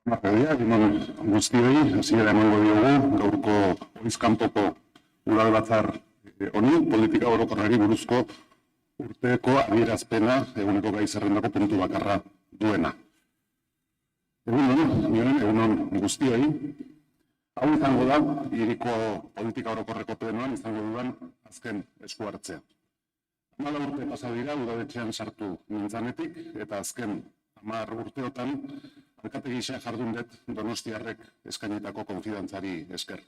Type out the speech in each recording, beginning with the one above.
Guztioi, hasiera emango diogu, gaurko oizkanpoko udalbatzar honi, politika orokorrari buruzko urteko adierazpena eguneko gai zerrendako puntu bakarra duena. Egunon guztioi, hau izango da, hiriko politika orokorreko plenoan izango dudan azken esku hartzea. 14 urte pasa dira udaletxean sartu nintzanetik, eta azken 10 urteotan alkate gisa jardun dut Donostiarrek eskainitako konfidantzari esker.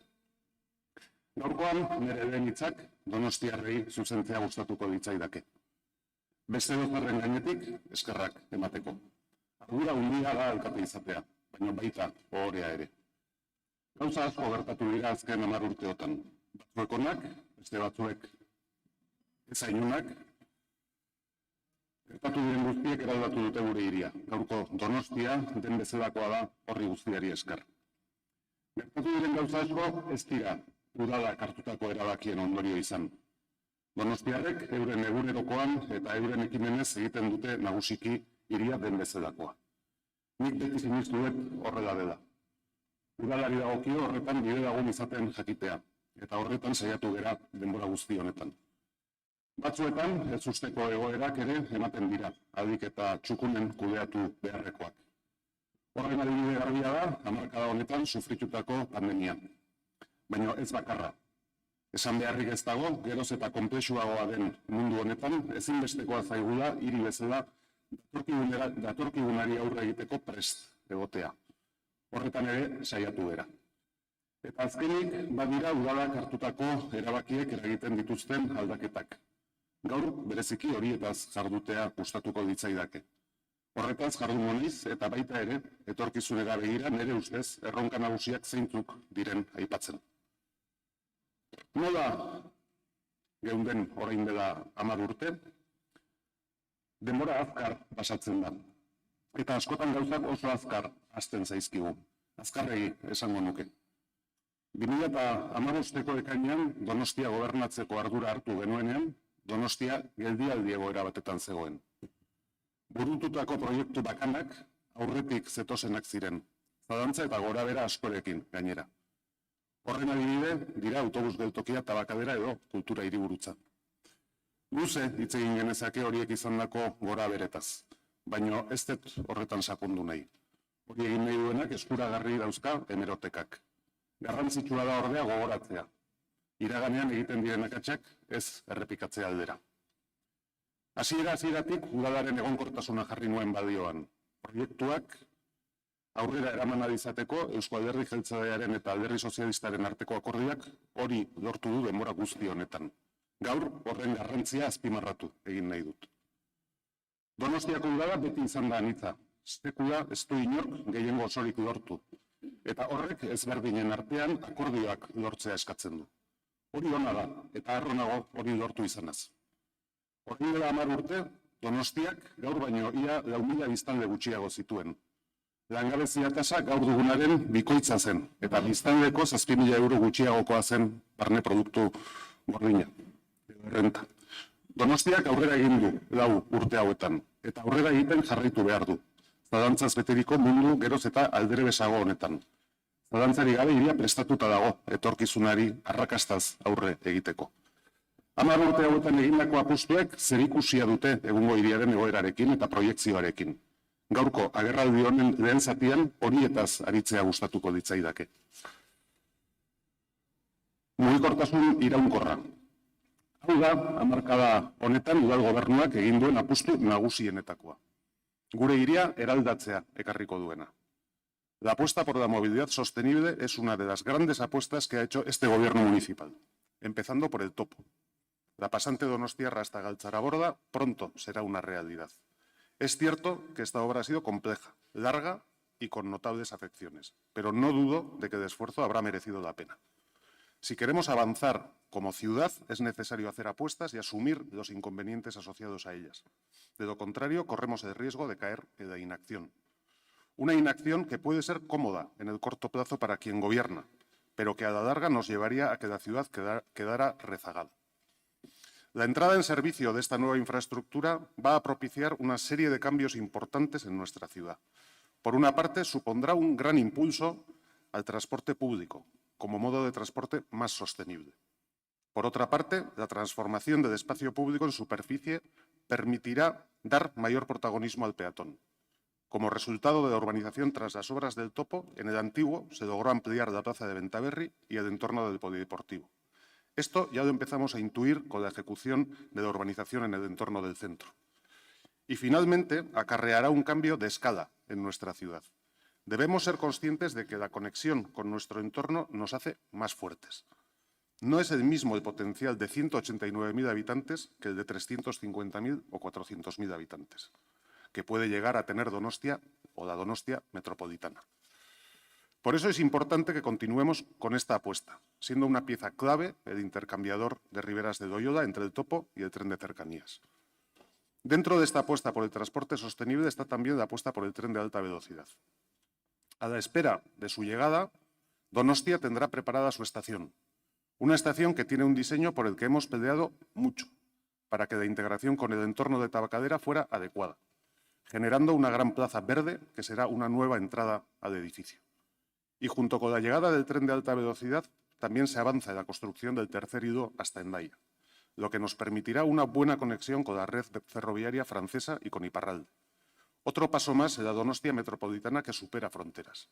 Gaurkoan, nire lehen hitzak Donostiarrei zuzentzea gustatuko ditzaidake. Beste dozarren gainetik, eskerrak emateko. Ardura handia da alkate izatea, baina baita ohorea ere. Gauza asko gertatu dira azken 10 urteotan. Batzuek onak, beste batzuek ezainunak, gertatu diren guztiek eraldatu dute gure hiria. Gaurko Donostia den bezalakoa da horri guztiari esker. Gertatu diren gauza asko ez dira udalak hartutako erabakien ondorio izan. Donostiarrek euren egunerokoan eta euren ekimenez egiten dute nagusiki hiria den bezalakoa. Nik beti sinestu dut horrela dela. Udalari dagokio horretan bide lagun izaten jakitea, eta horretan saiatu gera denbora guzti honetan. Batzuetan, ez usteko egoerak ere ematen dira, adik eta txukunen kudeatu beharrekoak. Horren adibide garbia da, hamarkada honetan sufritutako pandemia. Baina ez bakarra. Esan beharrik ez dago, geroz eta konplexuagoa den mundu honetan, ezinbestekoa zaigula hiri bezala datorkigunari aurre egiteko prest egotea. Horretan ere saiatu gara. Eta azkenik, badira udalak hartutako erabakiek eragiten dituzten aldaketak. Gaur, bereziki horietaz jardutea gustatuko ditzaidake. Horretaz jardun honiz eta baita ere, etorkizunera begira nire ustez erronka nagusiak zeintzuk diren aipatzen. Nola geunden orain dela 10 urte, denbora azkar pasatzen da. Eta askotan gauzak oso azkar hasten zaizkigu. Azkarregi esango nuke. 2015ko ekainean Donostia gobernatzeko ardura hartu genuenean, Donostia geldialdi egoera batetan zegoen. Burututako proiektu bakanak aurretik zetozenak ziren, zadantza eta gorabera askorekin gainera. Horren adibide dira autobus geltokia tabakadera edo kultura hiriburutza. Luze hitz egin genezake horiek izandako goraberetaz, baina ez dut horretan sakondu nahi. Hori egin nahi duenak eskuragarri dauzka hemerotekak. Garrantzitsua da ordea gogoratzea. Iraganean egiten diren akatsak ez errepikatzea aldera. Hasieratik udalaren egonkortasuna jarri nuen balioan. Proiektuak aurrera eraman izateko Eusko Alderdi Jeltzalearen eta Alderdi Sozialistaren arteko akordioak hori lortu du denbora guzti honetan. Gaur horren garrantzia azpimarratu egin nahi dut. Donostiako udala beti izan da anitza. Sekula ez du inork gehiengo osorik lortu. Eta horrek ezberdinen artean akordioak lortzea eskatzen du. Hori ona da, eta arronago hori lortu izanaz. Hori dela 10 urte, Donostiak gaur baino ia 4.000 biztanle gutxiago zituen. Langabezia tasa gaur dugunaren bikoitza zen, eta biztanleko 7.000 euro gutxiagokoa zen barne produktu gordina, errenta. Donostiak aurrera egin du 4 urte hauetan, eta aurrera egiten jarraitu behar du. Zadantzaz beteriko mundu geroz eta aldere besago honetan. Zadantzari gabe hiria prestatuta dago etorkizunari arrakastaz aurre egiteko. 10 urte hauetan egindako apustuek zerikusia dute egungo hiriaren egoerarekin eta proiektzioarekin. Gaurko agerraldi honen lehen zatian horietaz aritzea gustatuko ditzaidake. Mugikortasun iraunkorra. Hau da, hamarkada honetan udal gobernuak egin duen apustu nagusienetakoa. Gure hiria eraldatzea ekarriko duena. La apuesta por la movilidad sostenible es una de las grandes apuestas que ha hecho este gobierno municipal, empezando por el topo. La pasante donostiarra hasta Galtzaraborda pronto será una realidad. Es cierto que esta obra ha sido compleja, larga y con notables afecciones, pero no dudo de que el esfuerzo habrá merecido la pena. Si queremos avanzar como ciudad, es necesario hacer apuestas y asumir los inconvenientes asociados a ellas. De lo contrario, corremos el riesgo de caer en la inacción. Una inacción que puede ser cómoda en el corto plazo para quien gobierna, pero que a la larga nos llevaría a que la ciudad quedara rezagada. La entrada en servicio de esta nueva infraestructura va a propiciar una serie de cambios importantes en nuestra ciudad. Por una parte, supondrá un gran impulso al transporte público, como modo de transporte más sostenible. Por otra parte, la transformación del espacio público en superficie permitirá dar mayor protagonismo al peatón. Como resultado de la urbanización tras las obras del Topo, en el antiguo se logró ampliar la plaza de Bentaberri y el entorno del polideportivo. Esto ya lo empezamos a intuir con la ejecución de la urbanización en el entorno del centro. Y finalmente, acarreará un cambio de escala en nuestra ciudad. Debemos ser conscientes de que la conexión con nuestro entorno nos hace más fuertes. No es el mismo el potencial de 189.000 habitantes que el de 350.000 o 400.000 habitantes, que puede llegar a tener Donostia o la Donostia metropolitana. Por eso es importante que continuemos con esta apuesta, siendo una pieza clave el intercambiador de Riberas de Loyola entre el Topo y el tren de cercanías. Dentro de esta apuesta por el transporte sostenible está también la apuesta por el tren de alta velocidad. A la espera de su llegada, Donostia tendrá preparada su estación. Una estación que tiene un diseño por el que hemos peleado mucho, para que la integración con el entorno de Tabacalera fuera adecuada, generando una gran plaza verde que será una nueva entrada al edificio. Y junto con la llegada del tren de alta velocidad, también se avanza en la construcción del tercer hilo hasta Hendaya, lo que nos permitirá una buena conexión con la red ferroviaria francesa y con Iparralde. Otro paso más en la Donostia metropolitana que supera fronteras.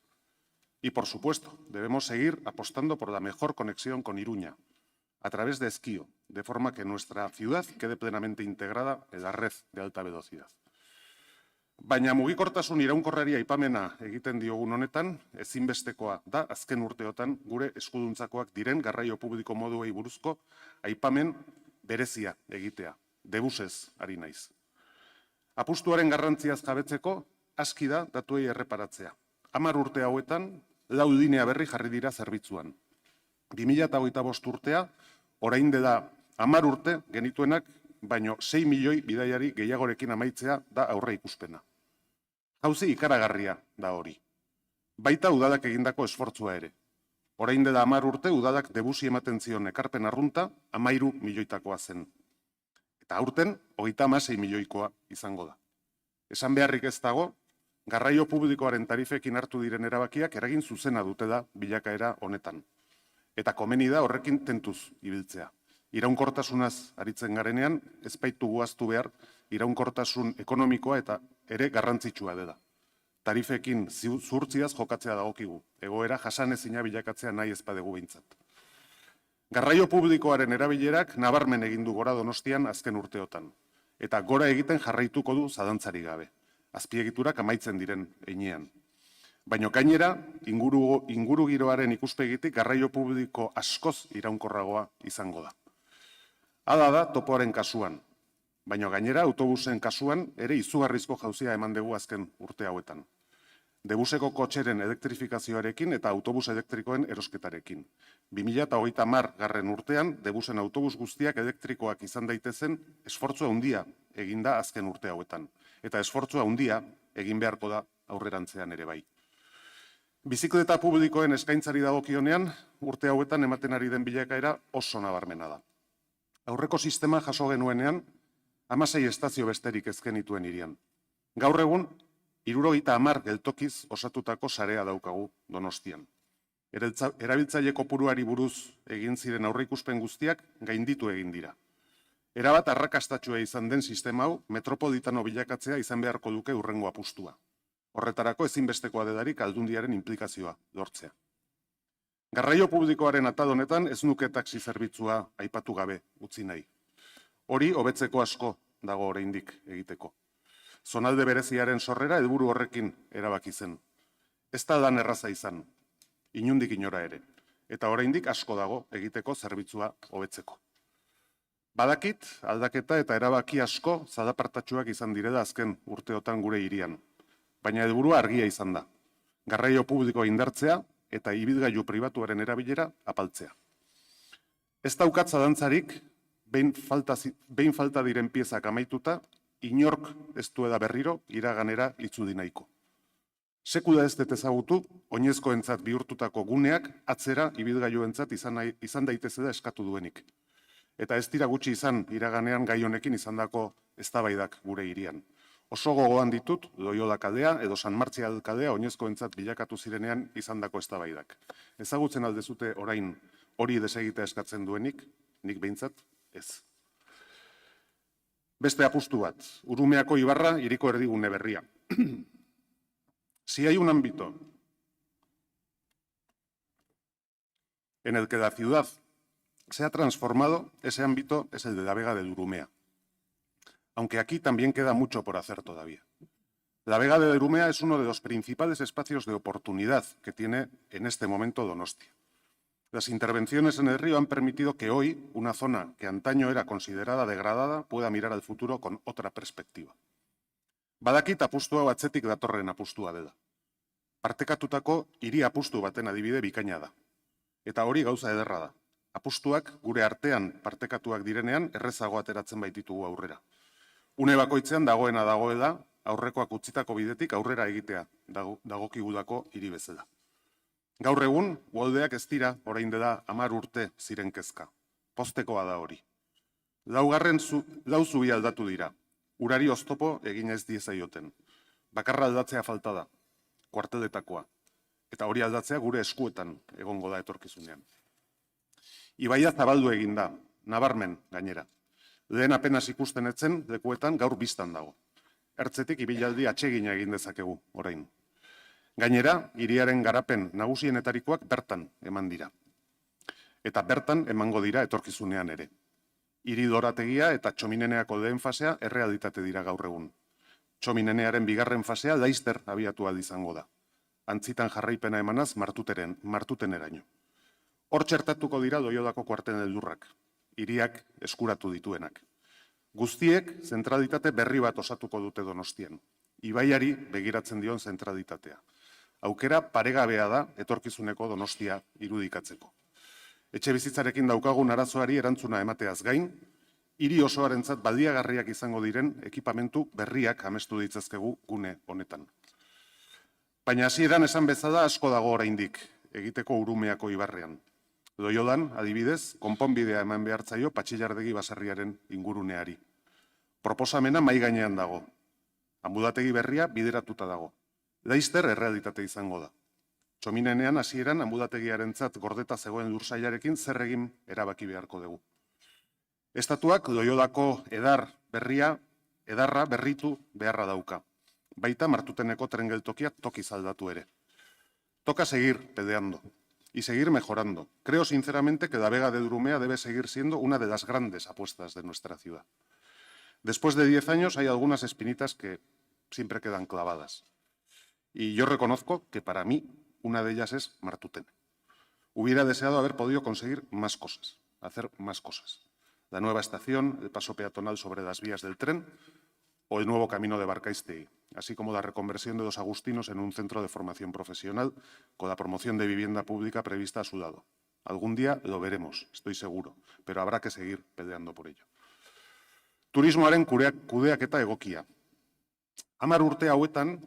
Y, por supuesto, debemos seguir apostando por la mejor conexión con Iruña, a través de Ezkio, de forma que nuestra ciudad quede plenamente integrada en la red de alta velocidad. Baina mugikortasun iraunkorrari aipamena egiten diogun honetan, ezinbestekoa da azken urteotan gure eskuduntzakoak diren garraio publiko moduei buruzko aipamen berezia egitea, debusez ari naiz. Apustuaren garrantziaz jabetzeko, aski da datuei erreparatzea. 10 urte hauetan, 4 linea berri jarri dira zerbitzuan. 2025 urtea, orain dela 10 urte genituenak, baino 6 milioi bidaiari gehiagorekin amaitzea da aurre ikuspena. Jauzi ikaragarria da hori. Baita udalak egindako esfortzua ere. Orain dela 10 urte, udalak debusi ematen zion ekarpen arrunta 13 milioitakoa zen. Eta aurten, 36 milioikoa izango da. Esan beharrik ez dago, garraio publikoaren tarifekin hartu diren erabakiak eragin zuzena dutela bilakaera honetan. Eta komeni da horrekin tentuz ibiltzea. Iraunkortasunaz aritzen garenean, ez baitugu ahaztu behar, iraunkortasun ekonomikoa eta ere garrantzitsua dela. Tarifekin zuhurtziaz jokatzea dagokigu, egoera jasanezina bilakatzea nahi ez badegu behintzat. Garraio publikoaren erabilerak nabarmen egin du gora Donostian azken urteotan, eta gora egiten jarraituko du zalantzari gabe. Azpiegiturak amaitzen diren heinean. Baina gainera, inguru giroaren ikuspegitik garraio publiko askoz iraunkorragoa izango da. Hala da topoaren kasuan, baina gainera autobusen kasuan ere izugarrizko jauzia eman dugu azken urte hauetan. Debuseko kotxeren elektrifikazioarekin eta autobus elektrikoen erosketarekin. 2030 urtean, debusen autobus guztiak elektrikoak izan daitezen esfortzua handia eginda azken urte hauetan. Eta esfortzua handia egin beharko da aurrerantzean ere bai. Bizikleta publikoen eskaintzari dagokionean, urte hauetan ematen ari den bilakaera oso nabarmena da. Aurreko sistema jaso genuenean, 16 estazio besterik ez genituen hirian. Gaur egun, 70 geltokiz osatutako sarea daukagu Donostian. Erabiltzaile kopuruari buruz egin ziren aurreikuspen guztiak gainditu egin dira. Erabat arrakastatsua izan den sistema hau metropolitano bilakatzea izan beharko duke hurrengo apustua. Horretarako ezinbestekoa delarik Aldundiaren inplikazioa lortzea. Garraio publikoaren atal honetan ez nuke taxi zerbitzua aipatu gabe utzi nahi. Hori hobetzeko asko dago oraindik egiteko. Zonalde bereziaren sorrera helburu horrekin erabaki zen. Ez da lan erraza izan, inondik inora ere, eta oraindik asko dago egiteko zerbitzua hobetzeko. Badakit, aldaketa eta erabaki asko zalapartatsuak izan direla azken urteotan gure hirian, baina helburua argia izan da. Garraio publiko indartzea eta ibilgailu pribatuaren erabilera apaltzea. Ez daukat zalantzarik, behin falta diren piezak amaituta, inork ez duela berriro iraganera itzuli nahiko. Sekula ez dut ezagutu, oinezkoentzat bihurtutako guneak atzera ibilgailuentzat izan daitezela eskatu duenik. Eta ez dira gutxi izan iraganean gai honekin izandako eztabaidak gure hirian. Oso gogoan ditut Loiola kaldea edo San Martzial kaldea oinezkoentzat bilakatu zirenean izandako eztabaidak. Ezagutzen aldezute orain hori desegitea eskatzen duenik, nik behintzat ez. Beste apustu bat, Urumeako ibarra hiriko erdigune berria. Si hay un ámbito en el que la ciudad se ha transformado, ese ámbito es el de la Vega del Urumea. Aunque aquí también queda mucho por hacer todavía. La Vega del Urumea es uno de los principales espacios de oportunidad que tiene en este momento Donostia. Las intervenciones en el río han permitido que hoy una zona que antaño era considerada degradada pueda mirar al futuro con otra perspectiva. Badakit apustu hau atzetik datorren apustua dela. Partekatutako hiri apustu baten adibide bikaina da. Eta hori gauza ederra da. Apustuak gure artean partekatuak direnean errezago ateratzen baititugu aurrera. Une bakoitzean dagoena dagoela, aurrekoak utzitako bidetik aurrera egitea dagokigulako hiri bezala. Gaur egun, uholdeak ez dira orain dela 10 urte ziren kezka. Poztekoa da hori. Lau zubi aldatu dira. Urari oztopo egin ez diezaioten. Bakarra aldatzea falta da, kuarteletakoa. Eta hori aldatzea gure eskuetan egongo da etorkizunean. Ibaia zabaldu egin da, nabarmen gainera. Lehen apenas ikusten etzen lekuetan gaur biztan dago. Ertzetik ibilaldi atsegina egin dezakegu orain. Gainera, hiriaren garapen nagusienetarikoak bertan eman dira. Eta bertan emango dira etorkizunean ere. Hiri dorategia eta Txomineneako lehen fasea errealitate dira gaur egun. Txominenearen bigarren fasea laizter abiatu ahal izango da. Antzitan jarraipena emanaz martuteneraino. Hor txertatuko dira Loiolako kuarten heldurrak, hiriak eskuratu dituenak. Guztiek zentralitate berri bat osatuko dute Donostian. Ibaiari begiratzen dion zentralitatea. Aukera paregabea da etorkizuneko Donostia irudikatzeko. Etxe bizitzarekin daukagun arazoari erantzuna emateaz gain, hiri osoarentzat baliagarriak izango diren ekipamentu berriak amestu ditzazkegu gune honetan. Baina hasieran esan bezala asko dago oraindik egiteko Urumeako ibarrean. Loiolan, adibidez, konponbidea eman behartzaio Patxillardegi baserriaren inguruneari. Proposamena mahai gainean dago. Anbulategi berria bideratuta dago. Laizter errealitate izango da. Txominenean hasieran anbulategiarentzat gordeta zegoen lursailarekin zer egin erabaki beharko dugu. Estatuak Loiolako edarra berritu beharra dauka. Baita Martuteneko tren geltokia tokiz aldatu ere. Toca seguir peleando y seguir mejorando. Creo sinceramente que la Vega del Urumea debe seguir siendo una de las grandes apuestas de nuestra ciudad. Después de 10 años hay algunas espinitas que siempre quedan clavadas. Y yo reconozco que para mí una de ellas es Martutene. Hubiera deseado haber podido conseguir más cosas, hacer más cosas. La nueva estación, el paso peatonal sobre las vías del tren o el nuevo camino de Barkaiztegi, así como la reconversión de Los Agustinos en un centro de formación profesional con la promoción de vivienda pública prevista a su lado. Algún día lo veremos, estoy seguro, pero habrá que seguir peleando por ello. Turismoaren kudeaketa egokia. 10 urte hauetan,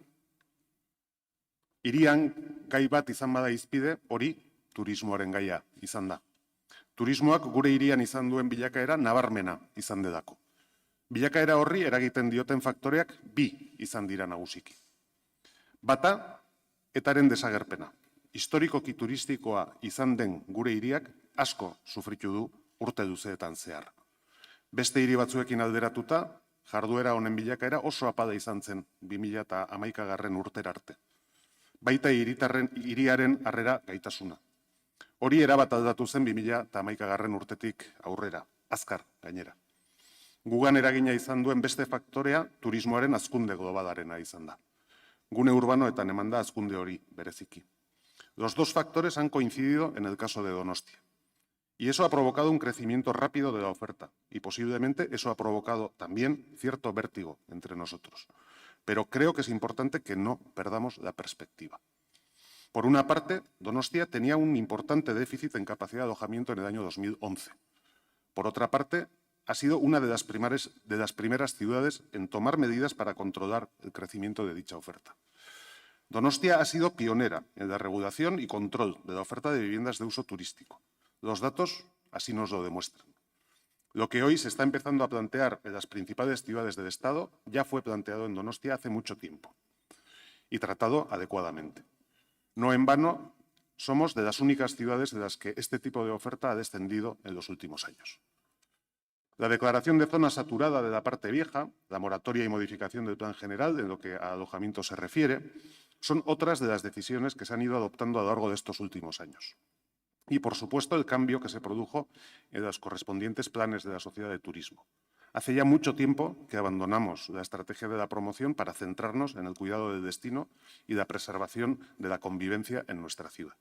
hirian gai bat izan bada hizpide, hori turismoaren gaia izan da. Turismoak gure hirian izan duen bilakaera nabarmena izan delako. Bilakaera horri eragiten dioten faktoreak bi izan dira nagusiki. Bata, etaren desagerpena. Historikoki turistikoa izan den gure hiriak asko sufritu du urte luzeetan zehar. Beste hiri batzuekin alderatuta, jarduera honen bilakaera oso apala izan zen 2011 urtera arte. Baita hiriaren harrera gaitasuna. Hori erabat aldatu zen 2011 urtetik aurrera, azkar gainera. Gugan eragina izan duen beste faktorea turismoaren hazkunde globalarena izan da. Gune urbanoetan eman da hazkunde hori bereziki. Los dos factores han coincidido en el caso de Donostia. Y eso ha provocado un crecimiento rápido de la oferta. Y posiblemente eso ha provocado también cierto vértigo entre nosotros. Pero creo que es importante que no perdamos la perspectiva. Por una parte, Donostia tenía un importante déficit en capacidad de alojamiento en el año 2011. Por otra parte, ha sido una de las primeras ciudades en tomar medidas para controlar el crecimiento de dicha oferta. Donostia ha sido pionera en la regulación y control de la oferta de viviendas de uso turístico. Los datos así nos lo demuestran. Lo que hoy se está empezando a plantear en las principales ciudades del Estado ya fue planteado en Donostia hace mucho tiempo y tratado adecuadamente. No en vano, somos de las únicas ciudades en las que este tipo de oferta ha descendido en los últimos años. La declaración de zona saturada de la parte vieja, la moratoria y modificación del plan general en lo que a alojamiento se refiere, son otras de las decisiones que se han ido adoptando a lo largo de estos últimos años. Y, por supuesto, el cambio que se produjo en los correspondientes planes de la Sociedad de Turismo. Hace ya mucho tiempo que abandonamos la estrategia de la promoción para centrarnos en el cuidado del destino y la preservación de la convivencia en nuestra ciudad.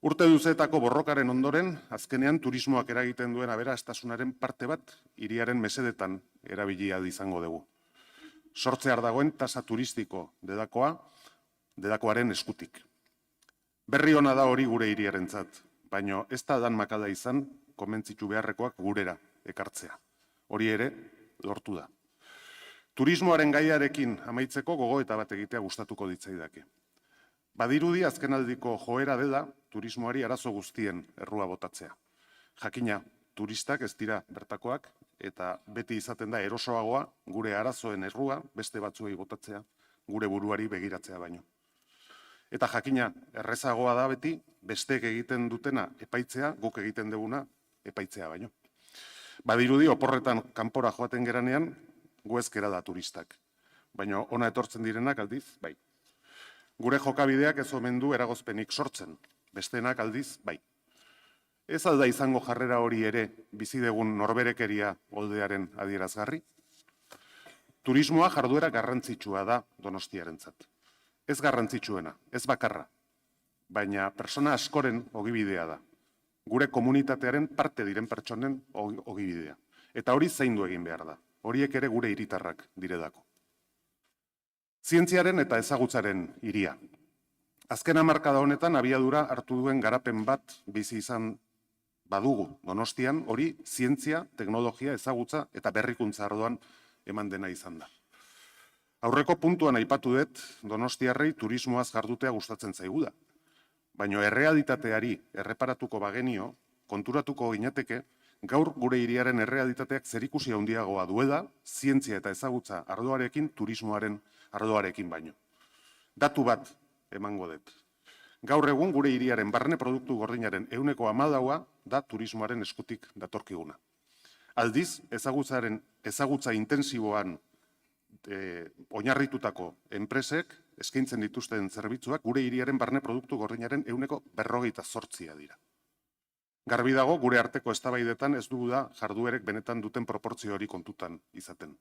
Urte luzeetako borrokaren ondoren, azkenean turismoak eragiten duen aberastasunaren parte bat hiriaren mesedetan erabili ahal izango dugu. Sortzear dagoen tasa turistiko delakoaren eskutik. Berri ona da hori gure hiriarentzat, baino ez da dan makala izan konbentzitu beharrekoak gurera ekartzea. Hori ere lortu da. Turismoaren gaiarekin amaitzeko gogoeta bat egitea gustatuko ditzaidake. Badirudi azkenaldiko joera dela turismoari arazo guztien errua botatzea. Jakina, turistak ez dira bertakoak eta beti izaten da erosoagoa gure arazoen errua beste batzuei botatzea, gure buruari begiratzea baino. Eta jakina, errezagoa da beti besteek egiten dutena epaitzea, guk egiten duguna epaitzea baino. Badirudi oporretan kanpora joaten geranean, gu ez gara da turistak. Baina ona etortzen direnak aldiz, bai. Gure jokabideak ez omen du eragozpenik sortzen, besteenak aldiz, bai. Ez alda izango jarrera hori ere bizidegun norberekeria goldearen adierazgarri? Turismoa jarduera garrantzitsua da Donostiarentzat. Ez garrantzitsuena, ez bakarra, baina persona askoren ogibidea da. Gure komunitatearen parte diren pertsonen ogibidea. Eta hori zaindu egin behar da. Horiek ere gure hiritarrak direlako. Zientziaren eta ezagutzaren hiria. Azken hamarkada honetan abiadura hartu duen garapen bat bizi izan badugu Donostian, hori zientzia, teknologia, ezagutza eta berrikuntza arloan eman dena izan da. Aurreko puntuan aipatu dut Donostiarrei turismoaz jardutea gustatzen zaigula. Baina errealitateari erreparatuko bagenio, konturatuko ginateke, gaur gure hiriaren errealitateak zerikusi handiagoa duela, zientzia eta ezagutza arloarekin, turismoaren arloarekin baino. Datu bat emango dut. Gaur egun gure hiriaren barne produktu gordinaren 14% da turismoaren eskutik datorkiguna. Aldiz, ezagutza intensiboan oinarritutako enpresek eskaintzen dituzten zerbitzuak gure hiriaren barne produktu gordinaren 48% dira. Garbi dago, gure arteko eztabaidetan ez dugu da jarduerek benetan duten proportzio hori kontutan izaten.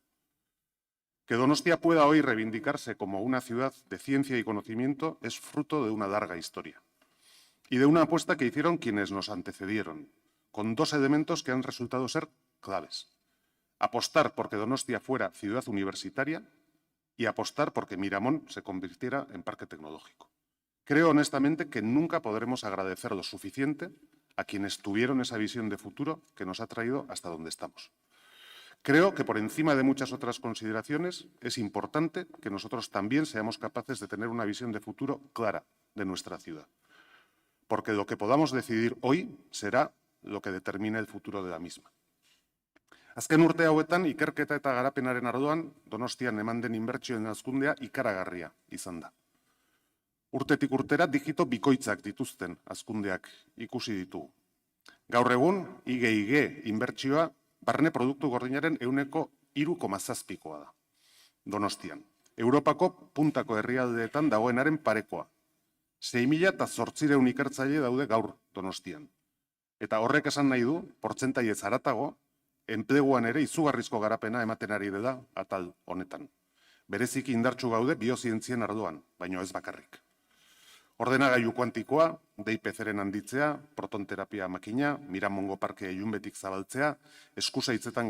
Que Donostia pueda hoy reivindicarse como una ciudad de ciencia y conocimiento es fruto de una larga historia y de una apuesta que hicieron quienes nos antecedieron, con dos elementos que han resultado ser claves. Apostar porque Donostia fuera ciudad universitaria y apostar porque Miramón se convirtiera en parque tecnológico. Creo honestamente que nunca podremos agradecer lo suficiente a quienes tuvieron esa visión de futuro que nos ha traído hasta donde estamos. Creo que por encima de muchas otras consideraciones es importante que nosotros también seamos capaces de tener una visión de futuro clara de nuestra ciudad. Porque lo que podamos decidir hoy será lo que determine el futuro de la misma. Azken urte hauetan, ikerketa eta garapenaren arloan, Donostian eman den inbertsioen hazkundea ikaragarria izan da. Urtetik urtera digito bikoitzak dituzten hazkundeak ikusi ditugu. Gaur egun, IG inbertsioa barne produktu gordinaren 3,7% da. Donostian. Europako puntako herrialdeetan dagoenaren parekoa. 6.800 ikertzaile daude gaur Donostian. Eta horrek esan nahi du, portzentaiez haratago, enpleguan ere izugarrizko garapena ematen ari dela atal honetan. Bereziki indartsu gaude biozientzien arloan, baino ez bakarrik. Ordenagailu kuantikoa, DIPC-ren handitzea, protonterapia makina, Miramongo parkea ilunbetik zabaltzea, eskusaitzetaren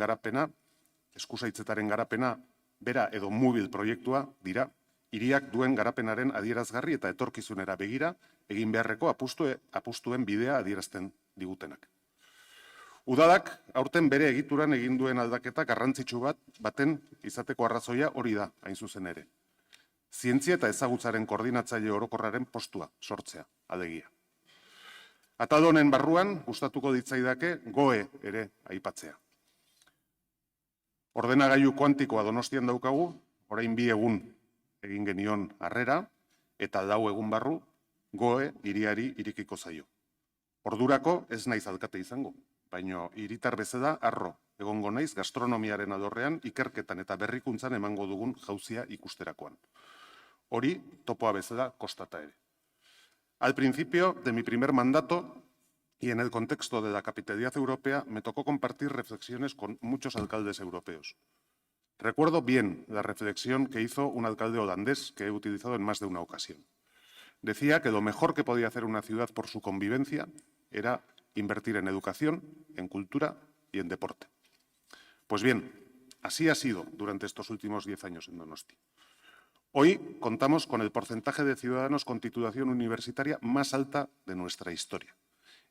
garapena, bera edo mobil proiektua dira, hiriak duen garapenaren adierazgarri eta etorkizunera begira, egin beharreko apustuen bidea adierazten digutenak. Udadak aurten bere egituran egin duen aldaketa garrantzitsu baten izateko arrazoia hori da, hain zuzen ere. Zientzia eta ezagutzaren koordinatzaile orokorraren postua sortzea, alegia. Atal honen barruan, gustatuko ditzaidake GOE ere aipatzea. Ordenagailu kuantikoa Donostian daukagu, orain 2 egun egin genion harrera, eta 4 egun barru GOE hiriari irekiko zaio. Ordurako ez naiz alkate izango, baino hiritar bezala harro egongo naiz gastronomiaren alorrean ikerketan eta berrikuntzan emango dugun jauzia ikusterakoan. Hori topoa bezala kostata ere. Al principio de mi primer mandato y en el contexto de la capitalidad europea me tocó compartir reflexiones con muchos alcaldes europeos. Recuerdo bien la reflexión que hizo un alcalde holandés que he utilizado en más de una ocasión. Decía que lo mejor que podía hacer una ciudad por su convivencia era invertir en educación, en cultura y en deporte. Pues bien, así ha sido durante estos últimos 10 años en Donosti. Hoy contamos con el porcentaje de ciudadanos con titulación universitaria más alta de nuestra historia,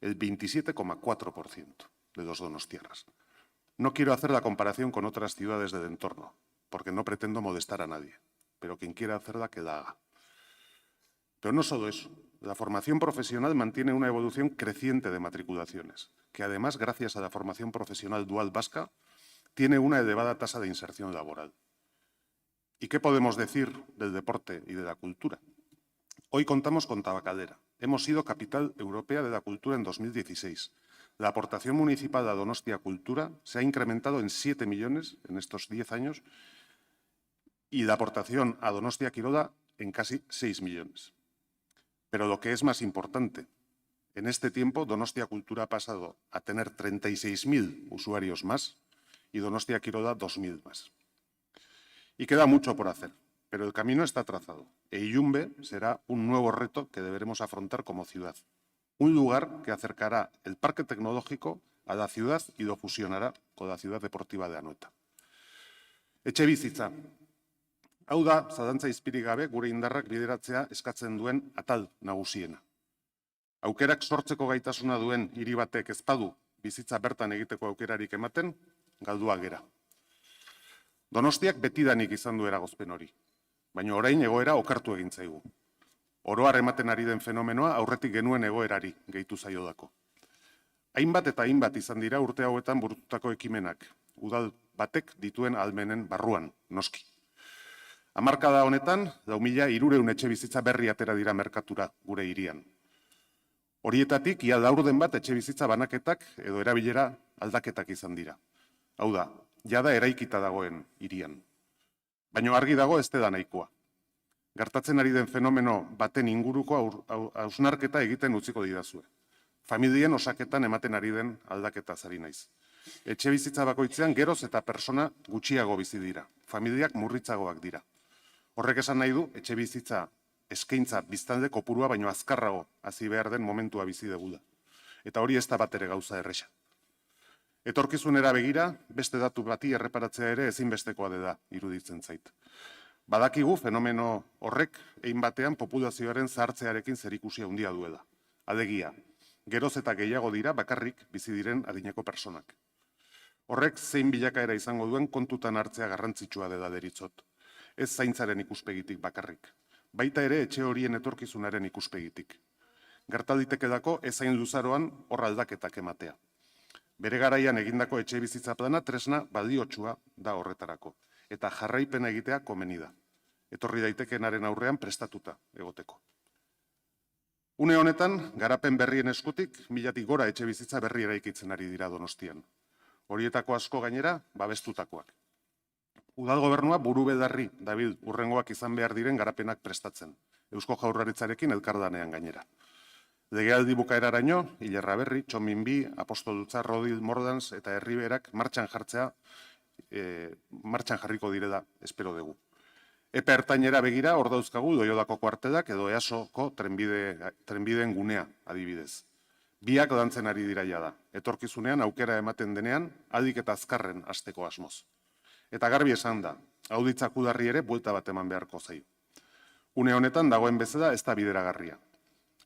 el 27,4% de los donostiarras. No quiero hacer la comparación con otras ciudades del entorno, porque no pretendo molestar a nadie, pero quien quiera hacerla, que la haga. Pero no solo eso, la formación profesional mantiene una evolución creciente de matriculaciones, que además, gracias a la formación profesional dual vasca, tiene una elevada tasa de inserción laboral. ¿Y qué podemos decir del deporte y de la cultura? Hoy contamos con Tabacalera. Hemos sido capital europea de la cultura en 2016. La aportación municipal a Donostia Cultura se ha incrementado en 7 millones en estos 10 años y la aportación a Donostia Kirola en casi 6 millones. Pero lo que es más importante, en este tiempo Donostia Cultura ha pasado a tener 36.000 usuarios más y Donostia Kirola 2.000 más. Y queda mucho por hacer, pero el camino está trazado. E Illumbe será un nuevo reto que deberemos afrontar como ciudad. Un lugar que acercará el parque tecnológico a la ciudad y lo fusionará con la ciudad deportiva de Anoeta. Etxebizitza. Hau da, zalantza izpirik gabe, gure indarrak bideratzea eskatzen duen atal nagusiena. Aukerak sortzeko gaitasuna duen hiri batek ez badu bizitza bertan egiteko aukerarik ematen, galdua gera. Donostiak betidanik izan du eragozpen hori, baina orain egoera okertu egin zaigu. Oroar ematen ari den fenomenoa aurretik genuen egoerari gehitu zaiodako. Hainbat eta hainbat izan dira urte hauetan burututako ekimenak, udal batek dituen ahalmenen barruan, noski. Hamarkada honetan, 4.300 etxebizitza berri atera dira merkatura gure hirian. Horietatik, ia laurden bat etxebizitza banaketak edo erabilera aldaketak izan dira. Hau da, jada eraikita dagoen hirian. Baina argi dago ez da nahikoa. Gertatzen ari den fenomeno baten inguruko hausnarketa egiten utziko didazue. Familien osaketan ematen ari den aldaketa zari naiz. Etxebizitza bakoitzean geroz eta persona gutxiago bizi dira. Familiak murritzagoak dira. Horrek esan nahi du, etxebizitza eskaintza biztanle kopurua baino azkarrago hasi behar den momentua bizi degula. Eta hori ez da bat ere gauza erresa. Etorkizunera begira, beste datu bati erreparatzea ere ezinbestekoa dela iruditzen zait. Badakigu fenomeno horrek egin batean populazioaren zahartzearekin zerikusia handia duela. Alegia, geroz eta gehiago dira bakarrik bizi diren adineko personak. Horrek zein bilakaera izango duen kontutan hartzea garrantzitsua dela deritzot. Ez zaintzaren ikuspegitik bakarrik. Baita ere etxe horien etorkizunaren ikuspegitik. Gerta litekeelako ezain luzaroan hor aldaketak ematea. Bere garaian egindako etxe bizitza plana tresna baliotsua da horretarako. Eta jarraipena egitea komeni da. Etorri daitekenaren aurrean prestatuta egoteko. Une honetan, garapen berrien eskutik, 1000 gora etxe bizitza berri eraikitzen ari dira Donostian. Horietako asko gainera, babestutakoak. Udal gobernua buru belarri dabil hurrengoak izan behar diren garapenak prestatzen. Eusko Jaurlaritzarekin elkardanean gainera. Legealdi bukaeraraino, Ilerra Berri, Txominbi, Apostolutza, Rodil, Mordans eta Herriberak martxan jarriko direla espero dugu. Epe ertainera begira, hor dauzkagu Loiodako kuartelak edo EASoko trenbideen gunea adibidez. Biak lantzen ari dira jada. Etorkizunean aukera ematen denean, aldik eta azkarren hasteko asmoz. Eta garbi esan da, auditzak udarri ere buelta bat eman beharko zaio. Une honetan dagoen bezala ez da bideragarria.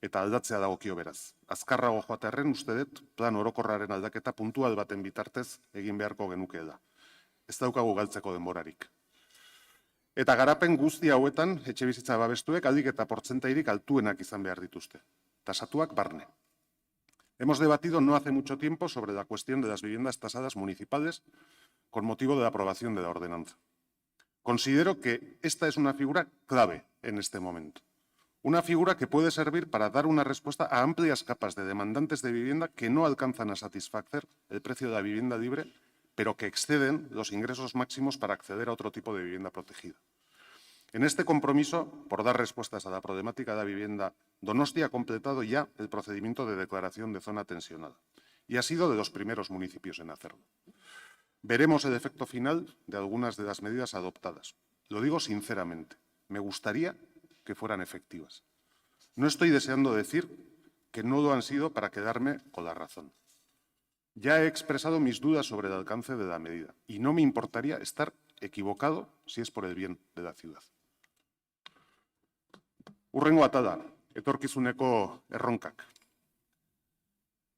Eta aldatzea dagokio beraz. Azkarrago joatearren uste dut plan orokorraren aldaketa puntual baten bitartez egin beharko genukeela. Ez daukagu galtzeko denborarik. Eta garapen guzti hauetan etxebizitza babestuek aldik eta portzentairik altuenak izan behar dituzte. Tasatuak barne. Hemos debatido no hace mucho tiempo sobre la cuestión de las viviendas tasadas municipales con motivo de la aprobación de la ordenanza. Considero que esta es una figura clave en este momento. Una figura que puede servir para dar una respuesta a amplias capas de demandantes de vivienda que no alcanzan a satisfacer el precio de la vivienda libre, pero que exceden los ingresos máximos para acceder a otro tipo de vivienda protegida. En este compromiso, por dar respuestas a la problemática de la vivienda, Donostia ha completado ya el procedimiento de declaración de zona tensionada y ha sido de los primeros municipios en hacerlo. Veremos el efecto final de algunas de las medidas adoptadas. Lo digo sinceramente, me gustaría que fueran efectivas. No estoy deseando decir que no lo han sido para quedarme con la razón. Ya he expresado mis dudas sobre el alcance de la medida y no me importaría estar equivocado si es por el bien de la ciudad. Hurrengo atala, etorkizuneko erronkak.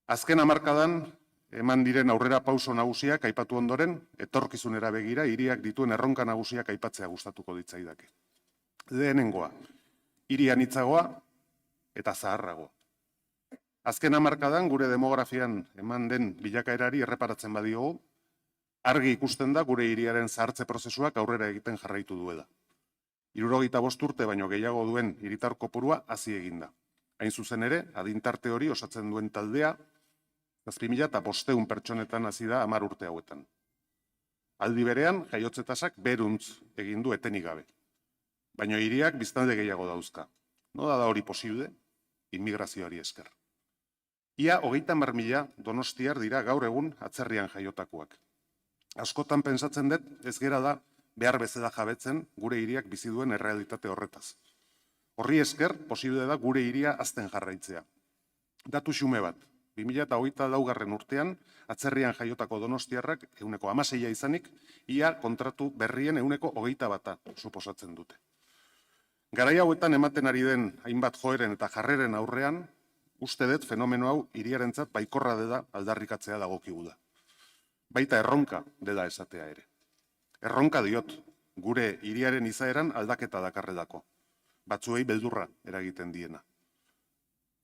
Azken hamarkadan eman diren aurrera pauso nagusiak aipatu ondoren, etorkizunera begira hiriak dituen erronka nagusiak aipatzea gustatuko ditzaidake. Lehenengoa, hiri anitzagoa eta zaharrago. Azken hamarkadan gure demografian eman den bilakaerari erreparatzen badiogu, argi ikusten da gure hiriaren zahartze prozesuak aurrera egiten jarraitu duela. 75 urte baino gehiago duen hiritar kopurua hazi egin da. Hain zuzen ere, adintarte hori osatzen duen taldea, 7.500 pertsonetan hasi da 10 urte hauetan. Aldi berean, jaiotze tasak beruntz egin du etenik gabe. Baina hiriak biztanle gehiago dauzka. Nola da hori posible? Inmigrazioari esker. Ia 30.000 donostiar dira gaur egun atzerrian jaiotakoak. Askotan pentsatzen dut ez gera da behar bezala jabetzen gure hiriak bizi duen errealitate horretaz. Horri esker, posible da gure hiria hazten jarraitzea. Datu xume bat, 2024 urtean, atzerrian jaiotako donostiarrak 16% izanik, ia kontratu berrien 21% suposatzen dute. Garai hauetan ematen ari den hainbat joeren eta jarreren aurrean, uste dut fenomeno hau hiriarentzat baikorra dela aldarrikatzea dagokigula. Baita erronka dela esatea ere. Erronka diot, gure hiriaren izaeran aldaketa dakarrelako. Batzuei beldurra eragiten diena.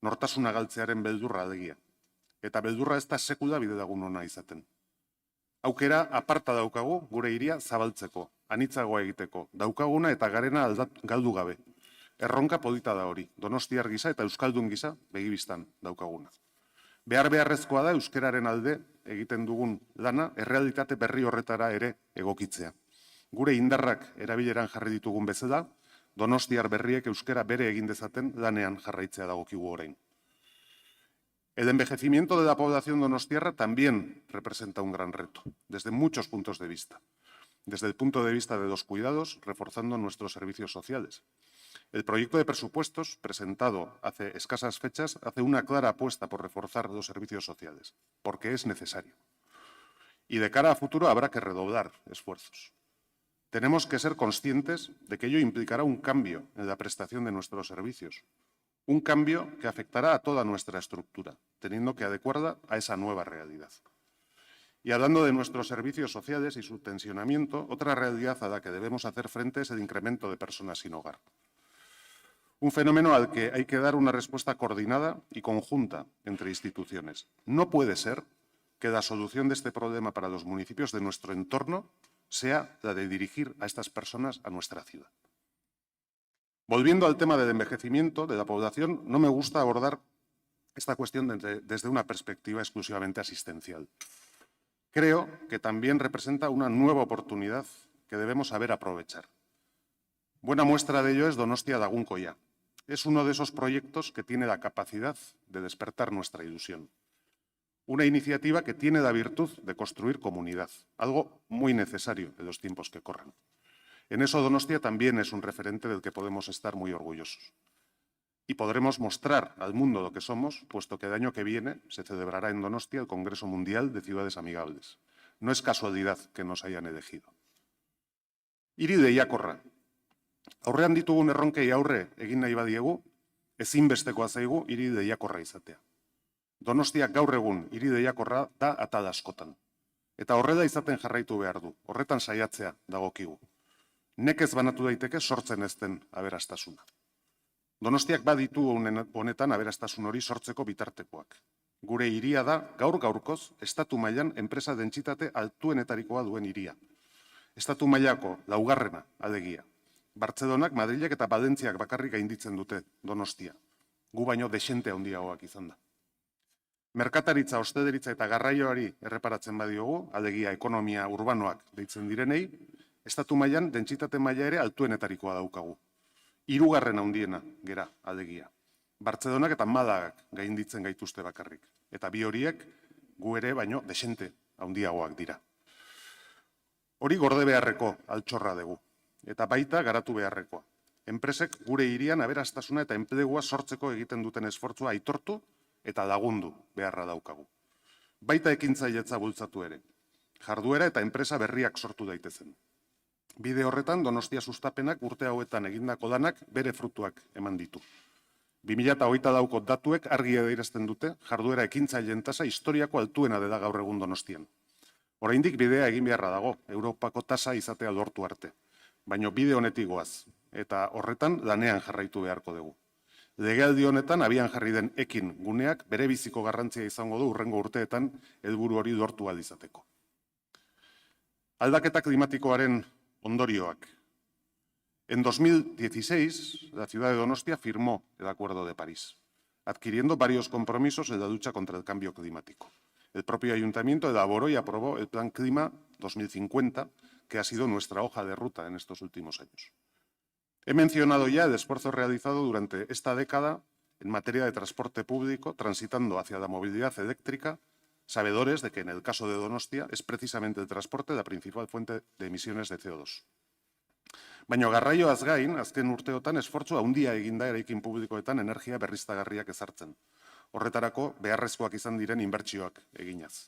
Nortasuna galtzearen beldurra alegia. Eta beldurra ez da sekula bidedagun ona izaten. Aukera aparta daukagu gure hiria zabaltzeko, anitzagoa egiteko, daukaguna eta garena galdu gabe. Erronka polita da hori, donostiar gisa eta euskaldun gisa begibistan daukaguna. Beharrezkoa da euskararen alde egiten dugun lana errealitate berri horretara ere egokitzea. Gure indarrak erabileran jarri ditugun bezala, donostiar berriek euskara bere egin dezaten lanean jarraitzea dagokigu orain. El envejecimiento de la población donostiarra también representa un gran reto, desde muchos puntos de vista. Desde el punto de vista de los cuidados, reforzando nuestros servicios sociales. El proyecto de presupuestos, presentado hace escasas fechas, hace una clara apuesta por reforzar los servicios sociales, porque es necesario. Y de cara a futuro habrá que redoblar esfuerzos. Tenemos que ser conscientes de que ello implicará un cambio en la prestación de nuestros servicios, un cambio que afectará a toda nuestra estructura, teniendo que adecuarla a esa nueva realidad. Y hablando de nuestros servicios sociales y su tensionamiento, otra realidad a la que debemos hacer frente es el incremento de personas sin hogar. Un fenómeno al que hay que dar una respuesta coordinada y conjunta entre instituciones. No puede ser que la solución de este problema para los municipios de nuestro entorno sea la de dirigir a estas personas a nuestra ciudad. Volviendo al tema del envejecimiento de la población, no me gusta abordar esta cuestión desde una perspectiva exclusivamente asistencial. Creo que también representa una nueva oportunidad que debemos saber aprovechar. Buena muestra de ello es Donostia Lagunkoia. Es uno de esos proyectos que tiene la capacidad de despertar nuestra ilusión. Una iniciativa que tiene la virtud de construir comunidad, algo muy necesario en los tiempos que corren. En eso Donostia también es un referente del que podemos estar muy orgullosos. Y podremos mostrar al mundo lo que somos, puesto que el año que viene se celebrará en Donostia el Congreso Mundial de Ciudades Amigables. No es casualidad que nos hayan elegido. Hiri lehiakorra. Aurrean ditugun erronkei aurre egin nahi badiegu, ezinbestekoa zaigu hiri lehiakorra izatea. Donostia gaur egun hiri lehiakorra da atal askotan. Eta horrela izaten jarraitu behar du, horretan saiatzea dagokigu. Nekez banatu daiteke sortzen ez den aberastasuna. Donostiak baditu honetan aberastasun hori sortzeko bitartekoak. Gure hiria da, gaur-gaurkoz, estatu mailan enpresa dentsitate altuenetarikoa duen hiria. Estatu mailako laugarrena, alegia. Bartzelonak, Madrilek eta Valentziak bakarrik gainditzen dute Donostia. Gu baino desente handiagoak izan da. Merkataritza, ostederitza eta garraioari erreparatzen badiogu, alegia ekonomia urbanoak deitzen direnei, estatu mailan dentsitate maila ere altuenetarikoa daukagu. Hirugarren handiena gera, alegia. Bartzelonak eta Malagak gainditzen gaituzte bakarrik. Eta bi horiek gu ere baino desente handiagoak dira. Hori gorde beharreko altxorra dugu. Eta baita garatu beharrekoa. Enpresek gure hirian aberastasuna eta enplegua sortzeko egiten duten esfortzua aitortu eta lagundu beharra daukagu. Baita ekintzailetza bultzatu ere. Jarduera eta enpresa berriak sortu daitezen. Bide horretan Donostia sustapenak urte hauetan egindako lanak bere frutuak eman ditu. 2022ko datuek argi adierazten dute jarduera ekintzaileen tasa historiako altuena dela gaur egun Donostian. Oraindik bidea egin beharra dago, Europako tasa izatea lortu arte. Baina bide honetik goaz, eta horretan lanean jarraitu beharko dugu. Legealdi honetan abian jarri den ekin guneak bere biziko garrantzia izango du hurrengo urteetan helburu hori lortu ahal izateko. Aldaketa klimatikoaren ondorioak. En 2016, la ciudad de Donostia firmó el Acuerdo de París, adquiriendo varios compromisos en la lucha contra el cambio climático. El propio ayuntamiento elaboró y aprobó el Plan Clima 2050, que ha sido nuestra hoja de ruta en estos últimos años. He mencionado ya el esfuerzo realizado durante esta década en materia de transporte público, transitando hacia la movilidad eléctrica, sabedores de que en el caso de Donostia es precisamente el transporte la principal fuente de emisiones de CO2. Baina garraioaz gain, azken urteotan esfortzu handia eginda eraikin publikoetan energia berriztagarriak ezartzen. Horretarako beharrezkoak izan diren inbertsioak eginaz.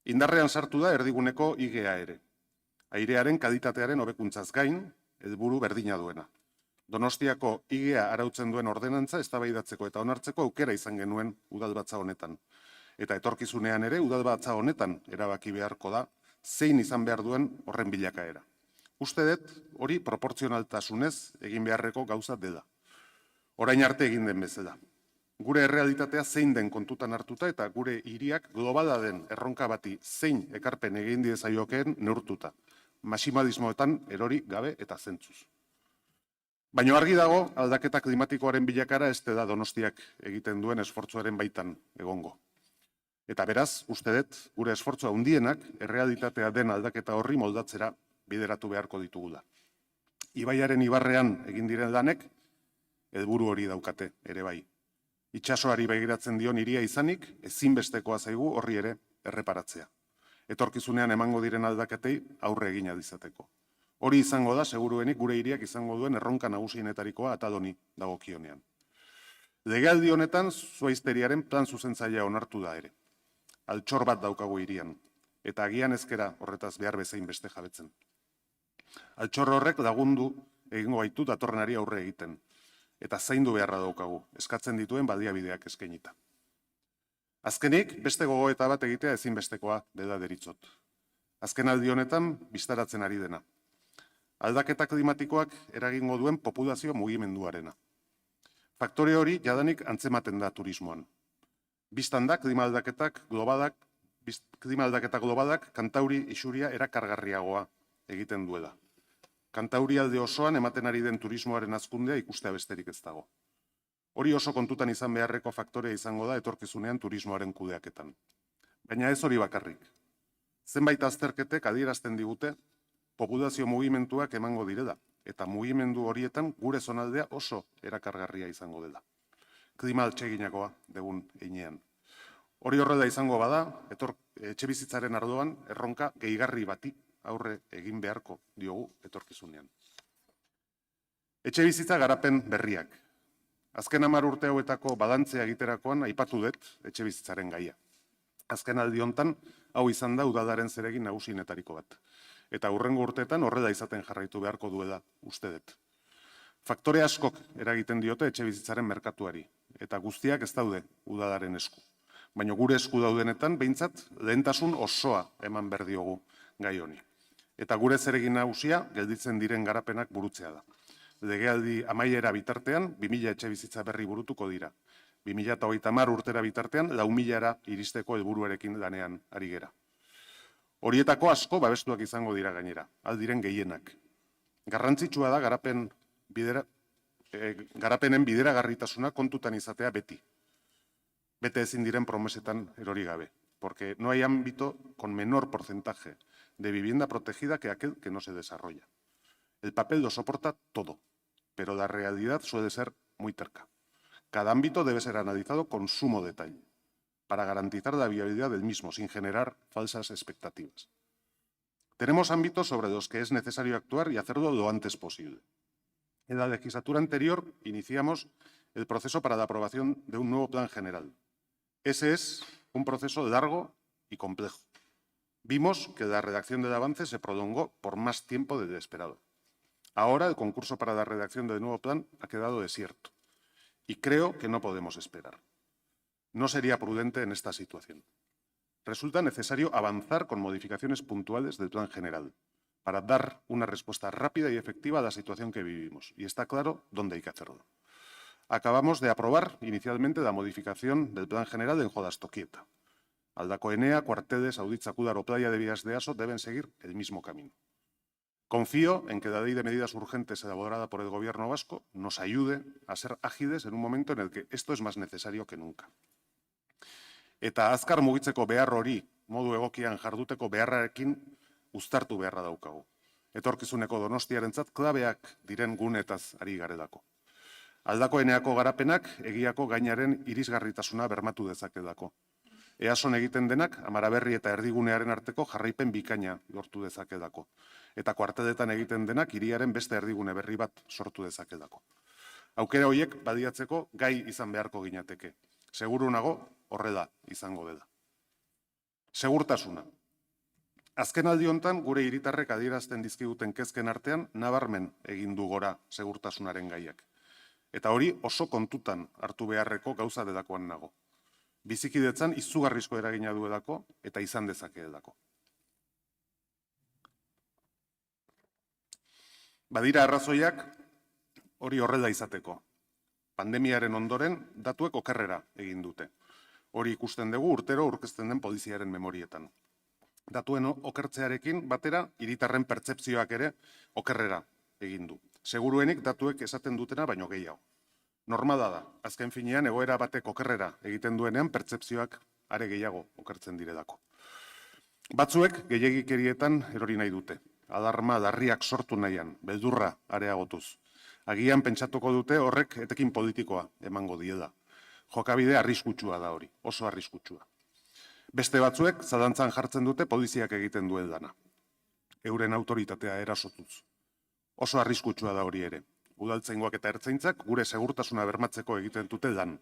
Indarrean sartu da erdiguneko IGA ere. Airearen kalitatearen hobekuntzaz gain, helburu berdina duena. Donostiako IGA arautzen duen ordenantza eztabaidatzeko eta onartzeko aukera izan genuen udalbatza honetan. Eta etorkizunean ere udalbatza honetan erabaki beharko da zein izan behar duen horren bilakaera. Uste dut hori proportzionaltasunez egin beharreko gauza dela. Orain arte egin den bezala. Gure errealitatea zein den kontutan hartuta eta gure hiriak globala den erronka bati zein ekarpen egin diezaiokeen neurtuta. Maximalismoetan erori gabe eta zentzuz. Baina argi dago aldaketa klimatikoaren bilakara ez da Donostiak egiten duen esfortzuaren baitan egongo. Eta beraz, uste dut, gure esfortzua handienak errealitatea den aldaketa horri moldatzera bideratu beharko ditugula. Ibaiaren ibarrean egin diren lanek, helburu hori daukate ere bai. Itsasoari begiratzen dion hiria izanik, ezinbestekoa zaigu horri ere erreparatzea. Etorkizunean emango diren aldaketei aurre egin izateko. Hori izango da, seguruenik gure hiriak izango duen erronka nagusienetarikoa atal honi dagokionean. Legealdi honetan, zuaizteriaren plan zuzentzailea onartu da ere. Altxor bat daukagu hirian, eta agian ezkera horretaz behar bezain beste jabetzen. Altxor horrek lagundu egingo baitu datorrenari aurre egiten, eta zaindu beharra daukagu, eskatzen dituen baliabideak eskainita. Azkenik, beste gogoeta bat egitea ezinbestekoa dela deritzot. Azken aldi honetan, bistaratzen ari dena. Aldaketa klimatikoak eragingo duen populazio mugimenduarena. Faktore hori jadanik antzematen da turismoan. Bistan da, klima aldaketa globalak Kantauri isuria erakargarriagoa egiten duela. Kantauri alde osoan ematen ari den turismoaren hazkundea ikustea besterik ez dago. Hori oso kontutan izan beharreko faktorea izango da etorkizunean turismoaren kudeaketan. Baina ez hori bakarrik. Zenbait azterketek adierazten digute populazio mugimenduak emango direla, eta mugimendu horietan gure zonaldea oso erakargarria izango dela. Klima atseginagoa dugun heinean. Hori horrela izango bada, etxebizitzaren arloan erronka gehigarri bati aurre egin beharko diogu etorkizunean. Etxebizitza garapen berriak. Azken 10 urte hauetako balantzea egiterakoan aipatu dut etxebizitzaren gaia. Azken aldi hontan, hau izan da udalaren zeregin nagusienetariko bat. Eta hurrengo urteetan horrela izaten jarraitu beharko duela uste dut. Faktore askok eragiten diote etxebizitzaren merkatuari, eta guztiak ez daude udalaren esku. Baina gure esku daudenetan, behintzat, lehentasun osoa eman behar diogu gai honi. Eta gure zeregin nagusia gelditzen diren garapenak burutzea da. Legealdi amaiera bitartean, 2000 etxebizitza berri burutuko dira. 2030 urtera bitartean 4.000-ra iristeko helburuarekin lanean ari gera. Horietako asko babestuak izango dira gainera, aldiren gehienak. Garrantzitsua da garapenen bideragarritasuna kontutan izatea beti. Bete ezin diren promesetan erori gabe, porque no hay ámbito con menor porcentaje de vivienda protegida que aquel que no se desarrolla. El papel lo soporta todo, pero la realidad suele ser muy terca. Cada ámbito debe ser analizado con sumo detalle, para garantizar la viabilidad del mismo, sin generar falsas expectativas. Tenemos ámbitos sobre los que es necesario actuar y hacerlo lo antes posible. En la legislatura anterior iniciamos el proceso para la aprobación de un nuevo plan general. Ese es un proceso largo y complejo. Vimos que la redacción del avance se prolongó por más tiempo del esperado. Ahora el concurso para la redacción del nuevo plan ha quedado desierto y creo que no podemos esperar. No sería prudente en esta situación. Resulta necesario avanzar con modificaciones puntuales del plan general para dar una respuesta rápida y efectiva a la situación que vivimos. Y está claro dónde hay que hacerlo. Acabamos de aprobar inicialmente la modificación del plan general en Jolastokieta. Aldako Enea, Cuarteles, Auditza Kudaro, Playa de Vías de Aso deben seguir el mismo camino. Confío en que la ley de medidas urgentes elaborada por el Gobierno vasco nos ayude a ser ágiles en un momento en el que esto es más necesario que nunca. Eta azkar mugitzeko behar hori modu egokian jarduteko beharrarekin uztartu beharra daukagu. Etorkizuneko Donostiarentzat klabeak diren gunetaz ari garelako. Aldako Eneako garapenak egiako gainaren irisgarritasuna bermatu dezakedako. EASOn egiten denak Amaraberri eta Erdigunearen arteko jarraipen bikaina lortu dezakedako. Eta Kuarteletan egiten denak hiriaren beste erdigune berri bat sortu dezakedako. Aukera horiek baliatzeko gai izan beharko ginateke. Seguru nago horrela izango dela. Segurtasuna. Azken aldi hontan gure hiritarrek adierazten dizkiguten kezken artean nabarmen egin du gora segurtasunaren gaiak. Eta hori oso kontutan hartu beharreko gauza delakoan nago. Bizikidetzan izugarrizko eragina duelako eta izan dezakeelako. Badira arrazoiak hori horrela izateko. Pandemiaren ondoren datuek okerrera egin dute. Hori ikusten dugu urtero aurkezten den poliziaren memorietan. Datuen okertzearekin batera hiritarren pertzepzioak ere okerrera egin du. Seguruenik datuek esaten dutena baino gehiago. Normala da, azken finean egoera batek okerrera egiten duenean pertzepzioak are gehiago okertzen direlako. Batzuek gehiegikerietan erori nahi dute. Alarma larriak sortu nahian, beldurra areagotuz. Agian pentsatuko dute horrek etekin politikoa emango diela. Jokabide arriskutsua da hori, oso arriskutsua. Beste batzuek zalantzan jartzen dute poliziak egiten duen lana. Euren autoritatea erasotuz. Oso arriskutsua da hori ere. Udaltzaingoak eta ertzaintzak gure segurtasuna bermatzeko egiten dute lan.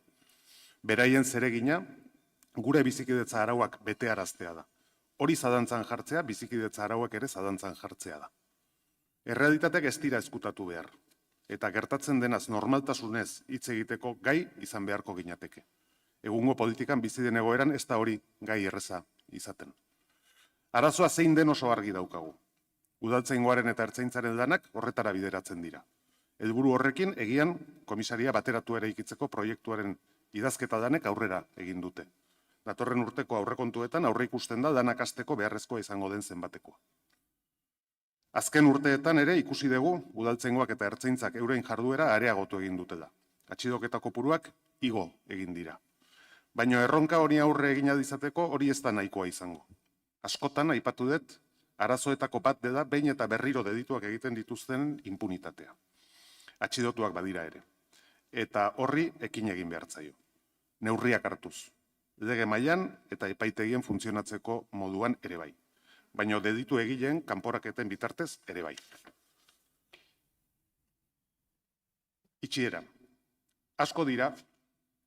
Beraien zeregina, gure bizikidetza arauak betearaztea da. Hori zalantzan jartzea, bizikidetza arauak ere zalantzan jartzea da. Errealitateak ez dira ezkutatu behar. Eta gertatzen denaz normaltasunez hitz egiteko gai izan beharko ginateke. Egungo politikan bizi den egoeran ez da hori gai erreza izaten. Arazoa zein den oso argi daukagu. Udaltzaingoaren eta ertzaintzaren lanak horretara bideratzen dira. Helburu horrekin egian komisaria bateratu eraikitzeko proiektuaren idazketa lanek aurrera egin dute. Datorren urteko aurrekontuetan aurre ikusten da lanak hasteko beharrezkoa izango den zenbatekoa. Azken urteetan ere ikusi dugu udaltzaingoak eta ertzaintzak euren jarduera areagotu egin dutela. Atxiloketa kopuruak igo egin dira. Baina erronka hori aurre egin izateko hori ez da nahikoa izango. Askotan aipatu dut, arazoetako bat dela behin eta berriro delituak egiten dituzten impunitatea. Atxilotuak badira ere. Eta horri ekin egin behartzaio. Neurriak hartuz. Lege mailan eta epaitegien funtzionatzeko moduan ere bai. Baina delitu egileen kanporaketen bitartez ere bai. Itxiera. Asko dira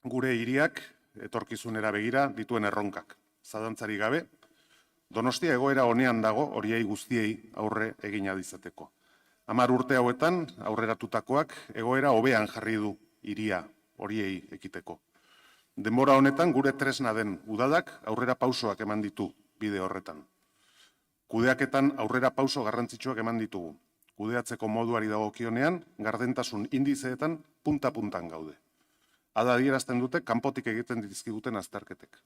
gure hiriak etorkizunera begira dituen erronkak. Zalantzari gabe, Donostia egoera honean dago horiei guztiei aurre egin izateko. 10 urte hauetan aurreratutakoak egoera hobean jarri du hiria horiei ekiteko. Denbora honetan gure tresna den udalak aurrera pausoak eman ditu bide horretan. Kudeaketan aurrera pauso garrantzitsuak eman ditugu. Kudeatzeko moduari dagokionean gardentasun indizeetan punta-puntan gaude. Hala adierazten dute kanpotik egiten dizkiguten azterketek.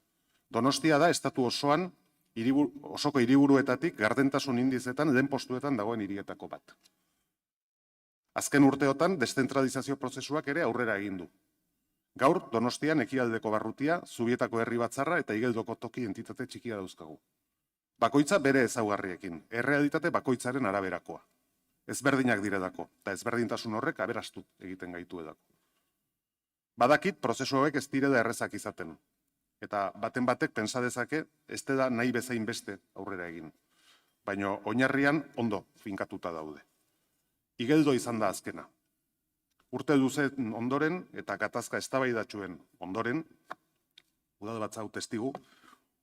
Donostia da estatu osoan osoko hiriburuetatik gardentasun indizetan lehen postuetan dagoen hirietako bat. Azken urteotan deszentralizazio prozesuak ere aurrera egin du. Gaur Donostian Ekialdeko Barrutia, Zubietako Herri Batzarra eta Igeldoko toki entitate txikia dauzkagu. Bakoitza bere ezaugarriekin, errealitate bakoitzaren araberakoa. Ezberdinak direlako, eta ezberdintasun horrek aberastu egiten gaituelako. Badakit prozesu hauek ez direla errezak izaten, eta baten batek pentsa dezake ez dela nahi bezain beste aurrera egin. Baina oinarrian ondo finkatuta daude. Igeldo izan da azkena. Urte luzen ondoren eta gatazka eztabaidatxuen ondoren, udalbatza hau testigu,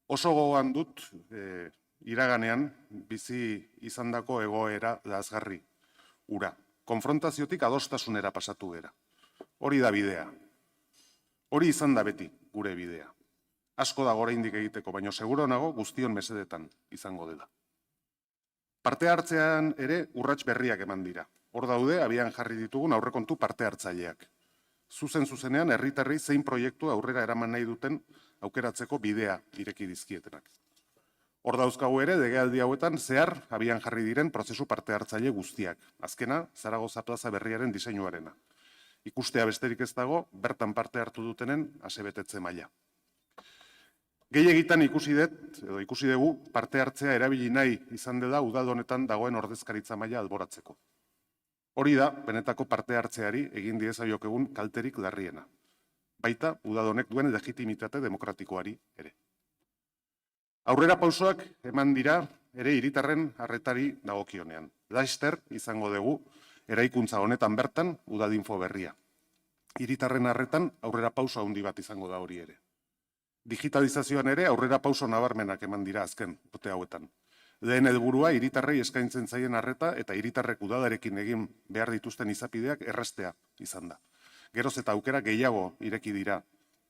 oso gogoan dut iraganean bizi izandako egoera lazgarri ura. Konfrontaziotik adostasunera pasatu gera. Hori da bidea. Hori izan da beti gure bidea. Asko da oraindik egiteko, baina seguro nago guztion mesedetan izango dela. Parte hartzean ere urrats berriak eman dira. Hor daude, abian jarri ditugun aurrekontu parte hartzaileak. Zuzenean, herritarrei zein proiektu aurrera eraman nahi duten aukeratzeko bidea ireki dizkietenak. Hor dauzkagu ere, legealdi hauetan zehar abian jarri diren prozesu parte hartzaile guztiak. Azkena, Zaragoza plaza berriaren diseinuarena. Ikustea besterik ez dago, bertan parte hartu dutenen asebetetze maila. Gehiegitan ikusi dugu parte hartzea erabili nahi izan dela udal honetan dagoen ordezkaritza maila alboratzeko. Hori da, benetako parte hartzeari egin diezaiokegun kalterik larriena. Baita, udal honek duen legitimitate demokratikoari ere. Aurrera pausoak eman dira ere hiritarren arretari dagokionean. Laster izango dugu eraikuntza honetan bertan udalinfo berria. Hiritarren arretan aurrera pauso handi bat izango da hori ere. Digitalizazioan ere aurrera pauso nabarmenak eman dira azken urte hauetan. Lehen helburua hiritarrei eskaintzen zaien arreta eta hiritarrek udalarekin egin behar dituzten izapideak erraztea izan da. Geroz eta aukera gehiago ireki dira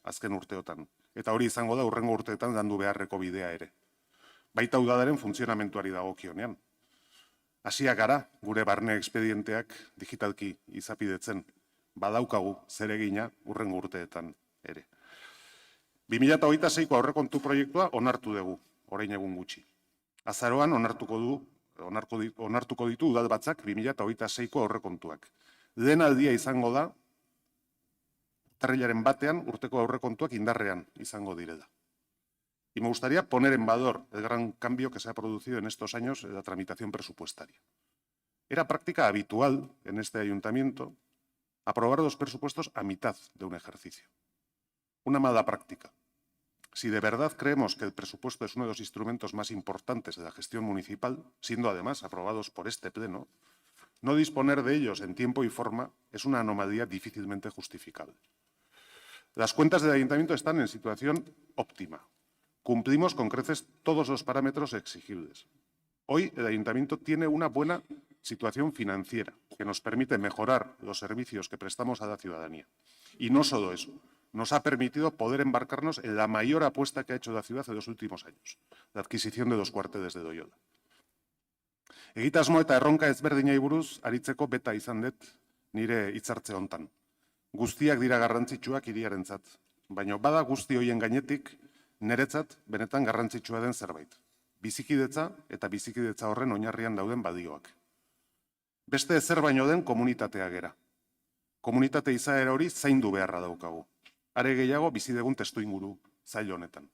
azken urteotan. Eta hori izango da hurrengo urteetan landu beharreko bidea ere. Baita udalaren funtzionamentuari dagokionean. Hasiak gara gure barne expedienteak digitalki izapidetzen badaukagu zeregina hurrengo urteetan ere. 2026ko aurrekontu proiektua onartu dugu, orain egun gutxi. Azaroan onartuko ditu udalbatzak 2026ko aurrekontuak. Lehen aldia izango da, urtarrilaren batean urteko aurrekontuak indarrean izango direla. Y me gustaría poner en valor el gran cambio que se ha producido en estos años en la tramitación presupuestaria. Era práctica habitual en este ayuntamiento aprobar los presupuestos a mitad de un ejercicio. Una mala práctica. Si de verdad creemos que el presupuesto es uno de los instrumentos más importantes de la gestión municipal, siendo además aprobados por este Pleno, no disponer de ellos en tiempo y forma es una anomalía difícilmente justificable. Las cuentas del ayuntamiento están en situación óptima. Cumplimos con creces todos los parámetros exigibles. Hoy el ayuntamiento tiene una buena situación financiera que nos permite mejorar los servicios que prestamos a la ciudadanía. Y no solo eso. Nos ha permitido poder embarcarnos en la mayor apuesta que ha hecho la ciudad en los últimos años, la adquisición de 2 cuarteles de Loyola. Egitasmo eta erronka ezberdinei buruz aritzeko beta izan dut nire hitzartze hontan. Guztiak dira garrantzitsuak hiriarentzat, baina bada guzti hoien gainetik niretzat benetan garrantzitsua den zerbait. Bizikidetza eta bizikidetza horren oinarrian dauden balioak. Beste ezer baino den komunitatea gera. Komunitate izaera hori zaindu beharra daukagu. Are gehiago bizi dugun testuinguru zail honetan.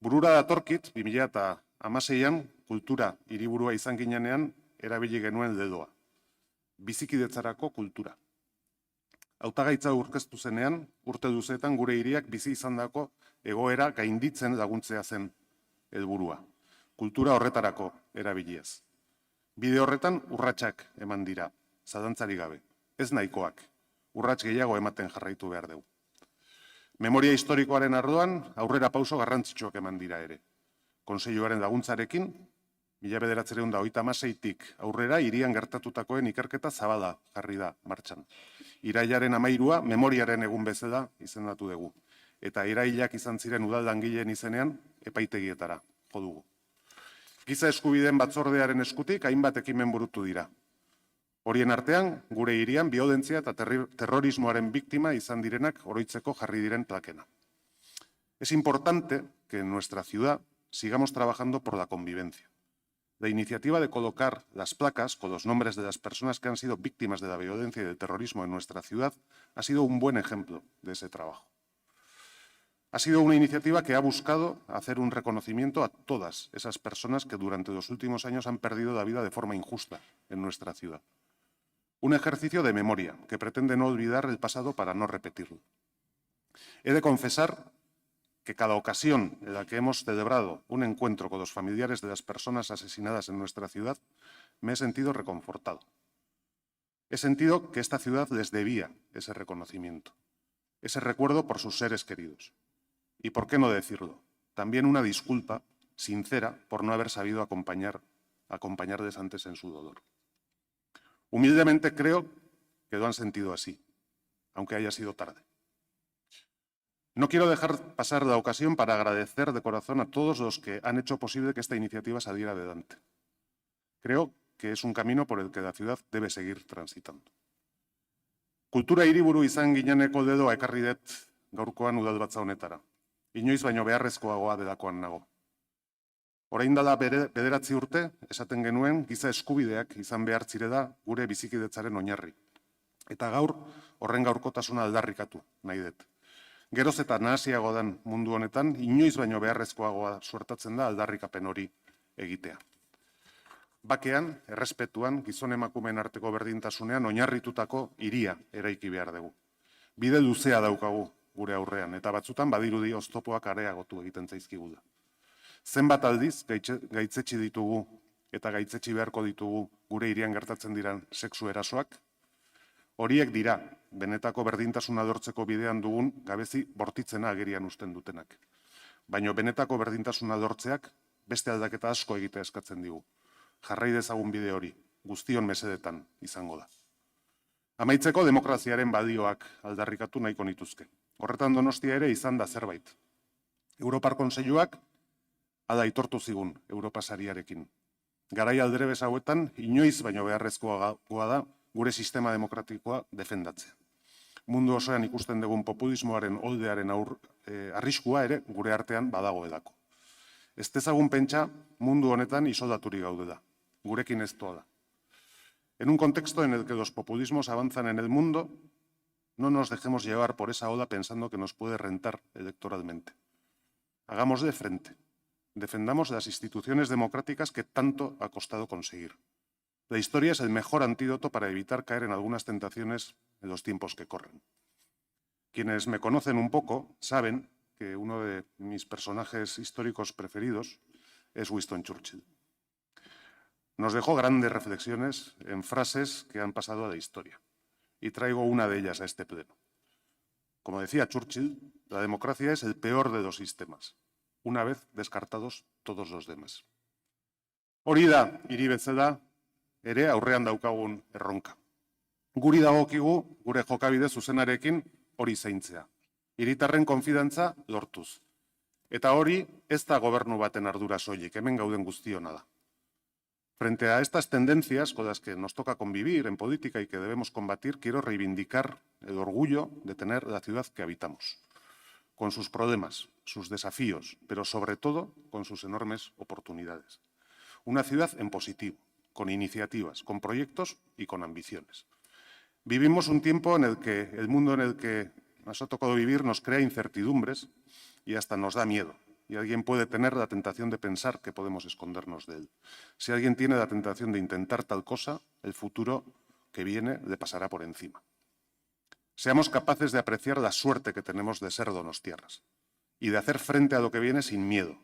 Burura datorkit 2016an kultura hiriburua izan ginenean erabili genuen leloa. Bizikidetzarako kultura. Hautagaitza aurkeztu zenean, urte luzeetan gure hiriak bizi izandako egoera gainditzen laguntzea zen helburua. Kultura horretarako erabiliez. Bide horretan urratsak eman dira, zalantzari gabe. Ez nahikoak, urrats gehiago ematen jarraitu behar dugu. Memoria historikoaren arloan aurrera pauso garrantzitsuak eman dira ere. Kontseiluaren laguntzarekin, 1936tik aurrera hirian gertatutakoen ikerketa zabala jarri da martxan. Irailaren 13a memoriaren egun bezala izendatu dugu. Eta irailak izan ziren udal langileen izenean epaitegietara jo dugu. Giza eskubideen batzordearen eskutik hainbat ekimen burutu dira. Horien artean, gure hirian biolentzia eta terrorismoaren biktima izan direnak oroitzeko jarri diren plakena. Es importante que en nuestra ciudad sigamos trabajando por la convivencia. La iniciativa de colocar las placas con los nombres de las personas que han sido víctimas de la violencia y del terrorismo en nuestra ciudad ha sido un buen ejemplo de ese trabajo. Ha sido una iniciativa que ha buscado hacer un reconocimiento a todas esas personas que durante los últimos años han perdido la vida de forma injusta en nuestra ciudad. Un ejercicio de memoria que pretende no olvidar el pasado para no repetirlo. He de confesar que cada ocasión en la que hemos celebrado un encuentro con los familiares de las personas asesinadas en nuestra ciudad, me he sentido reconfortado. He sentido que esta ciudad les debía ese reconocimiento, ese recuerdo por sus seres queridos. Y por qué no decirlo, también una disculpa sincera por no haber sabido acompañarles antes en su dolor. Humildemente creo que lo han sentido así, aunque haya sido tarde. No quiero dejar pasar la ocasión para agradecer de corazón a todos los que han hecho posible que esta iniciativa saliera adelante. Creo que es un camino por el que la ciudad debe seguir transitando. Kultura hiriburu izan gineneko dedoa ekarri dut gaurkoan udalbatza honetara. Inoiz baino beharrezkoagoa delakoan nago. Orain dela 9 urte, esaten genuen giza eskubideak izan behar zirela gure bizikidetzaren oinarri. Eta gaur, horren gaurkotasuna aldarrikatu nahi dut. Geroz eta nahasiago den mundu honetan, inoiz baino beharrezkoagoa suertatzen da aldarrikapen hori egitea. Bakean, errespetuan, gizon emakumeen arteko berdintasunean oinarritutako hiria eraiki behar dugu. Bide luzea daukagu gure aurrean, eta batzutan badirudi oztopoak areagotu egiten zaizkigula. Zenbat aldiz gaitzetsi ditugu eta gaitzetsi beharko ditugu gure hirian gertatzen diran sexu erasoak? Horiek dira, benetako berdintasuna lortzeko bidean dugun gabezi bortitzena agerian uzten dutenak. Baina benetako berdintasuna lortzeak beste aldaketa asko egitea eskatzen digu. Jarrai dezagun bide hori, guztion mesedetan izango da. Amaitzeko demokraziaren balioak aldarrikatu nahiko nituzke. Horretan Donostia ere izan da zerbait. Europar Kontseiluak hala aitortu zigun Europa sariarekin. Garai aldrebes hauetan inoiz baino beharrezkoa da gure sistema demokratikoa defendatzea. Mundu osoan ikusten dugun populismoaren oldearen arriskua ere gure artean badagoelako. Ez dezagun pentsa mundu honetan isoldaturik gaudela. Gurekin ez doa da. En un contexto en el que los populismos avanzan en el mundo, no nos dejemos llevar por esa ola pensando que nos puede rentar electoralmente. Hagamos de frente. Defendamos las instituciones democráticas que tanto ha costado conseguir. La historia es el mejor antídoto para evitar caer en algunas tentaciones en los tiempos que corren. Quienes me conocen un poco saben que uno de mis personajes históricos preferidos es Winston Churchill. Nos dejó grandes reflexiones en frases que han pasado a la historia. Y traigo una de ellas a este pleno. Como decía Churchill, la democracia es el peor de los sistemas, una vez descartados todos los demás. Hori da, hiri bezala, ere aurrean daukagun erronka. Guri dagokigu gure jokabide zuzenarekin hori zaintzea. Hiritarren konfidantza lortuz. Eta hori ez da gobernu baten ardura soilik, hemen gauden guztiona da. Frente a estas tendencias con las que nos toca convivir en política y que debemos combatir, quiero reivindicar el orgullo de tener la ciudad que habitamos, con sus problemas, sus desafíos, pero sobre todo con sus enormes oportunidades. Una ciudad en positivo, con iniciativas, con proyectos y con ambiciones. Vivimos un tiempo en el que el mundo en el que nos ha tocado vivir nos crea incertidumbres y hasta nos da miedo. Y alguien puede tener la tentación de pensar que podemos escondernos de él. Si alguien tiene la tentación de intentar tal cosa, el futuro que viene le pasará por encima. Seamos capaces de apreciar la suerte que tenemos de ser donostiarras y de hacer frente a lo que viene sin miedo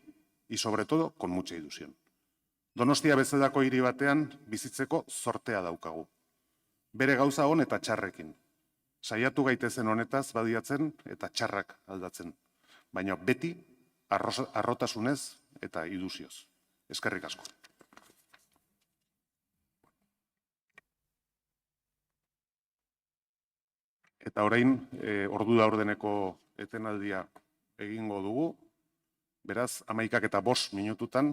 y, sobre todo, con mucha ilusión. Donostia bezalako hiri batean bizitzeko zortea daukagu. Bere gauza on eta txarrekin. Saiatu gaitezen honetaz badiatzen eta txarrak aldatzen. Baina beti arrotasunez eta ilusioz. Eskerrik asko. Eta orain, ordu laurdeneko etenaldia egingo dugu. Beraz, 11:05 minututan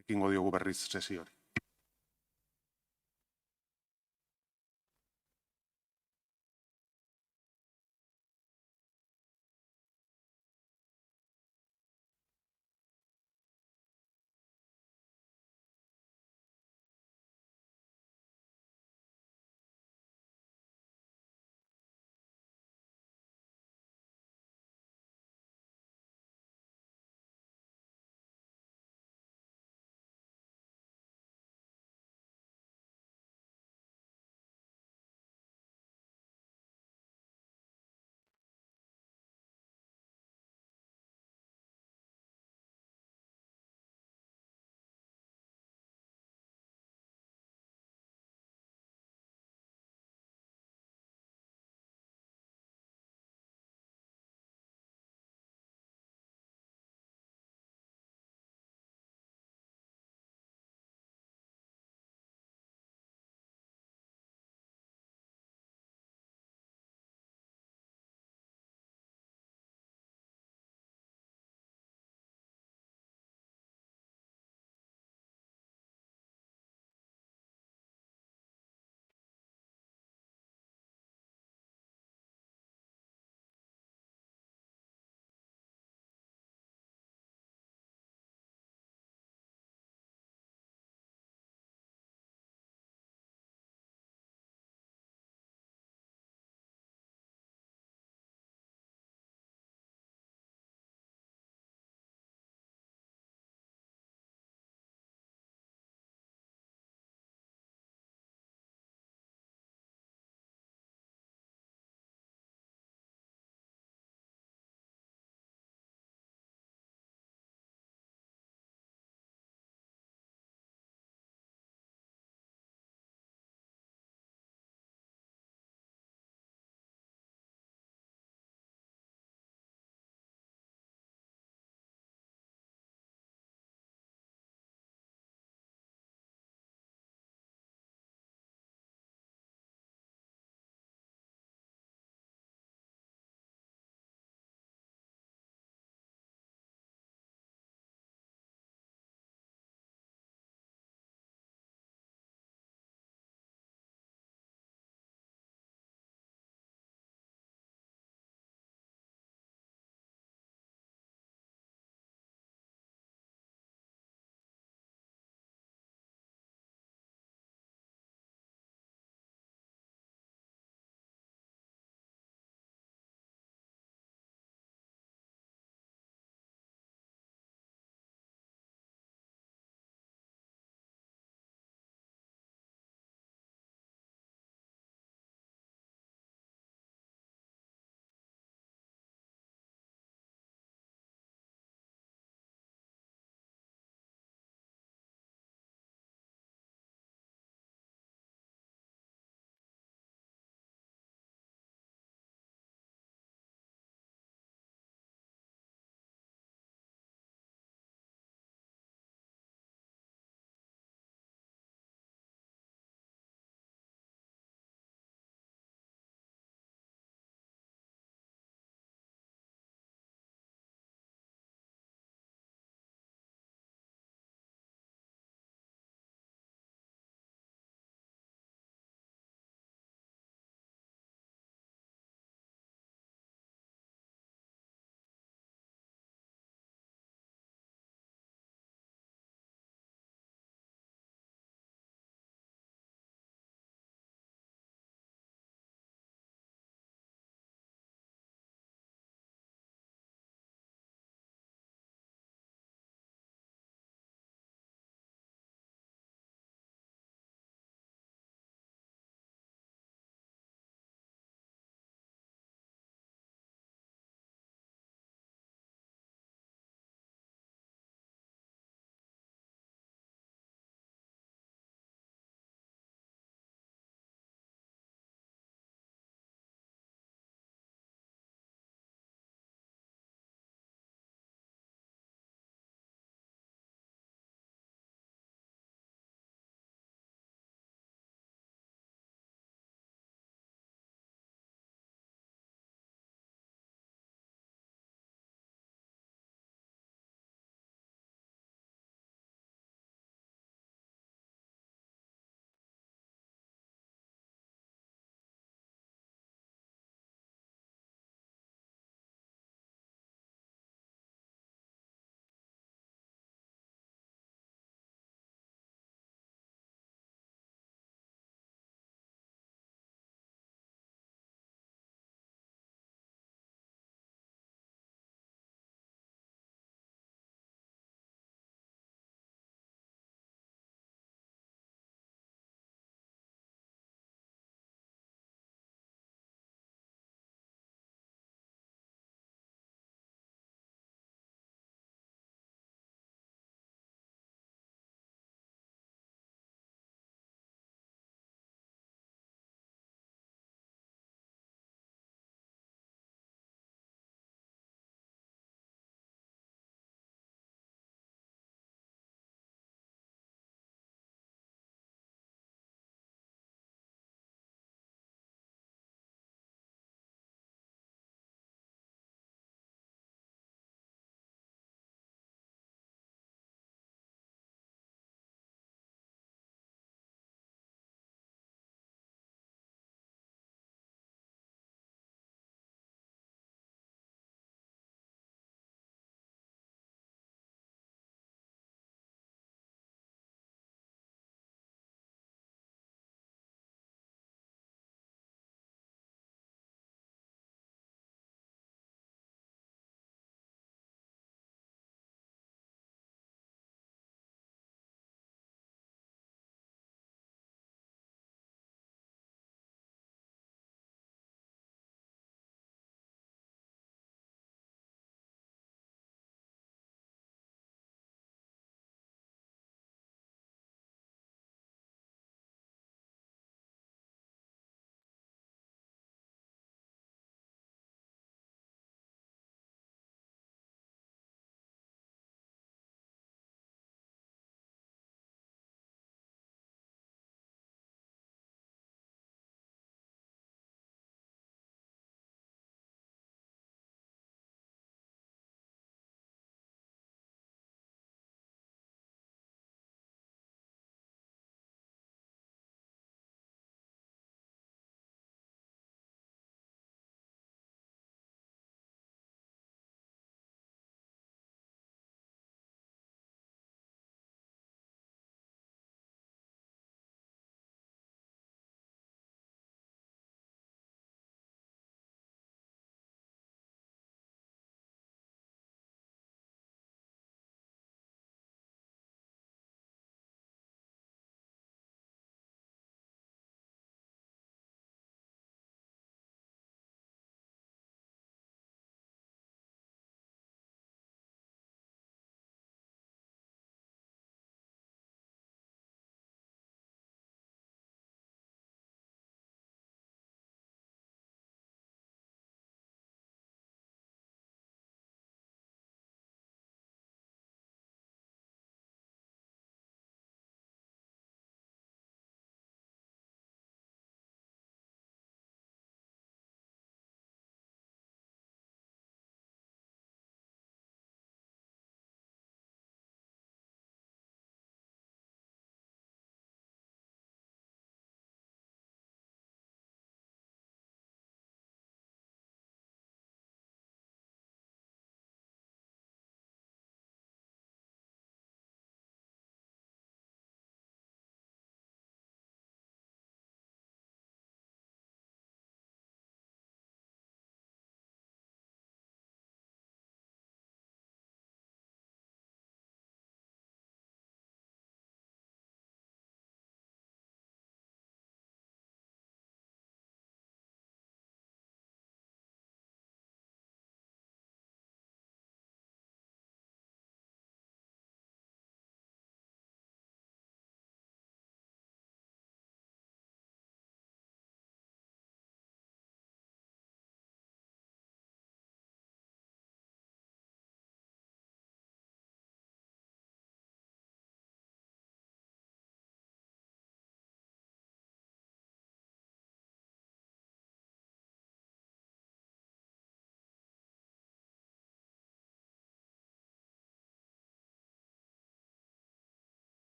ekingo diogu berriz sesiori.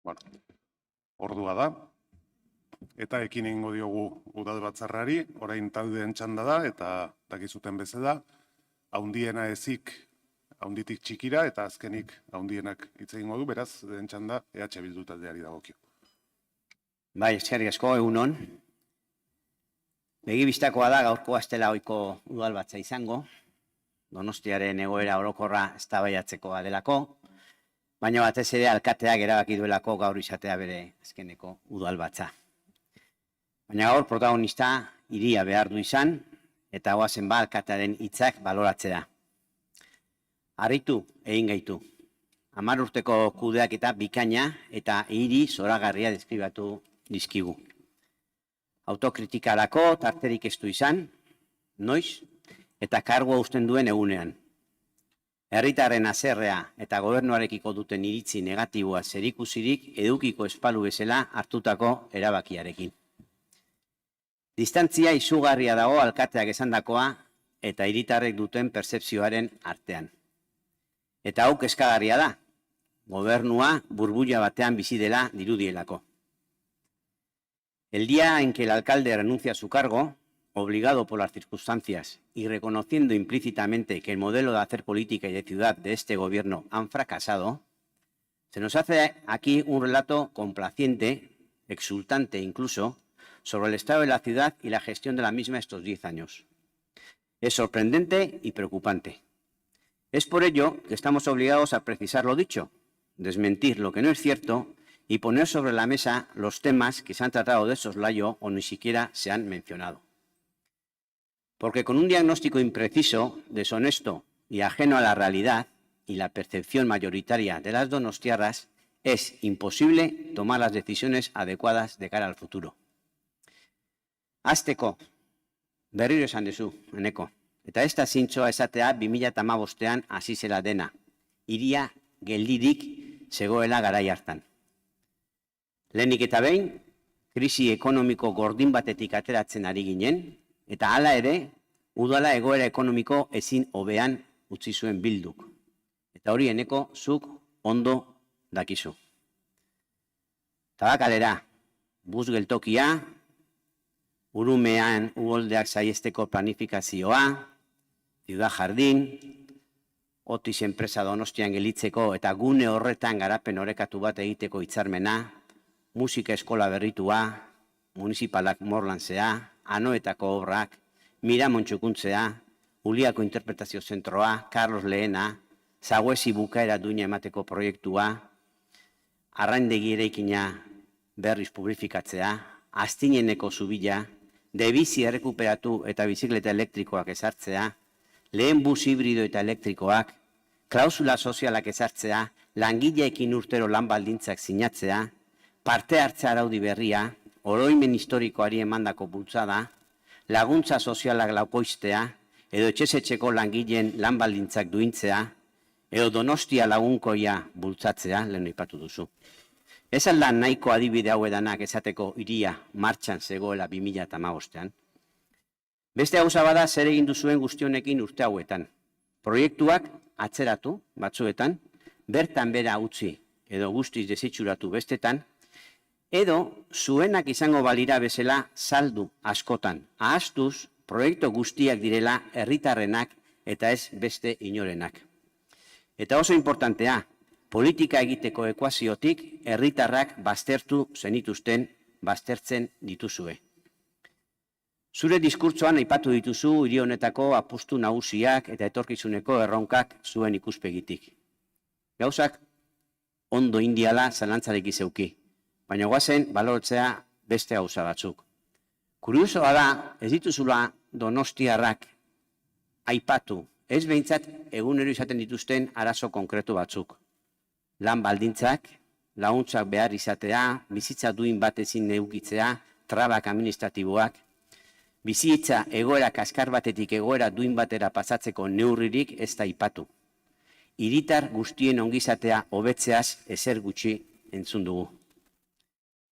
Ordua da, eta ekin egingo diogu udalbatzarrari, orain taldeen txanda da, eta dakizuten bezala, haundiena ezik, haunditik txikira, eta azkenik haundienak hitz egingo du, beraz, den txanda EH Bildu taldeari dagokio. Bai, eskerrik asko, egunon. Begibistakoa da gaurko astela ohiko udalbatza izango, Donostiaren egoera orokorra eztabaidatzekoa delako, baina batez ere alkateak erabaki duelako gaur izatea bere azkeneko udalbatza. Baina gaur protagonista hiria behar du izan, eta goazen ba alkatearen hitzak baloratzea. Harritu egin gaitu. 10 urteko kudeaketa bikaina eta hiri zoragarria deskribatu dizkigu. Autokritikarako tarterik ez du izan, noiz, eta kargua uzten duen egunean. Herritarren haserrea eta gobernuarekiko duten iritzi negatiboa zerikusirik edukiko espalu bezala hartutako erabakiarekin. Distantzia izugarria dago alkateak esandakoa eta hiritarrek duten pertzepzioaren artean. Eta hau kezkagarria da, gobernua burbuila batean bizi dela dirudielako. El día en que el alcalde renuncia a su cargo, obligado por las circunstancias y reconociendo implícitamente que el modelo de hacer política y de ciudad de este gobierno han fracasado, se nos hace aquí un relato complaciente, exultante incluso, sobre el estado de la ciudad y la gestión de la misma estos 10 años. Es sorprendente y preocupante. Es por ello que estamos obligados a precisar lo dicho, desmentir lo que no es cierto y poner sobre la mesa los temas que se han tratado de soslayo o ni siquiera se han mencionado. Porque con un diagnóstico impreciso, deshonesto y ajeno a la realidad y la percepción mayoritaria de las donostiarras, es imposible tomar las decisiones adecuadas de cara al futuro. Hasteko, berriro esan dezu, eneko, eta ez da zintzoa esatea 2015an hasi zela dena, hiria geldirik zegoela garai hartan. Lehenik eta behin, krisi ekonomiko gordin batetik ateratzen ari ginen, eta hala ere, udala egoera ekonomiko ezin hobean utzi zuen Bilduk. Eta hori eneko zuk ondo dakizu. Tabakalera, bus geltokia, Urumean uholdeak saihesteko planifikazioa, Ciudad Jardín, Otis enpresa Donostian gelitzeko eta gune horretan garapen orekatu bat egiteko hitzarmena, musika eskola berritua, municipalak Morlantzea, Anoetako obrak, Miramon txukuntzea, Uliako interpretazio zentroa, Carlos Lehena, Zaguesi bukaera duina emateko proiektua, Arraindegi eraikina berriz publifikatzea, Astineneko zubila, debizi errekuperatu eta bizikleta elektrikoak ezartzea, lehen bus hibrido eta elektrikoak, klausula sozialak ezartzea, langileekin urtero lan baldintzak sinatzea, parte hartze araudi berria, oroimen historikoari emandako bultzada, laguntza sozialak laukoiztea, edo etxezetxeko langileen lan baldintzak duintzea, edo Donostia lagunkoia bultzatzea, lehen aipatu duzu. Ez alda nahiko adibide hau edanak esateko hiria martxan zegoela 2015an. Beste gauza bada zer egin duzuen guztionekin urte hauetan. Proiektuak atzeratu batzuetan, bertan bera utzi edo guztiz desitxuratu bestetan, edo zuenak izango balira bezala saldu askotan, ahaztuz proiektu guztiak direla herritarrenak eta ez beste inorenak. Eta oso importantea, politika egiteko ekuaziotik herritarrak baztertu zenituzten, baztertzen dituzue. Zure diskurtsoan aipatu dituzu hiri honetako apustu nagusiak eta etorkizuneko erronkak zuen ikuspegitik. Gauzak ondo indiala zalantzarik izeuki, baina goazen baloratzea beste gauza batzuk. Kuriosoa da, ez dituzula donostiarrak aipatu, ez behintzat egunero izaten dituzten arazo konkretu batzuk. Lan baldintzak, laguntzak behar izatea, bizitza duin bat ezin neukitzea, trabak administratiboak, bizitza egoera kaskar batetik egoera duin batera pasatzeko neurririk ez da aipatu. Hiritar guztien ongizatea hobetzeaz ezer gutxi entzun dugu.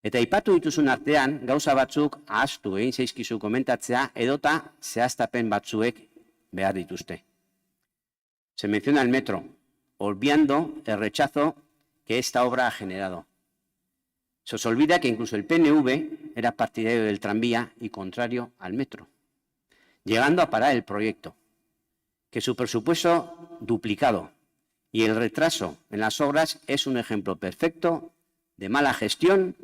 Eta aipatu dituzun artean, gauza batzuk ahaztu egin zaizkizu komentatzea edota zehaztapen batzuek behar dituzte. Se menciona el metro, olvidando el rechazo que esta obra ha generado. Se os olvida que incluso el PNV era partidario del tranvía y contrario al metro, llegando a parar el proyecto, que su presupuesto duplicado y el retraso en las obras es un ejemplo perfecto de mala gestión,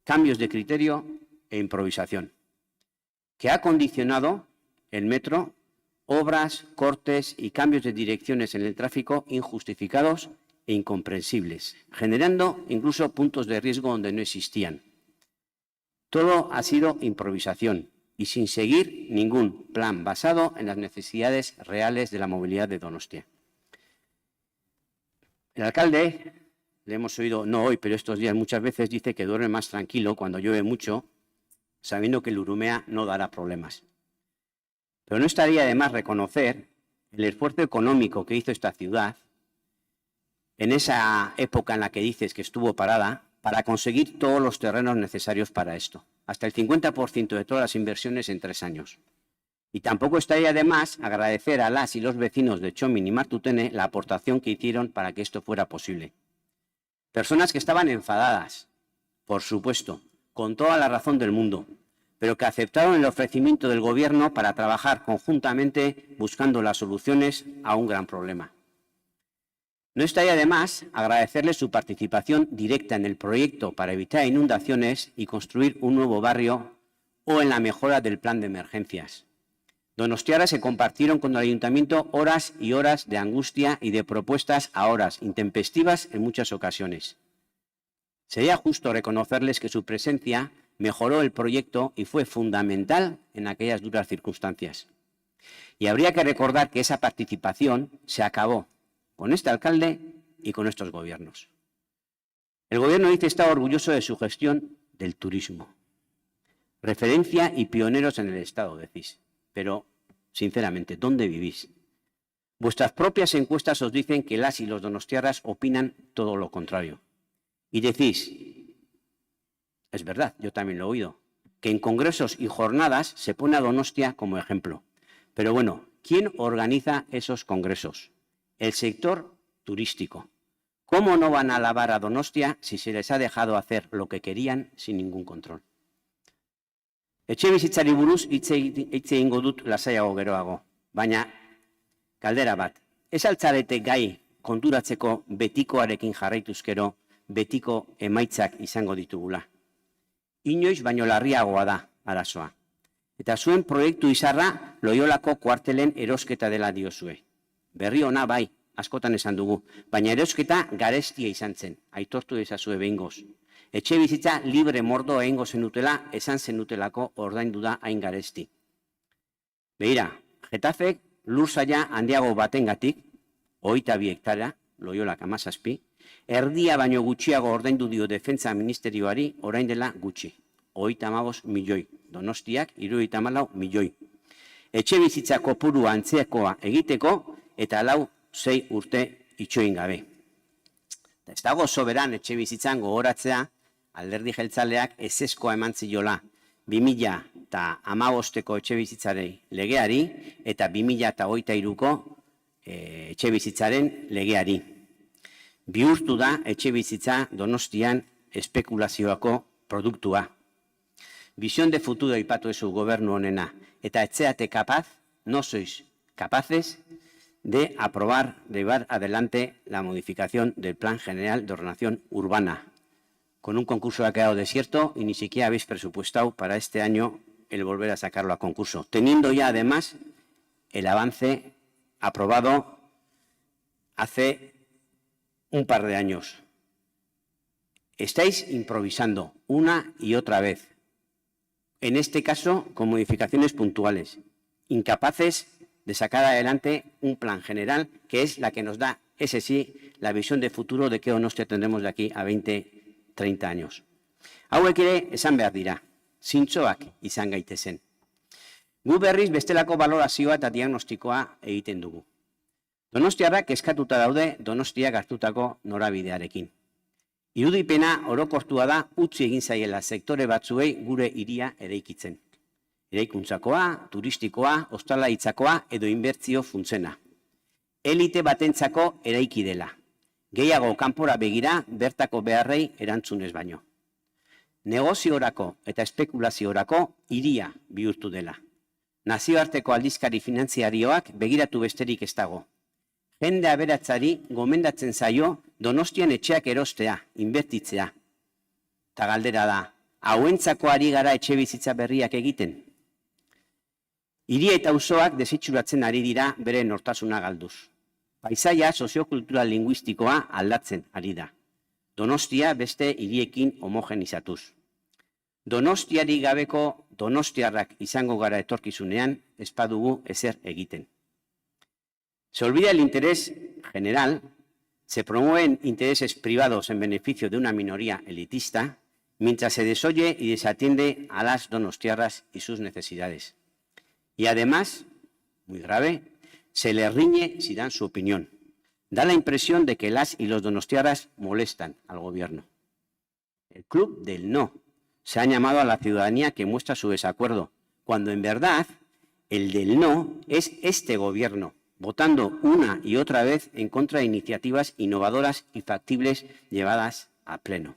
cambios de criterio e improvisación, que ha condicionado el metro, obras, cortes y cambios de direcciones en el tráfico injustificados e incomprensibles, generando incluso puntos de riesgo donde no existían. Todo ha sido improvisación y sin seguir ningún plan basado en las necesidades reales de la movilidad de Donostia. El alcalde, le hemos oído, no hoy, pero estos días muchas veces, dice que duerme más tranquilo cuando llueve mucho, sabiendo que el Urumea no dará problemas. Pero no estaría de más reconocer el esfuerzo económico que hizo esta ciudad en esa época en la que dices que estuvo parada para conseguir todos los terrenos necesarios para esto, hasta el 50% de todas las inversiones en 3 años. Y tampoco estaría de más agradecer a las y los vecinos de Txomin y Martutene la aportación que hicieron para que esto fuera posible. Personas que estaban enfadadas, por supuesto, con toda la razón del mundo, pero que aceptaron el ofrecimiento del Gobierno para trabajar conjuntamente buscando las soluciones a un gran problema. No estaría de más agradecerles su participación directa en el proyecto para evitar inundaciones y construir un nuevo barrio o en la mejora del plan de emergencias. Donostiarras se compartieron con el Ayuntamiento horas y horas de angustia y de propuestas a horas intempestivas en muchas ocasiones. Sería justo reconocerles que su presencia mejoró el proyecto y fue fundamental en aquellas duras circunstancias. Y habría que recordar que esa participación se acabó con este alcalde y con estos gobiernos. El gobierno dice estar orgulloso de su gestión del turismo. Referencia y pioneros en el Estado, decís. Pero, sinceramente, ¿dónde vivís? Vuestras propias encuestas os dicen que las y los donostiarras opinan todo lo contrario. Y decís, es verdad, yo también lo he oído, que en congresos y jornadas se pone a Donostia como ejemplo. Pero bueno, ¿quién organiza esos congresos? El sector turístico. ¿Cómo no van a alabar a Donostia si se les ha dejado hacer lo que querían sin ningún control? Etxebizitzari buruz hitz egingo dut lasaiago geroago, baina galdera bat. Ez altzarete gai konturatzeko betikoarekin jarraituzkero betiko emaitzak izango ditugula. Inoiz baino larriagoa da arazoa. Eta zuen proiektu izarra Loiolako kuartelen erosketa dela diozue. Berri ona bai, askotan esan dugu, baina erosketa garestia izan zen, aitortu ezazue behingoz. Etxe bizitza libre mordo egingo zenutela, esan zenutelako ordaindu da hain garesti. Begira, Getafek lursaia handiago batengatik, 22 hektarea, Loiolak 17, erdia baino gutxiago ordaindu dio defentsa ministerioari orain dela gutxi. 35 milioi, Donostiak 74 milioi. Etxe bizitza kopuru antzekoa egiteko eta 6 urte itxoin gabe. Ez dago soberan etxe bizitzan gogoratzea alderdi jeltzaleak ezezkoa eman ziola 2015ko etxe bizitzaren legeari eta 2023ko etxe bizitzaren legeari. Bihurtu da etxe bizitza Donostian espekulazioako produktua. Visión de futuro aipatu ezu gobernu honena eta etxeate capaz, no sois capaces de aprobar, de llevar adelante la modificación del Plan General de Ordenación Urbana. Con un concurso que ha quedado desierto y ni siquiera habéis presupuestado para este año el volver a sacarlo a concurso, teniendo ya además el avance aprobado hace un par de años. Estáis improvisando una y otra vez, en este caso con modificaciones puntuales, incapaces de sacar adelante un plan general que es la que nos da, ese sí, la visión de futuro de qué Donostia tendremos de aquí a 20-30 años. Hauek ere esan behar dira, zintzoak izan gaitezen. Gu berriz bestelako balorazioa eta diagnostikoa egiten dugu. Donostiarrak eskatuta daude Donostiak hartutako norabidearekin. Irudipena orokortua da utzi egin zaiela sektore batzuei gure hiria eraikitzen. Eraikuntzakoa, turistikoa, ostalaritzakoa edo inbertsio funtzena. Elite batentzako eraiki dela. Gehiago kanpora begira bertako beharrei erantzunez baino. negoziorako eta espekulaziorako hiria bihurtu dela. Nazioarteko aldizkari finantziarioak begiratu besterik ez dago. Jende aberatzari gomendatzen zaio Donostian etxeak erostea, inbertitzea. Ta galdera da, hauentzako ari gara etxebizitza berriak egiten? Hiria eta auzoak desitxuratzen ari dira bere nortasuna galduz. Paisaia soziokultural linguistikoa aldatzen ari da. Donostia beste hiriekin homogenizatuz. Donostiari gabeko donostiarrak izango gara etorkizunean, ez badugu ezer egiten. Se olvida el interés general, se promueven intereses privados en beneficio de una minoría elitista, mientras se desoye y desatiende a las donostiarras y sus necesidades. Y además, muy grave, se les riñe si dan su opinión. Da la impresión de que las y los donostiarras molestan al gobierno. El club del no se ha llamado a la ciudadanía que muestra su desacuerdo, cuando en verdad el del no es este gobierno, votando una y otra vez en contra de iniciativas innovadoras y factibles llevadas a pleno.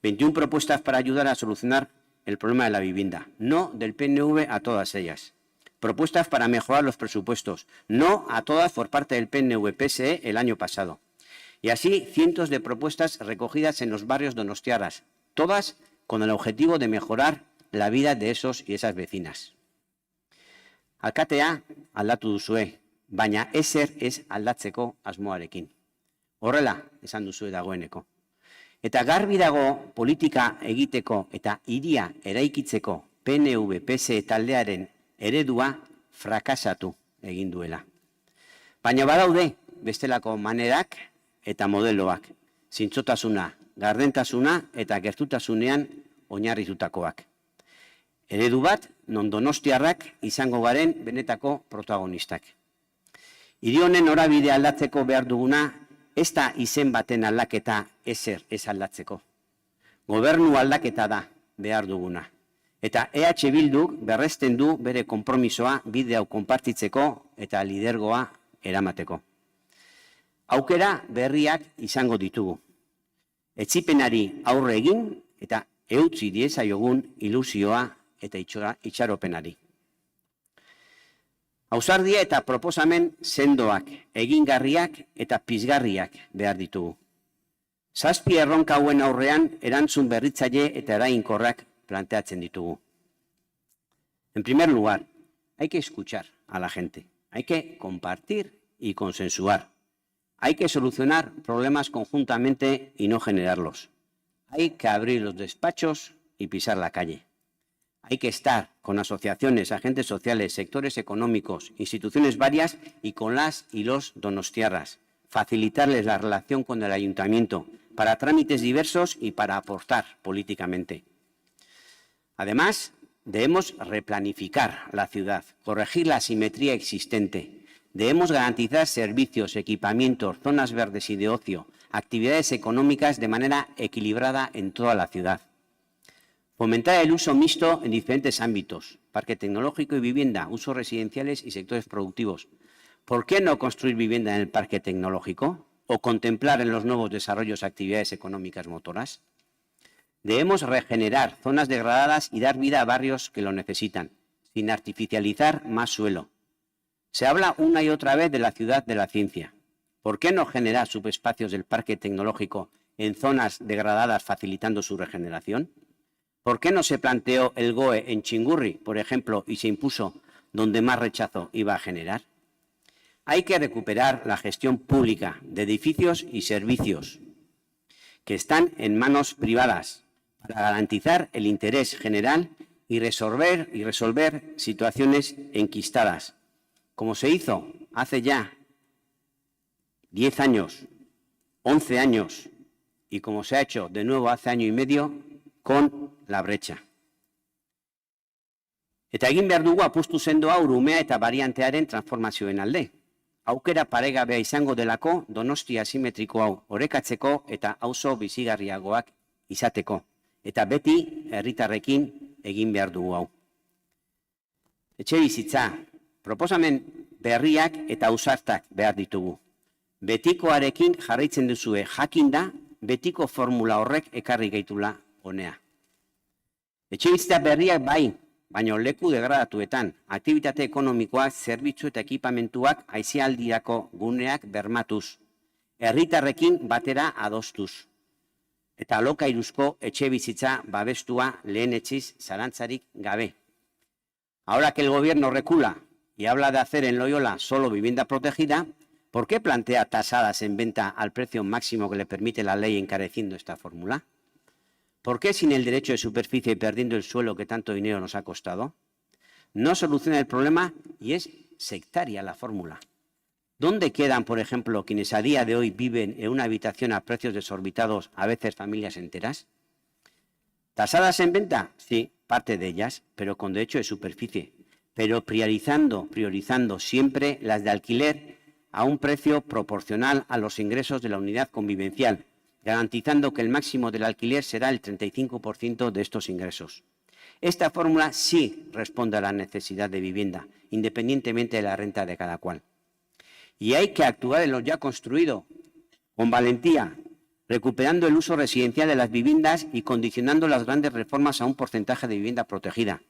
21 propuestas para ayudar a solucionar el problema de la vivienda, no del PNV a todas ellas. Propuestas para mejorar los presupuestos, no a todas por parte del PNV-PSE el año pasado. Y así cientos de propuestas recogidas en los barrios donostiarras, todas con el objetivo de mejorar la vida de esos y esas vecinas. Alkatea aldatu duzue, baina ezer ez aldatzeko asmoarekin. Horrela esan duzue dagoeneko. Eta garbi dago politika egiteko eta hiria eraikitzeko PNV-PSE taldearen eredua frakasatu egin duela. Baina badaude bestelako manerak eta modeloak, zintzotasuna, gardentasuna eta gertutasunean oinarritutakoak. Eredu bat, non donostiarrak izango garen benetako protagonistak. Hiri honen norabide aldatzeko behar duguna, ez da izen baten aldaketa ezer ez aldatzeko. Gobernu aldaketa da behar duguna. Eta EH Bilduk berresten du bere konpromisoa bide hau konpartitzeko eta lidergoa eramateko. Aukera berriak izango ditugu. Etzipenari aurre egin eta eutzi diezaiogun ilusioa eta itxaropenari. Ausardia eta proposamen sendoak, egingarriak eta pizgarriak behar ditugu. 7 erronka hauen aurrean erantzun berritzaile eta eraginkorrak planteatzen ditugu. En primer lugar, hay que escuchar a la gente, hay que compartir y consensuar. Hay que solucionar problemas conjuntamente y no generarlos. Hay que abrir los despachos y pisar la calle. Hay que estar con asociaciones, agentes sociales, sectores económicos, instituciones varias y con las y los donostiarras. Facilitarles la relación con el ayuntamiento para trámites diversos y para aportar políticamente. Además, debemos replanificar la ciudad, corregir la asimetría existente. Debemos garantizar servicios, equipamientos, zonas verdes y de ocio, actividades económicas de manera equilibrada en toda la ciudad. Fomentar el uso mixto en diferentes ámbitos, parque tecnológico y vivienda, usos residenciales y sectores productivos. ¿Por qué no construir vivienda en el parque tecnológico o contemplar en los nuevos desarrollos actividades económicas motoras? Debemos regenerar zonas degradadas y dar vida a barrios que lo necesitan, sin artificializar más suelo. Se habla una y otra vez de la ciudad de la ciencia. ¿Por qué no generar subespacios del parque tecnológico en zonas degradadas facilitando su regeneración? ¿Por qué no se planteó el GOE en Txingurri, por ejemplo, y se impuso donde más rechazo iba a generar? Hay que recuperar la gestión pública de edificios y servicios que están en manos privadas para garantizar el interés general y resolver situaciones enquistadas, como se hizo hace ya 10 años, 11 años y como se ha hecho de nuevo hace año y medio con la brecha. Eta egin behar dugu apustu sendoa urumea eta variantearen transformazioen alde. Aukera paregabea izango delako Donostia asimetriko hau orekatzeko eta auzo bizigarriagoak izateko. Eta beti herritarrekin egin behar dugu hau. Etxebizitza, proposamen berriak eta ausartak behar ditugu. Betikoarekin jarraitzen duzue jakinda, betiko formula horrek ekarri gaitula honea. Etxebizitza berriak bai, baina leku degradatuetan, aktibitate ekonomikoak, zerbitzu eta ekipamentuak aisialdirako guneak bermatuz, herritarrekin batera adostuz, eta alokairuzko etxebizitza babestua lehenetsiz zalantzarik gabe. Ahora que el gobierno recula y habla de hacer en Loyola solo vivienda protegida, ¿por qué plantea tasadas en venta al precio máximo que le permite la ley encareciendo esta fórmula? ¿Por qué sin el derecho de superficie y perdiendo el suelo que tanto dinero nos ha costado? No soluciona el problema y es sectaria la fórmula. ¿Dónde quedan, por ejemplo, quienes a día de hoy viven en una habitación a precios desorbitados, a veces familias enteras? ¿Tasadas en venta? Sí, parte de ellas, pero con derecho de superficie, pero priorizando siempre las de alquiler a un precio proporcional a los ingresos de la unidad convivencial, garantizando que el máximo del alquiler será el 35% de estos ingresos. Esta fórmula sí responde a la necesidad de vivienda, independientemente de la renta de cada cual. Y hay que actuar en lo ya construido, con valentía, recuperando el uso residencial de las viviendas y condicionando las grandes reformas a un porcentaje de vivienda protegida.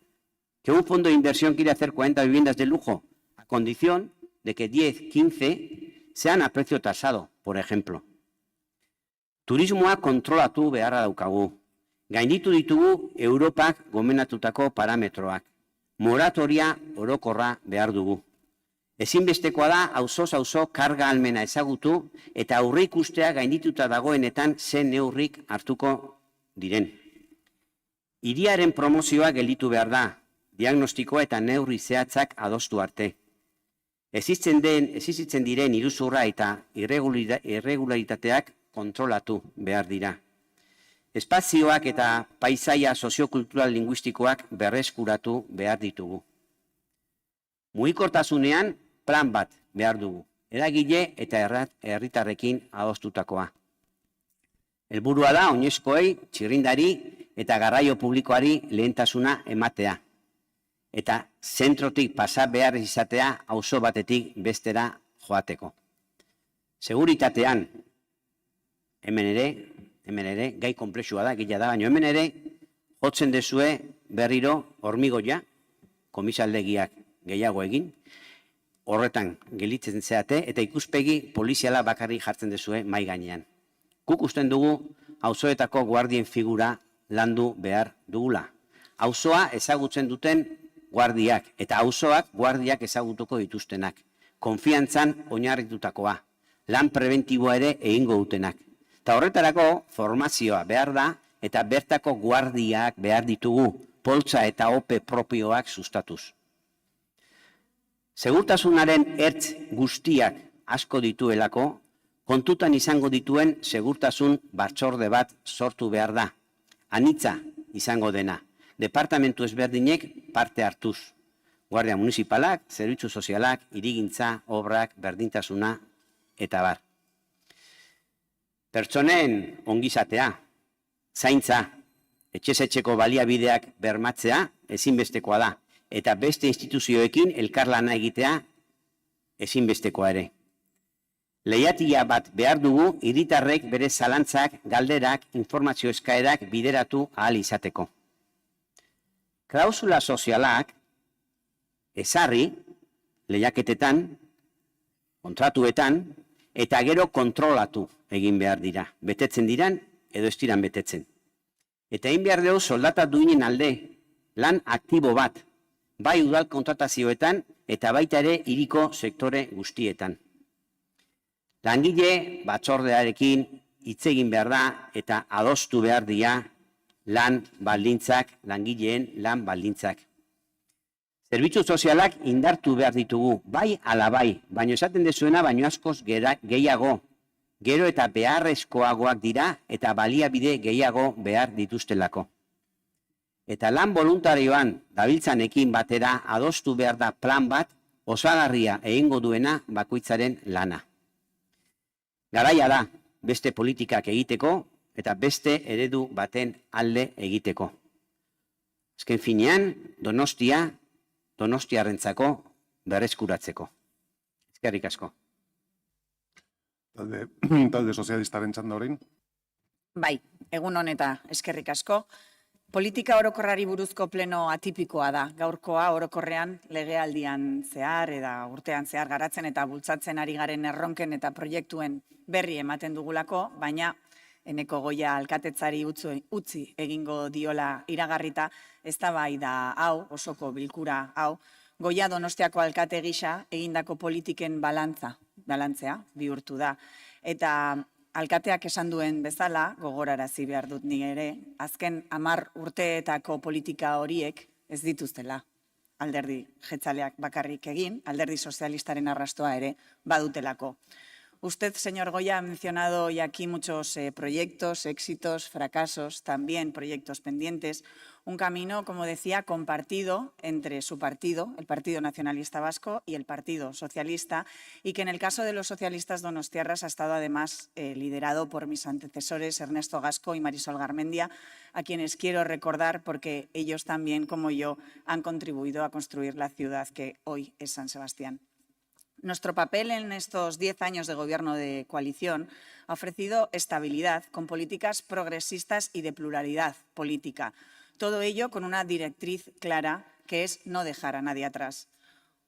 ¿Que un fondo de inversión quiere hacer 40 viviendas de lujo? A condición de que 10, 15 sean a precio tasado, por ejemplo. Turismoa kontrolatu beharra daukagu. Gainditu ditugu Europak gomendatutako parametroak. Moratoria orokorra behar dugu. Ezinbestekoa da auzoz auzo karga ahalmena ezagutu eta aurreikustea gaindituta dagoenetan zen neurrik hartuko diren. Hiriaren promozioa gelditu behar da, diagnostikoa eta neurri zehatzak adostu arte. Existitzen diren iruzurra eta irregularitateak kontrolatu behar dira. Espazioak eta paisaia soziokultural linguistikoak berreskuratu behar ditugu. Mugikortasunean plan bat behar dugu, eragile eta herritarrekin adostutakoa. Helburua da oinezkoei, txirrindari eta garraio publikoari lehentasuna ematea. Eta zentrotik pasa behar izatea auzo batetik bestera joateko. Seguritatean, hemen ere, gai konplexua da, gila da, baina hemen ere, jotzen dezue berriro hormigoia, komisaldegiak gehiago egin, horretan gelitzen zeate, eta ikuspegi poliziala bakarrik jartzen dezue mai gainean. Guk usten dugu, auzoetako guardien figura landu behar dugula. Auzoa ezagutzen duten guardiak, eta auzoak guardiak ezagutuko dituztenak. Konfiantzan oinarritutakoa, lan preventiboa ere egingo dutenak. Eta horretarako formazioa behar da, eta bertako guardiak behar ditugu, poltsa eta ope propioak sustatuz. Segurtasunaren ertz guztiak asko dituelako, kontutan izango dituen segurtasun batzorde bat sortu behar da. Anitza izango dena, departamentu ezberdinek parte hartuz. Guardia municipalak, zerbitzu sozialak, hirigintza, obrak, berdintasuna eta bar. Pertsonen ongizatea, zaintza, etxez-etxeko baliabideak bermatzea ezinbestekoa da, eta beste instituzioekin elkarlana egitea ezinbestekoa ere. Leihatila bat behar dugu hiritarrek bere zalantzak, galderak, informazio eskaerak bideratu ahal izateko. Klausula sozialak ezarri lehiaketetan, kontratuetan, eta gero kontrolatu egin behar dira. Betetzen diran edo ez diran betetzen. Eta egin behar dugu soldata duinen alde, lan aktibo bat, bai udal kontratazioetan eta baita ere hiriko sektore guztietan. Langile batzordearekin hitz egin behar da eta adostu behar dira lan baldintzak, langileen lan baldintzak. Zerbitzu sozialak indartu behar ditugu, bai ala bai, baino esaten dezuena baino askoz gehiago, gero eta beharrezkoagoak dira eta baliabide gehiago behar dituztelako. Eta lan voluntarioan dabiltzanekin batera adostu behar da plan bat osagarria egingo duena bakoitzaren lana. Garaia da beste politikak egiteko eta beste eredu baten alde egiteko. Azken finean, Donostiarrentzako berreskuratzeko. Eskerrik asko. Talde sozialistaren txanda orain. Bai, egun honeta eskerrik asko. Politika orokorrari buruzko pleno atipikoa da. Gaurkoa orokorrean legealdian zehar eta urtean zehar garatzen eta bultzatzen ari garen erronken eta proiektuen berri ematen dugulako, baina Eneko Goia alkatetzari utzi egingo diola iragarrita, eztabaida hau, osoko bilkura hau, Goia Donostiako alkate gisa egindako politiken balantzea bihurtu da. Eta alkateak esan duen bezala, gogorarazi behar dut ni ere, azken 10 urteetako politika horiek ez dituztela alderdi jeltzaleak bakarrik egin, alderdi sozialistaren arrastoa ere badutelako. Usted, señor Goya, ha mencionado hoy aquí muchos proyectos, éxitos, fracasos, también proyectos pendientes. Un camino, como decía, compartido entre su partido, el Partido Nacionalista Vasco, y el Partido Socialista, y que en el caso de los socialistas donostiarras ha estado además liderado por mis antecesores Ernesto Gasco y Marisol Garmendia, a quienes quiero recordar porque ellos también, como yo, han contribuido a construir la ciudad que hoy es San Sebastián. Nuestro papel en estos 10 años de gobierno de coalición ha ofrecido estabilidad con políticas progresistas y de pluralidad política. Todo ello con una directriz clara, que es no dejar a nadie atrás.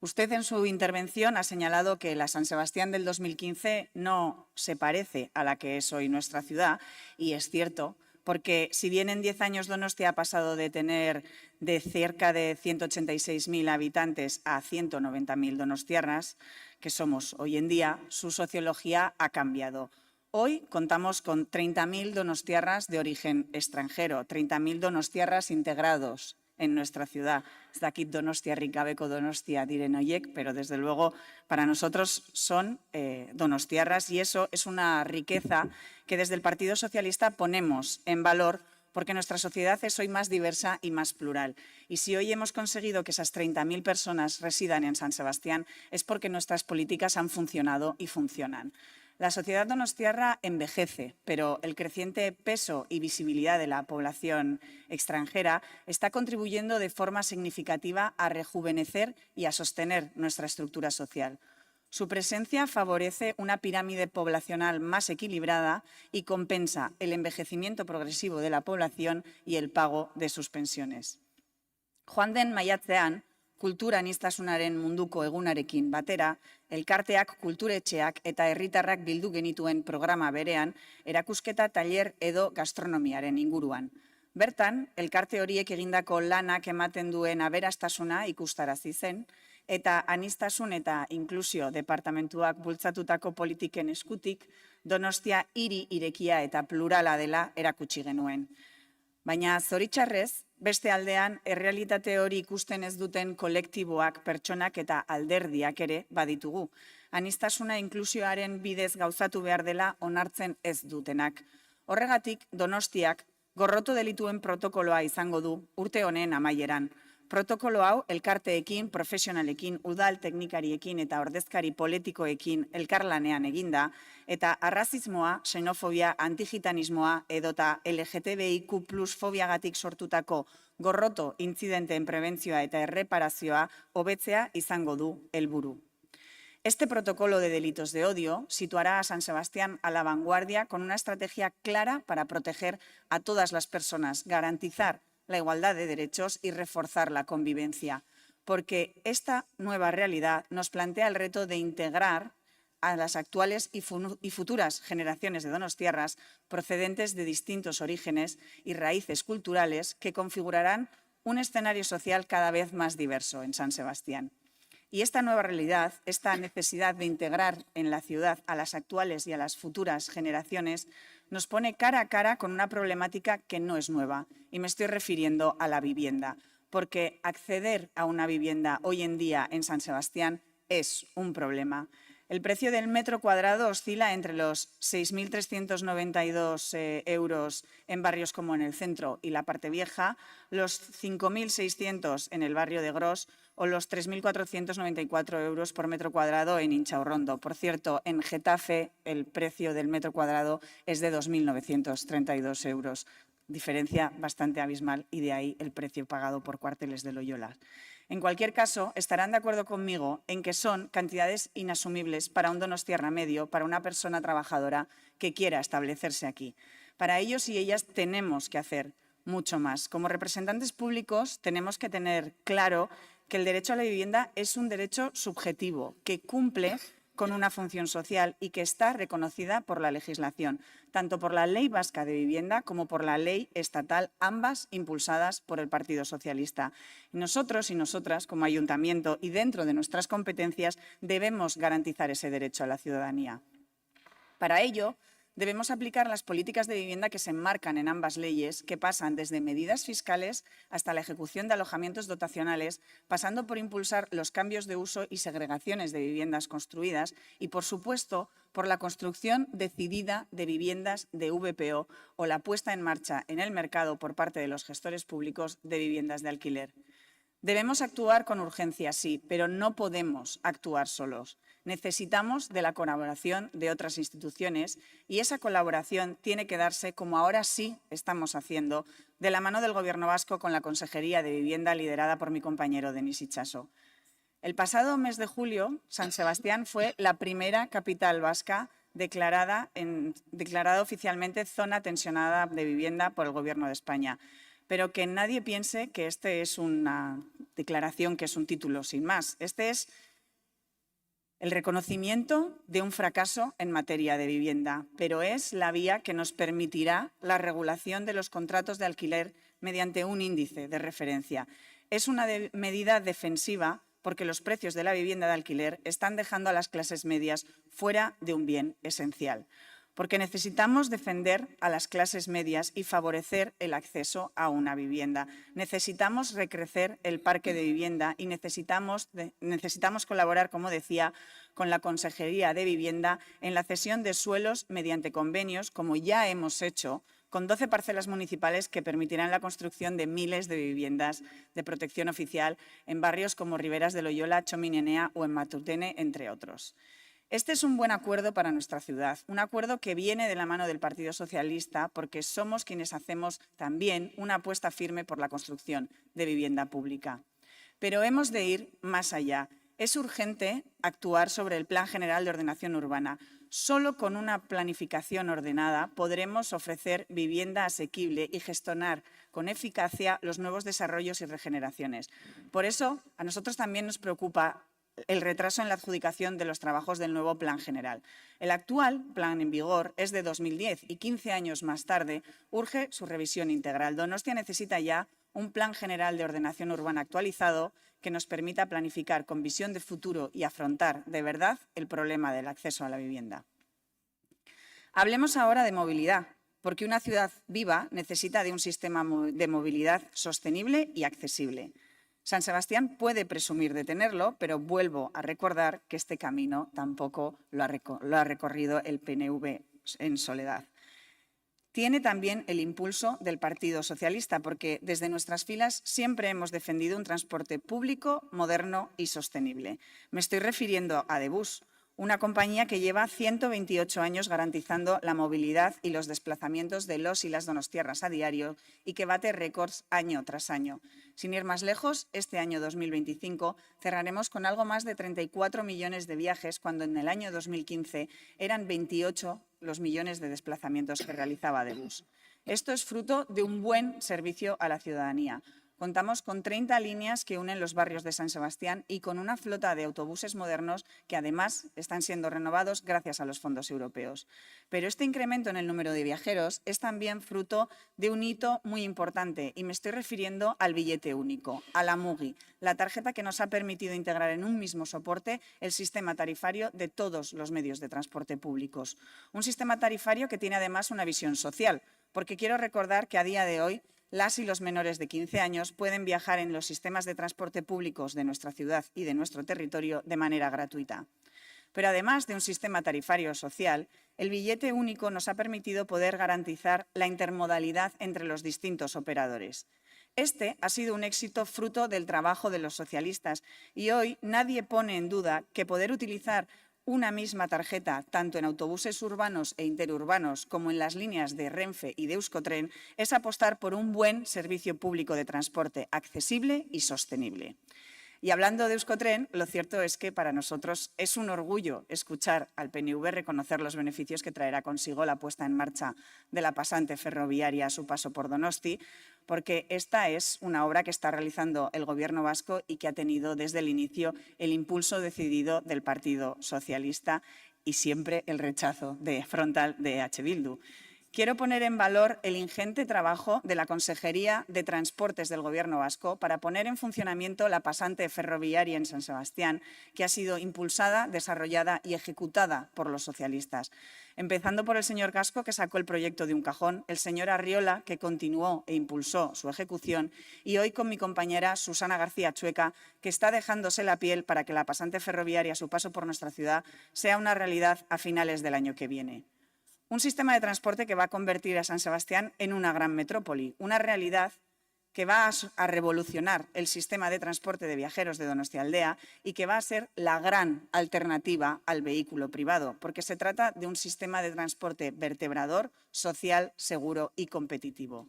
Usted en su intervención ha señalado que la San Sebastián del 2015 no se parece a la que es hoy nuestra ciudad, y es cierto, porque si bien en 10 años Donostia ha pasado de tener de cerca de 186.000 habitantes a 190.000 donostiarras, que somos hoy en día, su sociología ha cambiado. Hoy contamos con 30.000 donostiarras de origen extranjero, 30.000 donostiarras integrados en nuestra ciudad. Ez dakit donostiarrik gabeko donostia diren horiek, pero desde luego para nosotros son donostiarras, y eso es una riqueza que desde el Partido Socialista ponemos en valor, porque nuestra sociedad es hoy más diversa y más plural. Y si hoy hemos conseguido que esas 30.000 personas residan en San Sebastián, es porque nuestras políticas han funcionado y funcionan. La sociedad donostiarra envejece, pero el creciente peso y visibilidad de la población extranjera está contribuyendo de forma significativa a rejuvenecer y a sostener nuestra estructura social. Su presencia favorece una pirámide poblacional más equilibrada y compensa el envejecimiento progresivo de la población y el pago de sus pensiones. Joan den maiatzean, kultura aniztasunaren munduko egunarekin batera, elkarteak, kulturetxeak eta herritarrak bildu genituen programa berean, erakusketa tailer edo gastronomiaren inguruan. Bertan, elkarte horiek egindako lanak ematen duen aberastasuna ikustarazi zen, eta aniztasun eta inklusio departamentuak bultzatutako politiken eskutik, Donostia hiri irekia eta plurala dela erakutsi genuen. Baina zoritxarrez, beste aldean, errealitate hori ikusten ez duten kolektiboak, pertsonak eta alderdiak ere baditugu. Aniztasuna inklusioaren bidez gauzatu behar dela onartzen ez dutenak. Horregatik, Donostiak gorroto delituen protokoloa izango du urte honen amaieran. Protokolo hau elkarteekin, profesionalekin, udal teknikariekin eta ordezkari politikoekin elkarlanean eginda, eta arrazismoa, xenofobia, antigitanismoa edota LGTBIQ+ fobiagatik sortutako gorroto intzidenteen prebentzioa eta erreparazioa hobetzea izango du helburu. Este protocolo de delitos de odio situará a San Sebastián a la vanguardia con una estrategia clara para proteger a todas las personas, garantizar la igualdad de derechos y reforzar la convivencia, porque esta nueva realidad nos plantea el reto de integrar a las actuales y futuras generaciones de donostiarras procedentes de distintos orígenes y raíces culturales que configurarán un escenario social cada vez más diverso en San Sebastián. Y esta nueva realidad, esta necesidad de integrar en la ciudad a las actuales y a las futuras generaciones, nos pone cara a cara con una problemática que no es nueva, y me estoy refiriendo a la vivienda, porque acceder a una vivienda hoy en día en San Sebastián es un problema. El precio del metro cuadrado oscila entre los 6.392 euros en barrios como en el centro y la parte vieja, los 5.600 en el barrio de Gros o los 3.494 euros por metro cuadrado en Inchaurrondo. Por cierto, en Getafe el precio del metro cuadrado es de 2.932 euros, diferencia bastante abismal, y de ahí el precio pagado por Cuarteles de Loyola. En cualquier caso, estarán de acuerdo conmigo en que son cantidades inasumibles para un donostiarra medio, para una persona trabajadora que quiera establecerse aquí. Para ellos y ellas tenemos que hacer mucho más. Como representantes públicos tenemos que tener claro que el derecho a la vivienda es un derecho subjetivo que cumple con una función social y que está reconocida por la legislación, tanto por la Ley Vasca de Vivienda como por la ley estatal, ambas impulsadas por el Partido Socialista. Nosotros y nosotras, como ayuntamiento y dentro de nuestras competencias, debemos garantizar ese derecho a la ciudadanía. Para ello, debemos aplicar las políticas de vivienda que se enmarcan en ambas leyes, que pasan desde medidas fiscales hasta la ejecución de alojamientos dotacionales, pasando por impulsar los cambios de uso y segregaciones de viviendas construidas y, por supuesto, por la construcción decidida de viviendas de VPO o la puesta en marcha en el mercado por parte de los gestores públicos de viviendas de alquiler. Debemos actuar con urgencia, sí, pero no podemos actuar solos. Necesitamos de la colaboración de otras instituciones y esa colaboración tiene que darse, como ahora sí estamos haciendo, de la mano del Gobierno vasco con la Consejería de Vivienda liderada por mi compañero Denis Itxaso. El pasado mes de julio, San Sebastián fue la primera capital vasca declarada oficialmente zona tensionada de vivienda por el Gobierno de España. Pero que nadie piense que este es una declaración, que es un título sin más. Este es el reconocimiento de un fracaso en materia de vivienda, pero es la vía que nos permitirá la regulación de los contratos de alquiler mediante un índice de referencia. Es una medida defensiva porque los precios de la vivienda de alquiler están dejando a las clases medias fuera de un bien esencial. Porque necesitamos defender a las clases medias y favorecer el acceso a una vivienda. Necesitamos recrecer el parque de vivienda y necesitamos colaborar, como decía, con la Consejería de Vivienda en la cesión de suelos mediante convenios, como ya hemos hecho, con 12 parcelas municipales que permitirán la construcción de miles de viviendas de protección oficial en barrios como Riberas de Loyola, Txomin Enea o en Matutene, entre otros. Este es un buen acuerdo para nuestra ciudad, un acuerdo que viene de la mano del Partido Socialista porque somos quienes hacemos también una apuesta firme por la construcción de vivienda pública. Pero hemos de ir más allá. Es urgente actuar sobre el Plan General de Ordenación Urbana. Solo con una planificación ordenada podremos ofrecer vivienda asequible y gestionar con eficacia los nuevos desarrollos y regeneraciones. Por eso, a nosotros también nos preocupa el retraso en la adjudicación de los trabajos del nuevo Plan General. El actual plan en vigor es de 2010 y 15 años más tarde urge su revisión integral. Donostia necesita ya un Plan General de Ordenación Urbana actualizado que nos permita planificar con visión de futuro y afrontar de verdad el problema del acceso a la vivienda. Hablemos ahora de movilidad, porque una ciudad viva necesita de un sistema de movilidad sostenible y accesible. San Sebastián puede presumir de tenerlo, pero vuelvo a recordar que este camino tampoco lo ha recorrido el PNV en soledad. Tiene también el impulso del Partido Socialista, porque desde nuestras filas siempre hemos defendido un transporte público, moderno y sostenible. Me estoy refiriendo a Adebus, una compañía que lleva 128 años garantizando la movilidad y los desplazamientos de los y las donostiarras a diario y que bate récords año tras año. Sin ir más lejos, este año 2025 cerraremos con algo más de 34 millones de viajes, cuando en el año 2015 eran 28 los millones de desplazamientos que realizaba Adebus. Esto es fruto de un buen servicio a la ciudadanía. Contamos con 30 líneas que unen los barrios de San Sebastián y con una flota de autobuses modernos que además están siendo renovados gracias a los fondos europeos. Pero este incremento en el número de viajeros es también fruto de un hito muy importante y me estoy refiriendo al billete único, a la MUGI, la tarjeta que nos ha permitido integrar en un mismo soporte el sistema tarifario de todos los medios de transporte públicos. Un sistema tarifario que tiene además una visión social, porque quiero recordar que a día de hoy las y los menores de 15 años pueden viajar en los sistemas de transporte públicos de nuestra ciudad y de nuestro territorio de manera gratuita. Pero además de un sistema tarifario social, el billete único nos ha permitido poder garantizar la intermodalidad entre los distintos operadores. Este ha sido un éxito fruto del trabajo de los socialistas y hoy nadie pone en duda que poder utilizar una misma tarjeta, tanto en autobuses urbanos e interurbanos como en las líneas de Renfe y de Euskotren, es apostar por un buen servicio público de transporte accesible y sostenible. Y hablando de Euskotren, lo cierto es que para nosotros es un orgullo escuchar al PNV reconocer los beneficios que traerá consigo la puesta en marcha de la pasante ferroviaria a su paso por Donosti, porque esta es una obra que está realizando el Gobierno vasco y que ha tenido desde el inicio el impulso decidido del Partido Socialista y siempre el rechazo frontal de EH Bildu. Quiero poner en valor el ingente trabajo de la Consejería de Transportes del Gobierno vasco para poner en funcionamiento la pasante ferroviaria en San Sebastián, que ha sido impulsada, desarrollada y ejecutada por los socialistas. Empezando por el señor Casco, que sacó el proyecto de un cajón, el señor Arriola, que continuó e impulsó su ejecución, y hoy con mi compañera Susana García Chueca, que está dejándose la piel para que la pasante ferroviaria a su paso por nuestra ciudad sea una realidad a finales del año que viene. Un sistema de transporte que va a convertir a San Sebastián en una gran metrópoli, una realidad que va a revolucionar el sistema de transporte de viajeros de Donostialdea y que va a ser la gran alternativa al vehículo privado, porque se trata de un sistema de transporte vertebrador, social, seguro y competitivo.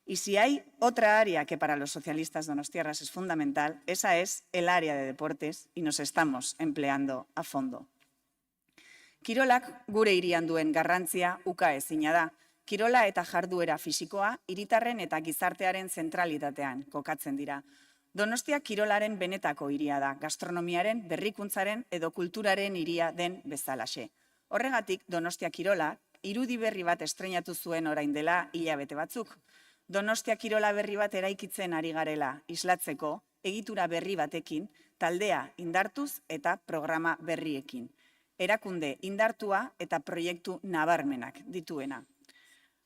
Y si hay otra área que para los socialistas donostiarras es fundamental, esa es el área de deportes y nos estamos empleando a fondo. Kirolak gure hirian duen garrantzia ukaezina da. Kirola eta jarduera fisikoa hiritarren eta gizartearen zentralitatean kokatzen dira. Donostia kirolaren benetako hiria da, gastronomiaren, berrikuntzaren edo kulturaren hiria den bezalaxe. Horregatik Donostia Kirola irudi berri bat estreinatu zuen orain dela hilabete batzuk. Donostia Kirola berri bat eraikitzen ari garela islatzeko egitura berri batekin, taldea indartuz eta programa berriekin. Erakunde indartua eta proiektu nabarmenak dituena.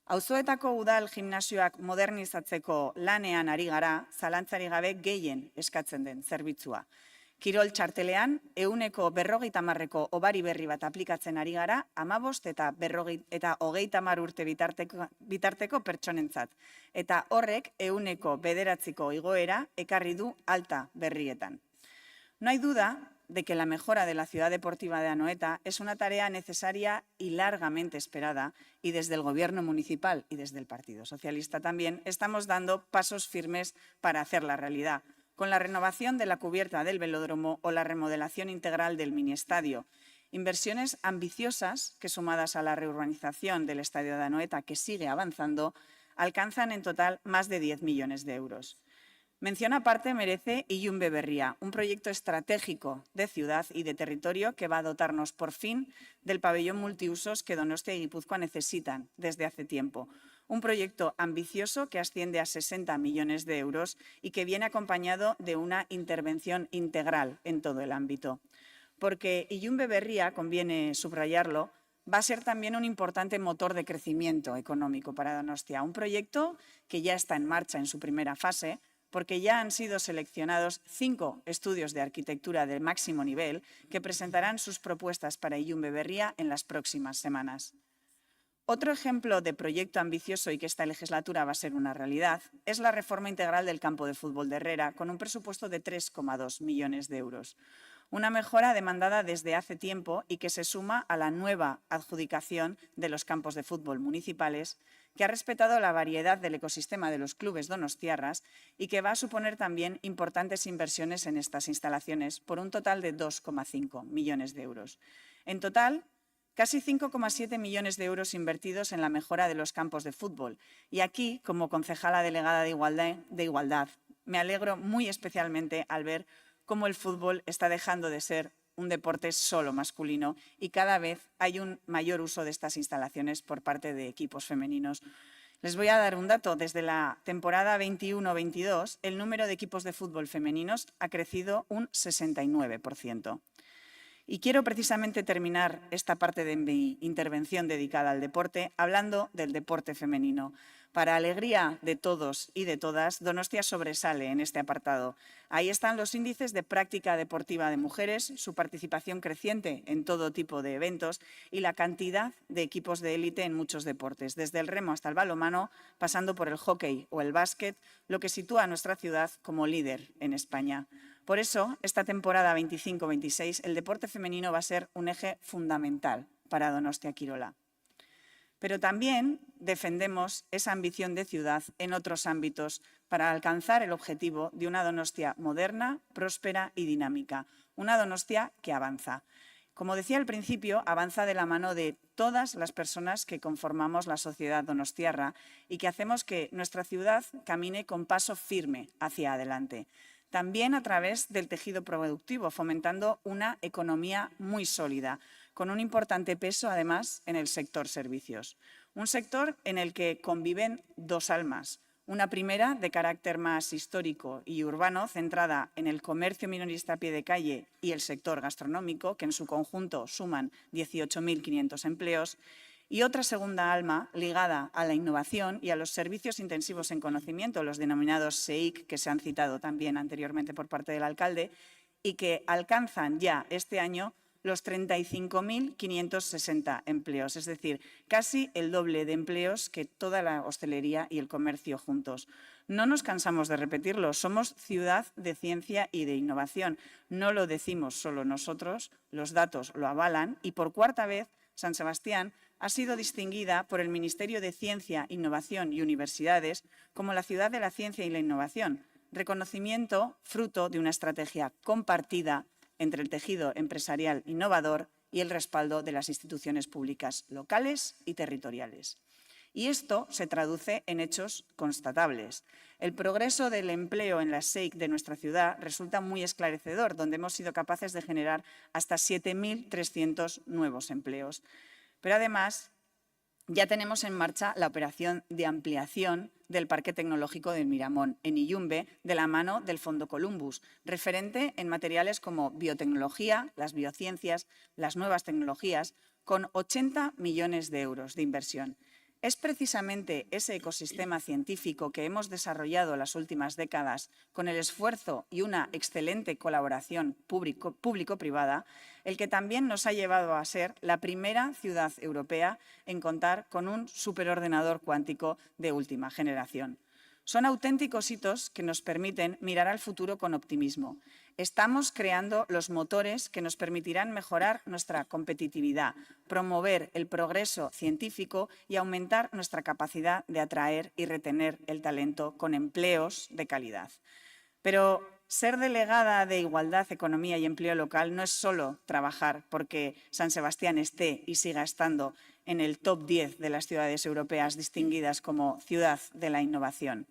Auzoetako udal gimnasioak modernizatzeko lanean ari gara, zalantzari gabe gehien eskatzen den zerbitzua. Kirol txartelean, 50% obari berri bat aplikatzen ari gara, 15 eta 30 urte bitarteko pertsonentzat. Eta horrek 9% igoera ekarri du alta berrietan. No hay duda de que la mejora de la ciudad deportiva de Anoeta es una tarea necesaria y largamente esperada, y desde el Gobierno municipal y desde el Partido Socialista también estamos dando pasos firmes para hacerla realidad, con la renovación de la cubierta del velódromo o la remodelación integral del miniestadio. Inversiones ambiciosas que, sumadas a la reurbanización del estadio de Anoeta, que sigue avanzando, alcanzan en total más de 10 millones de euros. Mención aparte merece Ilunbe Berria, un proyecto estratégico de ciudad y de territorio que va a dotarnos por fin del pabellón multiusos que Donostia y Guipúzcoa necesitan desde hace tiempo. Un proyecto ambicioso que asciende a 60 millones de euros y que viene acompañado de una intervención integral en todo el ámbito. Porque Ilunbe Berria, conviene subrayarlo, va a ser también un importante motor de crecimiento económico para Donostia. Un proyecto que ya está en marcha en su primera fase, porque ya han sido seleccionados 5 estudios de arquitectura de máximo nivel que presentarán sus propuestas para Ilunbe Berria en las próximas semanas. Otro ejemplo de proyecto ambicioso y que esta legislatura va a ser una realidad es la reforma integral del campo de fútbol de Herrera, con un presupuesto de 3,2 millones de euros. Una mejora demandada desde hace tiempo y que se suma a la nueva adjudicación de los campos de fútbol municipales, que ha respetado la variedad del ecosistema de los clubes donostiarras y que va a suponer también importantes inversiones en estas instalaciones por un total de 2,5 millones de euros. En total, casi 5,7 millones de euros invertidos en la mejora de los campos de fútbol. Y aquí, como concejala delegada de Igualdad, me alegro muy especialmente al ver cómo el fútbol está dejando de ser un deporte solo masculino y cada vez hay un mayor uso de estas instalaciones por parte de equipos femeninos. Les voy a dar un dato. Desde la temporada 21-22, el número de equipos de fútbol femeninos ha crecido un 69%. Y quiero precisamente terminar esta parte de mi intervención dedicada al deporte hablando del deporte femenino. Para alegría de todos y de todas, Donostia sobresale en este apartado. Ahí están los índices de práctica deportiva de mujeres, su participación creciente en todo tipo de eventos y la cantidad de equipos de élite en muchos deportes, desde el remo hasta el balonmano, pasando por el hockey o el básquet, lo que sitúa a nuestra ciudad como líder en España. Por eso, esta temporada 25-26, el deporte femenino va a ser un eje fundamental para Donostia Kirola. Pero también defendemos esa ambición de ciudad en otros ámbitos para alcanzar el objetivo de una Donostia moderna, próspera y dinámica. Una Donostia que avanza. Como decía al principio, avanza de la mano de todas las personas que conformamos la sociedad donostiarra y que hacemos que nuestra ciudad camine con paso firme hacia adelante. También a través del tejido productivo, fomentando una economía muy sólida, con un importante peso, además, en el sector servicios. Un sector en el que conviven dos almas. Una primera, de carácter más histórico y urbano, centrada en el comercio minorista a pie de calle y el sector gastronómico, que en su conjunto suman 18.500 empleos, y otra segunda alma ligada a la innovación y a los servicios intensivos en conocimiento, los denominados SEIC, que se han citado también anteriormente por parte del alcalde, y que alcanzan ya este año los 35.560 empleos, es decir, casi el doble de empleos que toda la hostelería y el comercio juntos. No nos cansamos de repetirlo, somos ciudad de ciencia y de innovación. No lo decimos solo nosotros, los datos lo avalan y por cuarta vez San Sebastián ha sido distinguida por el Ministerio de Ciencia, Innovación y Universidades como la ciudad de la ciencia y la innovación, reconocimiento fruto de una estrategia compartida entre el tejido empresarial innovador y el respaldo de las instituciones públicas locales y territoriales. Y esto se traduce en hechos constatables. El progreso del empleo en la SEIC de nuestra ciudad resulta muy esclarecedor, donde hemos sido capaces de generar hasta 7.300 nuevos empleos. Pero además, ya tenemos en marcha la operación de ampliación del Parque Tecnológico de Miramón, en Iyumbe, de la mano del Fondo Columbus, referente en materiales como biotecnología, las biociencias, las nuevas tecnologías, con 80 millones de euros de inversión. Es precisamente ese ecosistema científico que hemos desarrollado las últimas décadas con el esfuerzo y una excelente colaboración público-privada el que también nos ha llevado a ser la primera ciudad europea en contar con un superordenador cuántico de última generación. Son auténticos hitos que nos permiten mirar al futuro con optimismo. Estamos creando los motores que nos permitirán mejorar nuestra competitividad, promover el progreso científico y aumentar nuestra capacidad de atraer y retener el talento con empleos de calidad. Pero ser delegada de Igualdad, Economía y Empleo Local no es solo trabajar porque San Sebastián esté y siga estando en el top 10 de las ciudades europeas distinguidas como ciudad de la innovación.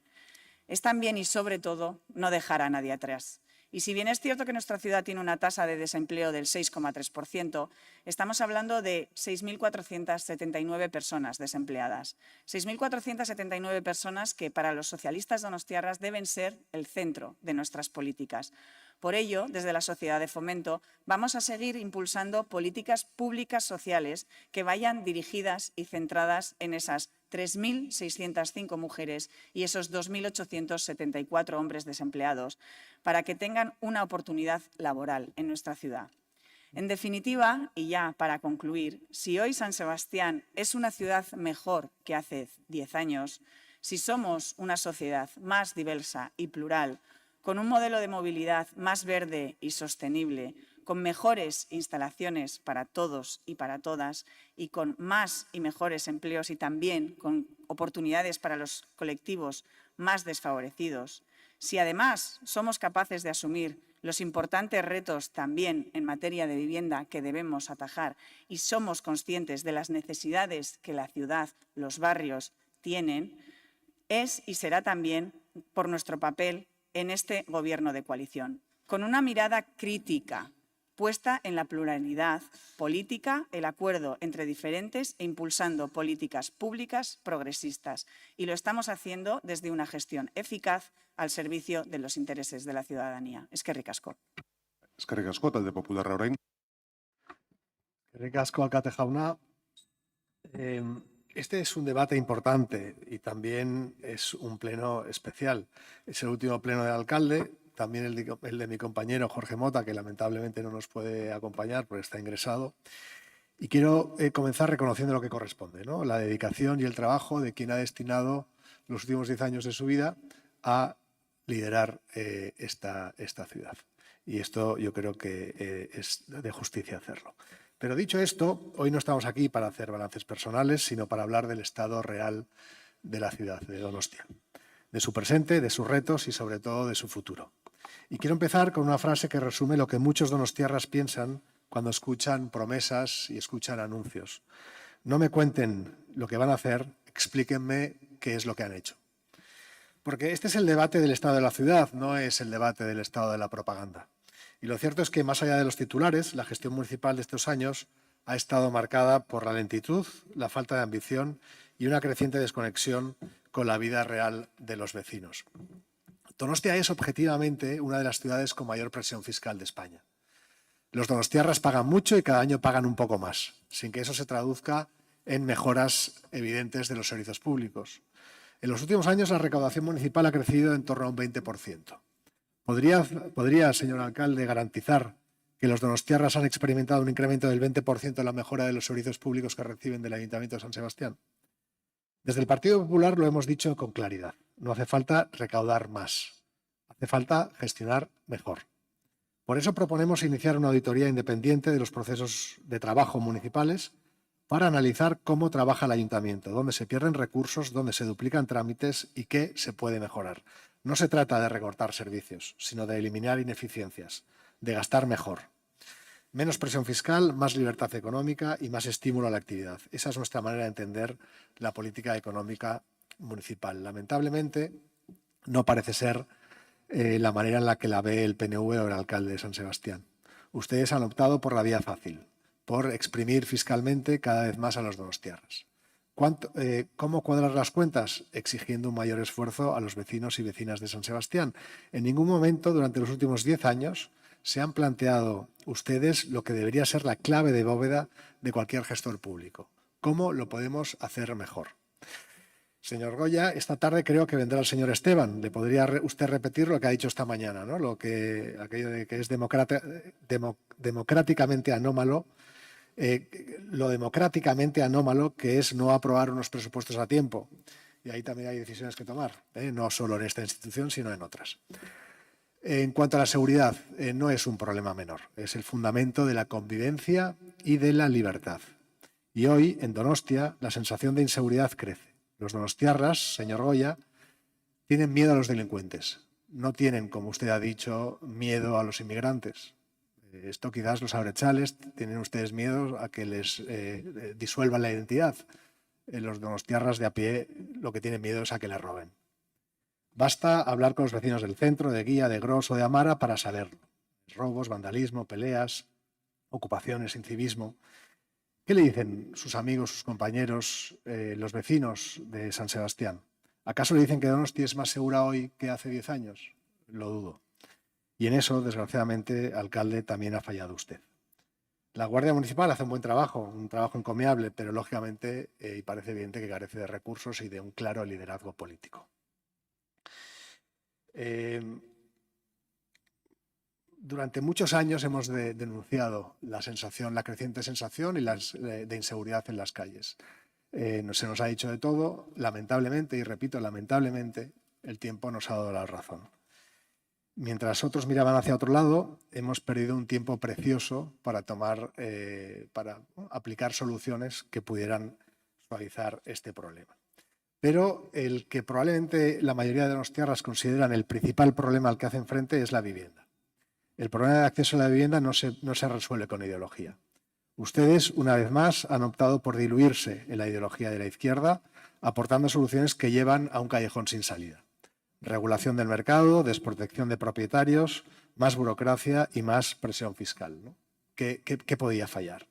Es también y sobre todo no dejar a nadie atrás. Y si bien es cierto que nuestra ciudad tiene una tasa de desempleo del 6,3%, estamos hablando de 6.479 personas desempleadas. 6.479 personas que para los socialistas donostiarras deben ser el centro de nuestras políticas. Por ello, desde la Sociedad de Fomento, vamos a seguir impulsando políticas públicas sociales que vayan dirigidas y centradas en esas 3.605 mujeres y esos 2.874 hombres desempleados, para que tengan una oportunidad laboral en nuestra ciudad. En definitiva, y ya para concluir, si hoy San Sebastián es una ciudad mejor que hace 10 años, si somos una sociedad más diversa y plural, con un modelo de movilidad más verde y sostenible, con mejores instalaciones para todos y para todas y con más y mejores empleos y también con oportunidades para los colectivos más desfavorecidos, si además somos capaces de asumir los importantes retos también en materia de vivienda que debemos atajar y somos conscientes de las necesidades que la ciudad, los barrios tienen, es y será también por nuestro papel en este gobierno de coalición, con una mirada crítica puesta en la pluralidad política, el acuerdo entre diferentes e impulsando políticas públicas progresistas. Y lo estamos haciendo desde una gestión eficaz al servicio de los intereses de la ciudadanía. Eskerrik asko. Eskerrik asko, talde popularra orain. Eskerrik asko, alkate jauna. Este es un debate importante y también es un pleno especial. Es el último pleno del alcalde, también el de mi compañero Jorge Mota, que lamentablemente no nos puede acompañar porque está ingresado. Y quiero comenzar reconociendo lo que corresponde, ¿no? La dedicación y el trabajo de quien ha destinado los últimos 10 años de su vida a liderar esta ciudad. Y esto yo creo que es de justicia hacerlo. Pero dicho esto, hoy no estamos aquí para hacer balances personales, sino para hablar del estado real de la ciudad de Donostia, de su presente, de sus retos y sobre todo de su futuro. Y quiero empezar con una frase que resume lo que muchos donostiarras piensan cuando escuchan promesas y escuchan anuncios. No me cuenten lo que van a hacer, explíquenme qué es lo que han hecho. Porque este es el debate del estado de la ciudad, no es el debate del estado de la propaganda. Y lo cierto es que, más allá de los titulares, la gestión municipal de estos años ha estado marcada por la lentitud, la falta de ambición y una creciente desconexión con la vida real de los vecinos. Donostia es objetivamente una de las ciudades con mayor presión fiscal de España. Los donostiarras pagan mucho y cada año pagan un poco más, sin que eso se traduzca en mejoras evidentes de los servicios públicos. En los últimos años la recaudación municipal ha crecido en torno a un 20%. ¿Podría, señor alcalde, garantizar que los donostiarras han experimentado un incremento del 20% en la mejora de los servicios públicos que reciben del Ayuntamiento de San Sebastián? Desde el Partido Popular lo hemos dicho con claridad. No hace falta recaudar más. Hace falta gestionar mejor. Por eso proponemos iniciar una auditoría independiente de los procesos de trabajo municipales para analizar cómo trabaja el Ayuntamiento, dónde se pierden recursos, dónde se duplican trámites y qué se puede mejorar. No se trata de recortar servicios, sino de eliminar ineficiencias, de gastar mejor. Menos presión fiscal, más libertad económica y más estímulo a la actividad. Esa es nuestra manera de entender la política económica municipal. Lamentablemente, no parece ser la manera en la que la ve el PNV o el alcalde de San Sebastián. Ustedes han optado por la vía fácil, por exprimir fiscalmente cada vez más a los donostiarras. ¿Cómo cuadrar las cuentas? Exigiendo un mayor esfuerzo a los vecinos y vecinas de San Sebastián. En ningún momento durante los últimos 10 años se han planteado ustedes lo que debería ser la clave de bóveda de cualquier gestor público. ¿Cómo lo podemos hacer mejor? Señor Goya, esta tarde creo que vendrá el señor Esteban. ¿Le podría usted repetir lo que ha dicho esta mañana, ¿no? Aquello de que es democráticamente anómalo, lo democráticamente anómalo que es no aprobar unos presupuestos a tiempo. Y ahí también hay decisiones que tomar, no solo en esta institución, sino en otras. En cuanto a la seguridad, no es un problema menor. Es el fundamento de la convivencia y de la libertad. Y hoy, en Donostia, la sensación de inseguridad crece. Los donostiarras, señor Goya, tienen miedo a los delincuentes. No tienen, como usted ha dicho, miedo a los inmigrantes. Esto quizás los abrechales tienen ustedes miedo a que les disuelvan la identidad. Los donostiarras de a pie lo que tienen miedo es a que les roben. Basta hablar con los vecinos del centro, de Guía, de Gros o de Amara para saberlo. Robos, vandalismo, peleas, ocupaciones, incivismo. ¿Qué le dicen sus amigos, sus compañeros, los vecinos de San Sebastián? ¿Acaso le dicen que Donosti es más segura hoy que hace 10 años? Lo dudo. Y en eso, desgraciadamente, alcalde, también ha fallado usted. La Guardia Municipal hace un buen trabajo, un trabajo encomiable, pero lógicamente, y parece evidente que carece de recursos y de un claro liderazgo político. Durante muchos años hemos denunciado la creciente sensación de inseguridad en las calles. Se nos ha dicho de todo, lamentablemente, y repito, lamentablemente, el tiempo nos ha dado la razón. Mientras otros miraban hacia otro lado, hemos perdido un tiempo precioso para aplicar soluciones que pudieran suavizar este problema. Pero el que probablemente la mayoría de donostiarras consideran el principal problema al que hacen frente es la vivienda. El problema de acceso a la vivienda no se resuelve con ideología. Ustedes, una vez más, han optado por diluirse en la ideología de la izquierda, aportando soluciones que llevan a un callejón sin salida. Regulación del mercado, desprotección de propietarios, más burocracia y más presión fiscal, ¿no? ¿Qué podía fallar?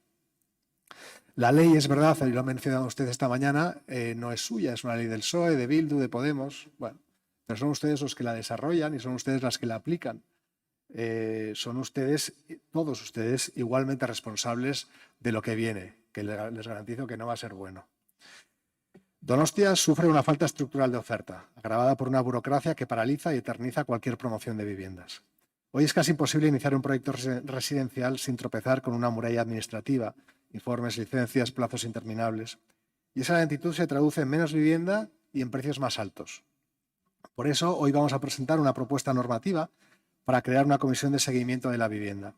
La ley, es verdad, y lo ha mencionado usted esta mañana, no es suya, es una ley del PSOE, de Bildu, de Podemos. Bueno, pero son ustedes los que la desarrollan y son ustedes las que la aplican. Son ustedes, todos ustedes, igualmente responsables de lo que viene, que les garantizo que no va a ser bueno. Donostia sufre una falta estructural de oferta, agravada por una burocracia que paraliza y eterniza cualquier promoción de viviendas. Hoy es casi imposible iniciar un proyecto residencial sin tropezar con una muralla administrativa, informes, licencias, plazos interminables. Y esa lentitud se traduce en menos vivienda y en precios más altos. Por eso, hoy vamos a presentar una propuesta normativa para crear una comisión de seguimiento de la vivienda.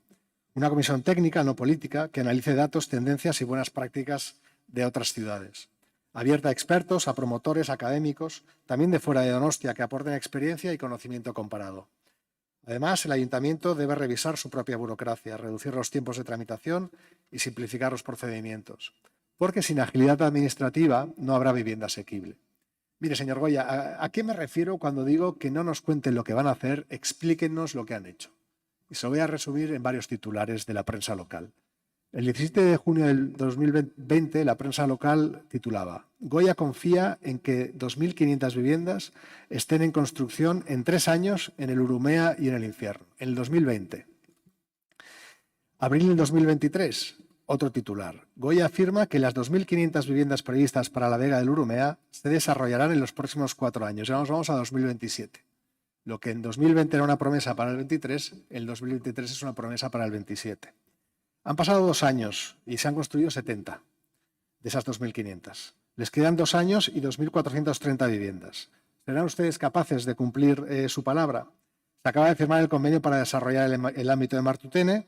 Una comisión técnica, no política, que analice datos, tendencias y buenas prácticas de otras ciudades. Abierta a expertos, a promotores, académicos, también de fuera de Donostia, que aporten experiencia y conocimiento comparado. Además, el ayuntamiento debe revisar su propia burocracia, reducir los tiempos de tramitación y simplificar los procedimientos, porque sin agilidad administrativa no habrá vivienda asequible. Mire, señor Goya, ¿a qué me refiero cuando digo que no nos cuenten lo que van a hacer, explíquennos lo que han hecho? Y se lo voy a resumir en varios titulares de la prensa local. El 17 de junio del 2020, la prensa local titulaba: Goya confía en que 2.500 viviendas estén en construcción en 3 años en el Urumea y en el Infierno. En el 2020. Abril del 2023, otro titular. Goya afirma que las 2.500 viviendas previstas para la Vega del Urumea se desarrollarán en los próximos 4 años. Ya nos vamos a 2027. Lo que en 2020 era una promesa para el 23, el 2023 es una promesa para el 27. Han pasado 2 años y se han construido 70 de esas 2.500. Les quedan 2 años y 2.430 viviendas. ¿Serán ustedes capaces de cumplir su palabra? Se acaba de firmar el convenio para desarrollar el ámbito de Martutene.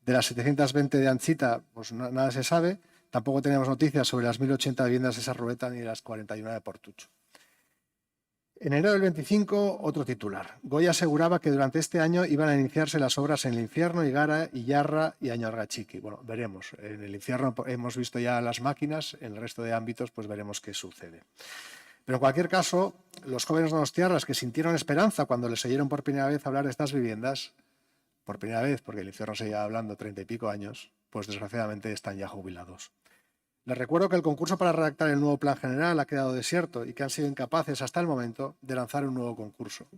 De las 720 de Anchita, pues nada se sabe. Tampoco tenemos noticias sobre las 1.080 viviendas de Sarrueta ni de las 41 de Portucho. En enero del 25, otro titular. Goya aseguraba que durante este año iban a iniciarse las obras en el Infierno, Igara, Iyarra y Añorgachiqui. Bueno, veremos. En el Infierno hemos visto ya las máquinas, en el resto de ámbitos pues veremos qué sucede. Pero en cualquier caso, los jóvenes donostiarras que sintieron esperanza cuando les oyeron por primera vez hablar de estas viviendas, por primera vez, porque el Infierno se lleva hablando 30 y pico años, pues desgraciadamente están ya jubilados. Les recuerdo que el concurso para redactar el nuevo plan general ha quedado desierto y que han sido incapaces hasta el momento de lanzar un nuevo concurso.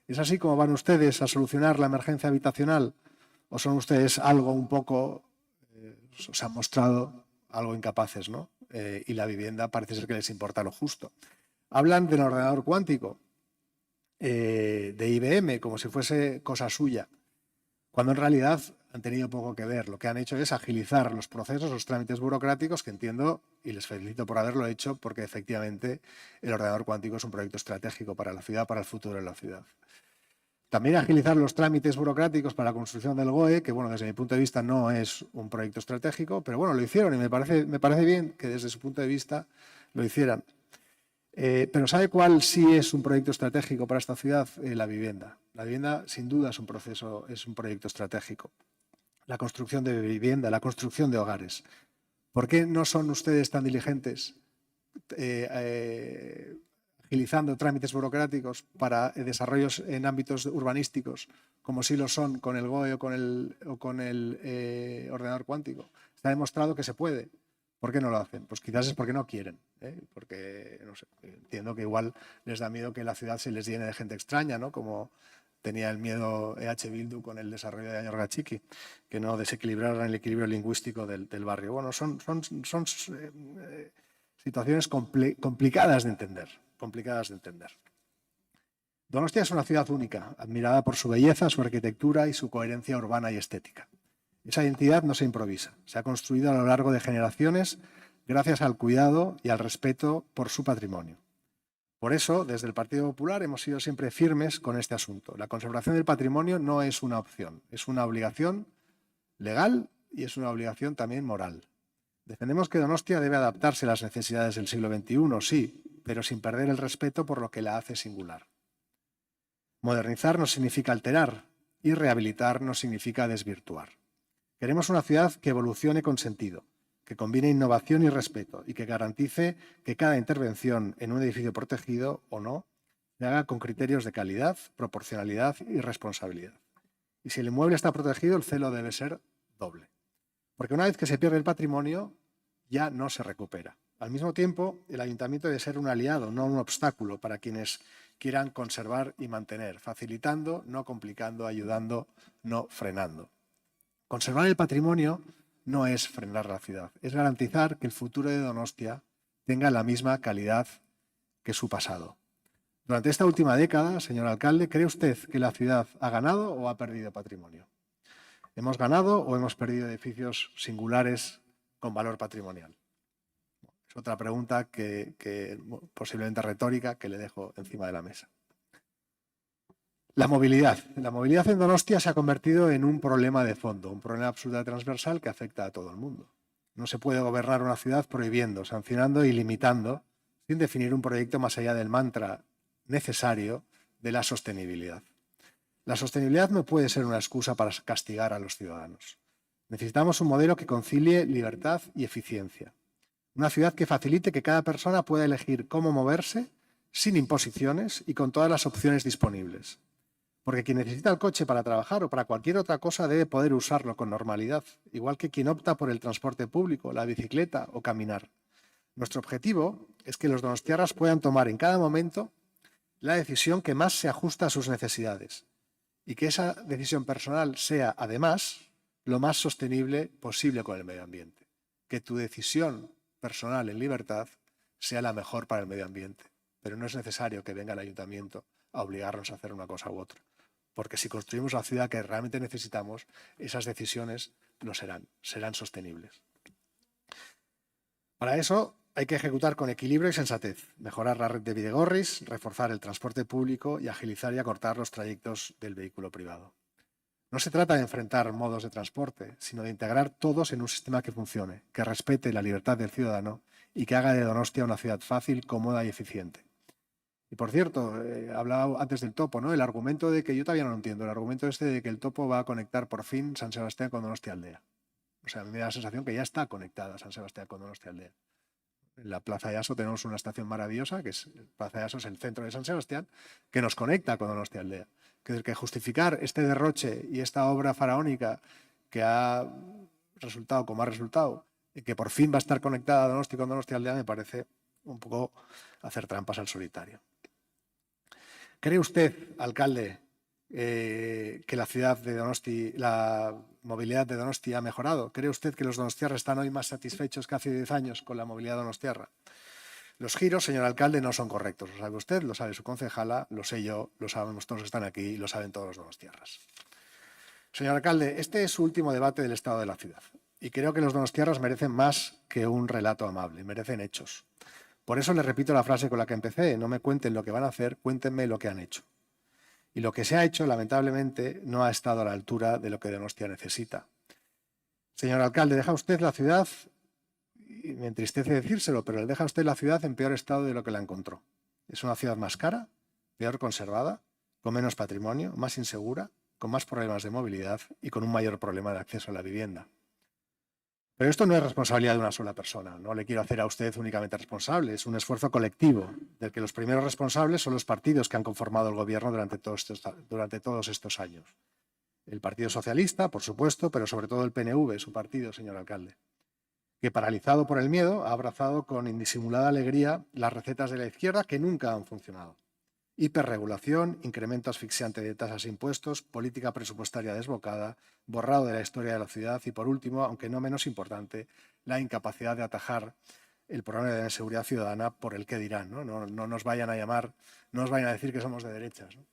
¿Es así como van ustedes a solucionar la emergencia habitacional? ¿O son ustedes algo un poco, se han mostrado algo incapaces, ¿no? Y la vivienda parece ser que les importa lo justo. Hablan del ordenador cuántico, de IBM, como si fuese cosa suya, cuando en realidad han tenido poco que ver. Lo que han hecho es agilizar los procesos, los trámites burocráticos, que entiendo y les felicito por haberlo hecho, porque efectivamente el ordenador cuántico es un proyecto estratégico para la ciudad, para el futuro de la ciudad. También agilizar los trámites burocráticos para la construcción del GOE, que bueno, desde mi punto de vista no es un proyecto estratégico, pero bueno, lo hicieron y me parece bien que desde su punto de vista lo hicieran. Pero ¿sabe cuál sí es un proyecto estratégico para esta ciudad? La vivienda. La vivienda, sin duda, es un proyecto estratégico. La construcción de vivienda, la construcción de hogares. ¿Por qué no son ustedes tan diligentes agilizando trámites burocráticos para desarrollos en ámbitos urbanísticos, como sí lo son con el GOE o con el ordenador cuántico? Está demostrado que se puede. ¿Por qué no lo hacen? Pues quizás es porque no quieren, porque no sé, entiendo que igual les da miedo que la ciudad se les llene de gente extraña, ¿no? Como tenía el miedo EH Bildu con el desarrollo de Añorgachiqui, que no desequilibraran el equilibrio lingüístico del barrio. Bueno, son situaciones complicadas de entender, Donostia es una ciudad única, admirada por su belleza, su arquitectura y su coherencia urbana y estética. Esa identidad no se improvisa, se ha construido a lo largo de generaciones gracias al cuidado y al respeto por su patrimonio. Por eso, desde el Partido Popular hemos sido siempre firmes con este asunto. La conservación del patrimonio no es una opción, es una obligación legal y es una obligación también moral. Defendemos que Donostia debe adaptarse a las necesidades del siglo XXI, sí, pero sin perder el respeto por lo que la hace singular. Modernizar no significa alterar y rehabilitar no significa desvirtuar. Queremos una ciudad que evolucione con sentido, que combine innovación y respeto y que garantice que cada intervención en un edificio protegido o no se haga con criterios de calidad, proporcionalidad y responsabilidad. Y si el inmueble está protegido, el celo debe ser doble. Porque una vez que se pierde el patrimonio, ya no se recupera. Al mismo tiempo, el ayuntamiento debe ser un aliado, no un obstáculo para quienes quieran conservar y mantener, facilitando, no complicando, ayudando, no frenando. Conservar el patrimonio no es frenar la ciudad, es garantizar que el futuro de Donostia tenga la misma calidad que su pasado. Durante esta última década, señor alcalde, ¿cree usted que la ciudad ha ganado o ha perdido patrimonio? ¿Hemos ganado o hemos perdido edificios singulares con valor patrimonial? Es otra pregunta que posiblemente retórica que le dejo encima de la mesa. La movilidad. La movilidad en Donostia se ha convertido en un problema de fondo, un problema absolutamente transversal que afecta a todo el mundo. No se puede gobernar una ciudad prohibiendo, sancionando y limitando, sin definir un proyecto más allá del mantra necesario de la sostenibilidad. La sostenibilidad no puede ser una excusa para castigar a los ciudadanos. Necesitamos un modelo que concilie libertad y eficiencia. Una ciudad que facilite que cada persona pueda elegir cómo moverse sin imposiciones y con todas las opciones disponibles. Porque quien necesita el coche para trabajar o para cualquier otra cosa debe poder usarlo con normalidad, igual que quien opta por el transporte público, la bicicleta o caminar. Nuestro objetivo es que los donostiarras puedan tomar en cada momento la decisión que más se ajusta a sus necesidades y que esa decisión personal sea, además, lo más sostenible posible con el medio ambiente. Que tu decisión personal en libertad sea la mejor para el medio ambiente. Pero no es necesario que venga el ayuntamiento a obligarnos a hacer una cosa u otra. Porque si construimos la ciudad que realmente necesitamos, esas decisiones lo serán sostenibles. Para eso hay que ejecutar con equilibrio y sensatez, mejorar la red de bidegorris, reforzar el transporte público y agilizar y acortar los trayectos del vehículo privado. No se trata de enfrentar modos de transporte, sino de integrar todos en un sistema que funcione, que respete la libertad del ciudadano y que haga de Donostia una ciudad fácil, cómoda y eficiente. Y por cierto, hablaba antes del topo, ¿no? El argumento de que yo todavía no lo entiendo, el argumento de que el topo va a conectar por fin San Sebastián con Donostialdea. O sea, me da la sensación que ya está conectada San Sebastián con Donostialdea. En la Plaza de Aso tenemos una estación maravillosa, que es Plaza de Aso, es el centro de San Sebastián, que nos conecta con Donostialdea. Que justificar este derroche y esta obra faraónica que ha resultado como ha resultado, y que por fin va a estar conectada a Donosti con Donostialdea, me parece un poco hacer trampas al solitario. ¿Cree usted, alcalde, que la ciudad de Donosti, la movilidad de Donosti ha mejorado? ¿Cree usted que los donostiarras están hoy más satisfechos que hace 10 años con la movilidad donostiarra? Los giros, señor alcalde, no son correctos. Lo sabe usted, lo sabe su concejala, lo sé yo, lo sabemos todos los que están aquí y lo saben todos los donostiarras. Señor alcalde, este es su último debate del estado de la ciudad y creo que los donostiarras merecen más que un relato amable, merecen hechos. Por eso les repito la frase con la que empecé: no me cuenten lo que van a hacer, cuéntenme lo que han hecho. Y lo que se ha hecho, lamentablemente, no ha estado a la altura de lo que Donostia necesita. Señor alcalde, deja usted la ciudad, y me entristece decírselo, pero le deja usted la ciudad en peor estado de lo que la encontró. Es una ciudad más cara, peor conservada, con menos patrimonio, más insegura, con más problemas de movilidad y con un mayor problema de acceso a la vivienda. Pero esto no es responsabilidad de una sola persona. No le quiero hacer a usted únicamente responsable. Es un esfuerzo colectivo, del que los primeros responsables son los partidos que han conformado el gobierno durante todos estos años. El Partido Socialista, por supuesto, pero sobre todo el PNV, su partido, señor alcalde, que paralizado por el miedo ha abrazado con indisimulada alegría las recetas de la izquierda que nunca han funcionado. Hiperregulación, incremento asfixiante de tasas e impuestos, política presupuestaria desbocada, borrado de la historia de la ciudad y, por último, aunque no menos importante, la incapacidad de atajar el problema de la inseguridad ciudadana por el que dirán. No nos vayan a llamar, no nos vayan a decir que somos de derechas, ¿no?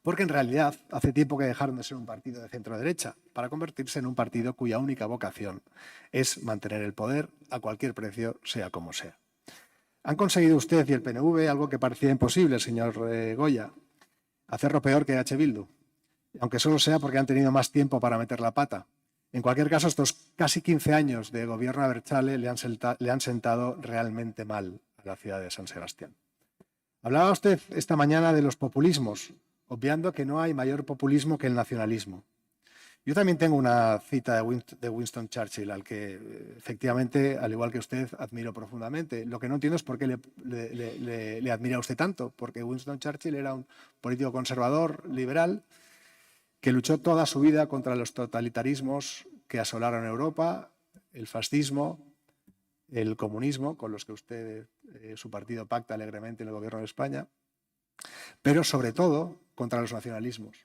Porque en realidad hace tiempo que dejaron de ser un partido de centro-derecha para convertirse en un partido cuya única vocación es mantener el poder a cualquier precio, sea como sea. Han conseguido usted y el PNV algo que parecía imposible, señor Goya: hacerlo peor que H. Bildu, aunque solo sea porque han tenido más tiempo para meter la pata. En cualquier caso, estos casi 15 años de gobierno abertzale le han sentado realmente mal a la ciudad de San Sebastián. Hablaba usted esta mañana de los populismos, obviando que no hay mayor populismo que el nacionalismo. Yo también tengo una cita de Winston Churchill, al que efectivamente, al igual que usted, admiro profundamente. Lo que no entiendo es por qué le admira usted tanto, porque Winston Churchill era un político conservador, liberal, que luchó toda su vida contra los totalitarismos que asolaron Europa, el fascismo, el comunismo, con los que usted, su partido, pacta alegremente en el gobierno de España, pero sobre todo contra los nacionalismos.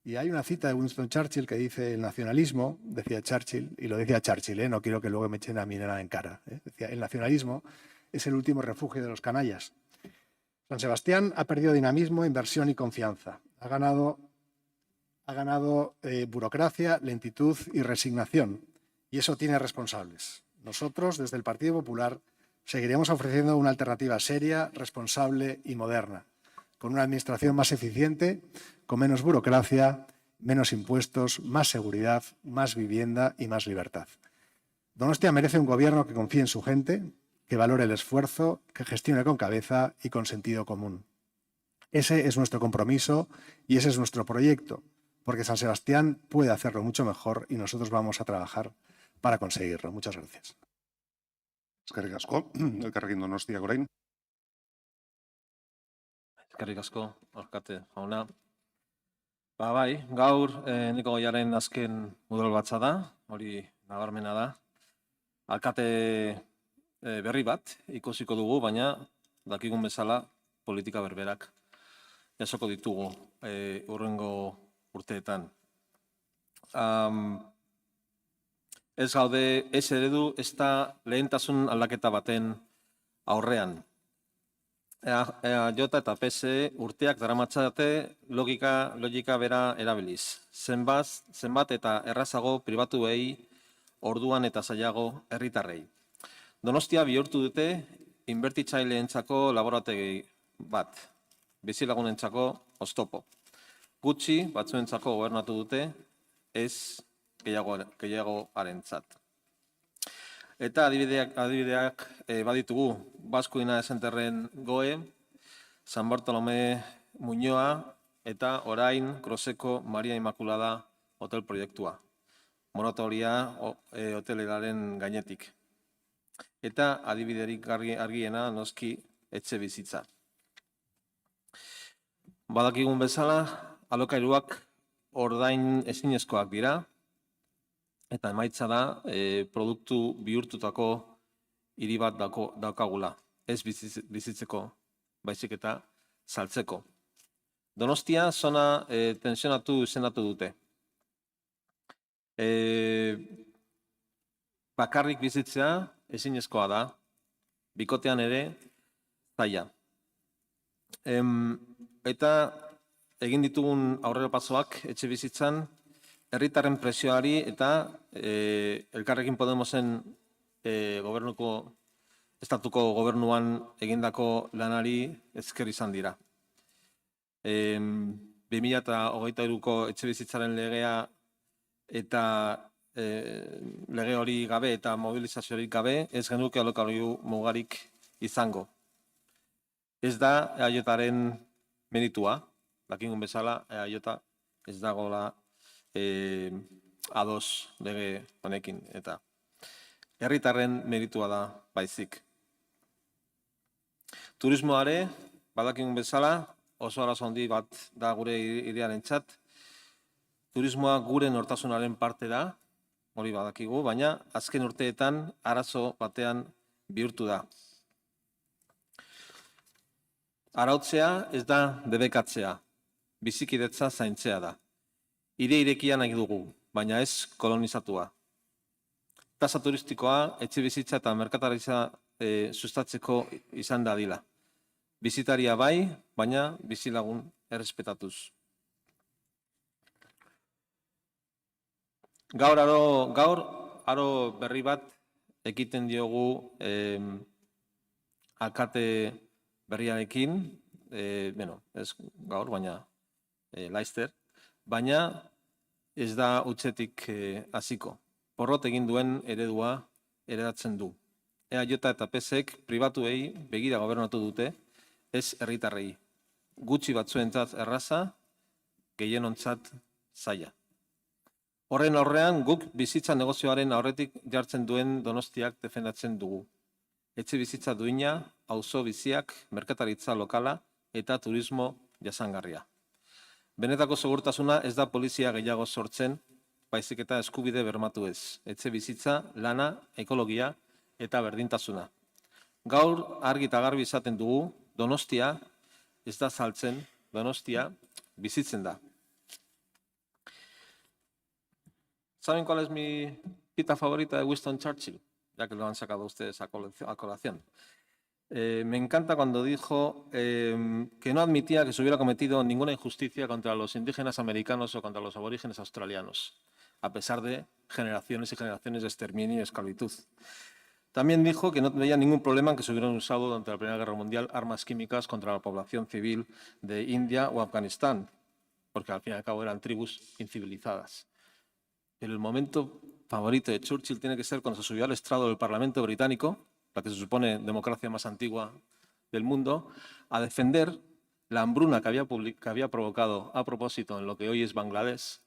Y hay una cita de Winston Churchill que dice: el nacionalismo, decía Churchill, y lo decía Churchill, no quiero que luego me echen a mí nada en cara, decía, el nacionalismo es el último refugio de los canallas. San Sebastián ha perdido dinamismo, inversión y confianza. Ha ganado burocracia, lentitud y resignación. Y eso tiene responsables. Nosotros, desde el Partido Popular, seguiremos ofreciendo una alternativa seria, responsable y moderna, con una administración más eficiente, con menos burocracia, menos impuestos, más seguridad, más vivienda y más libertad. Donostia merece un gobierno que confíe en su gente, que valore el esfuerzo, que gestione con cabeza y con sentido común. Ese es nuestro compromiso y ese es nuestro proyecto, porque San Sebastián puede hacerlo mucho mejor y nosotros vamos a trabajar para conseguirlo. Muchas gracias. Eskerrik asko, Elkarrekin Donostiak orain. Eskerrik asko, alkate jauna. Bai, gaur Eneko Goiaren azken udalbatza da, hori nabarmena da. Alkate berri bat ikusiko dugu, baina dakigun bezala politika berberak jasoko ditugu hurrengo urteetan. Ez gaude ez eredu ez da lehentasun aldaketa baten aurrean. EAJ eta PSE urteak daramatzate logika bera erabiliz. Zenbat eta errazago pribatuei, orduan eta zailago herritarrei. Donostia bihurtu dute inbertitzaileentzako laborategi bat, bizilagunentzako oztopo. Gutxi batzuentzako gobernatu dute, ez gehiagoarentzat. Eta adibideak baditugu, Baskuina Esenterren GOE, San Bartolome Muñoa eta orain Groseko Maria Immaculada hotel proiektua. Moratoria hoteleraren gainetik. Eta adibiderik argiena noski etxe bizitza. Badakigun bezala, alokairuak ordain ezinezkoak dira, eta emaitza da produktu bihurtutako hiri bat daukagula. Ez bizitzeko, baizik eta saltzeko. Donostia zona tensionatu izendatu dute. Bakarrik bizitzea ezinezkoa da, bikotean ere zaila. Eta egin ditugun aurrerapausoak etxe bizitzan, herritarren presioari eta Elkarrekin Podemosen estatuko gobernuan egindako lanari esker izan dira. 2023ko etxe bizitzaren legea eta lege hori gabe eta mobilizaziorik gabe ez genuke alokairu mugarik izango. Ez da EAJaren meritua, dakigun bezala EAJ ez dagoela ados lege honekin eta herritarren meritua da baizik. Turismoare, badakigun bezala, oso arazo handi bat da gure hiriarentzat. Turismoa gure nortasunaren parte da, hori badakigu, baina azken urteetan arazo batean bihurtu da. Arautzea ez da debekatzea, bizikidetza zaintzea da. Hire irekia nahi dugu, baina ez kolonizatua. Tasa turistikoa, etxe bizitza eta merkataritza sustatzeko izan dadila. Bizitaria bai, baina bizilagun errespetatuz. Gaur aro berri bat ekiten diogu alkate berriarekin, ez gaur, baina laizter, baina ez da hutsetik hasiko. Porrot egin duen eredua eredatzen du. EAJ eta PSek pribatuei begira gobernatu dute, ez herritarrei. Gutxi batzuentzat erraza, gehienontzat zaila. Horren aurrean guk bizitza negozioaren aurretik jartzen duen Donostiak defendatzen dugu. Etxe bizitza duina, auzo biziak, merkataritza lokala eta turismo jasangarria. Benetako segurtasuna ez da polizia gehiago sortzen, baizik eta eskubide bermatu ez. Etxe bizitza, lana, ekologia eta berdintasuna. Gaur argi eta garbi izaten dugu, Donostia ez da saltzen, Donostia bizitzen da. ¿Saben cuál es mi cita favorita de Winston Churchill? Ya que lo han sacado ustedes a colación. Me encanta cuando dijo que no admitía que se hubiera cometido ninguna injusticia contra los indígenas americanos o contra los aborígenes australianos, a pesar de generaciones y generaciones de exterminio y esclavitud. También dijo que no veía ningún problema en que se hubieran usado durante la Primera Guerra Mundial armas químicas contra la población civil de India o Afganistán, porque al fin y al cabo eran tribus incivilizadas. Pero el momento favorito de Churchill tiene que ser cuando se subió al estrado del Parlamento británico, la que se supone democracia más antigua del mundo, a defender la hambruna que había provocado a propósito en lo que hoy es Bangladesh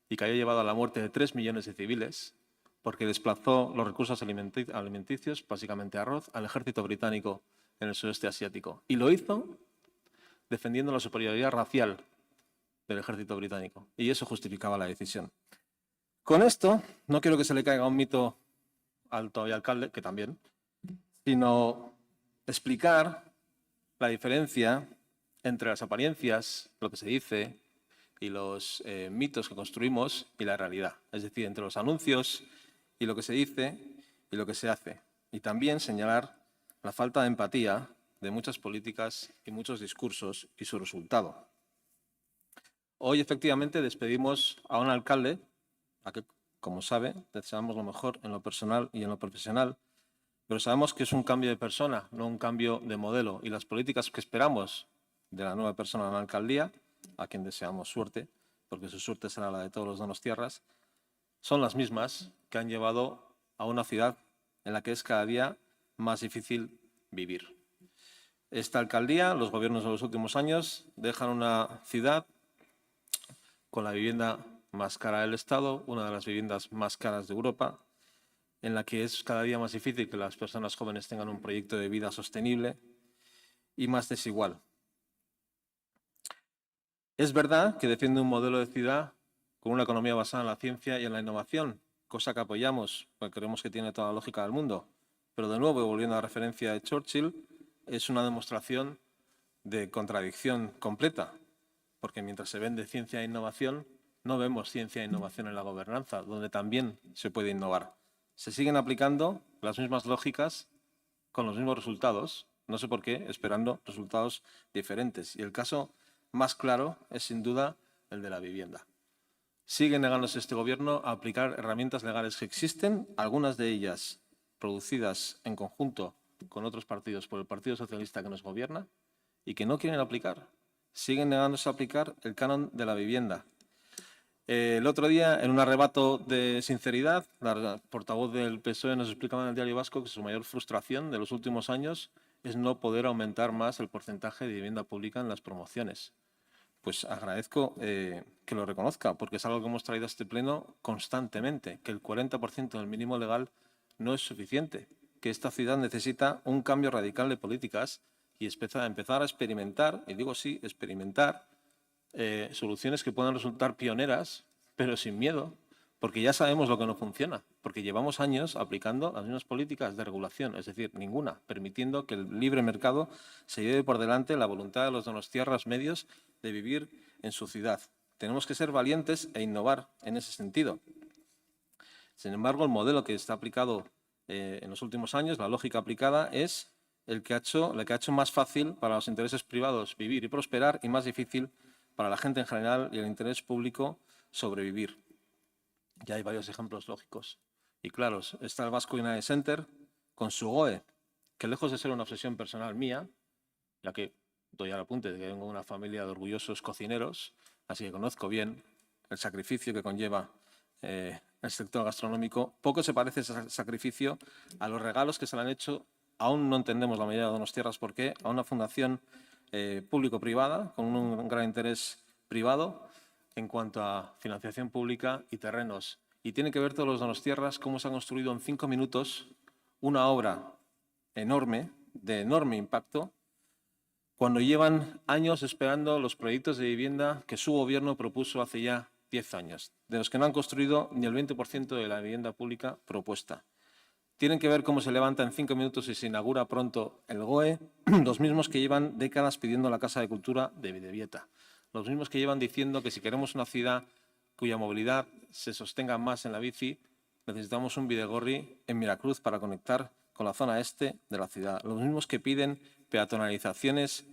y que había llevado a la muerte de 3 millones de civiles, porque desplazó los recursos alimenticios, básicamente arroz, al ejército británico en el sudeste asiático. Y lo hizo defendiendo la superioridad racial del ejército británico. Y eso justificaba la decisión. Con esto, no quiero que se le caiga un mito al todavía alcalde, que también, sino explicar la diferencia entre las apariencias, lo que se dice, y los mitos que construimos y la realidad. Es decir, entre los anuncios y lo que se dice y lo que se hace. Y también señalar la falta de empatía de muchas políticas y muchos discursos y su resultado. Hoy, efectivamente, despedimos a un alcalde, a que, como sabe, deseamos lo mejor en lo personal y en lo profesional, pero sabemos que es un cambio de persona, no un cambio de modelo. Y las políticas que esperamos de la nueva persona en la alcaldía, a quien deseamos suerte, porque su suerte será la de todos los donostiarras, son las mismas que han llevado a una ciudad en la que es cada día más difícil vivir. Esta alcaldía, los gobiernos de los últimos años, dejan una ciudad con la vivienda más cara del Estado, una de las viviendas más caras de Europa, en la que es cada día más difícil que las personas jóvenes tengan un proyecto de vida sostenible y más desigual. Es verdad que defiende un modelo de ciudad con una economía basada en la ciencia y en la innovación, cosa que apoyamos, porque creemos que tiene toda la lógica del mundo. Pero de nuevo, volviendo a la referencia de Churchill, es una demostración de contradicción completa, porque mientras se vende ciencia e innovación, no vemos ciencia e innovación en la gobernanza, donde también se puede innovar. Se siguen aplicando las mismas lógicas con los mismos resultados, no sé por qué, esperando resultados diferentes. Y el caso más claro es sin duda el de la vivienda. Sigue negándose este gobierno a aplicar herramientas legales que existen, algunas de ellas producidas en conjunto con otros partidos por el Partido Socialista que nos gobierna y que no quieren aplicar. Siguen negándose a aplicar el canon de la vivienda. El otro día, en un arrebato de sinceridad, la portavoz del PSOE nos explicaba en el Diario Vasco que su mayor frustración de los últimos años es no poder aumentar más el porcentaje de vivienda pública en las promociones. Pues agradezco que lo reconozca, porque es algo que hemos traído a este pleno constantemente, que el 40% del mínimo legal no es suficiente, que esta ciudad necesita un cambio radical de políticas y empezar a experimentar, y digo sí, experimentar, soluciones que puedan resultar pioneras, pero sin miedo, porque ya sabemos lo que no funciona, porque llevamos años aplicando las mismas políticas de regulación, es decir, ninguna, permitiendo que el libre mercado se lleve por delante la voluntad de los donostiarras medios de vivir en su ciudad. Tenemos que ser valientes e innovar en ese sentido. Sin embargo, el modelo que está aplicado en los últimos años, la lógica aplicada, es el que ha hecho más fácil para los intereses privados vivir y prosperar y más difícil para la gente en general y el interés público sobrevivir. Ya hay varios ejemplos lógicos y claros. Está el Basque United Center con su GOE, que lejos de ser una obsesión personal mía, ya que doy al apunte de que vengo de una familia de orgullosos cocineros, así que conozco bien el sacrificio que conlleva el sector gastronómico, poco se parece ese sacrificio a los regalos que se le han hecho, aún no entendemos la mayoría de donostiarras por qué, a una fundación público-privada con un gran interés privado en cuanto a financiación pública y terrenos. Y tiene que ver todos los donostiarras cómo se ha construido en 5 minutos una obra enorme, de enorme impacto, cuando llevan años esperando los proyectos de vivienda que su gobierno propuso hace ya 10 años, de los que no han construido ni el 20% de la vivienda pública propuesta. Tienen que ver cómo se levanta en 5 minutos y se inaugura pronto el GOE, los mismos que llevan décadas pidiendo la Casa de Cultura de Bidebieta, los mismos que llevan diciendo que si queremos una ciudad cuya movilidad se sostenga más en la bici, necesitamos un bidegorri en Miracruz para conectar con la zona este de la ciudad. Los mismos que piden peatonalizaciones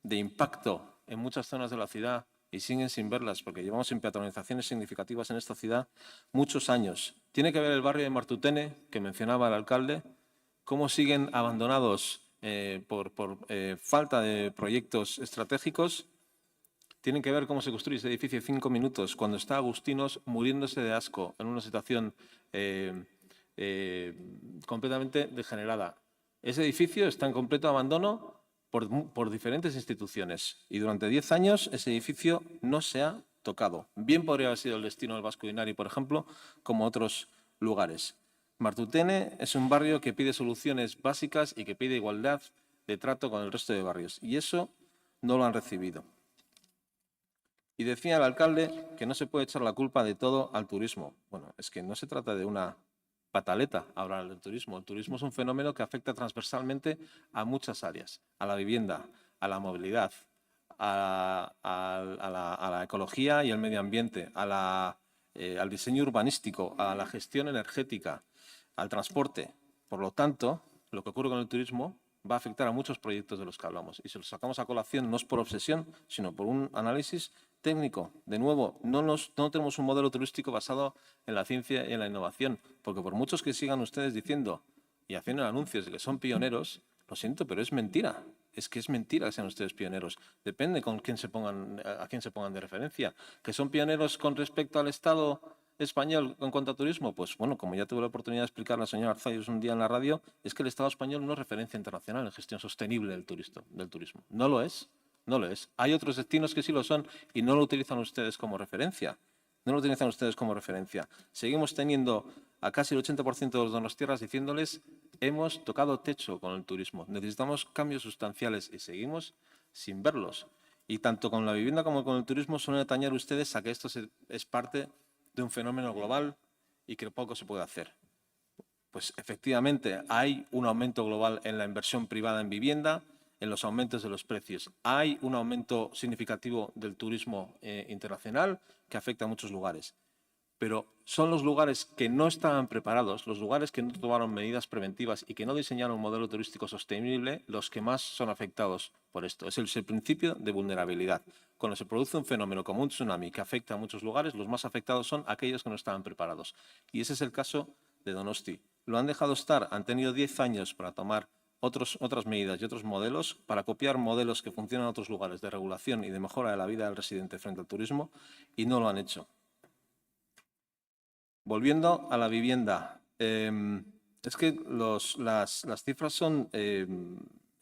de impacto en muchas zonas de la ciudad y siguen sin verlas, porque llevamos sin peatonalizaciones significativas en esta ciudad muchos años. Tiene que ver el barrio de Martutene, que mencionaba el alcalde, cómo siguen abandonados por falta de proyectos estratégicos. Tienen que ver cómo se construye ese edificio en 5 minutos, cuando está Agustinos muriéndose de asco, en una situación completamente degenerada. Ese edificio está en completo abandono por diferentes instituciones. Y durante 10 años ese edificio no se ha tocado. Bien podría haber sido el destino del Vasco Inari, por ejemplo, como otros lugares. Martutene es un barrio que pide soluciones básicas y que pide igualdad de trato con el resto de barrios. Y eso no lo han recibido. Y decía el alcalde que no se puede echar la culpa de todo al turismo. Bueno, es que no se trata de una pataleta hablar del turismo. El turismo es un fenómeno que afecta transversalmente a muchas áreas. A la vivienda, a la movilidad, a la ecología y el medio ambiente, al diseño urbanístico, a la gestión energética, al transporte. Por lo tanto, lo que ocurre con el turismo va a afectar a muchos proyectos de los que hablamos. Y si los sacamos a colación no es por obsesión, sino por un análisis técnico. De nuevo, no tenemos un modelo turístico basado en la ciencia y en la innovación, porque por muchos que sigan ustedes diciendo y haciendo anuncios de que son pioneros, lo siento, pero es mentira. Es que es mentira que sean ustedes pioneros. Depende a quién se pongan de referencia. ¿Que son pioneros con respecto al Estado español en cuanto a turismo? Pues bueno, como ya tuve la oportunidad de explicar a la señora Arzayus un día en la radio, es que el Estado español no es referencia internacional en gestión sostenible del turismo. No lo es. No lo es. Hay otros destinos que sí lo son y no lo utilizan ustedes como referencia. No lo utilizan ustedes como referencia. Seguimos teniendo a casi el 80% de los donostierras diciéndoles hemos tocado techo con el turismo. Necesitamos cambios sustanciales y seguimos sin verlos. Y tanto con la vivienda como con el turismo suelen atañar ustedes a que esto es parte de un fenómeno global y que poco se puede hacer. Pues efectivamente hay un aumento global en la inversión privada en vivienda, en los aumentos de los precios. Hay un aumento significativo del turismo internacional que afecta a muchos lugares. Pero son los lugares que no estaban preparados, los lugares que no tomaron medidas preventivas y que no diseñaron un modelo turístico sostenible, los que más son afectados por esto. Es el principio de vulnerabilidad. Cuando se produce un fenómeno como un tsunami que afecta a muchos lugares, los más afectados son aquellos que no estaban preparados. Y ese es el caso de Donosti. Lo han dejado estar, han tenido 10 años para tomar otras medidas y otros modelos, para copiar modelos que funcionan en otros lugares de regulación y de mejora de la vida del residente frente al turismo, y no lo han hecho. Volviendo a la vivienda, es que las cifras son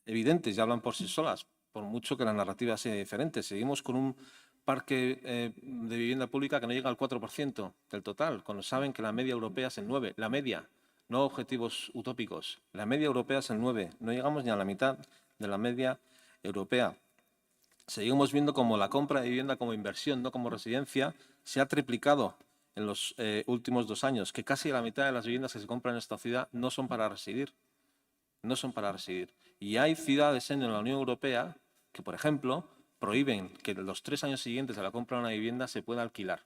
evidentes y hablan por sí solas, por mucho que la narrativa sea diferente. Seguimos con un parque de vivienda pública que no llega al 4% del total, cuando saben que la media europea es el 9%, la media. No objetivos utópicos. La media europea es el 9%. No llegamos ni a la mitad de la media europea. Seguimos viendo cómo la compra de vivienda como inversión, no como residencia, se ha triplicado en los últimos 2 años, que casi la mitad de las viviendas que se compran en esta ciudad no son para residir. No son para residir. Y hay ciudades en la Unión Europea que, por ejemplo, prohíben que en los 3 años siguientes a la compra de una vivienda se pueda alquilar.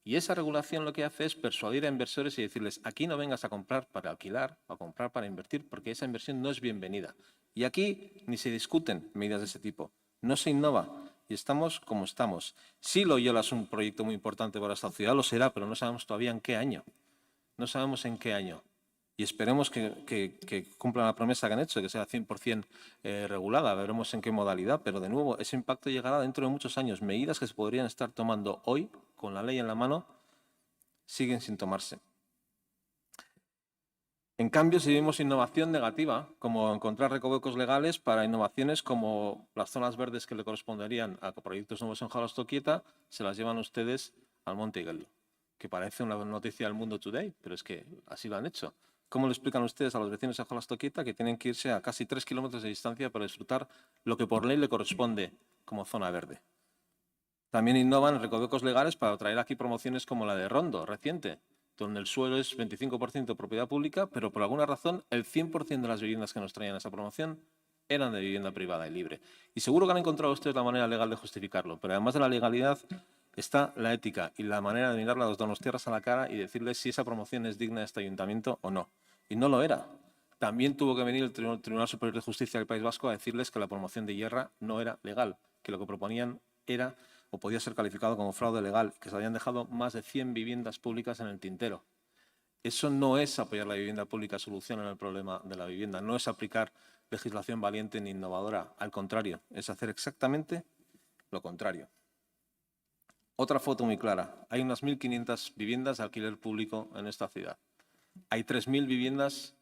Y esa regulación lo que hace es persuadir a inversores y decirles, aquí no vengas a comprar para alquilar o a comprar para invertir, porque esa inversión no es bienvenida. Y aquí ni se discuten medidas de ese tipo. No se innova y estamos como estamos. Sí, Loyola es un proyecto muy importante para esta ciudad, lo será, pero no sabemos todavía en qué año. No sabemos en qué año. Y esperemos que cumplan la promesa que han hecho, que sea 100% regulada. Veremos en qué modalidad, pero de nuevo, ese impacto llegará dentro de muchos años. Medidas que se podrían estar tomando hoy, con la ley en la mano, siguen sin tomarse. En cambio, si vemos innovación negativa, como encontrar recovecos legales para innovaciones como las zonas verdes que le corresponderían a proyectos nuevos en Jalastoquieta, se las llevan ustedes al Monte Igeldo, que parece una noticia del Mundo Today, pero es que así lo han hecho. ¿Cómo le explican ustedes a los vecinos de Jalastoquieta que tienen que irse a casi 3 kilómetros de distancia para disfrutar lo que por ley le corresponde como zona verde? También innovan recovecos legales para traer aquí promociones como la de Rondo, reciente, donde el suelo es 25% propiedad pública, pero por alguna razón el 100% de las viviendas que nos traían esa promoción eran de vivienda privada y libre. Y seguro que han encontrado ustedes la manera legal de justificarlo, pero además de la legalidad está la ética y la manera de mirarle a los donostierras a la cara y decirles si esa promoción es digna de este ayuntamiento o no. Y no lo era. También tuvo que venir el Tribunal Superior de Justicia del País Vasco a decirles que la promoción de Hierra no era legal, que lo que proponían era o podía ser calificado como fraude legal, que se habían dejado más de 100 viviendas públicas en el tintero. Eso no es apoyar la vivienda pública, solucionar el problema de la vivienda, no es aplicar legislación valiente ni innovadora, al contrario, es hacer exactamente lo contrario. Otra foto muy clara, hay unas 1.500 viviendas de alquiler público en esta ciudad. Hay 3.000 viviendas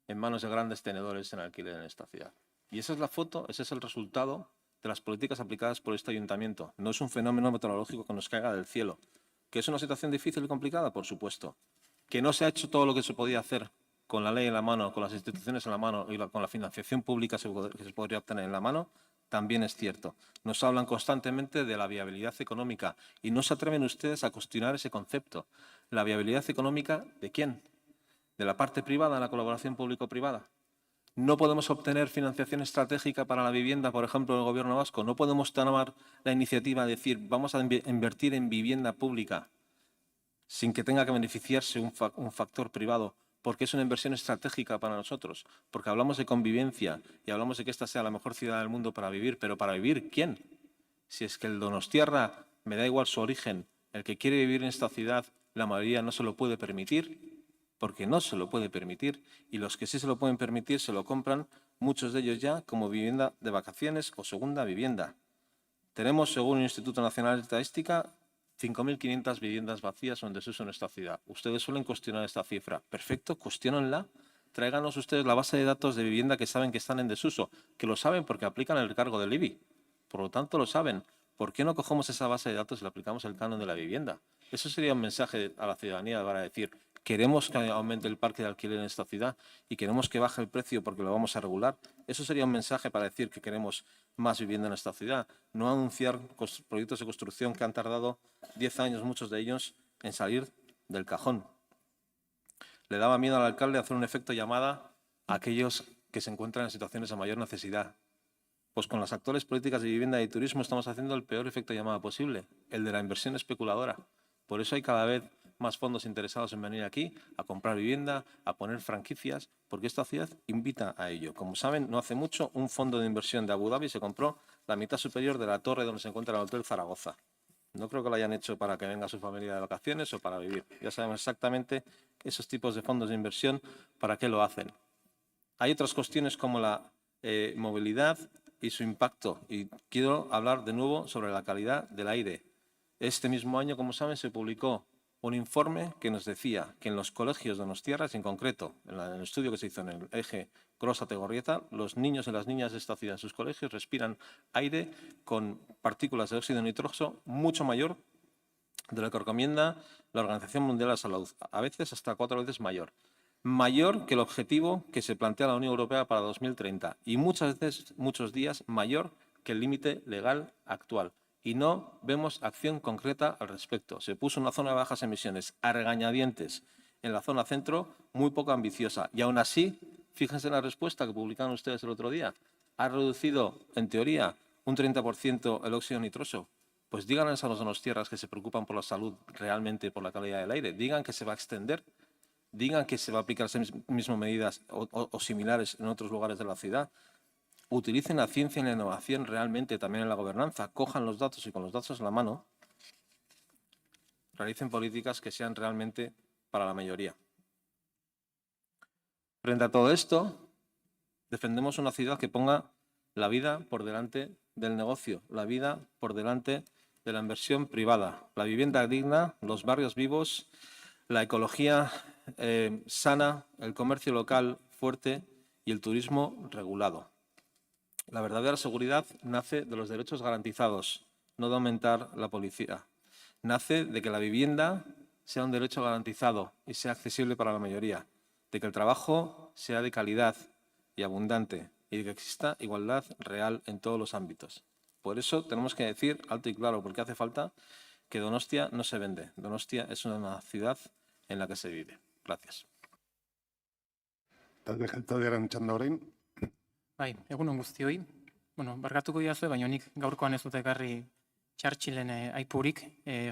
en manos de grandes tenedores en alquiler en esta ciudad. Y esa es la foto, ese es el resultado de las políticas aplicadas por este ayuntamiento. No es un fenómeno meteorológico que nos caiga del cielo. ¿Que es una situación difícil y complicada? Por supuesto. ¿Que no se ha hecho todo lo que se podía hacer con la ley en la mano, con las instituciones en la mano y con la financiación pública que se podría obtener en la mano? También es cierto. Nos hablan constantemente de la viabilidad económica y no se atreven ustedes a cuestionar ese concepto. ¿La viabilidad económica de quién? ¿De la parte privada, la colaboración público-privada? No podemos obtener financiación estratégica para la vivienda, por ejemplo, del Gobierno vasco. No podemos tomar la iniciativa de decir vamos a invertir en vivienda pública sin que tenga que beneficiarse un factor privado, porque es una inversión estratégica para nosotros, porque hablamos de convivencia y hablamos de que esta sea la mejor ciudad del mundo para vivir, pero ¿para vivir quién? Si es que el donostiarra, me da igual su origen, el que quiere vivir en esta ciudad, la mayoría no se lo puede permitir, porque no se lo puede permitir, y los que sí se lo pueden permitir se lo compran, muchos de ellos ya, como vivienda de vacaciones o segunda vivienda. Tenemos, según el Instituto Nacional de Estadística, 5.500 viviendas vacías o en desuso en esta ciudad. Ustedes suelen cuestionar esta cifra. Perfecto, cuestiónenla. Tráiganos ustedes la base de datos de vivienda que saben que están en desuso, que lo saben porque aplican el recargo del IBI. Por lo tanto, lo saben. ¿Por qué no cogemos esa base de datos y le aplicamos el canon de la vivienda? Eso sería un mensaje a la ciudadanía para decir, queremos que aumente el parque de alquiler en esta ciudad y queremos que baje el precio porque lo vamos a regular. Eso sería un mensaje para decir que queremos más vivienda en esta ciudad. No anunciar proyectos de construcción que han tardado 10 años, muchos de ellos, en salir del cajón. Le daba miedo al alcalde hacer un efecto llamada a aquellos que se encuentran en situaciones de mayor necesidad. Pues con las actuales políticas de vivienda y turismo estamos haciendo el peor efecto llamada posible, el de la inversión especuladora. Por eso hay cada vez más fondos interesados en venir aquí a comprar vivienda, a poner franquicias, porque esta ciudad invita a ello. Como saben, no hace mucho un fondo de inversión de Abu Dhabi se compró la mitad superior de la torre donde se encuentra el Hotel Zaragoza. No creo que lo hayan hecho para que venga su familia de vacaciones o para vivir. Ya sabemos exactamente esos tipos de fondos de inversión para qué lo hacen. Hay otras cuestiones como la movilidad y su impacto. Y quiero hablar de nuevo sobre la calidad del aire. Este mismo año, como saben, se publicó un informe que nos decía que en los colegios donostiarras, en concreto, en el estudio que se hizo en el eje Gorostiaga-Gorrieta, los niños y las niñas de esta ciudad en sus colegios respiran aire con partículas de óxido nitroso mucho mayor de lo que recomienda la Organización Mundial de la Salud, a veces hasta 4 veces mayor. Mayor que el objetivo que se plantea la Unión Europea para 2030 y muchas veces, muchos días, mayor que el límite legal actual. Y no vemos acción concreta al respecto. Se puso una zona de bajas emisiones a regañadientes en la zona centro, muy poco ambiciosa. Y aún así, fíjense en la respuesta que publicaron ustedes el otro día. Ha reducido, en teoría, un 30% el óxido nitroso. Pues díganles a los donostiarras que se preocupan por la salud realmente, por la calidad del aire. Digan que se va a extender. Digan que se va a aplicar esas mismas medidas o similares en otros lugares de la ciudad. Utilicen la ciencia y la innovación realmente también en la gobernanza. Cojan los datos y con los datos en la mano realicen políticas que sean realmente para la mayoría. Frente a todo esto, defendemos una ciudad que ponga la vida por delante del negocio, la vida por delante de la inversión privada, la vivienda digna, los barrios vivos, la ecología sana, el comercio local fuerte y el turismo regulado. La verdadera seguridad nace de los derechos garantizados, no de aumentar la policía. Nace de que la vivienda sea un derecho garantizado y sea accesible para la mayoría, de que el trabajo sea de calidad y abundante y de que exista igualdad real en todos los ámbitos. Por eso tenemos que decir alto y claro, porque hace falta, que Donostia no se vende. Donostia es una ciudad en la que se vive. Gracias. Talde jeltzalearen txanda orain. Bai, egun on guztioi. Bueno, barkatuko diazue, baina nik gaurkoan ez dut ekarri Churchillen aipurik.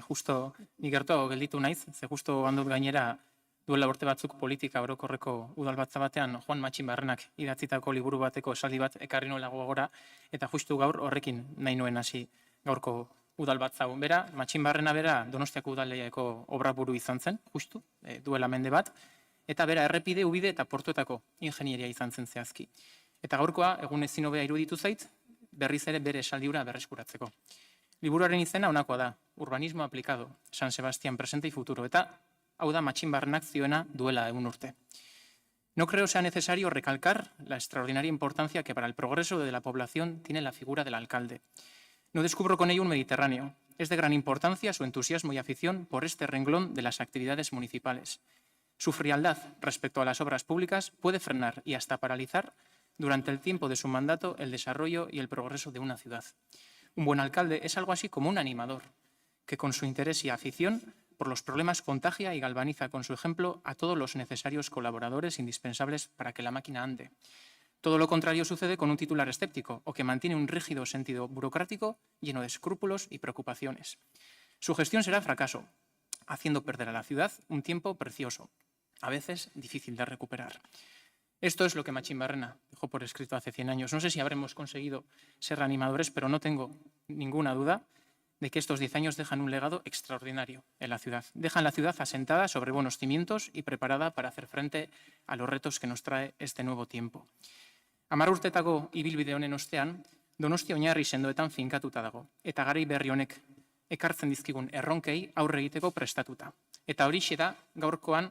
Justo ni gertuago gelditu naiz, ze justo handut gainera duela urte batzuk politika orokorreko udalbatza batean Juan Matxinbarrenak idatzitako liburu bateko esaldi bat ekarri nuela gogora, eta justu gaur horrekin nahi nuen hasi gaurko udalbatza hau. Bera, Matxinbarrena bera Donostiako udaleko obraburu izan zen, justu, duela mende bat, eta bera errepide, ubide eta portuetako ingenieria izan zen zehazki. Eta gaurkoa, egun ezin hobea iruditu zait, berriz ere bere esaldi hura berreskuratzeko. Liburuaren izena honakoa da, Urbanismo aplicado, San Sebastián presente y futuro, eta hau da Matxinbarrenak zioena duela egun urte. No creo sea necesario recalcar la extraordinaria importancia que para el progreso de la población tiene la figura del alcalde. No descubro con ello un Mediterráneo. Es de gran importancia su entusiasmo y afición por este renglón de las actividades municipales. Su frialdad respecto a las obras públicas puede frenar y hasta paralizar durante el tiempo de su mandato el desarrollo y el progreso de una ciudad. Un buen alcalde es algo así como un animador, que con su interés y afición por los problemas contagia y galvaniza con su ejemplo a todos los necesarios colaboradores indispensables para que la máquina ande. Todo lo contrario sucede con un titular escéptico o que mantiene un rígido sentido burocrático lleno de escrúpulos y preocupaciones. Su gestión será fracaso, haciendo perder a la ciudad un tiempo precioso, a veces difícil de recuperar. Esto es lo que Machín Barrena dejó por escrito hace 100 años. No sé si habremos conseguido ser animadores, pero no tengo ninguna duda de que estos 10 años dejan un legado extraordinario en la ciudad. Dejan la ciudad asentada sobre buenos cimientos y preparada para hacer frente a los retos que nos trae este nuevo tiempo. 10 urtetako ibilbide honen ostean, Donostia oinarri sendoetan finkatuta dago, eta garai berri honek ekartzen dizkigun erronkei aurre egiteko prestatuta. Eta horixe da gaurkoan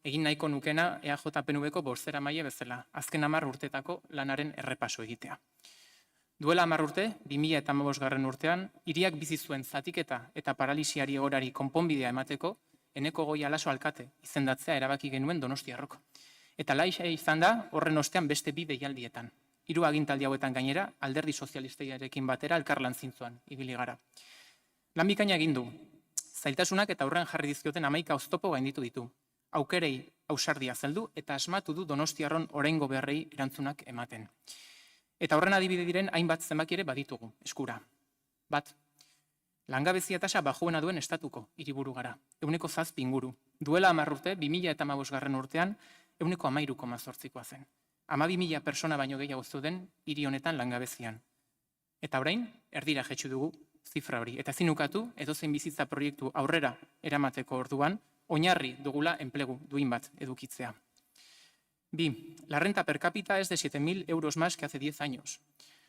egin nahiko nukena EAJ-PNV-ko bozeramaile bezala, azken 10 urtetako lanaren errepaso egitea. Duela 10 urte, 2015 urtean, hiriak bizi zuen zatiketa eta paralisiari egorari konponbidea emateko, Eneko Goia Laso alkate izendatzea erabaki genuen Donostiarrok. Eta laixa izan da horren ostean beste 2 deialdietan. 3 agintaldi hauetan gainera, Alderdi Sozialistarekin batera elkarlan zintzuan ibili gara. Lan bikaina egin du. Zailtasunak eta aurrean jarri dizkioten 11 oztopo gainditu ditu. Aukerei ausardia zeldu eta asmatu du Donostiarron oraingo beharrei erantzunak ematen. Eta horren adibide diren hainbat zenbaki ere baditugu, eskura. Bat, langabezia tasa bajuena duen estatuko hiriburu gara, 7% inguru. Duela 10 urte, 2015 urtean, 13,8%koa zen. 12.000 persona baino gehiago zeuden hiri honetan langabezian. Eta orain, erdira jetxu dugu zifra hori. Eta zinukatu, edozein bizitza proiektu aurrera eramateko orduan, oinarri dugula enplegu duin bat edukitzea. 2. La renta per cápita es de 7.000 euros más que hace 10 años.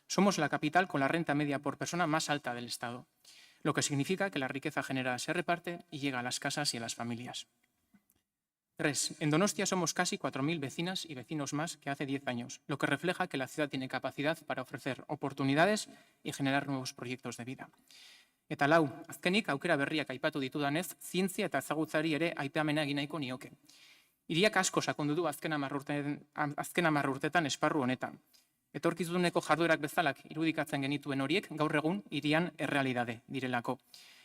Somos la capital con la renta media por persona más alta del Estado, lo que significa que la riqueza generada se reparte y llega a las casas y a las familias. 3. En Donostia somos casi 4.000 vecinas y vecinos más que hace 10 años, lo que refleja que la ciudad tiene capacidad para ofrecer oportunidades y generar nuevos proyectos de vida. Eta 4, azkenik aukera berriak aipatu ditudanez, zientzia eta ezagutzari ere aipamena egin nahiko nioke. Hiriak asko sakondu du azken 10 urtetan esparru honetan. Etorkizuneko jarduerak bezalak irudikatzen genituen horiek gaur egun hirian errealidade direlako.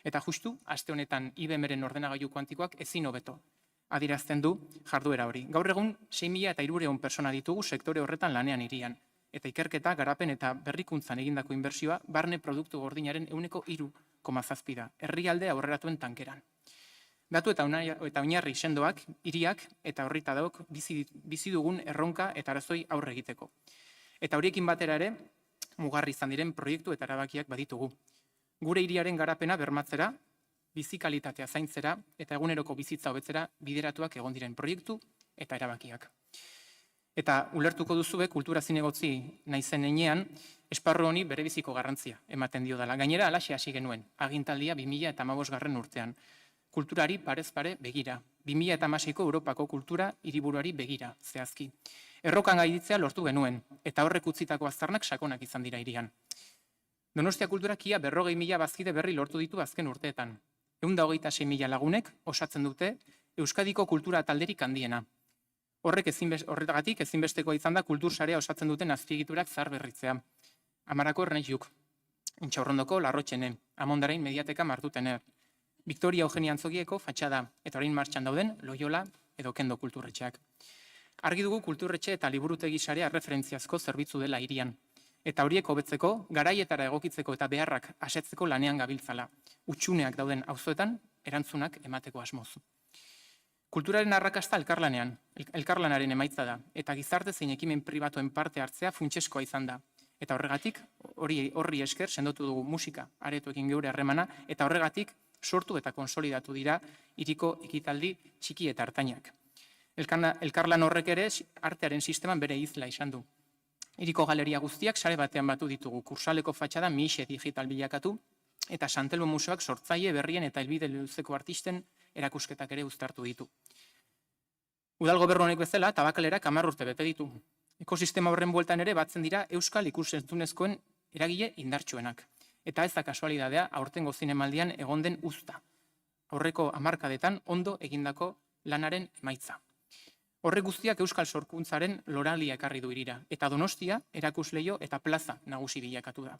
Eta justu, aste honetan IBM-ren ordenagailu kuantikoak ezin hobeto adierazten du jarduera hori. Gaur egun 6.300 persona ditugu sektore horretan lanean hirian. Eta ikerketa, garapen eta berrikuntzan egindako inbertsioa barne produktu gordinaren 3,7% da, herrialde aurreratuen tankeran. Datu eta oinarri sendoak, hiriak eta herritarrok bizi dugun erronka eta arazoi aurre egiteko. Eta horiekin batera ere, mugarri izan diren proiektu eta erabakiak baditugu. Gure hiriaren garapena bermatzera, bizi kalitatea zaintzera eta eguneroko bizitza hobetzera bideratuak egon diren proiektu eta erabakiak. Eta ulertuko duzue kultura zinegotzi naizen heinean, esparru honi berebiziko garrantzia ematen dio dela. Gainera, alaxe hasi genuen, agintaldia 2015 urtean. Kulturari parez pare begira. 2016ko Europako kultura hiriburuari begira, zehazki. Errokan gainditzea lortu genuen, eta horrek utzitako aztarnak sakonak izan dira hirian. Donostia kulturak ia 40.000 bazkide berri lortu ditu azken urteetan. 126.000 lagunek osatzen dute Euskadiko kultura talderik handiena. Horregatik ezinbestekoa izan da kultursarea osatzen duten azpiegiturak zaharberritzea. Amarako Ernaijuk, Intxaurrondoko Larrotxene, Amondarain Mediateka Martutener, Victoria Eugenia Antzokieko fatxada eta orain martxan dauden Loyola edo Kendo kulturretxeak. Argi dugu kulturretxe eta liburutegi sarea referentziazko zerbitzu dela hirian. Eta horiek hobetzeko, garaietara egokitzeko eta beharrak asetzeko lanean gabiltzala. Utsuneak dauden auzoetan erantzunak emateko asmoz. Kulturaren arrakasta elkarlanaren emaitza da, eta gizarte zein ekimen pribatuen parte hartzea funtseskoa izan da. Eta horregatik, horri esker sendotu dugu musika aretoekin geure harremana, eta horregatik sortu eta konsolidatu dira hiriko ekitaldi txiki eta hartainak. Elkarlan horrek ere artearen sisteman bere izla izan du. Hiriko galeria guztiak sare batean batu ditugu, kursaleko fatxada mixe digital bilakatu, eta Santelmo Museoak sortzaile berrien eta helbide luzeko artisten erakusketak ere uztartu ditu. Udal gobernu honek bezala, Tabakalerak 10 urte bete ditu. Ekosistema horren bueltan ere batzen dira euskal ikus-entzunezkoen eragile indartsuenak. Eta ez da kasualidadea aurtengo zinemaldian egon den uzta. Aurreko hamarkadetan ondo egindako lanaren emaitza. Horrek guztiak euskal sorkuntzaren loralia ekarri du hirira, eta Donostia erakusleio eta plaza nagusi bilakatu da.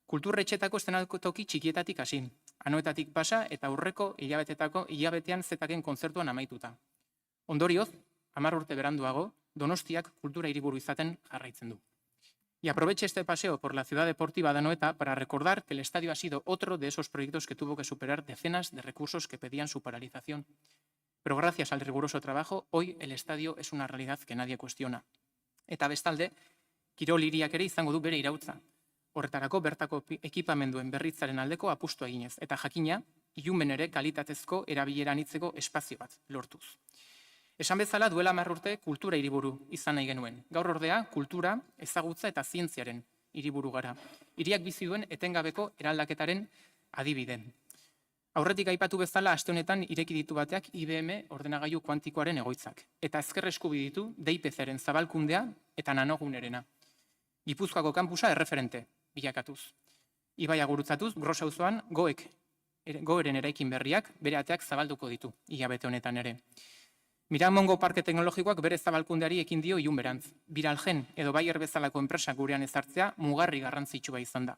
Kulturretxetako eszenatoki txikietatik hasi, Anoetatik pasa eta aurreko hilabetean zetaken kontzertuan amaituta. Ondorioz, 10 urte beranduago, Donostiak kultura hiriburu izaten jarraitzen du. Y aproveche este paseo por la ciudad deportiva de Anoeta para recordar que el estadio ha sido otro de esos proyectos que tuvo que superar decenas de recursos que pedían su paralización. Pero gracias al riguroso trabajo, hoy el estadio es una realidad que nadie cuestiona. Eta bestalde, kirol hiriak ere izango du bere irautza. Horretarako bertako ekipamenduen berritzaren aldeko apustu eginez, eta jakina, ilumen ere kalitatezko erabilera anitzeko espazio bat lortuz. Esan bezala duela 10 urte kultura hiriburu izan nahi genuen. Gaur ordea, kultura, ezagutza eta zientziaren hiriburu gara. Hiriak bizi duen etengabeko eraldaketaren adibide. Aurretik aipatu bezala, aste honetan ireki ditu bateak IBM ordenagailu kuantikoaren egoitzak. Eta ezker eskubi ditu DIPC-ren zabalkundea eta nanogunerena. Gipuzkoako kampusa erreferente bilakatuz. Ibaia gurutzatuz, Gros auzoan goeren eraikin berriak bere ateak zabalduko ditu, hilabete honetan ere. Miramongo Parke Teknologikoak bere zabalkundeari ekin dio ilunberantz. Biralgen edo Bayer bezalako enpresak gurean ezartzea mugarri garrantzitsua izan da.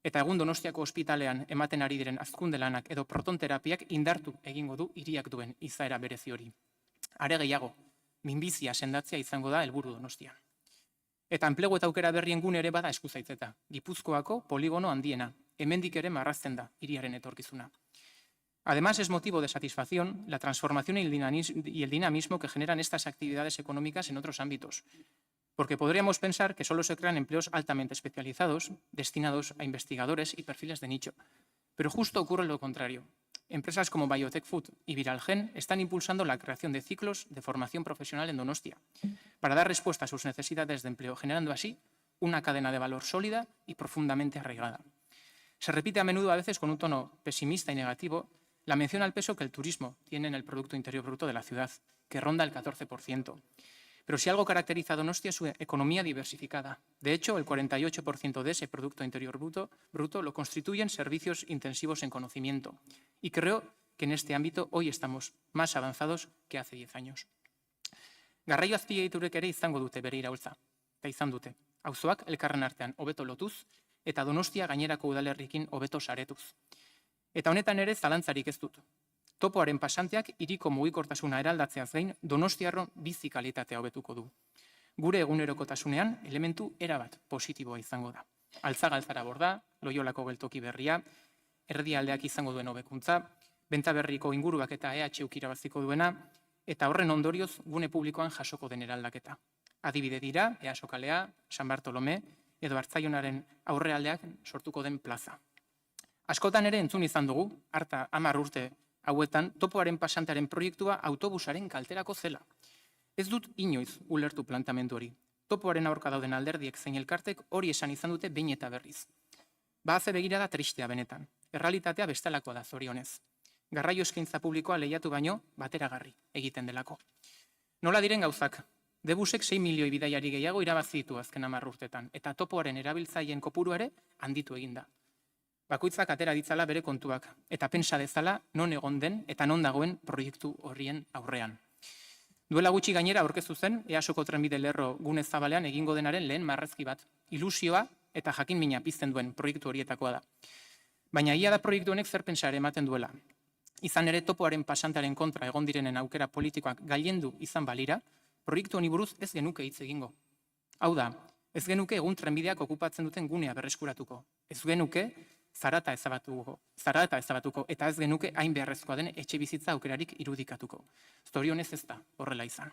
Eta egun Donostiako ospitalean ematen ari diren hazkunde lanak edo protonterapiak indartu egingo du hiriak duen izaera berezi hori. Are gehiago, minbizia sendatzea izango da helburu Donostian. Eta enplegu eta aukera berrien gune ere bada eskuzaitzeta. Gipuzkoako poligono handiena, hemendik ere marrazten da hiriaren etorkizuna. Además, es motivo de satisfacción la transformación y el dinamismo que generan estas actividades económicas en otros ámbitos, porque podríamos pensar que solo se crean empleos altamente especializados, destinados a investigadores y perfiles de nicho. Pero justo ocurre lo contrario. Empresas como Biotech Food y Viralgen están impulsando la creación de ciclos de formación profesional en Donostia, para dar respuesta a sus necesidades de empleo, generando así una cadena de valor sólida y profundamente arraigada. Se repite a menudo, a veces con un tono pesimista y negativo, la mención al peso que el turismo tiene en el Producto Interior Bruto de la ciudad, que ronda el 14%. Pero si algo caracteriza a Donostia es su economía diversificada. De hecho, el 48% de ese Producto Interior Bruto lo constituyen servicios intensivos en conocimiento. Y creo que en este ámbito hoy estamos más avanzados que hace 10 años. Garraio azpiegiturek ere izango dute bere iraultza. Eta izan dute. Auzoak elkarren artean hobeto lotuz eta Donostia gainerako udalerriekin hobeto saretuz. Eta honetan ere zalantzarik ez dut. Topoaren pasanteak hiriko mugikortasuna eraldatzeaz gain Donostiarron bizi kalitatea hobetuko du. Gure egunerokotasunean elementu erabat positiboa izango da. Altzagaltzara borda, Loiolako geltoki berria, erdialdeak izango duen hobekuntza, Bentaberriko inguruak eta EHUk irabaziko duena, eta horren ondorioz gune publikoan jasoko den eraldaketa. Adibide dira, EASO kalea, San Bartolome, edo Artzaionaren aurrealdeak sortuko den plaza. Askotan ere entzun izan dugu, harta 10 urte hauetan, topoaren pasantearen proiektua autobusaren kalterako zela. Ez dut inoiz ulertu plantamendu hori. Topoaren aurka dauden alderdiek zein elkartek hori esan izan dute behin eta berriz. Baze begirada tristea benetan. Errealitatea bestelakoa da zorionez. Garraio eskaintza publikoa lehiatu baino bateragarri egiten delako. Nola diren gauzak? Debusek 6 milioi bidaiari gehiago irabazi ditu azken 10 urtetan, eta topoaren erabiltzaileen kopuru ere handitu eginda. Bakoitzak atera ditzala bere kontuak, eta pensa dezala non egon den eta non dagoen proiektu horrien aurrean. Duela gutxi gainera aurkeztu zen, EASoko trenbide lerro gune zabalean egingo denaren lehen marrazki bat. Ilusioa eta jakinmina pizten duen proiektu horietakoa da. Baina ia da proiektu honek zer pensa ere ematen duela. Izan ere topoaren pasantaren kontra egon direnen aukera politikoak gailendu izan balira, proiektu honi buruz ez genuke hitz egingo. Hau da, ez genuke egun trenbideak okupatzen duten gunea berreskuratuko. Ez genuke zarata ezabatuko eta ez genuke hain beharrezkoa den etxe bizitza aukerarik irudikatuko. Zorionez ez da horrela izan.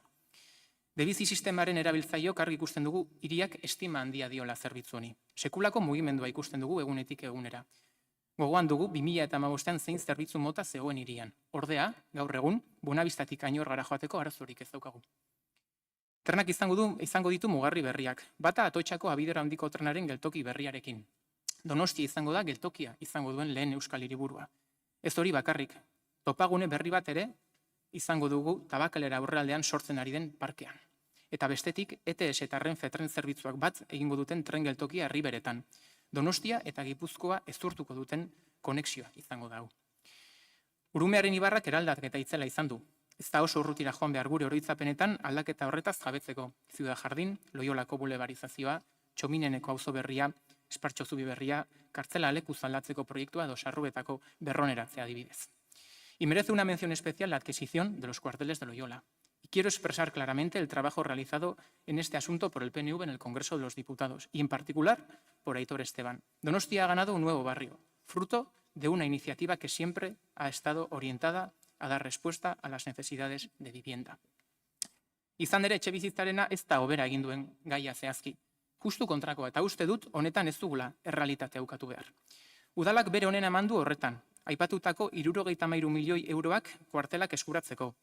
Debizi sistemaren erabiltzaileok argi ikusten dugu hiriak estima handia diola zerbitzu honi. Sekulako mugimendua ikusten dugu egunetik egunera. Gogoan dugu 2015an zein zerbitzu mota zegoen hirian. Ordea, gaur egun, Buenavistatik Añorgara joateko arazorik ez daukagu. Trenak izango ditu mugarri berriak. Bata Atoitxako abidera handiko trenaren geltoki berriarekin. Donostia izango da geltokia izango duen lehen euskal hiriburua. Ez hori bakarrik. Topagune berri bat ere izango dugu Tabakalera aurrealdean sortzen ari den parkean. Eta bestetik, ETS eta Renfe tren zerbitzuak bat egingo duten tren geltokia Erriberetan. Donostia eta Gipuzkoa ezurtuko duten konexioa izango da hau. Urumearen ibarrak eraldaketa itzela izan du. Ez da oso urrutira joan behar gure oroitzapenetan aldaketa horretaz jabetzeko. Ciudad Jardin, Loiolako bulebarizazioa, Txomineneko auzo berria, Espartxo Zubi berria, kartzela lekuz aldatzeko proiektua edo Sarruetako berroneratzea adibidez. Y merece una mención especial la adquisición de los cuarteles de Loyola. Y quiero expresar claramente el trabajo realizado en este asunto por el PNV en el Congreso de los Diputados y en particular por Aitor Esteban. Donostia ha ganado un nuevo barrio, fruto de una iniciativa que siempre ha estado orientada a dar respuesta a las necesidades de vivienda. Izan ere, etxebizitzarena ez da hobera egin duen gaia zehazki. Justu kontrakoa, eta uste dut honetan ez dugula errealitatea ukatu behar. Udalak bere honena eman du horretan, aipatutako 73 milioi euroak kuartelak eskuratzeko.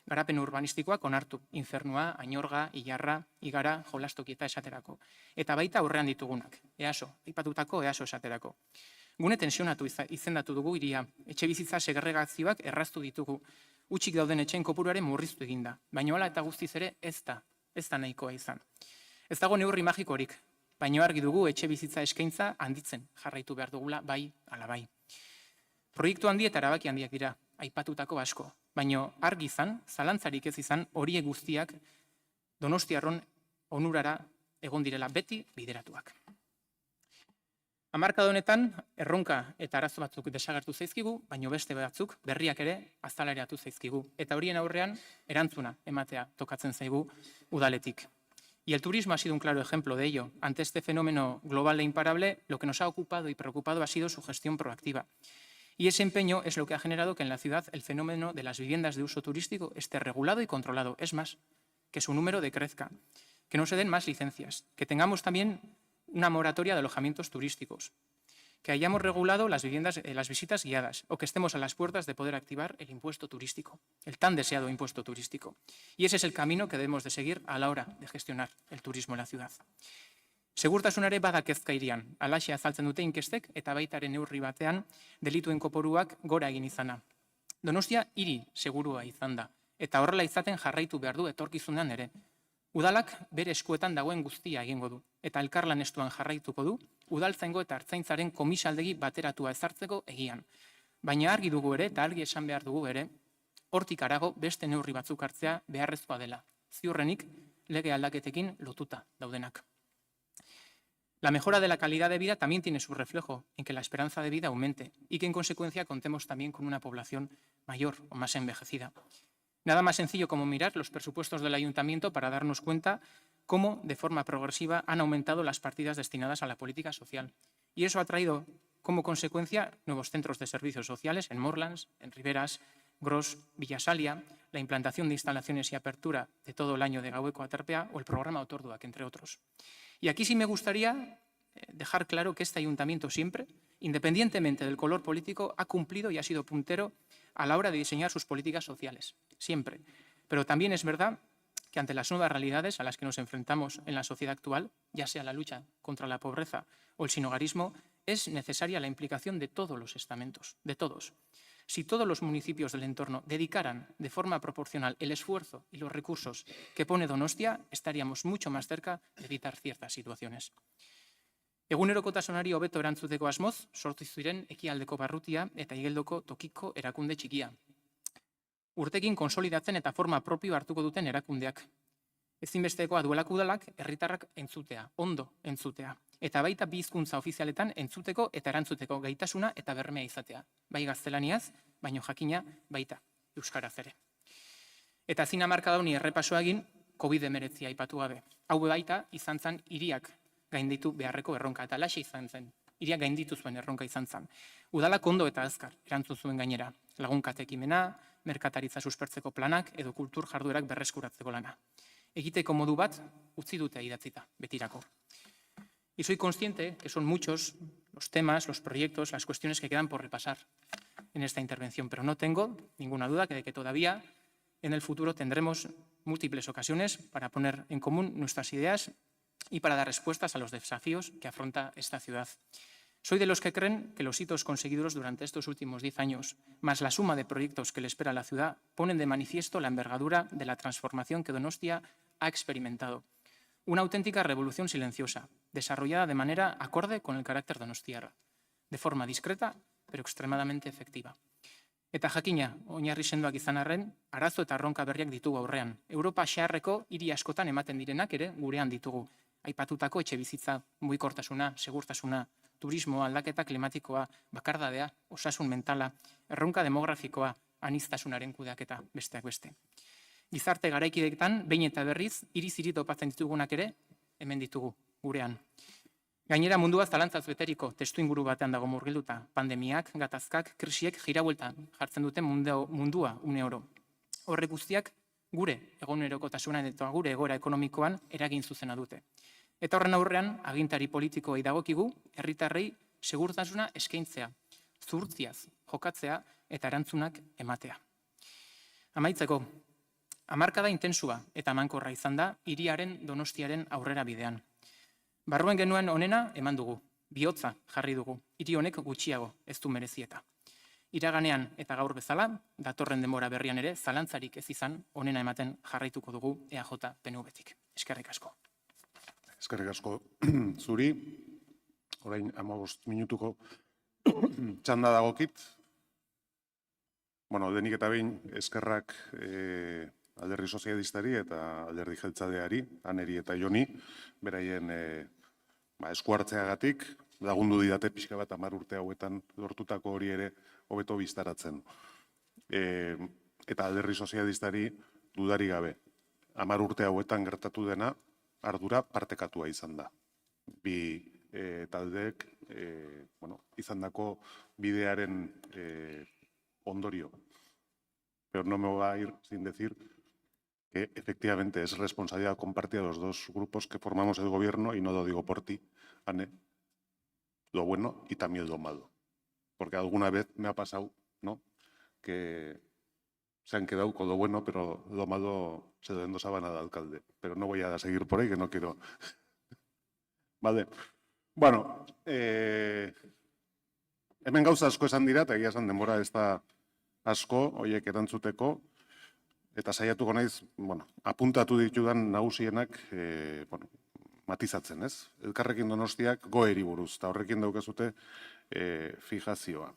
Garapen urbanistikoak onartu, Infernua, Añorga, Ilarra, Igara, Jolastokieta esaterako. Eta baita aurrean ditugunak, EASO, aipatutako EASO esaterako. Gune tensionatu izendatu dugu iria, etxebizitza segregazioak erraztu ditugu, utxik dauden etxeen kopuruaren murriztu eginda, baina hala eta guztiz ere ez da nahikoa izan. Ez dago neurri magikorik, baina argi dugu etxebizitza eskaintza handitzen jarraitu behar dugula bai ala bai. Proiektu handi eta erabaki handiak dira, aipatutako asko, baina argi izan, zalantzarik ez izan horiek guztiak Donostiarron onurara egon direla beti bideratuak. Hamarkada honetan, erronka eta arazo batzuk desagertu zaizkigu, baino beste batzuk berriak ere azalareatu zaizkigu. Eta horien aurrean erantzuna ematea tokatzen zaigu udaletik. Y el turismo ha sido un claro ejemplo de ello. Ante este fenómeno global e imparable, lo que nos ha ocupado y preocupado ha sido su gestión proactiva. Y ese empeño es lo que ha generado que en la ciudad el fenómeno de las viviendas de uso turístico esté regulado y controlado. Es más, que su número decrezca, que no se den más licencias, que tengamos también una moratoria de alojamientos turísticos, que hayamos regulado las visitas guiadas o que estemos a las puertas de poder activar el impuesto turístico, el tan deseado impuesto turístico. Y ese es el camino que debemos de seguir a la hora de gestionar el turismo en la ciudad. Segurtasunare badakezka irian, alaxe azaltzen dute inkestek eta baitaren neurri batean delituen koporuak gora egin izana. Donostia hiri segurua izan da, eta horrela izaten jarraitu behar du etorkizunean ere. Udalak bere eskuetan dagoen guztia egingo du, eta elkarlan estuan jarraituko du, udaltzaingo eta hartzaintzaren komisaldegi bateratua ezartzeko egian. Baina argi dugu ere, eta argi esan behar dugu ere, hortik harago beste neurri batzuk hartzea beharrezkoa dela. Ziurrenik lege aldaketekin lotuta daudenak. La mejora de la calidad de vida también tiene su reflejo en que la esperanza de vida aumente y que en consecuencia contemos también con una población mayor o más envejecida. Nada más sencillo como mirar los presupuestos del ayuntamiento para darnos cuenta cómo de forma progresiva han aumentado las partidas destinadas a la política social. Y eso ha traído como consecuencia nuevos centros de servicios sociales en Morlands, en Riberas, Gros, Villasalia, la implantación de instalaciones y apertura de todo el año de Gaueko Aterpea o el programa Otorduak, entre otros. Y aquí sí me gustaría dejar claro que este ayuntamiento siempre, independientemente del color político, ha cumplido y ha sido puntero a la hora de diseñar sus políticas sociales, siempre. Pero también es verdad que ante las nuevas realidades a las que nos enfrentamos en la sociedad actual, ya sea la lucha contra la pobreza o el sinhogarismo, es necesaria la implicación de todos los estamentos, de todos. Si todos los municipios del entorno dedicaran de forma proporcional el esfuerzo y los recursos que pone Donostia, estaríamos mucho más cerca de evitar ciertas situaciones. Egunerokotasunari hobeto erantzuteko asmoz, sortu ziren Ekialdeko Barrutia eta Igeldoko tokiko erakunde txikia. Urtekin konsolidatzen eta forma propio hartuko duten erakundeak. Ezinbestekoa duelako udalak herritarrak entzutea, ondo entzutea. Eta baita bi hizkuntza ofizialetan entzuteko eta erantzuteko gaitasuna eta bermea izatea. Bai gaztelaniaz, baino jakina baita euskaraz ere. Eta ezin hamarkada honi errepasoa egin, COVID-19 aipatu gabe. Hau baita izan zen hiriak gainditu beharreko erronka, eta laxe izan zen. Hiriak gainditu zuen erronka izan zen. Udalak ondo eta azkar erantzun zuen gainera. Lagunkate ekimena, merkataritza suspertzeko planak edo kultur jarduerak berreskuratzeko lana. Egiteko modu bat utzi dute idatzita, betirako. Y soy consciente que son muchos los temas, los proyectos, las cuestiones que quedan por repasar en esta intervención, pero no tengo ninguna duda de que todavía en el futuro tendremos múltiples ocasiones para poner en común nuestras ideas y para dar respuestas a los desafíos que afronta esta ciudad. Soy de los que creen que los hitos conseguidos durante estos últimos 10 años, más la suma de proyectos que le espera a la ciudad, ponen de manifiesto la envergadura de la transformación que Donostia ha experimentado. Una auténtica revolución silenciosa, desarrollada de manera acorde con el carácter donostiarra, de forma discreta, pero extremadamente efectiva. Eta jakina, oinarri sendoak izan arren, arazo eta erronka berriak ditugu aurrean. Europa xeharreko hiri askotan ematen direnak ere gurean ditugu. Aipatutako etxe bizitza, mugikortasuna, segurtasuna, turismo, aldaketa klimatikoa, bakardadea, osasun mentala, erronka demografikoa, aniztasunaren kudeaketa, besteak beste. Gizarte garaikideetan, behin eta berriz, hiri-ziri topatzen ditugunak ere, hemen ditugu, gurean. Gainera mundua zalantzaz beteriko testu inguru batean dago murgilduta. Pandemiak, gatazkak, krisiek jirabueltan jartzen duten mundua une oro. Horrek guztiak gure egunerokotasunan eta gure egoera ekonomikoan eragin zuzena dute. Eta horren aurrean, agintari politikoei dagokigu, herritarrei segurtasuna eskaintzea, zuhurtziaz jokatzea eta erantzunak ematea. Amaitzeko, hamarkada intensua eta amankorra izan da hiriaren Donostiaren aurrera bidean. Barruan genuen onena eman dugu, bihotza jarri dugu, hiri honek gutxiago ez du merezieta. Iraganean eta gaur bezala, datorren denbora berrian ere, zalantzarik ez izan, onena ematen jarraituko dugu EAJ PNV-tik. Eskerrik asko. Eskerrik asko zuri, orain 15 minutuko txanda dagokit. Bueno, denik eta behin eskerrak alderdi sozialistari eta alderdi jeltzaleari, Aneri eta Joni, beraien eskuartzeagatik, lagundu didate pixka bat 10 urte hauetan lortutako hori ere hobeto biztaratzen. Eta alderdi sozialistari dudari gabe, 10 urte hauetan gertatu dena, ardura partekatua izan da. Bi taldeek izandako bidearen ondorio. Pero no me voy a ir sin decir que efectivamente es responsabilidad compartida de los dos grupos que formamos el gobierno, y no lo digo por ti, Ane, lo bueno y también lo malo. Porque alguna vez me ha pasado, ¿no?, que se han quedado con lo bueno, pero lo malo se lo endosaban al alcalde. Pero no voy a seguir por ahí, que no quiero. Vale. Bueno, hemen gauza asko esan dira, eta egia esan denbora ez da asko, horiek erantzuteko, eta saiatuko naiz, apuntatu ditudan nagusienak, matizatzen, ez? Elkarrekin Donostiak goeri buruz, eta horrekin daukazute fijazioa.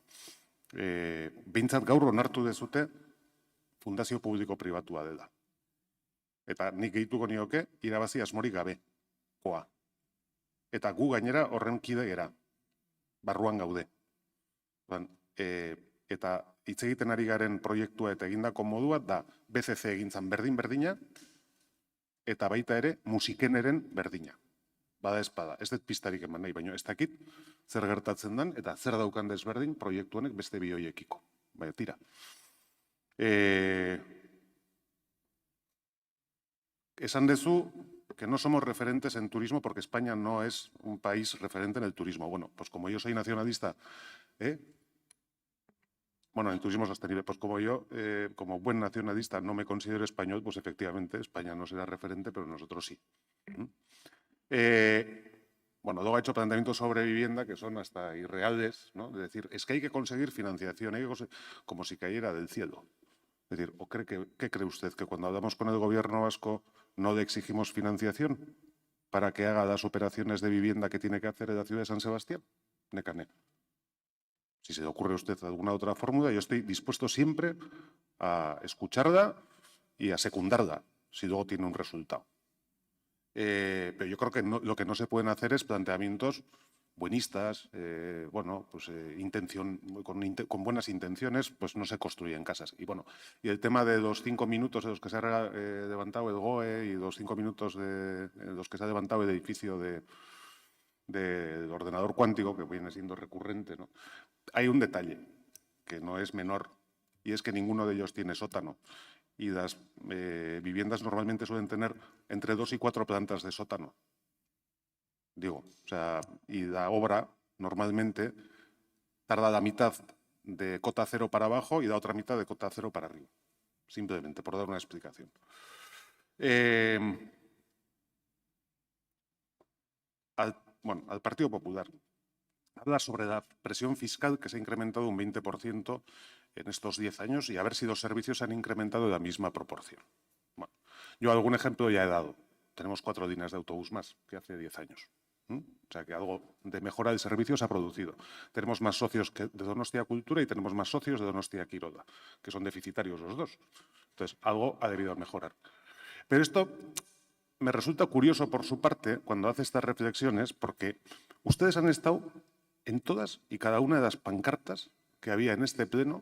Behintzat gaur onartu dezute fundazio publiko-pribatua dela. Eta nik gehituko nioke, irabazi asmorik gabe, koa. Eta gu gainera horren kide gera, barruan gaude. Eta hitz egiten ari garen proiektua eta egindako modua da BCC egintzan berdin-berdina, eta baita ere musikeneren berdina. Bada espada, ez dut pistarik eman nahi, baina ez dakit zer gertatzen den, eta zer daukan desberdin proiektu honek beste bioiekiko. Baina tira. Esan dezu que no somos referentes en turismo porque España no es un país referente en el turismo. Bueno, pues como yo soy nacionalista, bueno, en turismo sostenible, pues como yo, como buen nacionalista, no me considero español, pues efectivamente España no será referente, pero nosotros sí. Bueno, luego ha hecho planteamientos sobre vivienda que son hasta irreales, ¿no? De decir, es que hay que conseguir financiación, como si cayera del cielo. Es decir, ¿qué cree usted? ¿Que cuando hablamos con el gobierno vasco no le exigimos financiación para que haga las operaciones de vivienda que tiene que hacer en la ciudad de San Sebastián? Necane. Si se le ocurre a usted alguna otra fórmula, yo estoy dispuesto siempre a escucharla y a secundarla, si luego tiene un resultado. Pero yo creo que lo que no se pueden hacer es planteamientos buenistas, con buenas intenciones, pues no se construyen casas. Y bueno, y el tema de los 5 minutos en los que se ha levantado el GOE y los 5 minutos en los que se ha levantado el edificio del ordenador cuántico, que viene siendo recurrente, ¿no? Hay un detalle que no es menor, y es que ninguno de ellos tiene sótano. Y las viviendas normalmente suelen tener entre 2 y 4 plantas de sótano. Digo, o sea, y la obra normalmente tarda la mitad de cota cero para abajo y la otra mitad de cota cero para arriba. Simplemente, por dar una explicación. Al Partido Popular habla sobre la presión fiscal que se ha incrementado un 20% en estos 10 años y a ver si los servicios se han incrementado en la misma proporción. Bueno, yo algún ejemplo ya he dado. Tenemos 4 líneas de autobús más que hace 10 años. O sea que algo de mejora del servicio se ha producido. Tenemos más socios de Donostia Cultura y tenemos más socios de Donostia Quiroga, que son deficitarios los dos. Entonces, algo ha debido mejorar. Pero esto me resulta curioso por su parte cuando hace estas reflexiones, porque ustedes han estado en todas y cada una de las pancartas que había en este pleno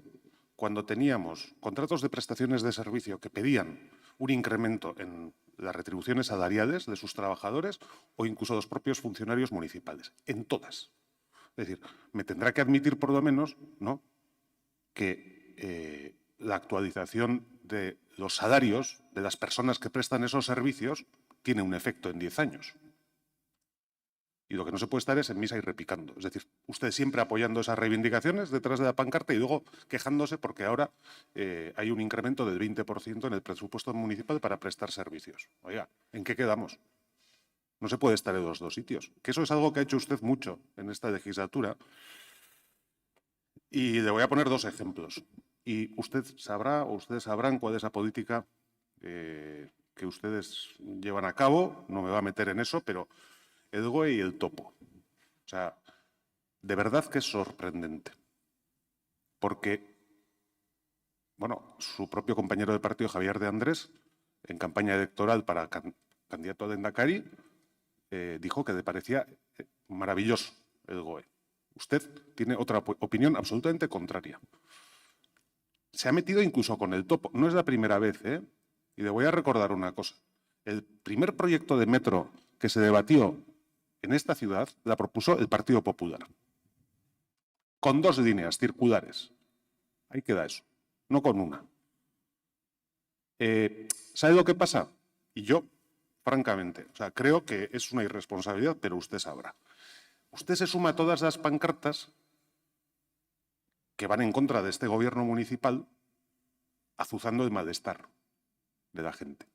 cuando teníamos contratos de prestaciones de servicio que pedían un incremento en las retribuciones salariales de sus trabajadores o incluso los propios funcionarios municipales. En todas. Es decir, me tendrá que admitir por lo menos, ¿no?, que la actualización de los salarios de las personas que prestan esos servicios tiene un efecto en 10 años. Y lo que no se puede estar es en misa y repicando. Es decir, usted siempre apoyando esas reivindicaciones detrás de la pancarta y luego quejándose porque ahora hay un incremento del 20% en el presupuesto municipal para prestar servicios. Oiga, ¿en qué quedamos? No se puede estar en los dos sitios. Que eso es algo que ha hecho usted mucho en esta legislatura. Y le voy a poner 2 ejemplos. Y usted sabrá o ustedes sabrán cuál es la política que ustedes llevan a cabo. No me va a meter en eso, pero el GOE y el topo. O sea, de verdad que es sorprendente. Porque, bueno, su propio compañero de partido, Javier de Andrés, en campaña electoral para candidato a Lehendakari, dijo que le parecía maravilloso el GOE. Usted tiene otra opinión absolutamente contraria. Se ha metido incluso con el topo. No es la primera vez, ¿eh? Y le voy a recordar una cosa. El primer proyecto de metro que se debatió en esta ciudad la propuso el Partido Popular. Con 2 líneas circulares. Ahí queda eso. No con una. ¿Sabe lo que pasa? Y yo, francamente, o sea, creo que es una irresponsabilidad, pero usted sabrá. Usted se suma a todas las pancartas que van en contra de este gobierno municipal, azuzando el malestar de la gente.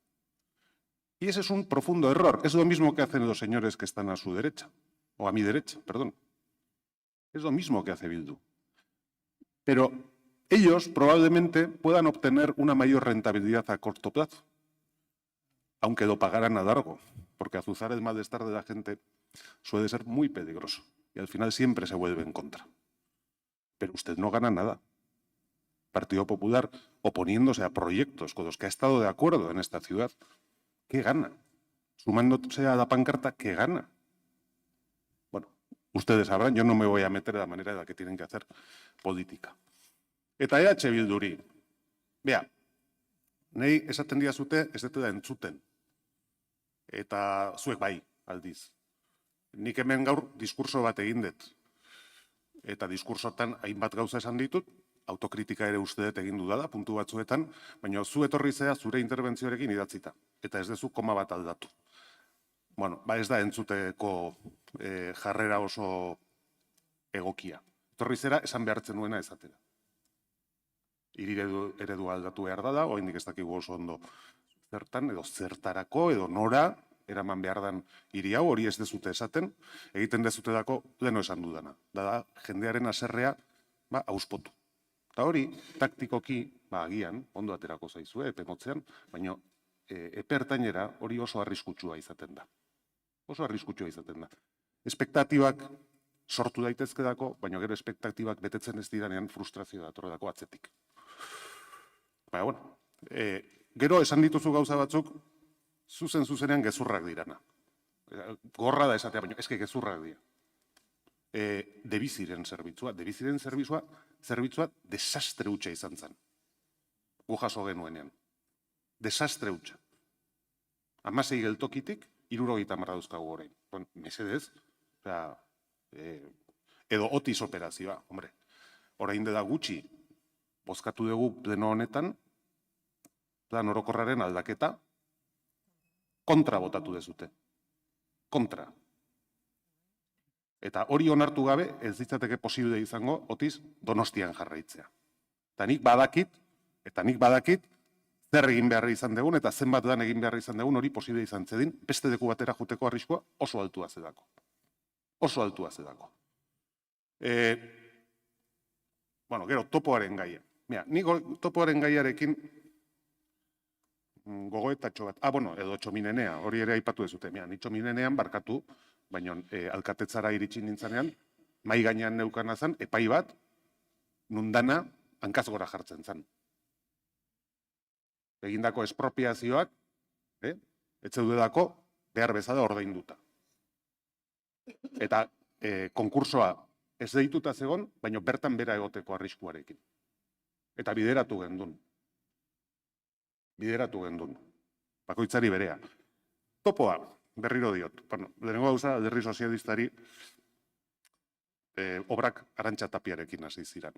Y ese es un profundo error. Es lo mismo que hacen los señores que están a su derecha, o a mi derecha, perdón. Es lo mismo que hace Bildu. Pero ellos probablemente puedan obtener una mayor rentabilidad a corto plazo, aunque lo pagaran a largo, porque azuzar el malestar de la gente suele ser muy peligroso y al final siempre se vuelve en contra. Pero usted no gana nada. Partido Popular oponiéndose a proyectos con los que ha estado de acuerdo en esta ciudad, ¿qué gana? Sumándose a la pancarta, ¿qué gana? Bueno, ustedes sabrán, yo no me voy a meter de la manera en la que tienen que hacer política. Eta EH Bilduri, bea, nahi esaten didazute ez dutela entzuten. Eta zuek bai, aldiz. Nik hemen gaur diskurso bat egin dut. Eta diskursotan hainbat gauza esan ditut, autokritika ere uste dut egin dudala, puntu batzuetan, baina zu etorri zea zure interbentzioarekin idatzita. Eta ez dezu koma bat aldatu. Bueno, ez da entzuteko jarrera oso egokia. Etorri zera esan behartzen nuena ezatera. Hiri eredua aldatu behar dela, oraindik ez dakigu oso ondo zertan, edo zertarako, edo nora, eraman behar dan hiri hau, hori ez dezute esaten, egiten dezutelako leno esan dudana. Da, jendearen haserrea, auspotu. Eta hori, taktikoki, agian, ondo aterako zaizue, epe motzean, baina epe ertainera hori oso arriskutsua izaten da. Oso arriskutsua izaten da. Espektatibak sortu daitezkedako, baina gero espektatibak betetzen ez diranean frustrazio datorrelako atzetik. Baina, bueno, gero esan dituzu gauza batzuk, zuzenean gezurrak dirana. Gorra da esatea, baina eske gezurrak dira. Debiziren zerbitzua desastre hutsa izan zen. Gu jaso genuenean. Desastre hutsa. 16 geltokitik, 70 dauzkagu orain. Mesedez, edo otiz operazioa, hombre. Orain dela gutxi, bozkatu dugu pleno honetan, plan orokorraren aldaketa, kontra botatu dezute. Kontra. Eta hori onartu gabe, ez ditzateke posible izango, otiz, Donostian jarraitzea. Eta nik badakit, zer egin behar izan dugun, eta zenbat lan egin behar izan dugun, hori posible izan zedin, beste leku batera juteko arriskua oso altua zedako. Oso altua zedako. Bueno, gero, topoaren gaia. Mira, ni topoaren gaiarekin gogoetatxo bat. Bueno, edo txominenea, hori ere aipatu dezute. Mira, ni txominenean barkatu, baina alkatetzara iritsi nintzanean, mai gainean neukana zen, epai bat, nundana hankaz gora jartzen zen. Egindako espropiazioak, etzeudedako behar bezala ordainduta. Eta konkursoa ez deituta zegon, baina bertan bera egoteko arriskuarekin. Eta bideratu gendun. Bakoitzari berea. Topoa, berriro diot. Lehenengo gauza, alderdi sozialistari obrak Arantxa Tapiarekin hasi ziren.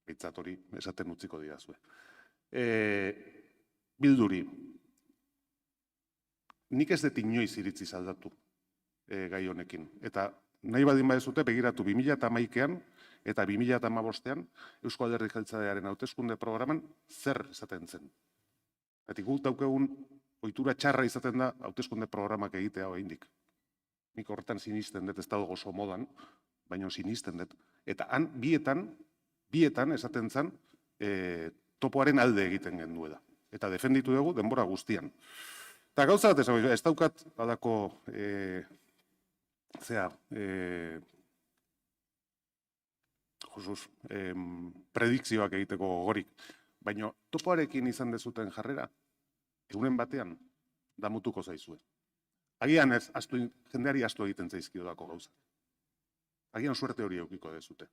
Beitzat hori esaten utziko didazue. Bilduri. Nik ez dut inoiz iritzi aldatu gai honekin. Eta nahi badin badezute begiratu 2011an eta 2015an Eusko Alderdi Jeltzalearen hauteskunde programan zer esaten zen. Eta guk daukagun ohitura txarra izaten da hauteskunde programak egitea oraindik. Nik horretan sinisten dut, ez dago oso modan, baina sinisten dut. Eta han bietan esaten zen topoaren alde egiten genduela. Eta defenditu dugu denbora guztian. Eta gauza bat ez daukat badako predikzioak egiteko gogorik. Baina topoarekin izan dezuten jarrera, egunen batean damutuko zaizue. Agian ez, jendeari astu egiten zaizkiodako gauza. Agian suerte hori eukiko dezute.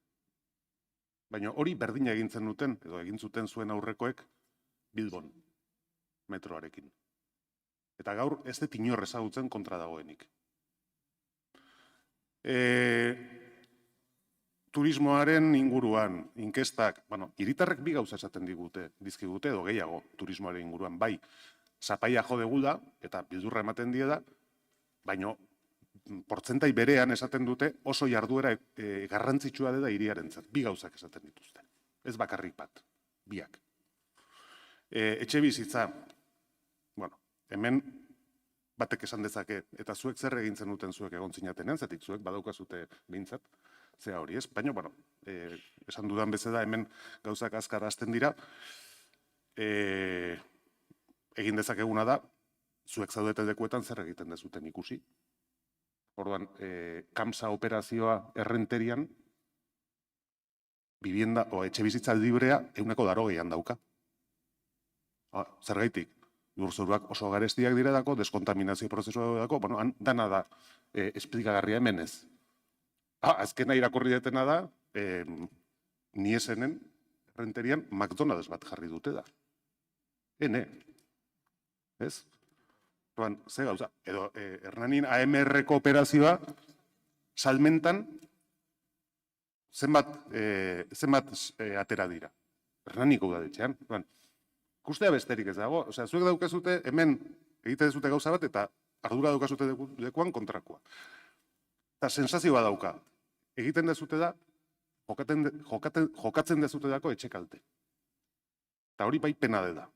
Baina hori berdina egintzen duten, edo egin zuten zuen aurrekoek, Bilbon, metroarekin. Eta gaur ez dut inor ezagutzen kontra dagoenik. Turismoaren inguruan, inkestak, hiritarrek bi gauza esaten dizkigute edo gehiago turismoaren inguruan, bai, zapaia jo degula eta bildurra ematen dieda, baina portzentai berean esaten dute oso jarduera garrantzitsua dela hiriarentzat. Bi gauzak esaten dituzte. Ez bakarrik bat, biak. Etxe bizitza, hemen batek esan dezake, eta zuek zer egintzen duten zuek egon zinatenen, zetik zuek badaukazute behintzat, zea hori ez. Baina, esan dudan bezala hemen gauzak azkar hasten dira, egin dezakeguna da, zuek zaudete lekuetan zer egiten dezuten ikusi. Orduan, kamsa operazioa errenterian, vivienda o etxe bizitza librea 80% dauka. Zergaitik, lurzoruak oso garestiak direlako, deskontaminazio prozesua daudako, dana da esplikagarria hemen ez. Azkena irakurri detena da, Niesenen errenterian McDonald's bat jarri dute da. Ez? Ze gauza, edo Hernanin AMR-ko operazioa salmentan zenbat atera dira. Hernaniko udadetxean. Ikustea besterik ez dago. Zuek daukazute hemen egite dezute gauza bat eta ardura daukazute lekuan kontrakoa. Eta sensazioa dauka. Egiten dezute da, jokatzen dezute dako etxekalte. Eta hori bai pena dela.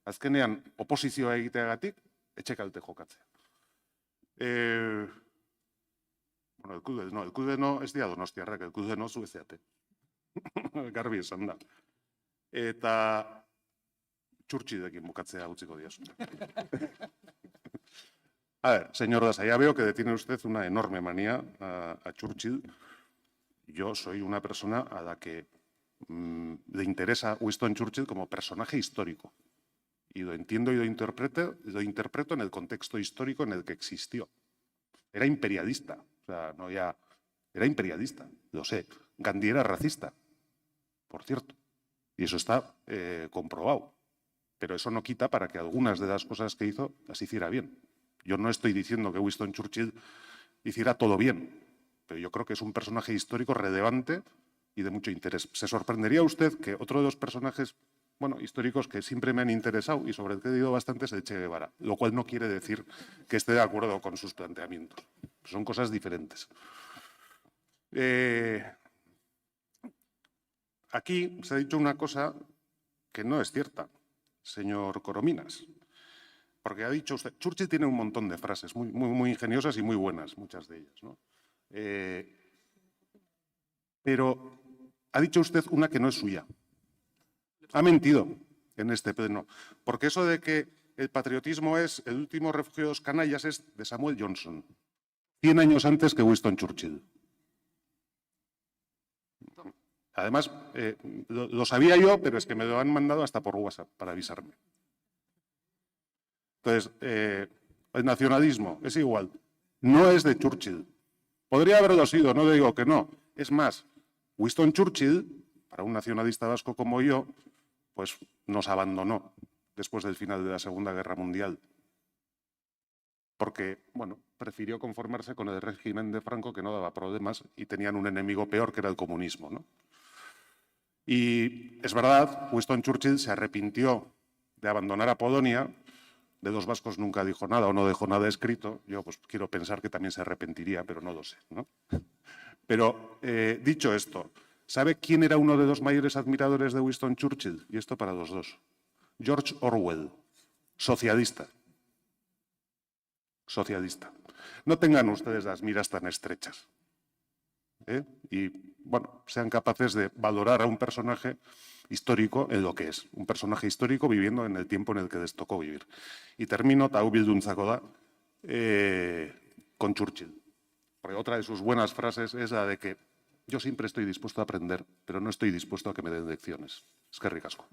Azkenean oposizioa egiteagatik etxekalte jokatzea. Elkudeno ez dira Donostiarrak, Elkudeno zuezeate. Garbi esan da. Eta Churchillekin bukatzea utziko diazu. A ver, señor Dasa, ya veo que detiene usted una enorme manía a Churchill. Yo soy una persona a la que le interesa Winston Churchill como personaje histórico. Y lo entiendo y lo interpreto en el contexto histórico en el que existió. Era imperialista, era imperialista, lo sé. Gandhi era racista, por cierto. Y eso está comprobado. Pero eso no quita para que algunas de las cosas que hizo las hiciera bien. Yo no estoy diciendo que Winston Churchill hiciera todo bien, pero yo creo que es un personaje histórico relevante y de mucho interés. ¿Se sorprendería usted que otro de los personajes históricos que siempre me han interesado y sobre el que he leído bastante es el Che Guevara? Lo cual no quiere decir que esté de acuerdo con sus planteamientos. Son cosas diferentes. Aquí se ha dicho una cosa que no es cierta, señor Corominas. Porque ha dicho usted, Churchill tiene un montón de frases muy ingeniosas y muy buenas, muchas de ellas, ¿no? pero ha dicho usted una que no es suya. Ha mentido en este pleno, porque eso de que el patriotismo es el último refugio de los canallas es de Samuel Johnson, 100 años antes que Winston Churchill. Además, lo sabía yo, pero es que me lo han mandado hasta por WhatsApp para avisarme. Entonces, el nacionalismo es igual, no es de Churchill. Podría haberlo sido, no digo que no. Es más, Winston Churchill, para un nacionalista vasco como yo, pues nos abandonó después del final de la Segunda Guerra Mundial. Porque, bueno, prefirió conformarse con el régimen de Franco, que no daba problemas, y tenían un enemigo peor, que era el comunismo, ¿no? Y es verdad, Winston Churchill se arrepintió de abandonar a Polonia. De los vascos nunca dijo nada o no dejó nada escrito. Yo pues quiero pensar que también se arrepentiría, pero no lo sé, ¿no? Pero dicho esto, ¿sabe quién era uno de los mayores admiradores de Winston Churchill? Y esto para los dos. George Orwell, socialista. Socialista. No tengan ustedes las miras tan estrechas. Y, bueno, sean capaces de valorar a un personaje histórico en lo que es. Un personaje histórico viviendo en el tiempo en el que les tocó vivir. Y termino, Tau bilduntzako da, con Churchill. Porque otra de sus buenas frases es la de que yo siempre estoy dispuesto a aprender, pero no estoy dispuesto a que me den lecciones. Eskerrik asko.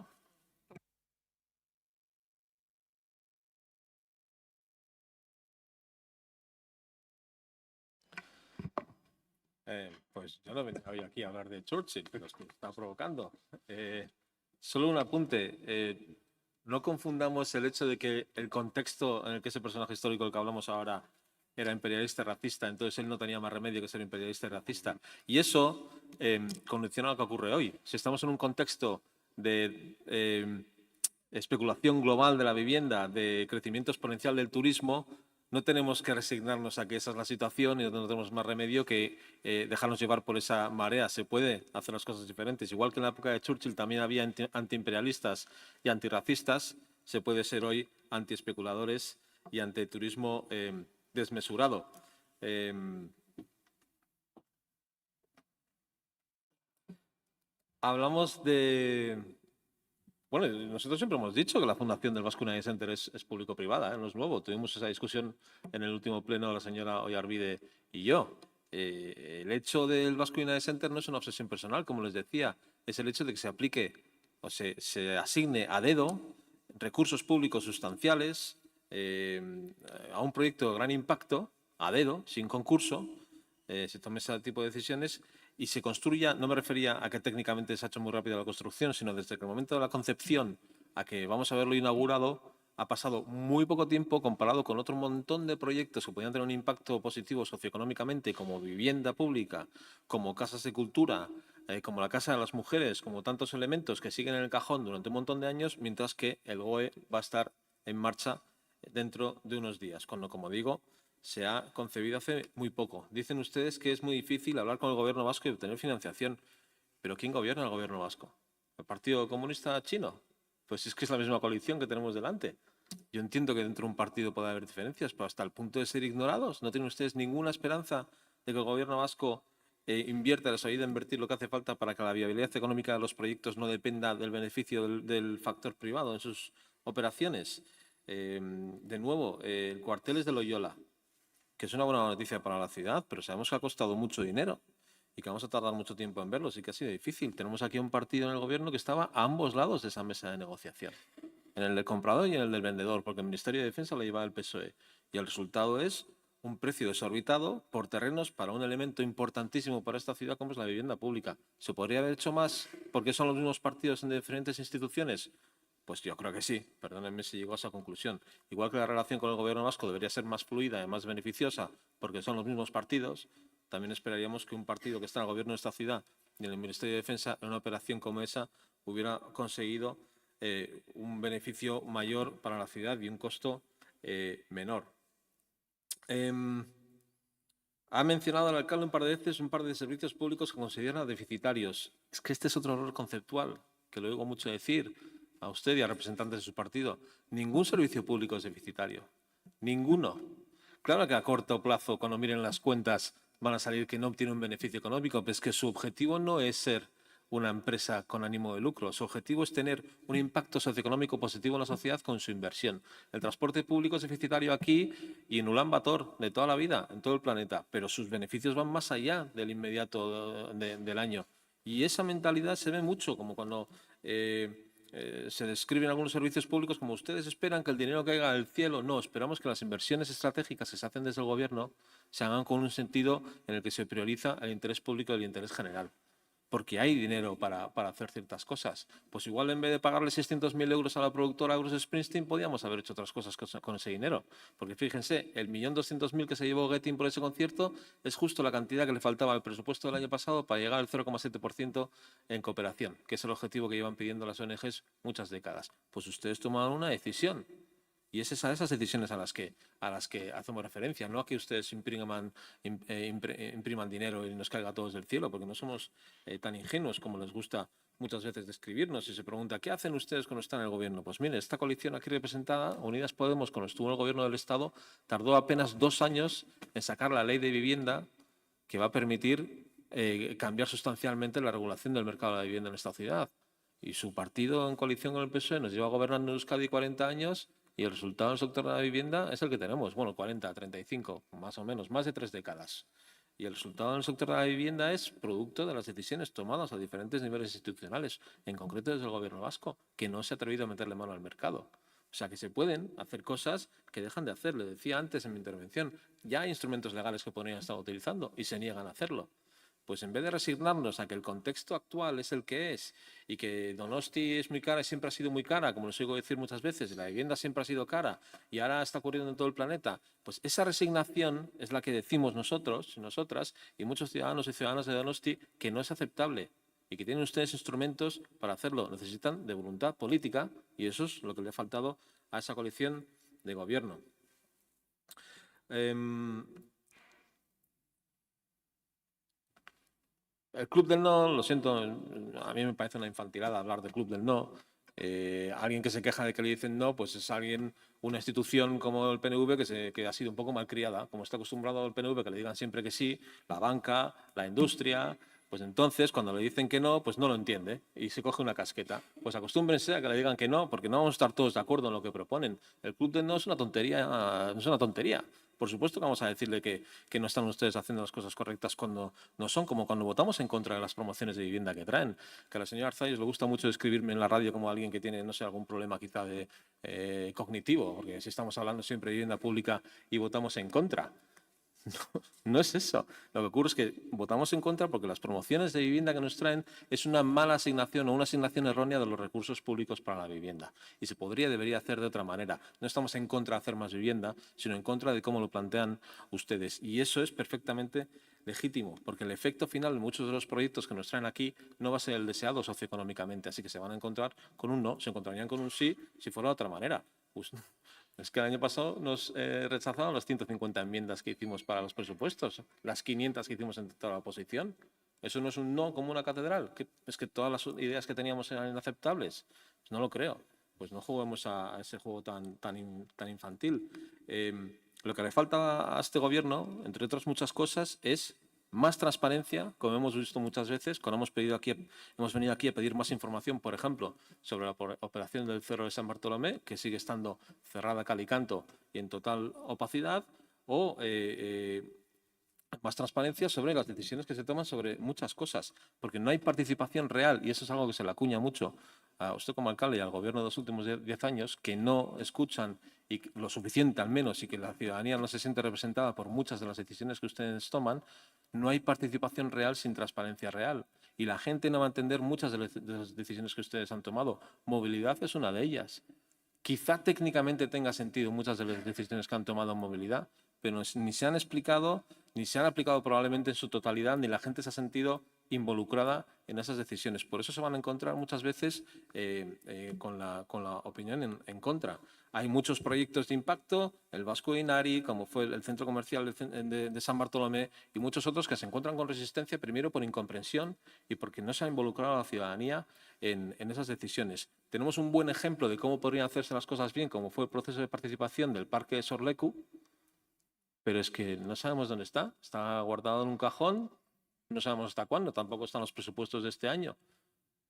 Pues yo no venía hoy aquí a hablar de Churchill, pero es que está provocando. Solo un apunte. No confundamos el hecho de que el contexto en el que ese personaje histórico del que hablamos ahora era imperialista y racista, entonces él no tenía más remedio que ser imperialista y racista. Y eso condiciona lo que ocurre hoy. Si estamos en un contexto de especulación global de la vivienda, de crecimiento exponencial del turismo, no tenemos que resignarnos a que esa es la situación y no tenemos más remedio que dejarnos llevar por esa marea. Se puede hacer las cosas diferentes. Igual que en la época de Churchill también había antiimperialistas y antirracistas, se puede ser hoy antiespeculadores y antiturismo desmesurado. Hablamos de... Bueno, nosotros siempre hemos dicho que la fundación del Basque United Center es público-privada, no es nuevo. Tuvimos esa discusión en el último pleno la señora Oyarbide y yo. El hecho del Basque United Center no es una obsesión personal, como les decía, es el hecho de que se aplique o se asigne a dedo recursos públicos sustanciales a un proyecto de gran impacto, a dedo, sin concurso, se tome ese tipo de decisiones y se construya, no me refería a que técnicamente se ha hecho muy rápida la construcción, sino desde que el momento de la concepción a que vamos a verlo inaugurado, ha pasado muy poco tiempo comparado con otro montón de proyectos que podían tener un impacto positivo socioeconómicamente, como vivienda pública, como casas de cultura, como la Casa de las Mujeres, como tantos elementos que siguen en el cajón durante un montón de años, mientras que el GOE va a estar en marcha dentro de unos días. Como digo, se ha concebido hace muy poco. Dicen ustedes que es muy difícil hablar con el gobierno vasco y obtener financiación. ¿Pero quién gobierna el gobierno vasco? ¿El Partido Comunista Chino? Pues es que es la misma coalición que tenemos delante. Yo entiendo que dentro de un partido puede haber diferencias, pero hasta el punto de ser ignorados. ¿No tienen ustedes ninguna esperanza de que el gobierno vasco invierta, les ayude a invertir lo que hace falta para que la viabilidad económica de los proyectos no dependa del beneficio del factor privado en sus operaciones? De nuevo, el cuartel es de Loyola, que es una buena noticia para la ciudad, pero sabemos que ha costado mucho dinero y que vamos a tardar mucho tiempo en verlo, sí que ha sido difícil. Tenemos aquí un partido en el gobierno que estaba a ambos lados de esa mesa de negociación, en el del comprador y en el del vendedor, porque el Ministerio de Defensa lo llevaba el PSOE. Y el resultado es un precio desorbitado por terrenos para un elemento importantísimo para esta ciudad como es la vivienda pública. ¿Se podría haber hecho más porque son los mismos partidos en diferentes instituciones? Pues yo creo que sí, perdónenme si llego a esa conclusión. Igual que la relación con el gobierno vasco debería ser más fluida y más beneficiosa porque son los mismos partidos, también esperaríamos que un partido que está en el gobierno de esta ciudad y en el Ministerio de Defensa, en una operación como esa, hubiera conseguido un beneficio mayor para la ciudad y un costo menor. Ha mencionado el alcalde un par de veces un par de servicios públicos que considera deficitarios. Es que este es otro error conceptual, que lo oigo mucho decir a usted y a representantes de su partido. Ningún servicio público es deficitario. Ninguno. Claro que a corto plazo, cuando miren las cuentas, van a salir que no obtienen un beneficio económico, pero es que su objetivo no es ser una empresa con ánimo de lucro. Su objetivo es tener un impacto socioeconómico positivo en la sociedad con su inversión. El transporte público es deficitario aquí y en Ulan Bator de toda la vida, en todo el planeta, pero sus beneficios van más allá del inmediato del año. Y esa mentalidad se ve mucho, como cuando se describen algunos servicios públicos como ustedes esperan que el dinero caiga del cielo. No, esperamos que las inversiones estratégicas que se hacen desde el Gobierno se hagan con un sentido en el que se prioriza el interés público y el interés general. Porque hay dinero para hacer ciertas cosas. Pues igual en vez de pagarle 600.000 euros a la productora Bruce Springsteen, podíamos haber hecho otras cosas con ese dinero. Porque fíjense, el 1.200.000 que se llevó Getting por ese concierto es justo la cantidad que le faltaba al presupuesto del año pasado para llegar al 0,7% en cooperación, que es el objetivo que llevan pidiendo las ONGs muchas décadas. Pues ustedes tomaron una decisión. Y es a esas decisiones a las que hacemos referencia, no a que ustedes impriman dinero y nos caiga a todos del cielo, porque no somos tan ingenuos como les gusta muchas veces describirnos. Y se pregunta, ¿qué hacen ustedes cuando están en el gobierno? Pues mire, esta coalición aquí representada, Unidas Podemos, cuando estuvo en el gobierno del Estado, tardó apenas 2 años en sacar la ley de vivienda que va a permitir cambiar sustancialmente la regulación del mercado de la vivienda en esta ciudad. Y su partido en coalición con el PSOE nos lleva gobernando en Euskadi 40 años y el resultado del sector de la vivienda es el que tenemos. Bueno, 40, 35, más o menos, más de 3 décadas. Y el resultado del sector de la vivienda es producto de las decisiones tomadas a diferentes niveles institucionales, en concreto desde el Gobierno vasco, que no se ha atrevido a meterle mano al mercado. O sea, que se pueden hacer cosas que dejan de hacer. Le decía antes en mi intervención, ya hay instrumentos legales que podrían estar utilizando y se niegan a hacerlo. Pues en vez de resignarnos a que el contexto actual es el que es y que Donosti es muy cara y siempre ha sido muy cara, como les oigo decir muchas veces, la vivienda siempre ha sido cara y ahora está ocurriendo en todo el planeta, pues esa resignación es la que decimos nosotros, nosotras y muchos ciudadanos y ciudadanas de Donosti que no es aceptable y que tienen ustedes instrumentos para hacerlo. Necesitan de voluntad política y eso es lo que le ha faltado a esa coalición de gobierno. El Club del No, lo siento, a mí me parece una infantilada hablar del Club del No. Alguien que se queja de que le dicen no, pues es una institución como el PNV que ha sido un poco malcriada, como está acostumbrado el PNV que le digan siempre que sí, la banca, la industria. Pues entonces, cuando le dicen que no, pues no lo entiende y se coge una casqueta. Pues acostúmbrense a que le digan que no, porque no vamos a estar todos de acuerdo en lo que proponen. El Club del No es una tontería, no es una tontería. Por supuesto que vamos a decirle que no están ustedes haciendo las cosas correctas cuando no son, como cuando votamos en contra de las promociones de vivienda que traen. Que a la señora Arzayus le gusta mucho describirme en la radio como alguien que tiene, no sé, algún problema quizá de cognitivo, porque si estamos hablando siempre de vivienda pública y votamos en contra. No es eso. Lo que ocurre es que votamos en contra porque las promociones de vivienda que nos traen es una mala asignación o una asignación errónea de los recursos públicos para la vivienda. Y se debería hacer de otra manera. No estamos en contra de hacer más vivienda, sino en contra de cómo lo plantean ustedes. Y eso es perfectamente legítimo, porque el efecto final de muchos de los proyectos que nos traen aquí no va a ser el deseado socioeconómicamente. Así que se van a encontrar con un no, se encontrarían con un sí si fuera de otra manera. Pues, es que el año pasado nos rechazaron las 150 enmiendas que hicimos para los presupuestos, las 500 que hicimos en toda la oposición. ¿Eso no es un no como una catedral? ¿Es que todas las ideas que teníamos eran inaceptables? Pues no lo creo. Pues no juguemos a ese juego tan infantil. Lo que le falta a este gobierno, entre otras muchas cosas, es más transparencia, como hemos visto muchas veces, cuando hemos venido aquí a pedir más información, por ejemplo, sobre la operación del Cerro de San Bartolomé, que sigue estando cerrada cal y canto y en total opacidad, o más transparencia sobre las decisiones que se toman sobre muchas cosas, porque no hay participación real, y eso es algo que se le acuña mucho a usted como alcalde y al gobierno de los últimos 10 años, que no escuchan y lo suficiente al menos, y que la ciudadanía no se siente representada por muchas de las decisiones que ustedes toman. No hay participación real sin transparencia real. Y la gente no va a entender muchas de las decisiones que ustedes han tomado. Movilidad es una de ellas. Quizá técnicamente tenga sentido muchas de las decisiones que han tomado en movilidad, pero ni se han explicado, ni se han aplicado probablemente en su totalidad, ni la gente se ha sentido involucrada en esas decisiones. Por eso se van a encontrar muchas veces con la opinión en contra. Hay muchos proyectos de impacto, el Vasco de Inari, como fue el centro comercial de San Bartolomé, y muchos otros que se encuentran con resistencia, primero por incomprensión y porque no se ha involucrado a la ciudadanía en esas decisiones. Tenemos un buen ejemplo de cómo podrían hacerse las cosas bien, como fue el proceso de participación del Parque de Sorleku, pero es que no sabemos dónde está guardado en un cajón, no sabemos hasta cuándo, tampoco están los presupuestos de este año.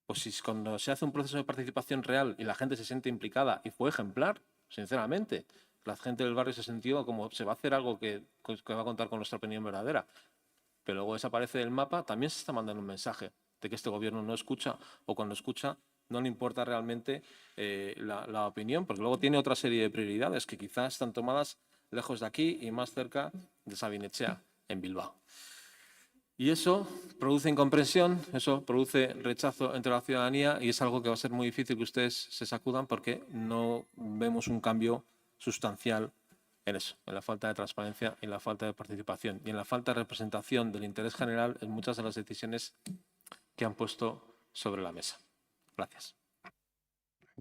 Pues si cuando se hace un proceso de participación real y la gente se siente implicada, y fue ejemplar, sinceramente, la gente del barrio se sintió como se va a hacer algo que va a contar con nuestra opinión verdadera, pero luego desaparece del mapa, también se está mandando un mensaje de que este gobierno no escucha, o cuando escucha no le importa realmente la opinión, porque luego tiene otra serie de prioridades que quizás están tomadas lejos de aquí y más cerca de Sabinetxea, en Bilbao. Y eso produce incomprensión, eso produce rechazo entre la ciudadanía, y es algo que va a ser muy difícil que ustedes se sacudan porque no vemos un cambio sustancial en eso, en la falta de transparencia, en la falta de participación y en la falta de representación del interés general en muchas de las decisiones que han puesto sobre la mesa. Gracias.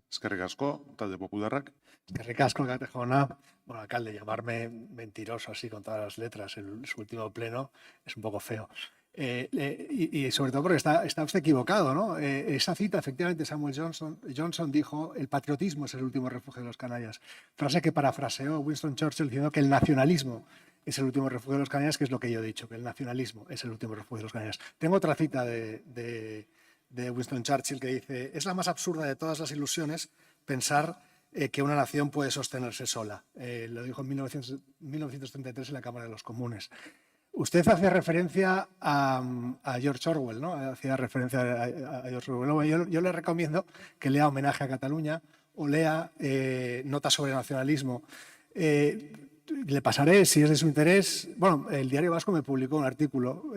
Eskerrik asko, talde popularrak. Eskerrik asko, Gatejona. Bueno, alcalde, llamarme mentiroso así con todas las letras en su último pleno es un poco feo. Y sobre todo porque está usted equivocado, ¿no? Esa cita, efectivamente, Samuel Johnson dijo: el patriotismo es el último refugio de los canallas. Frase que parafraseó Winston Churchill diciendo que el nacionalismo es el último refugio de los canallas, que es lo que yo he dicho, que el nacionalismo es el último refugio de los canallas. Tengo otra cita de Winston Churchill que dice: es la más absurda de todas las ilusiones pensar que una nación puede sostenerse sola. Lo dijo en 1933 en la Cámara de los Comunes. Usted hace referencia a George Orwell, ¿no? Hacía referencia a George Orwell. Yo le recomiendo que lea Homenaje a Cataluña o lea Notas sobre nacionalismo. Le pasaré, si es de su interés. Bueno, el Diario Vasco me publicó un artículo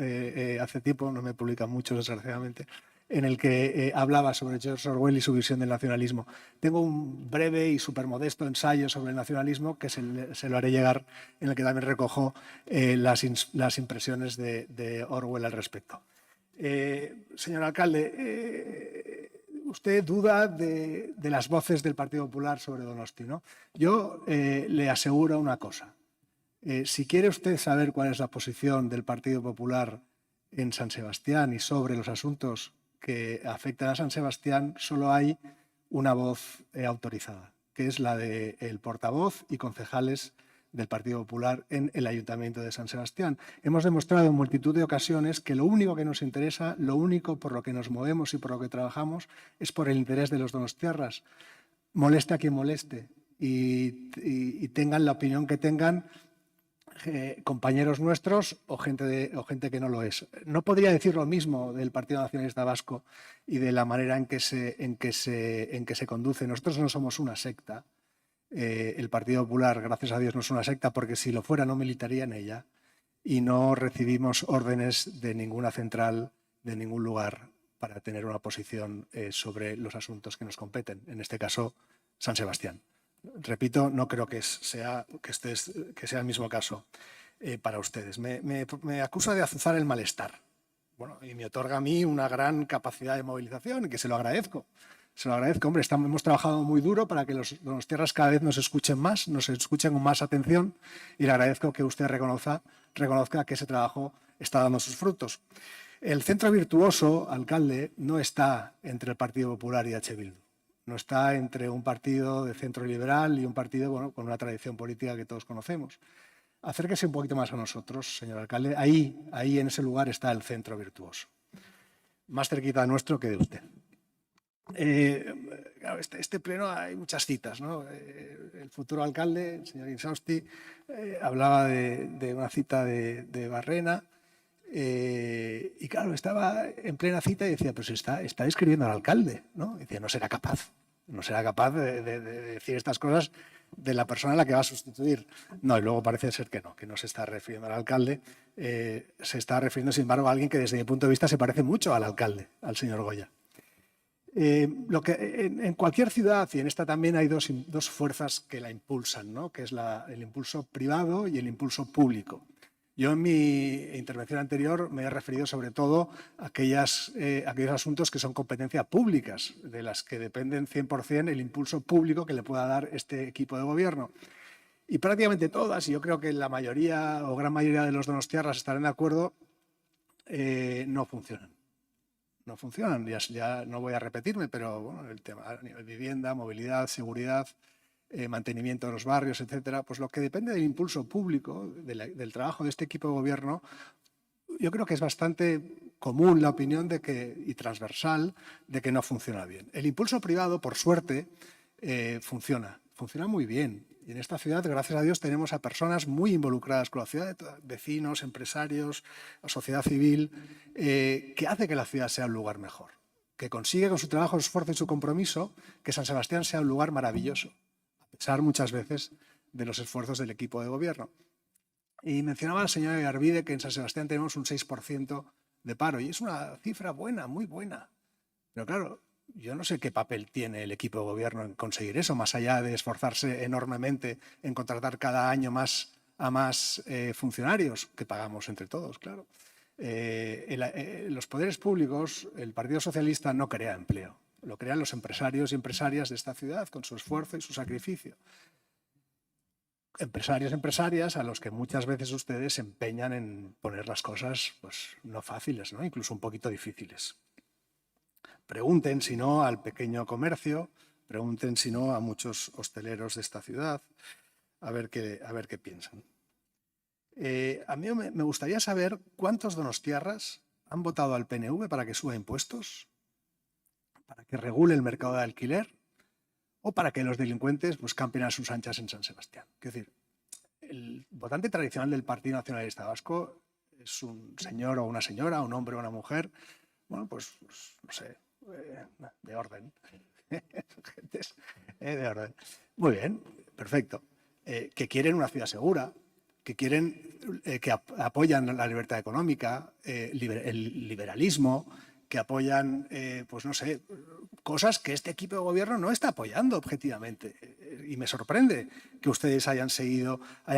hace tiempo, no me publican muchos, desgraciadamente, en el que hablaba sobre George Orwell y su visión del nacionalismo. Tengo un breve y súper modesto ensayo sobre el nacionalismo que se lo haré llegar, en el que también recojo las impresiones de Orwell al respecto. Señor alcalde, usted duda de las voces del Partido Popular sobre Donosti, ¿no? Yo le aseguro una cosa. Si quiere usted saber cuál es la posición del Partido Popular en San Sebastián y sobre los asuntos que afectan a San Sebastián, solo hay una voz autorizada, que es la del portavoz y concejales del Partido Popular en el Ayuntamiento de San Sebastián. Hemos demostrado en multitud de ocasiones que lo único que nos interesa, lo único por lo que nos movemos y por lo que trabajamos, es por el interés de los donostiarras. Moleste a quien moleste y tengan la opinión que tengan compañeros nuestros o gente que no lo es. No podría decir lo mismo del Partido Nacionalista Vasco y de la manera en que se conduce. Nosotros no somos una secta. El Partido Popular, gracias a Dios, no es una secta, porque si lo fuera no militaría en ella, y no recibimos órdenes de ninguna central, de ningún lugar, para tener una posición sobre los asuntos que nos competen, en este caso San Sebastián. Repito, no creo que sea el mismo caso para ustedes. Me acusa de azuzar el malestar. Bueno, y me otorga a mí una gran capacidad de movilización, que se lo agradezco. Se lo agradezco. Hombre, hemos trabajado muy duro para que los donostiarras cada vez nos escuchen con más atención, y le agradezco que usted reconozca que ese trabajo está dando sus frutos. El centro virtuoso, alcalde, no está entre el Partido Popular y H. Bildu. No está entre un partido de centro liberal y un partido, bueno, con una tradición política que todos conocemos. Acérquese un poquito más a nosotros, señor alcalde. Ahí en ese lugar está el centro virtuoso. Más cerquita de nuestro que de usted. Claro, este pleno hay muchas citas, ¿no? El futuro alcalde, el señor Insausti, hablaba de una cita de Barrena. Y claro, estaba en plena cita y decía: pero está describiendo al alcalde, ¿no? Y decía: no será capaz de decir estas cosas de la persona a la que va a sustituir. No, y luego parece ser que no se está refiriendo al alcalde, se está refiriendo, sin embargo, a alguien que desde mi punto de vista se parece mucho al alcalde, al señor Goya. En cualquier ciudad, y en esta también, hay dos fuerzas que la impulsan, ¿no? Que es el impulso privado y el impulso público. Yo en mi intervención anterior me he referido sobre todo a aquellos asuntos que son competencia públicas, de las que dependen 100% el impulso público que le pueda dar este equipo de gobierno. Y prácticamente todas, y yo creo que la mayoría o gran mayoría de los donostiarras estarán de acuerdo, no funcionan. No funcionan, ya no voy a repetirme, pero bueno, el tema vivienda, movilidad, seguridad, mantenimiento de los barrios, etcétera, pues lo que depende del impulso público, del trabajo de este equipo de gobierno, yo creo que es bastante común la opinión y transversal de que no funciona bien. El impulso privado, por suerte, funciona muy bien. Y en esta ciudad, gracias a Dios, tenemos a personas muy involucradas con la ciudad, vecinos, empresarios, la sociedad civil, que hace que la ciudad sea un lugar mejor, que consigue con su trabajo, su esfuerzo y su compromiso que San Sebastián sea un lugar maravilloso, a pesar muchas veces de los esfuerzos del equipo de gobierno. Y mencionaba la señora Arvide que en San Sebastián tenemos un 6% de paro, y es una cifra buena, muy buena. Pero claro, yo no sé qué papel tiene el equipo de gobierno en conseguir eso, más allá de esforzarse enormemente en contratar cada año a más funcionarios, que pagamos entre todos, claro. Los poderes públicos, el Partido Socialista no crea empleo, lo crean los empresarios y empresarias de esta ciudad con su esfuerzo y su sacrificio. Empresarias a los que muchas veces ustedes se empeñan en poner las cosas pues, no fáciles, ¿no? Incluso un poquito difíciles. Pregunten, si no, al pequeño comercio, pregunten, si no, a muchos hosteleros de esta ciudad, a ver qué piensan. A mí me gustaría saber cuántos donostiarras han votado al PNV para que suba impuestos, para que regule el mercado de alquiler o para que los delincuentes pues, campen a sus anchas en San Sebastián. Es decir, el votante tradicional del Partido Nacionalista Vasco es un señor o una señora, un hombre o una mujer, bueno, pues no sé, de orden. Gentes, de orden. Muy bien, perfecto. Que quieren una ciudad segura, que quieren, que apoyan la libertad económica, el liberalismo, que apoyan, pues no sé, cosas que este equipo de gobierno no está apoyando objetivamente. Y me sorprende que ustedes hayan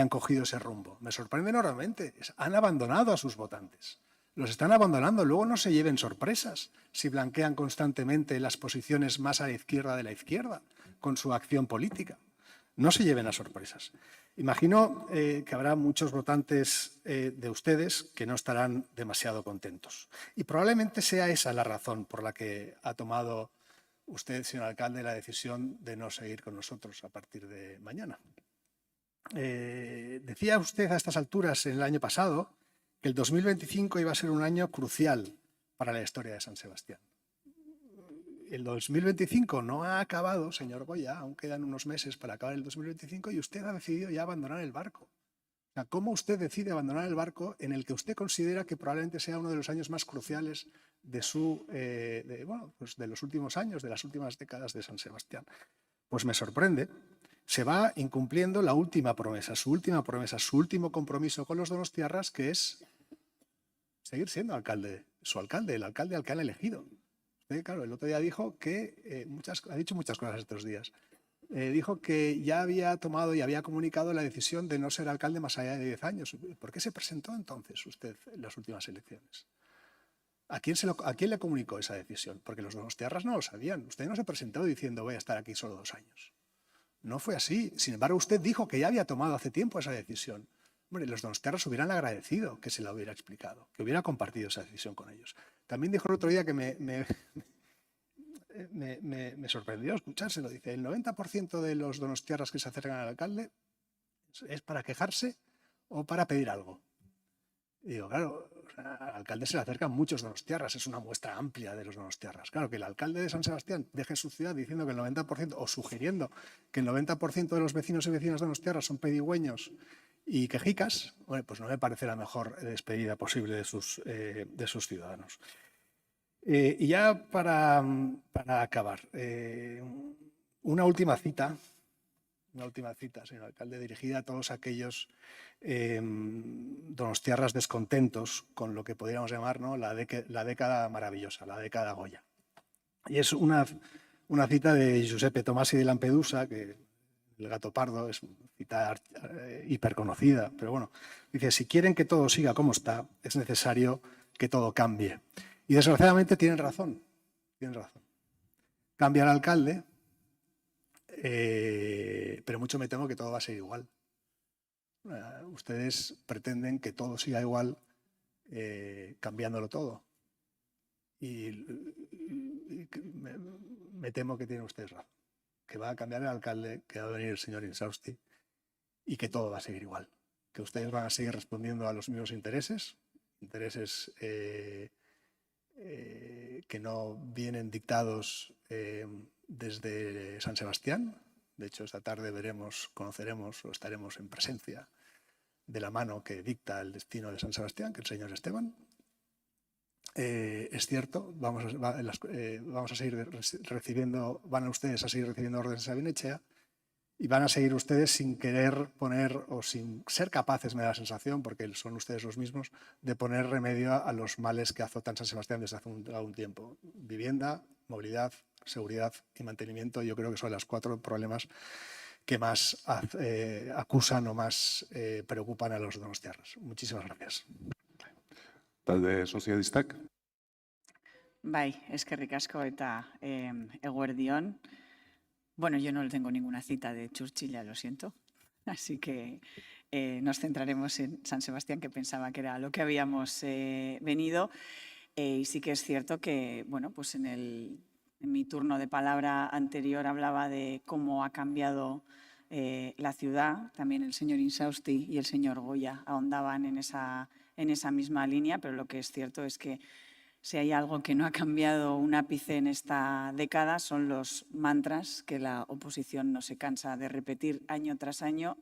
cogido ese rumbo. Me sorprende enormemente. Han abandonado a sus votantes. Los están abandonando. Luego no se lleven sorpresas si blanquean constantemente las posiciones más a la izquierda de la izquierda con su acción política. No se lleven a sorpresas. Imagino que habrá muchos votantes de ustedes que no estarán demasiado contentos. Y probablemente sea esa la razón por la que ha tomado usted, señor alcalde, la decisión de no seguir con nosotros a partir de mañana. Decía usted a estas alturas, en el año pasado, que el 2025 iba a ser un año crucial para la historia de San Sebastián. El 2025 no ha acabado, señor Goya, aún quedan unos meses para acabar el 2025 y usted ha decidido ya abandonar el barco. O sea, ¿cómo usted decide abandonar el barco en el que usted considera que probablemente sea uno de los años más cruciales de los últimos años, de las últimas décadas de San Sebastián? Pues me sorprende. Se va incumpliendo la última promesa, su último compromiso con los donostiarras, que es seguir siendo alcalde, el alcalde al que han elegido. Claro, el otro día dijo que, ha dicho muchas cosas estos días, dijo que ya había tomado y había comunicado la decisión de no ser alcalde más allá de 10 años. ¿Por qué se presentó entonces usted en las últimas elecciones? ¿A quién le comunicó esa decisión? Porque los donostiarras no lo sabían. Usted no se presentó diciendo voy a estar aquí solo 2 años. No fue así. Sin embargo, usted dijo que ya había tomado hace tiempo esa decisión. Hombre, los donostiarras hubieran agradecido que se la hubiera explicado, que hubiera compartido esa decisión con ellos. También dijo el otro día que me sorprendió escuchárselo. Dice, el 90% de los donostiarras que se acercan al alcalde es para quejarse o para pedir algo. Y digo, claro, al alcalde se le acercan muchos donostiarras, es una muestra amplia de los donostiarras. Claro, que el alcalde de San Sebastián deje su ciudad diciendo que el 90%, o sugiriendo que el 90% de los vecinos y vecinas donostiarras son pedigüeños y quejicas, bueno, pues no me parece la mejor despedida posible de sus ciudadanos. Y ya para acabar, una última cita, señor alcalde, dirigida a todos aquellos donostiarras descontentos con lo que podríamos llamar, ¿no?, la década maravillosa, la década Goya. Y es una cita de Giuseppe Tomasi de Lampedusa, que el gato pardo es una cita hiperconocida, pero bueno, dice, si quieren que todo siga como está, es necesario que todo cambie. Y desgraciadamente tienen razón. Cambia el alcalde, pero mucho me temo que todo va a ser igual. Ustedes pretenden que todo siga igual cambiándolo todo. Y me temo que tienen ustedes razón. que va a cambiar el alcalde, que va a venir el señor Insausti y que todo va a seguir igual. Que ustedes van a seguir respondiendo a los mismos intereses que no vienen dictados desde San Sebastián. De hecho, esta tarde conoceremos o estaremos en presencia de la mano que dicta el destino de San Sebastián, que es el señor Esteban. Es cierto, vamos a seguir recibiendo, van ustedes a seguir recibiendo órdenes a Binechea y van a seguir ustedes sin querer poner o sin ser capaces, me da la sensación, porque son ustedes los mismos, de poner remedio a los males que azotan San Sebastián desde hace un tiempo. Vivienda, movilidad, seguridad y mantenimiento, yo creo que son los 4 problemas que más acusan o más preocupan a los donostiarras. Muchísimas gracias. Talde sozialistak, Bai, eskerrik asko eta eguerdion. Bueno, yo no tengo ninguna cita de Churchill, ya lo siento. Así que nos centraremos en San Sebastián, que pensaba que era lo que habíamos venido. Y sí que es cierto que, bueno, pues en mi turno de palabra anterior hablaba de cómo ha cambiado la ciudad. También el señor Insausti y el señor Goya ahondaban en esa misma línea, pero lo que es cierto es que si hay algo que no ha cambiado un ápice en esta década son los mantras que la oposición no se cansa de repetir año tras año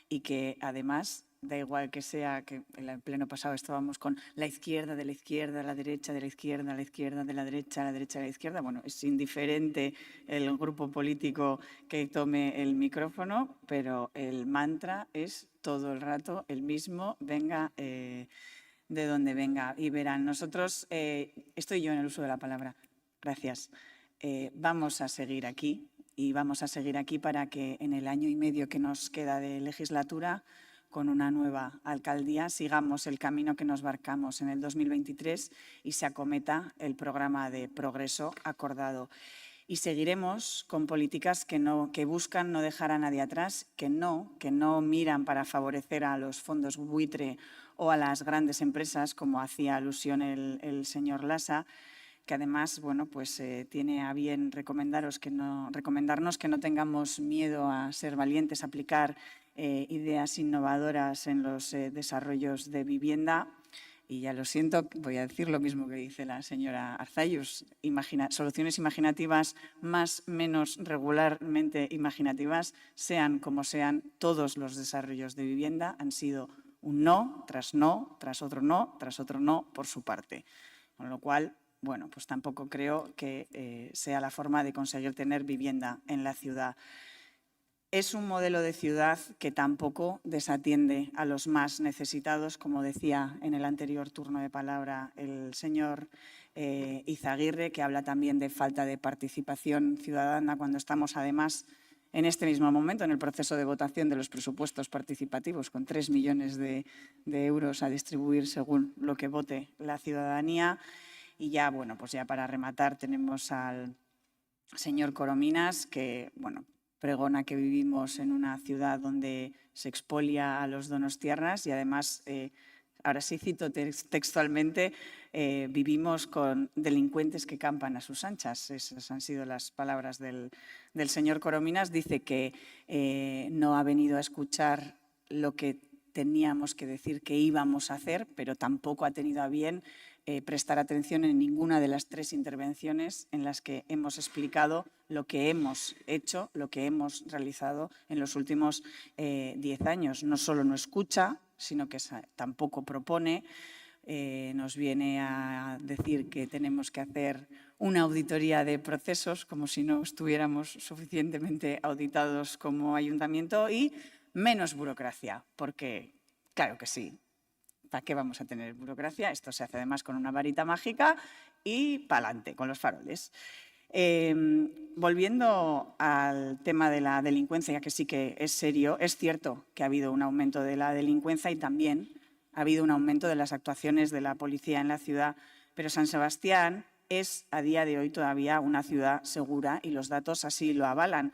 y que además, da igual que sea que en el pleno pasado estábamos con la izquierda, de la izquierda, la derecha, de la izquierda, la izquierda, de la derecha, de la izquierda. Bueno, es indiferente el grupo político que tome el micrófono, pero el mantra es todo el rato el mismo, venga de donde venga. Y verán, nosotros, estoy yo en el uso de la palabra, gracias, vamos a seguir aquí y vamos a seguir aquí para que en el año y medio que nos queda de legislatura, con una nueva alcaldía, sigamos el camino que nos marcamos en el 2023 y se acometa el programa de progreso acordado. Y seguiremos con políticas que buscan no dejar a nadie atrás, que no miran para favorecer a los fondos buitre o a las grandes empresas, como hacía alusión el señor Lasa, que además, bueno, pues tiene a bien recomendarnos que no tengamos miedo a ser valientes, a aplicar ideas innovadoras en los desarrollos de vivienda. Y ya lo siento, voy a decir lo mismo que dice la señora Arzallus, soluciones imaginativas menos regularmente imaginativas, sean como sean, todos los desarrollos de vivienda han sido un no, tras otro no, tras otro no por su parte. Con lo cual, bueno, pues tampoco creo que sea la forma de conseguir tener vivienda en la ciudad. Es un modelo de ciudad que tampoco desatiende a los más necesitados, como decía en el anterior turno de palabra el señor Izaguirre, que habla también de falta de participación ciudadana cuando estamos además en este mismo momento en el proceso de votación de los presupuestos participativos con 3 millones de euros a distribuir según lo que vote la ciudadanía. Y ya, bueno, pues ya para rematar tenemos al señor Corominas, que, bueno, pregona que vivimos en una ciudad donde se expolia a los donostiarras y además, ahora sí cito textualmente, vivimos con delincuentes que campan a sus anchas. Esas han sido las palabras del señor Corominas. Dice que no ha venido a escuchar lo que teníamos que decir que íbamos a hacer, pero tampoco ha tenido a bien prestar atención en ninguna de las 3 intervenciones en las que hemos explicado lo que hemos hecho, lo que hemos realizado en los últimos 10 años. No solo no escucha, sino que tampoco propone. Nos viene a decir que tenemos que hacer una auditoría de procesos, como si no estuviéramos suficientemente auditados como ayuntamiento, y menos burocracia, porque claro que sí. ¿Para qué vamos a tener burocracia? Esto se hace además con una varita mágica y pa'lante, con los faroles. Volviendo al tema de la delincuencia, que sí que es serio, es cierto que ha habido un aumento de la delincuencia y también ha habido un aumento de las actuaciones de la policía en la ciudad, pero San Sebastián es a día de hoy todavía una ciudad segura y los datos así lo avalan.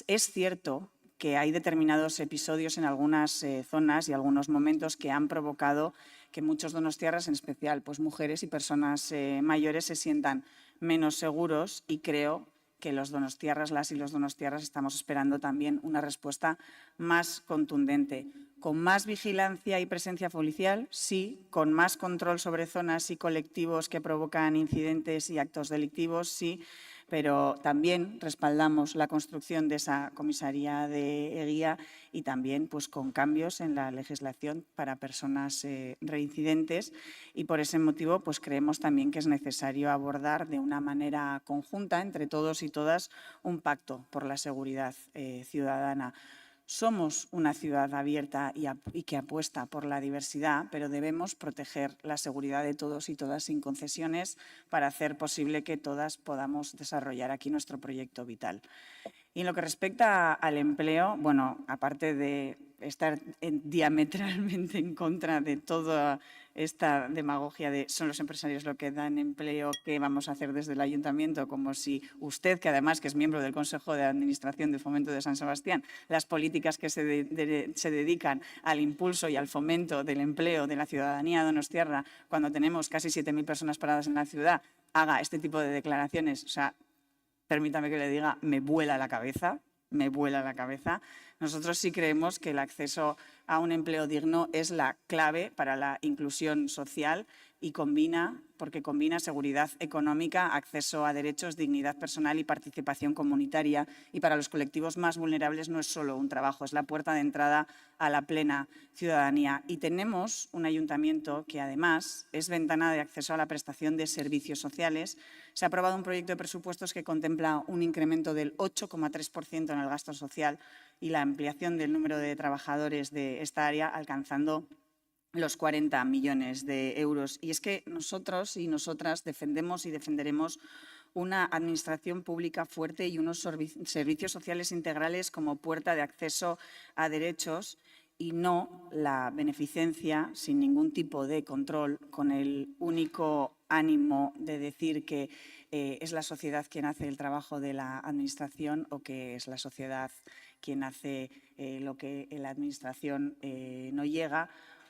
Es cierto que hay determinados episodios en algunas zonas y algunos momentos que han provocado que muchos donostiarras, en especial pues mujeres y personas mayores, se sientan menos seguros, y creo que los donostiarras, las y los donostiarras, estamos esperando también una respuesta más contundente. Con más vigilancia y presencia policial, sí. Con más control sobre zonas y colectivos que provocan incidentes y actos delictivos, sí. Pero también respaldamos la construcción de esa comisaría de Eguía y también pues, con cambios en la legislación para personas reincidentes, y por ese motivo pues, creemos también que es necesario abordar de una manera conjunta entre todos y todas un pacto por la seguridad ciudadana. Somos una ciudad abierta y que apuesta por la diversidad, pero debemos proteger la seguridad de todos y todas sin concesiones para hacer posible que todas podamos desarrollar aquí nuestro proyecto vital. Y en lo que respecta al empleo, bueno, aparte de estar diametralmente en contra de toda esta demagogia de son los empresarios los que dan empleo, ¿qué vamos a hacer desde el ayuntamiento? Como si usted, que además que es miembro del Consejo de Administración de Fomento de San Sebastián, las políticas que se dedican al impulso y al fomento del empleo de la ciudadanía donostiarra, cuando tenemos casi 7.000 personas paradas en la ciudad, haga este tipo de declaraciones. O sea, permítame que le diga, me vuela la cabeza, me vuela la cabeza. Nosotros sí creemos que el acceso a un empleo digno es la clave para la inclusión social y porque combina seguridad económica, acceso a derechos, dignidad personal y participación comunitaria. Y para los colectivos más vulnerables no es solo un trabajo, es la puerta de entrada a la plena ciudadanía. Y tenemos un ayuntamiento que además es ventana de acceso a la prestación de servicios sociales. Se ha aprobado un proyecto de presupuestos que contempla un incremento del 8,3% en el gasto social y la ampliación del número de trabajadores de esta área, alcanzando los 40 millones de euros. Y es que nosotros y nosotras defendemos y defenderemos una administración pública fuerte y unos servicios sociales integrales como puerta de acceso a derechos, y no la beneficencia sin ningún tipo de control, con el único ánimo de decir que es la sociedad quien hace el trabajo de la administración o que es la sociedad quien hace lo que la administración no llega,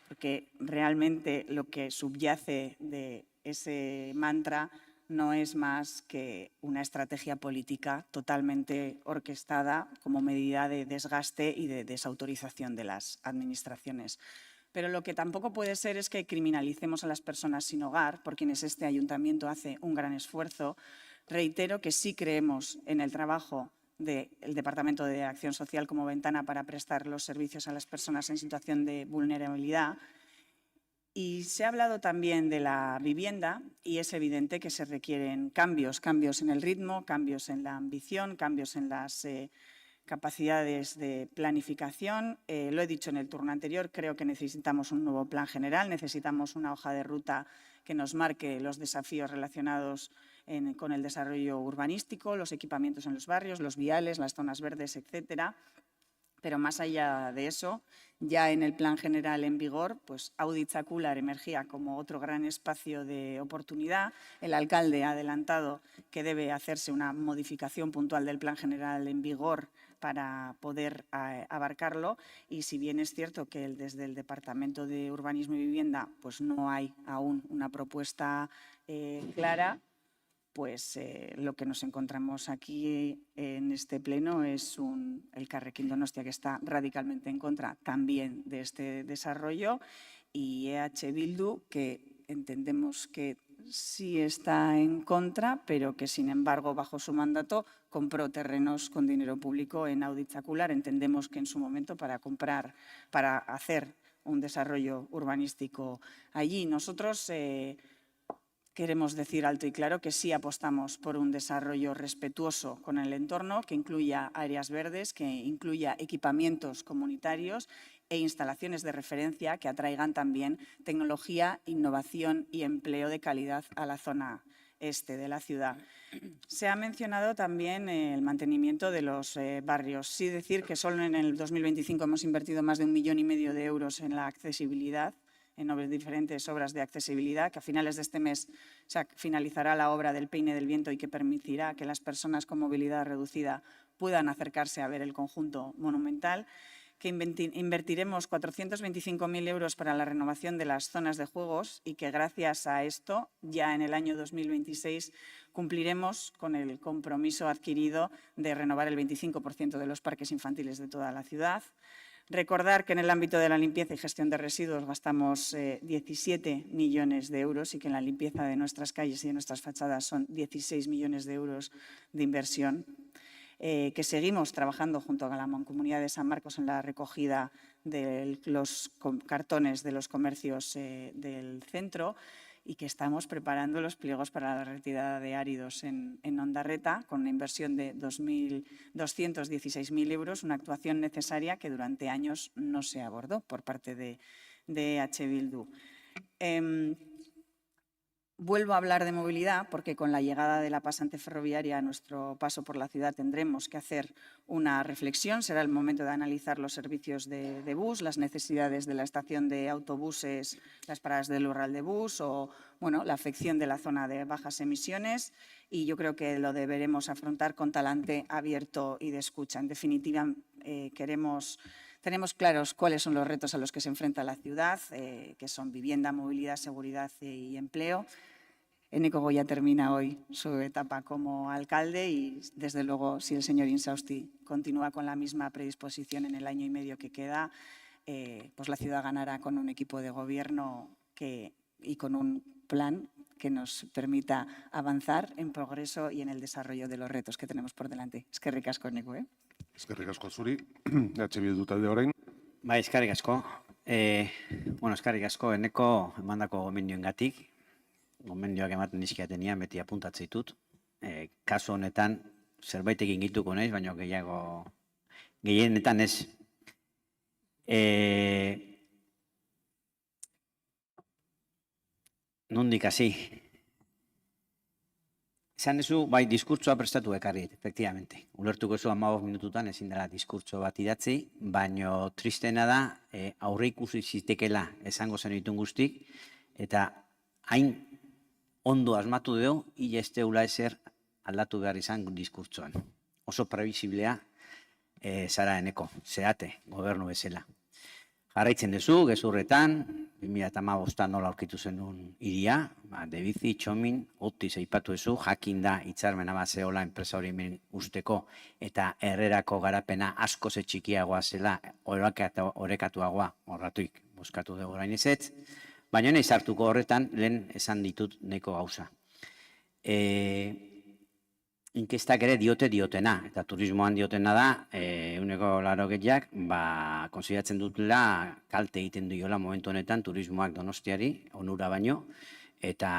porque realmente lo que subyace de ese mantra no es más que una estrategia política totalmente orquestada como medida de desgaste y de desautorización de las administraciones. Pero lo que tampoco puede ser es que criminalicemos a las personas sin hogar, por quienes este ayuntamiento hace un gran esfuerzo. Reitero que sí creemos en el trabajo del Departamento de Acción Social como ventana para prestar los servicios a las personas en situación de vulnerabilidad. Y se ha hablado también de la vivienda y es evidente que se requieren cambios en el ritmo, cambios en la ambición, cambios en las capacidades de planificación. Lo he dicho en el turno anterior, creo que necesitamos un nuevo plan general, necesitamos una hoja de ruta que nos marque los desafíos relacionados con el desarrollo urbanístico, los equipamientos en los barrios, los viales, las zonas verdes, etcétera. Pero más allá de eso, ya en el plan general en vigor, pues Auditzacular emergía como otro gran espacio de oportunidad. El alcalde ha adelantado que debe hacerse una modificación puntual del plan general en vigor para poder abarcarlo, y si bien es cierto que desde el Departamento de Urbanismo y Vivienda pues no hay aún una propuesta clara, pues lo que nos encontramos aquí en este pleno es un Elkarrekin Donostia que está radicalmente en contra también de este desarrollo, y EH Bildu, que entendemos que sí está en contra, pero que sin embargo bajo su mandato compró terrenos con dinero público en Auditzacular. Entendemos que en su momento para hacer un desarrollo urbanístico allí. Nosotros queremos decir alto y claro que sí apostamos por un desarrollo respetuoso con el entorno, que incluya áreas verdes, que incluya equipamientos comunitarios e instalaciones de referencia que atraigan también tecnología, innovación y empleo de calidad a la zona este de la ciudad. Se ha mencionado también el mantenimiento de los barrios. Sí decir que solo en el 2025 hemos invertido más de 1,5 millones de euros en la accesibilidad, en diferentes obras de accesibilidad, que a finales de este mes se finalizará la obra del Peine del Viento y que permitirá que las personas con movilidad reducida puedan acercarse a ver el conjunto monumental, que invertiremos 425.000 euros para la renovación de las zonas de juegos y que gracias a esto, ya en el año 2026, cumpliremos con el compromiso adquirido de renovar el 25% de los parques infantiles de toda la ciudad. Recordar que en el ámbito de la limpieza y gestión de residuos gastamos 17 millones de euros y que en la limpieza de nuestras calles y de nuestras fachadas son 16 millones de euros de inversión. Que seguimos trabajando junto a la Mancomunidad de San Marcos en la recogida de los cartones de los comercios del centro y que estamos preparando los pliegos para la retirada de áridos en Ondarreta con una inversión de 216.000 euros, una actuación necesaria que durante años no se abordó por parte de EH Bildu. Vuelvo a hablar de movilidad porque con la llegada de la pasante ferroviaria a nuestro paso por la ciudad tendremos que hacer una reflexión. Será el momento de analizar los servicios de bus, las necesidades de la estación de autobuses, las paradas del Lurral de bus o bueno, la afección de la zona de bajas emisiones y yo creo que lo deberemos afrontar con talante abierto y de escucha. En definitiva, tenemos claros cuáles son los retos a los que se enfrenta la ciudad, que son vivienda, movilidad, seguridad y empleo. Eneko Goya termina hoy su etapa como alcalde y, desde luego, si el señor Insausti continúa con la misma predisposición en el año y medio que queda, pues la ciudad ganará con un equipo de gobierno y con un plan que nos permita avanzar en progreso y en el desarrollo de los retos que tenemos por delante. Eskerrik asko, Eneko, Eskerrik asko zuri, Bildu talde orain. Bai, eskerrik asko. Eskerrik asko Eneko emandako gomendioengatik. Gomendioak ematen dizkiatenian beti apuntatzen ditut. Kasu honetan zerbait egin gituko naiz, baina gehienetan ez. Nondik hasi? Esan duzu, bai, diskurtsoa prestatu ekarri, efectivamente. Ulertuko zu 15 minututan ezin dela diskurtso bat idatzi, baina tristena da, aurre ikusi zitekela esango zenitun guztik, eta hain ondo asmatu dugu, hile ez deula ezer aldatu behar izan diskurtsoan. Oso previsiblea zara Eneko, zerate, gobernu bezala. Jarraitzen duzu, gezurretan, 2015 nola aurkitu zenun iria, Debizi, Txomin, Otiz aipatu duzu, jakin da hitzarmena bat zehola enpresa hori hemen usteko eta herrerako garapena asko ze txikiagoa zela, orekatuagoa, horratuik, bozkatu dugu orain ezetz, baina nahi sartuko horretan, lehen esan ditut nahiko gauza. Inkestak ere diotena, eta turismoan diotena da, 80%, konsideratzen dutela kalte egiten duela momentu honetan turismoak Donostiari, onura baino, eta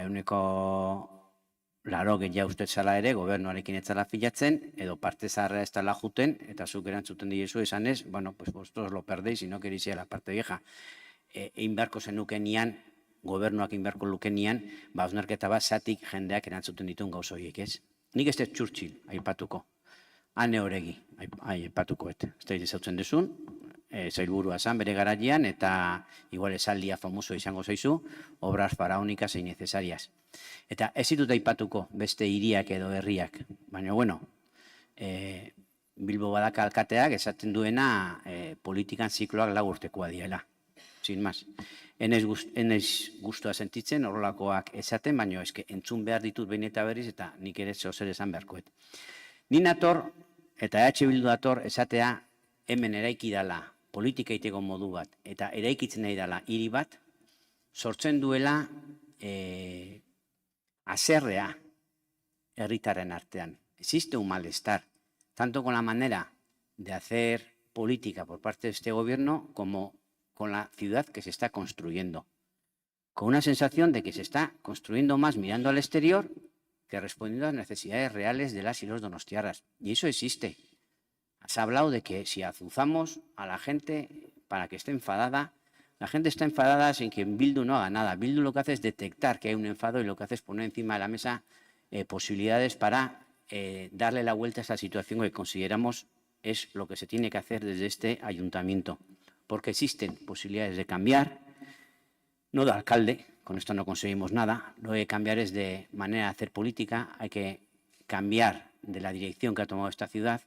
80% uste zala ere, gobernuarekin ez zala filatzen, edo parte zaharra ez dela juten, eta zuk erantzuten diezu esanez, bueno, pues vosotros lo perdéis, y no queréis ir a la parte vieja. Inbarko zenukenian, gobernuak inbarko lukenian, hausnarketa bat zatik jendeak erantzuten dituen gauza horiek, ez? Nik ez dut Churchill aipatuko, Ane Oregi aipatuko, ez da izautzen duzun, zailburua zan bere garaian, eta igual esaldia famoso izango zaizu, obras faraónicas e innecesarias. Eta ez ditut aipatuko beste hiriak edo herriak, baina bueno, Bilbo badaka alkateak esaten duena politikan zikloak 4 urtekoa diela. Sin más. Enez gustua sentitzen, horrelakoak esaten, baina eske entzun behar ditut behin eta berriz, eta nik ere zozer esan beharkoet. Ni nator, eta EH Bildu dator, esatea hemen eraiki dala politika iteko modu bat, eta eraikitzen nahi dala hiri bat, sortzen duela haserrea herritaren artean. Existe un malestar, tanto con la manera de hacer política por parte de este gobierno, como con la ciudad que se está construyendo, con una sensación de que se está construyendo más mirando al exterior que respondiendo a las necesidades reales de las y los donostiarras. Y eso existe. Has hablado de que si azuzamos a la gente para que esté enfadada, la gente está enfadada sin que Bildu no haga nada. Bildu lo que hace es detectar que hay un enfado y lo que hace es poner encima de la mesa posibilidades para darle la vuelta a esta situación que consideramos es lo que se tiene que hacer desde este ayuntamiento. Porque existen posibilidades de cambiar, no de alcalde, con esto no conseguimos nada, lo que cambiar es de manera de hacer política, hay que cambiar de la dirección que ha tomado esta ciudad,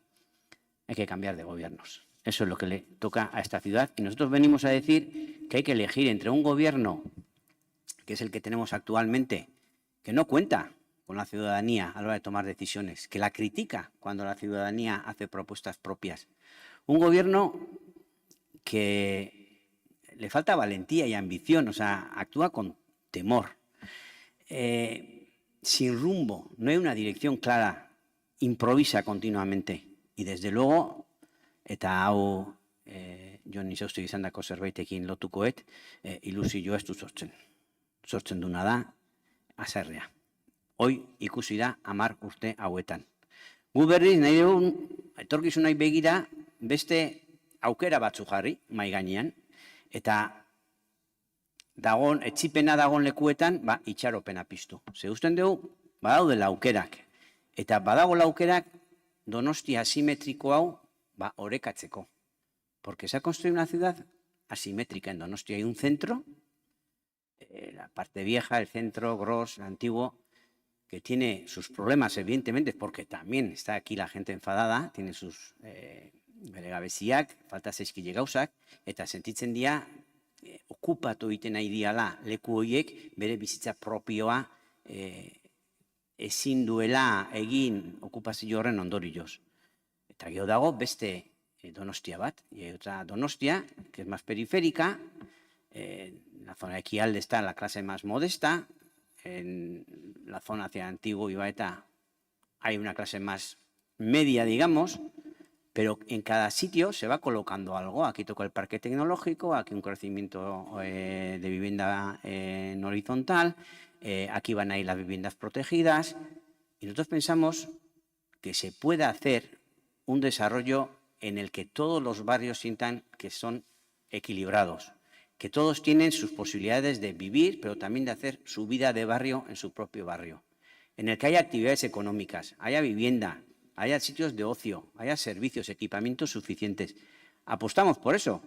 hay que cambiar de gobiernos. Eso es lo que le toca a esta ciudad. Y nosotros venimos a decir que hay que elegir entre un gobierno, que es el que tenemos actualmente, que no cuenta con la ciudadanía a la hora de tomar decisiones, que la critica cuando la ciudadanía hace propuestas propias. Un gobierno que le falta valentía y ambición, o sea, actúa con temor, sin rumbo, no hay una dirección clara, improvisa continuamente. Y desde luego, eta hau Jon izaustu izandako zerbaitekin lotukoet, ilusioa ez du sortzen. Sortzen duna da, haserrea. Hoi ikusi da 10 urte hauetan. Gu berriz nahi dugun, etorkizunari begira, beste aukera batzu jarri mahai gainean, eta etxipena dagoen lekuetan, itxaropena piztu. Ze usten dugu, badaudela aukerak. Eta badagoela aukerak Donostia asimetriko hau orekatzeko. Porque se ha construido una ciudad asimétrica. En Donostia hay un centro, la parte vieja, el centro, Gros, el antiguo, que tiene sus problemas, evidentemente, porque también está aquí la gente enfadada, tiene sus bere gabeziak, falta zaizkile gauzak, eta sentitzen dira okupatu egiten nahi diala leku horiek bere bizitza propioa ezin duela egin okupazio horren ondorioz. Eta gero dago beste Donostia bat, y hay otra Donostia, que es más periférica, en la zona de Ekialde está la clase más modesta, en la zona hacia Antiguo y Baeta hay una clase más media, digamos, pero en cada sitio se va colocando algo. Aquí toca el parque tecnológico, aquí un crecimiento de vivienda en horizontal, aquí van a ir las viviendas protegidas, y nosotros pensamos que se puede hacer un desarrollo en el que todos los barrios sientan que son equilibrados, que todos tienen sus posibilidades de vivir, pero también de hacer su vida de barrio en su propio barrio, en el que haya actividades económicas, haya vivienda, haya sitios de ocio, haya servicios, equipamientos suficientes. Apostamos por eso.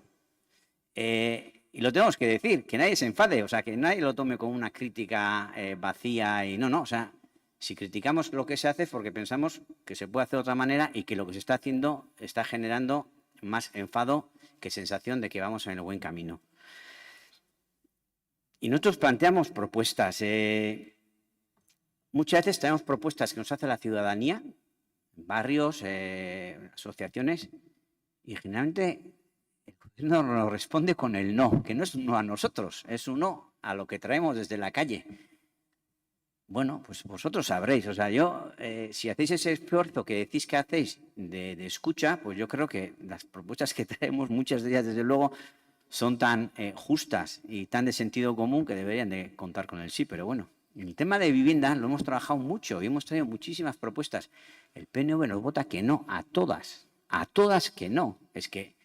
Y lo tenemos que decir, que nadie se enfade, o sea, que nadie lo tome como una crítica vacía y no, o sea, si criticamos lo que se hace es porque pensamos que se puede hacer de otra manera y que lo que se está haciendo está generando más enfado que sensación de que vamos en el buen camino. Y nosotros planteamos propuestas. Muchas veces tenemos propuestas que nos hace la ciudadanía, barrios, asociaciones, y generalmente el gobierno nos responde con el no, que no es un no a nosotros, es un no a lo que traemos desde la calle. Bueno, pues vosotros sabréis, o sea, si hacéis ese esfuerzo que decís que hacéis de escucha, pues yo creo que las propuestas que traemos, muchas de ellas, desde luego, son tan justas y tan de sentido común que deberían de contar con el sí, pero bueno. En el tema de vivienda lo hemos trabajado mucho y hemos traído muchísimas propuestas. El PNV nos vota que no, a todas que no. Es que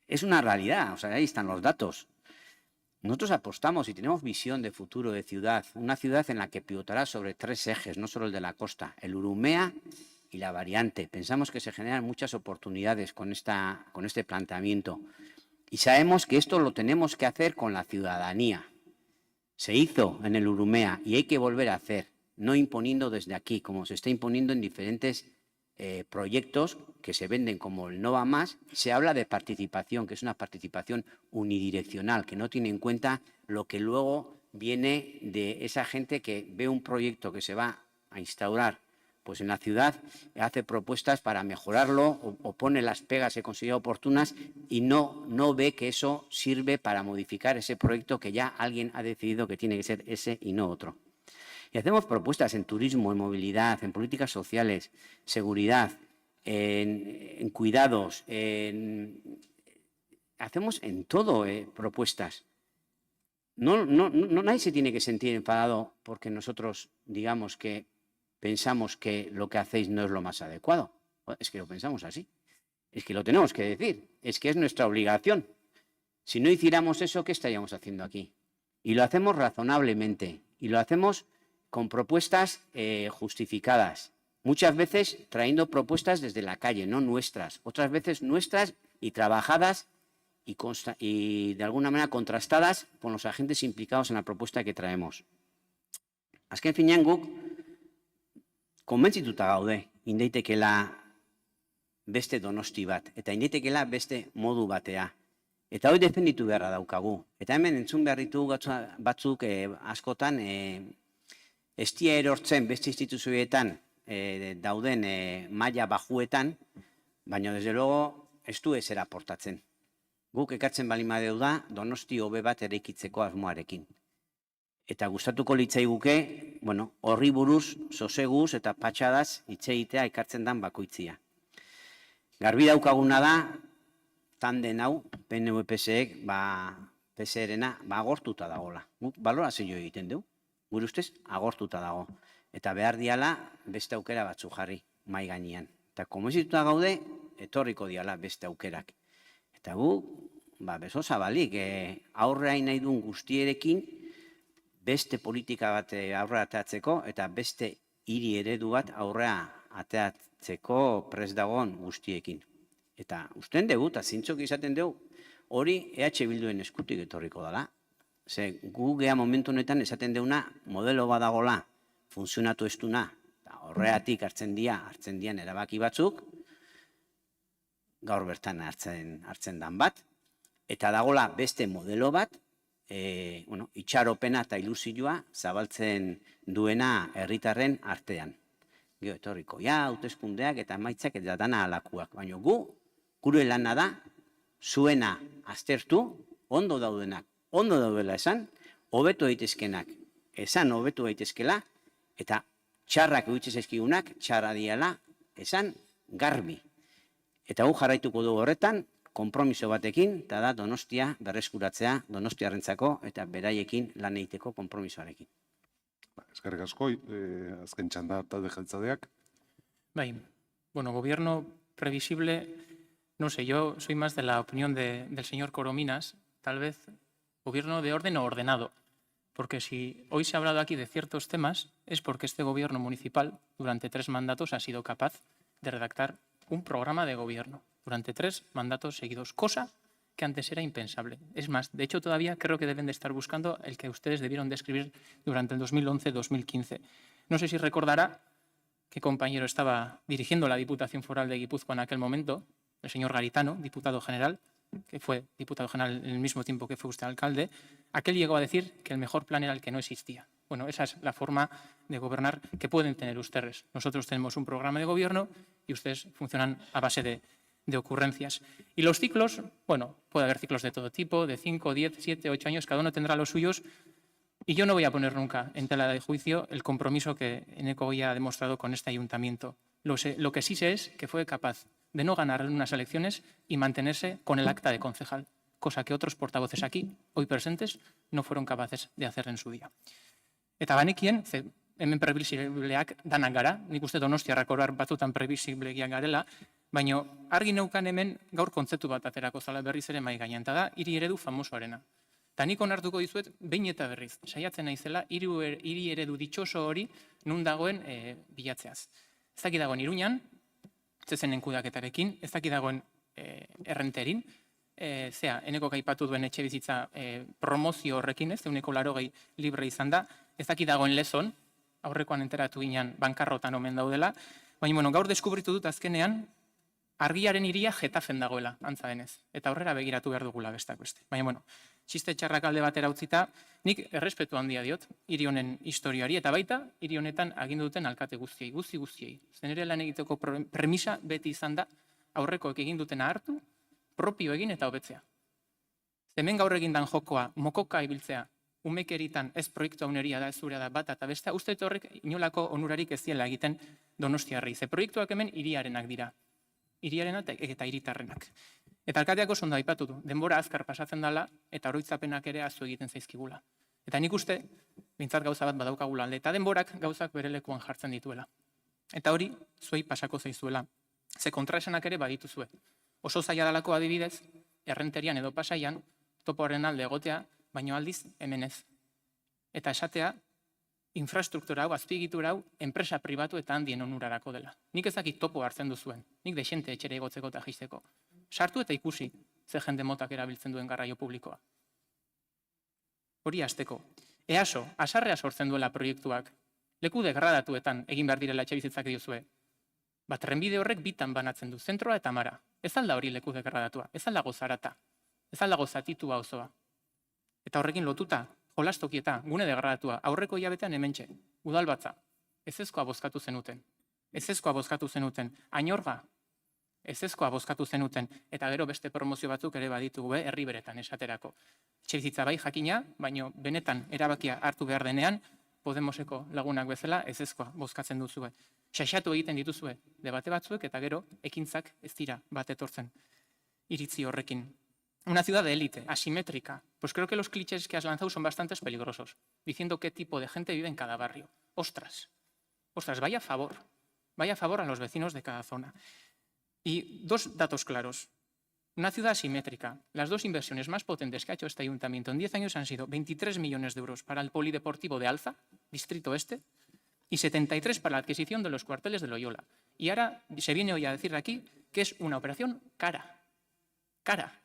es una realidad, o sea, ahí están los datos. Nosotros apostamos y tenemos visión de futuro de ciudad, una ciudad en la que pivotará sobre 3 ejes, no solo el de la costa, el Urumea y la variante. Pensamos que se generan muchas oportunidades con este planteamiento y sabemos que esto lo tenemos que hacer con la ciudadanía. Se hizo en el Urumea y hay que volver a hacer, no imponiendo desde aquí, como se está imponiendo en diferentes proyectos que se venden como el no va más. Se habla de participación, que es una participación unidireccional, que no tiene en cuenta lo que luego viene de esa gente que ve un proyecto que se va a instaurar pues en la ciudad, hace propuestas para mejorarlo o pone las pegas que considera oportunas y no ve que eso sirve para modificar ese proyecto que ya alguien ha decidido que tiene que ser ese y no otro. Y hacemos propuestas en turismo, en movilidad, en políticas sociales, seguridad, en cuidados, hacemos en todo propuestas. Nadie se tiene que sentir enfadado porque nosotros digamos que pensamos que lo que hacéis no es lo más adecuado. Es que lo pensamos así. Es que lo tenemos que decir. Es que es nuestra obligación. Si no hiciéramos eso, ¿qué estaríamos haciendo aquí? Y lo hacemos razonablemente. Y lo hacemos con propuestas justificadas. Muchas veces trayendo propuestas desde la calle, no nuestras. Otras veces nuestras y trabajadas y de alguna manera contrastadas con los agentes implicados en la propuesta que traemos. Azken finean guk konbentzituta gaude, indaitekeela beste Donosti bat, eta inaitekela beste modu batea. Eta hori defenditu beharra daukagu. Eta hemen entzun behar ditugu batzuk askotan ez dira erortzen beste instituzioetan dauden maila bajuetan, baina desde luego ez du ezer aportatzen. Guk ekartzen bali madeu da Donosti hobe bat eraikitzeko asmoarekin. Eta gustatuko litzaiguke, horri buruz, soseguz eta patxadaz hitz egitea ekartzen dan bakoitzia. Garbi daukaguna da, tanden hau, PNV-PSek, PSRena, agortuta dagoela. Guk balorazio egiten dugu, gure ustez, agortuta dago. Eta behar diala beste aukera batzu jarri mai gainean. Eta konbentzituta gaude, etorriko diala beste aukerak. Eta guk, beso zabalik, aurrean nahi duen guztierekin, beste politika bat aurrera ateatzeko eta beste hiri eredu bat aurrera ateatzeko prest dagoen guztiekin. Eta usten dugu, eta zintzok izaten dugu, hori EH Bilduen eskutik etorriko dela. Ze gu gea momentu honetan esaten duguna modelo badagola, funtzionatu ez duna, horreatik hartzen dian erabaki batzuk, gaur bertan hartzen dan bat, eta dagola beste modelo bat, itxaropena eta ilusioa zabaltzen duena herritarren artean. Gero etorriko, hauteskundeak eta emaitzak eta dana alakuak. Baina gure lana da, zuena aztertu, ondo daudenak, ondo daudela esan, hobetu daitezkenak, esan hobetu daitezkela, eta txarrak egitzen zaizkigunak, txarra diala, esan garbi. Eta jarraituko dugu horretan, konpromiso batekin, eta da Donostia berreskuratzea Donostiarrentzako eta beraiekin lan egiteko konpromisoarekin. Eskerrik asko, azken txanda talde jeltzadeak. Bai, gobierno previsible, no sé, yo soy más de la opinión del señor Corominas, tal vez gobierno de orden o ordenado, porque si hoy se ha hablado aquí de ciertos temas es porque este gobierno municipal durante 3 mandatos ha sido capaz de redactar un programa de gobierno durante 3 mandatos seguidos, cosa que antes era impensable. Es más, de hecho todavía creo que deben de estar buscando el que ustedes debieron de escribir durante el 2011-2015. No sé si recordará qué compañero estaba dirigiendo la Diputación Foral de Guipúzcoa en aquel momento, el señor Garitano, diputado general, que fue diputado general en el mismo tiempo que fue usted alcalde. Aquel llegó a decir que el mejor plan era el que no existía. Bueno, esa es la forma de gobernar que pueden tener ustedes. Nosotros tenemos un programa de gobierno y ustedes funcionan a base de ocurrencias. Y los ciclos, puede haber ciclos de todo tipo, de 5, 10, 7, 8 años, cada uno tendrá los suyos. Y yo no voy a poner nunca en tela de juicio el compromiso que Eneco hoy ha demostrado con este ayuntamiento. Lo que sí sé es que fue capaz de no ganar unas elecciones y mantenerse con el acta de concejal, cosa que otros portavoces aquí, hoy presentes, no fueron capaces de hacer en su día. Eta banekien, hemen previsibleak danak gara, nik uste Donostiarrak oroar batzutan previsiblegiak garela, baina argi neukan hemen gaur kontzeptu bat aterako zala berriz ere mahai gainean, eta da hiri eredu famosoarena. Eta nik onartuko dizuet, behin eta berriz, saiatzen naizela hiri eredu ditxoso hori nun dagoen bilatzeaz. Ez daki dagoen Iruñan, zezenen kudaketarekin, ez daki dagoen errenterin, Eneko aipatu duen etxe bizitza promozio horrekin, 180 libre izan da, ez daki dagoen Lezon, aurrekoan enteratu ginen bankarrotan omen daudela, baina gaur deskubritu dut azkenean, argiaren hiria Getafen dagoela, antza denez, eta aurrera begiratu behar dugula bestak beste. Baina, txiste txarrak alde batera utzita, nik errespetu handia diot, hiri honen historiari, eta baita, hiri honetan agindu duten alkate guztiei. Zenere lan egiteko premisa beti izan da, aurrekoek egin dutena hartu, propio egin eta hobetzea. Hemen gaur egindan jokoa, mokoka ibiltzea, umekeritan ez proiektu hauneria da, ez zurea da, bata eta bestea, uste horrek inolako onurarik ez diela egiten Donostiarrei. Ze proiektuak hemen hiriarenak dira. Hiriarenak eta hiritarrenak. Eta alkateak oso ondo aipatu du, denbora azkar pasatzen dela eta oroitzapenak ere azu egiten zaizkigula. Eta nik uste, bintzat gauza bat badaukagula alde, eta denborak gauzak bere lekuan jartzen dituela. Eta hori, zuei pasako zaizuela. Ze kontraesanak ere badituzue. Oso zaila dalako adibidez, errenterian edo pasaian, topoaren alde egotea, baino aldiz hemen ez. Eta esatea, infrastruktura hau, azpiegitura hau, enpresa pribatu eta handien onurarako dela. Nik ezakit topo hartzen duzuen, nik desente etxere egotzeko eta jisteko. Sartu eta ikusi, ze jende motak erabiltzen duen garraio publikoa. Hori hasteko. EASO, asarrea sortzen duela proiektuak, leku degradatuetan egin behar direla etxebizitzak diozue. trenbide horrek bitan banatzen du, zentroa eta mara. Ez alda hori leku degradatua, ez aldago zarata, ez aldago zatitua osoa. Eta horrekin lotuta, jolastokieta, gune degradatua, aurreko hilabetean hementxe, udalbatza, ezezkoa bozkatu zenuten. Ezezkoa bozkatu zenuten, Añorga, ezezkoa bozkatu zenuten, eta gero beste promozio batzuk ere baditugu, herri beretan esaterako. Etxebizitza bai jakina, baino benetan erabakia hartu behar denean, Podemoseko lagunak bezala ezezkoa bozkatzen duzue. Xaxatu egiten dituzue debate batzuek eta gero ekintzak ez dira bat etortzen iritzi horrekin. Una ciudad de élite, asimétrica. Pues creo que los clichés que has lanzado son bastante peligrosos, diciendo qué tipo de gente vive en cada barrio. Ostras, vaya favor a los vecinos de cada zona. Y dos datos claros. Una ciudad asimétrica. Las dos inversiones más potentes que ha hecho este ayuntamiento en 10 años han sido 23 millones de euros para el polideportivo de Alza, Distrito Este, y 73 para la adquisición de los cuarteles de Loyola. Y ahora se viene hoy a decir aquí que es una operación cara. Cara.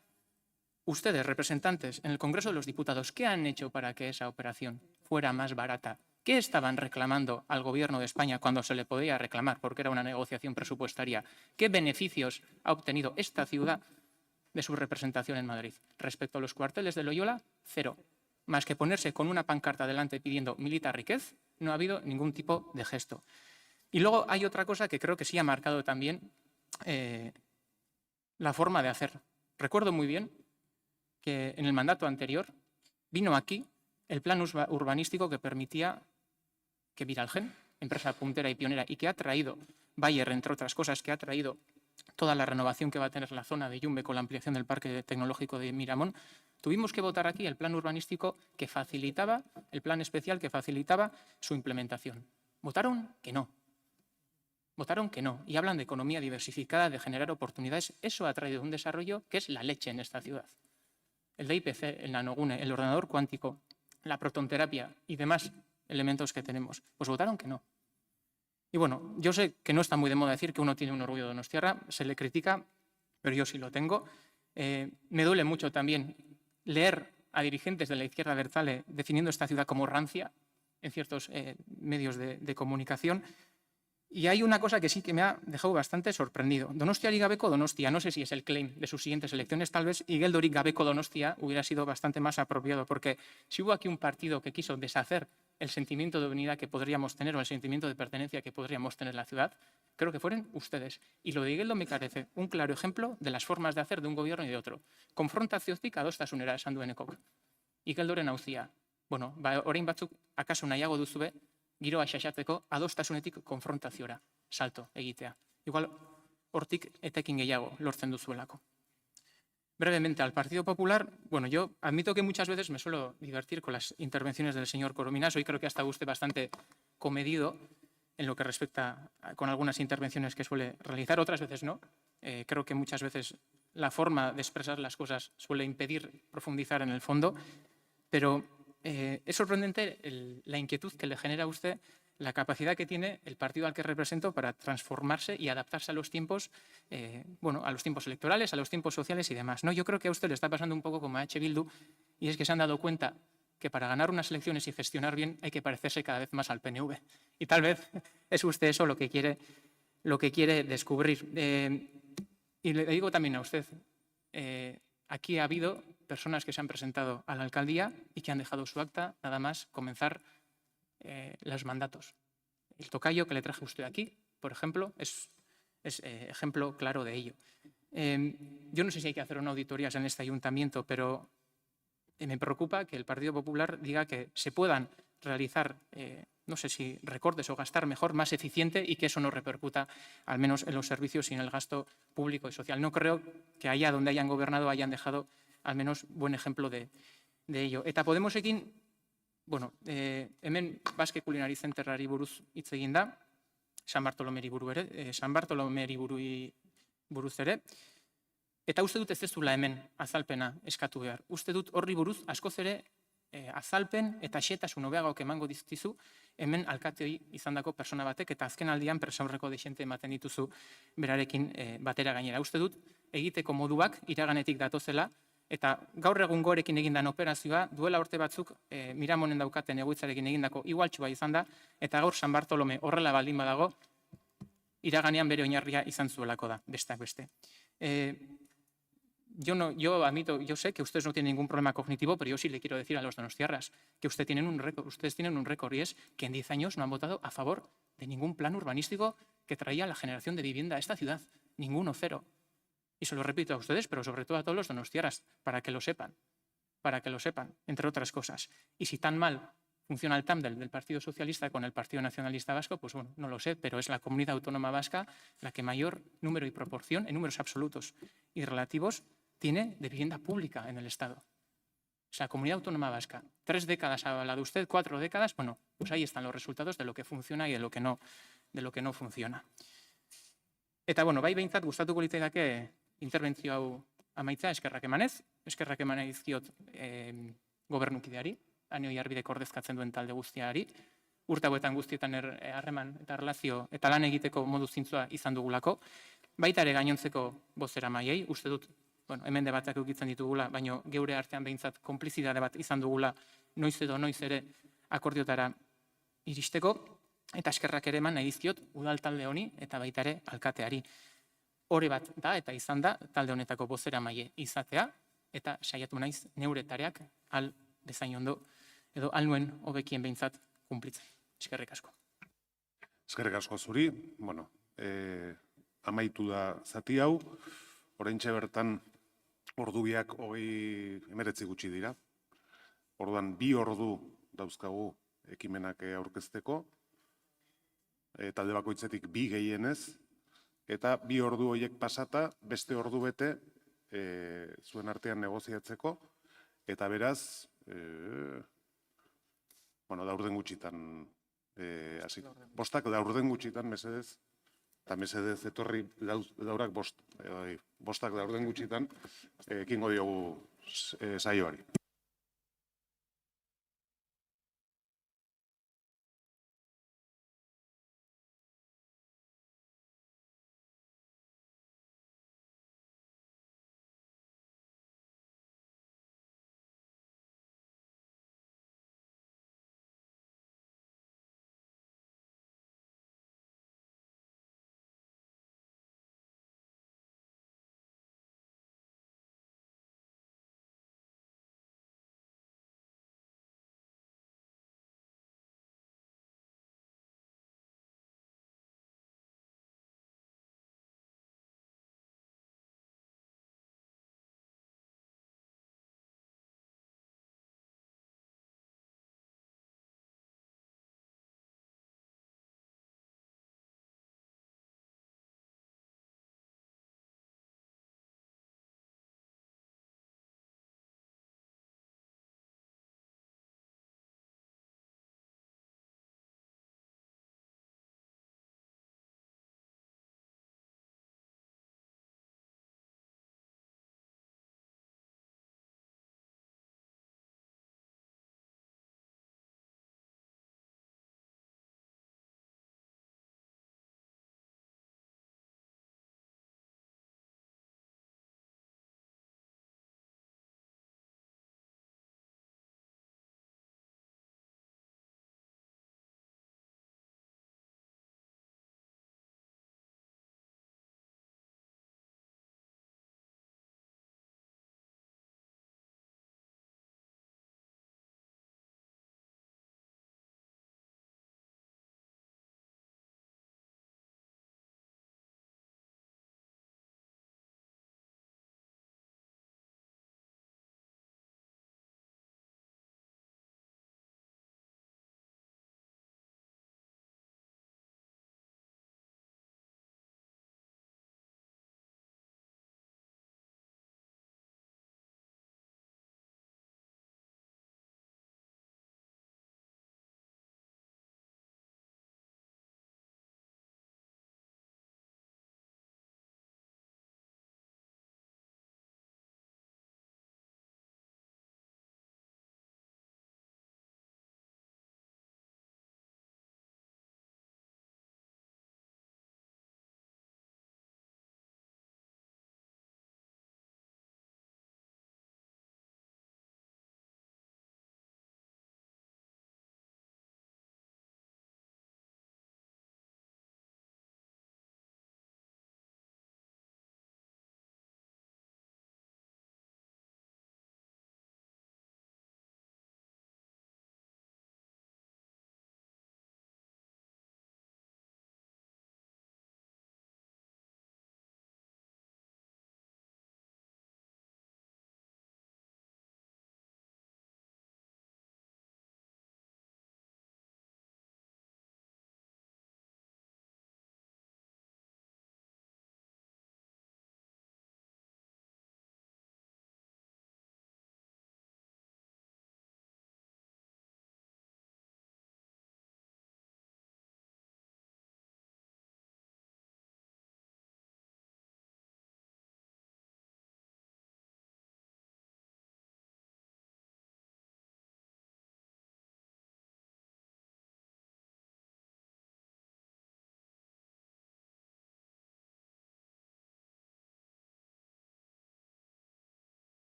Ustedes, representantes en el Congreso de los Diputados, ¿qué han hecho para que esa operación fuera más barata? ¿Qué estaban reclamando al Gobierno de España cuando se le podía reclamar porque era una negociación presupuestaria? ¿Qué beneficios ha obtenido esta ciudad de su representación en Madrid? Respecto a los cuarteles de Loyola, cero. Más que ponerse con una pancarta delante pidiendo milita riquez, no ha habido ningún tipo de gesto. Y luego hay otra cosa que creo que sí ha marcado también la forma de hacer. Recuerdo muy bien que en el mandato anterior vino aquí el plan urbanístico que permitía que Viralgen, empresa puntera y pionera, y que ha traído Bayer, entre otras cosas, que ha traído toda la renovación que va a tener la zona de Yumbe con la ampliación del parque tecnológico de Miramón, tuvimos que votar aquí el plan urbanístico que facilitaba, el plan especial que facilitaba su implementación. Votaron que no. Votaron que no. Y hablan de economía diversificada, de generar oportunidades. Eso ha traído un desarrollo que es la leche en esta ciudad. El DIPC, el nanogune, el ordenador cuántico, la protonterapia y demás elementos que tenemos, pues votaron que no. Y bueno, yo sé que no está muy de moda decir que uno tiene un orgullo donostiarra, se le critica, pero yo sí lo tengo. Me duele mucho también leer a dirigentes de la izquierda abertzale definiendo esta ciudad como rancia en ciertos medios de comunicación. Y hay una cosa que sí que me ha dejado bastante sorprendido. Donostiarik gabeko Donostia, no sé si es el claim de sus siguientes elecciones, tal vez Igeldorik gabeko Donostia hubiera sido bastante más apropiado, porque si hubo aquí un partido que quiso deshacer el sentimiento de unidad que podríamos tener o el sentimiento de pertenencia que podríamos tener en la ciudad, creo que fueron ustedes. Y lo de Igeldo me parece un claro ejemplo de las formas de hacer de un gobierno y de otro. Konfrontaziotik adostasunera esan duenekok. Igeldoren auzia. Bueno, orain batzuk akaso nahiago duzue, giroa xaxatzeko adostasunetik konfrontaziora salto egitea. Igual hortik etekin gehiago lortzen duzuelako. Brevemente, al Partido Popular, bueno, yo admito que muchas veces me suelo divertir con las intervenciones del señor Corominas. Hoy creo que ha estado usted bastante comedido en lo que respecta con algunas intervenciones que suele realizar, otras veces no. Creo que muchas veces la forma de expresar las cosas suele impedir profundizar en el fondo, pero es sorprendente la inquietud que le genera a usted la capacidad que tiene el partido al que represento para transformarse y adaptarse a los tiempos, bueno, a los tiempos electorales, a los tiempos sociales y demás, ¿no? Yo creo que a usted le está pasando un poco como a H. Bildu, y es que se han dado cuenta que para ganar unas elecciones y gestionar bien hay que parecerse cada vez más al PNV. Y tal vez es usted eso lo que quiere descubrir. Y le digo también a usted, aquí ha habido personas que se han presentado a la alcaldía y que han dejado su acta nada más comenzar los mandatos. El tocayo que le traje a usted aquí, por ejemplo, es ejemplo claro de ello. Yo no sé si hay que hacer una auditoría en este ayuntamiento, pero me preocupa que el Partido Popular diga que se puedan realizar, no sé si recortes o gastar mejor, más eficiente, y que eso no repercuta al menos en los servicios y en el gasto público y social. No creo que allá donde hayan gobernado hayan dejado al menos buen ejemplo de ello. Eta Podemosekin, bueno, hemen Baske Kulinari Zenterrari buruz hitz egin da, San Bartolomeri buruz ere, eta uste dut ez duzula hemen azalpena eskatu behar. Uste dut horri buruz askoz ere azalpen eta xetasun hobeagoak emango dizkizu hemen alkateoi izandako persona batek, eta azken aldian presaurreko dexente ematen dituzu berarekin batera gainera. Uste dut egiteko moduak iraganetik datozela, eta gaur egun gorekin egindan operazioa duela urte batzuk Miramonen daukaten egoitzarekin egindako igualtxua izan da, eta gaur San Bartolome horrela baldin badago, iraganean bere oinarria izan zuelako da, besteak beste. Yo sé que ustedes no tienen ningún problema cognitivo, pero yo sí le quiero decir a los donostiarras que ustedes tienen un récord y es que en 10 años no han votado a favor de ningún plan urbanístico que traía la generación de vivienda a esta ciudad. Ninguno, cero. Y se lo repito a ustedes, pero sobre todo a todos los donostiarras, para que lo sepan, entre otras cosas. Y si tan mal funciona el tándem del Partido Socialista con el Partido Nacionalista Vasco, pues bueno, no lo sé, pero es la comunidad autónoma vasca la que mayor número y proporción, en números absolutos y relativos, tiene de vivienda pública en el Estado. O sea, comunidad autónoma vasca, 3 décadas ha hablado usted, 4 décadas, bueno, pues ahí están los resultados de lo que funciona y de lo que no funciona. Eta, bueno, bai behintzat gustatuko litzaidake interbentzio hau amaitzea, eskerrak eman dizkiot gobernukideari, Ane Oiarbidek ordezkatzen duen talde guztiari, urte hauetan guztietan harreman eta relazio eta lan egiteko modu zintzoa izan dugulako, baita ere gainontzeko bozeramaileei, uste dut, bueno, hemen debateak edukitzen ditugula, baina geure artean behintzat konplizidade bat izan dugula noiz edo noiz ere akordiotara iristeko, eta eskerrak ere eman nahi dizkiot udal talde honi eta baita ere alkateari. Hore bat da eta izan da talde honetako bozeramaile izatea, eta saiatu naiz neure tareak al bezain ondo edo al nuen hobekien behintzat kumplitzen. Eskerrik asko. Eskerrik asko zuri, bueno, amaitu da zati hau, oraintxe bertan ordubiak 19 gutxi dira. Orduan 2 ordu dauzkagu ekimenak aurkezteko, talde bakoitzetik 2 gehienez, eta 2 ordu horiek pasata beste ordu bete zuen artean negoziatzeko, eta beraz, bueno, daurden gutxitan, bostak daurden gutxitan, mesedez, eta mesedez etorri daurak bostak daurden gutxitan, ekingo diogu saioari.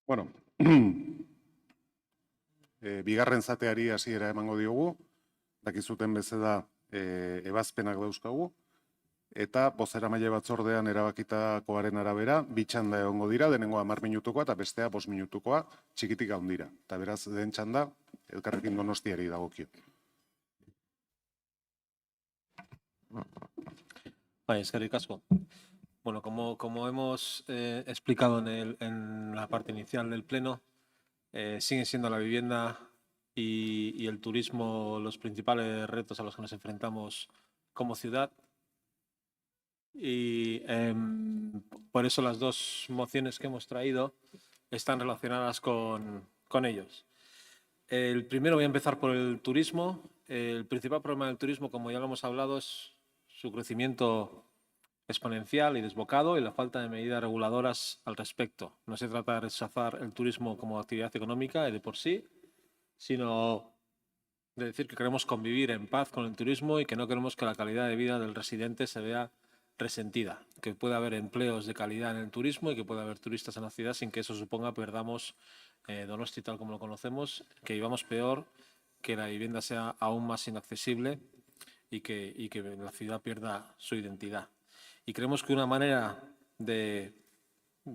Bueno, bigarren zateari hasiera emango diogu, dakizuten bezala ebazpenak dauzkagu, eta bozeramaile batzordean erabakitakoaren arabera, bi txanda egongo dira, denengoa 10 minutukoa eta bestea 5 minutukoa, txikitik handira. Eta beraz, den txanda, Elkarrekin Donostiari dagokio. Eskerrik asko. Bueno, como hemos explicado en la parte inicial del Pleno, siguen siendo la vivienda y el turismo los principales retos a los que nos enfrentamos como ciudad. Y por eso las dos mociones que hemos traído están relacionadas con ellos. El primero, voy a empezar por el turismo. El principal problema del turismo, como ya lo hemos hablado, es su crecimiento exponencial y desbocado y la falta de medidas reguladoras al respecto. No se trata de rechazar el turismo como actividad económica de por sí, sino de decir que queremos convivir en paz con el turismo y que no queremos que la calidad de vida del residente se vea resentida, que pueda haber empleos de calidad en el turismo y que pueda haber turistas en la ciudad sin que eso suponga perdamos Donosti tal como lo conocemos, que vivamos peor, que la vivienda sea aún más inaccesible y que la ciudad pierda su identidad. Y creemos que una manera de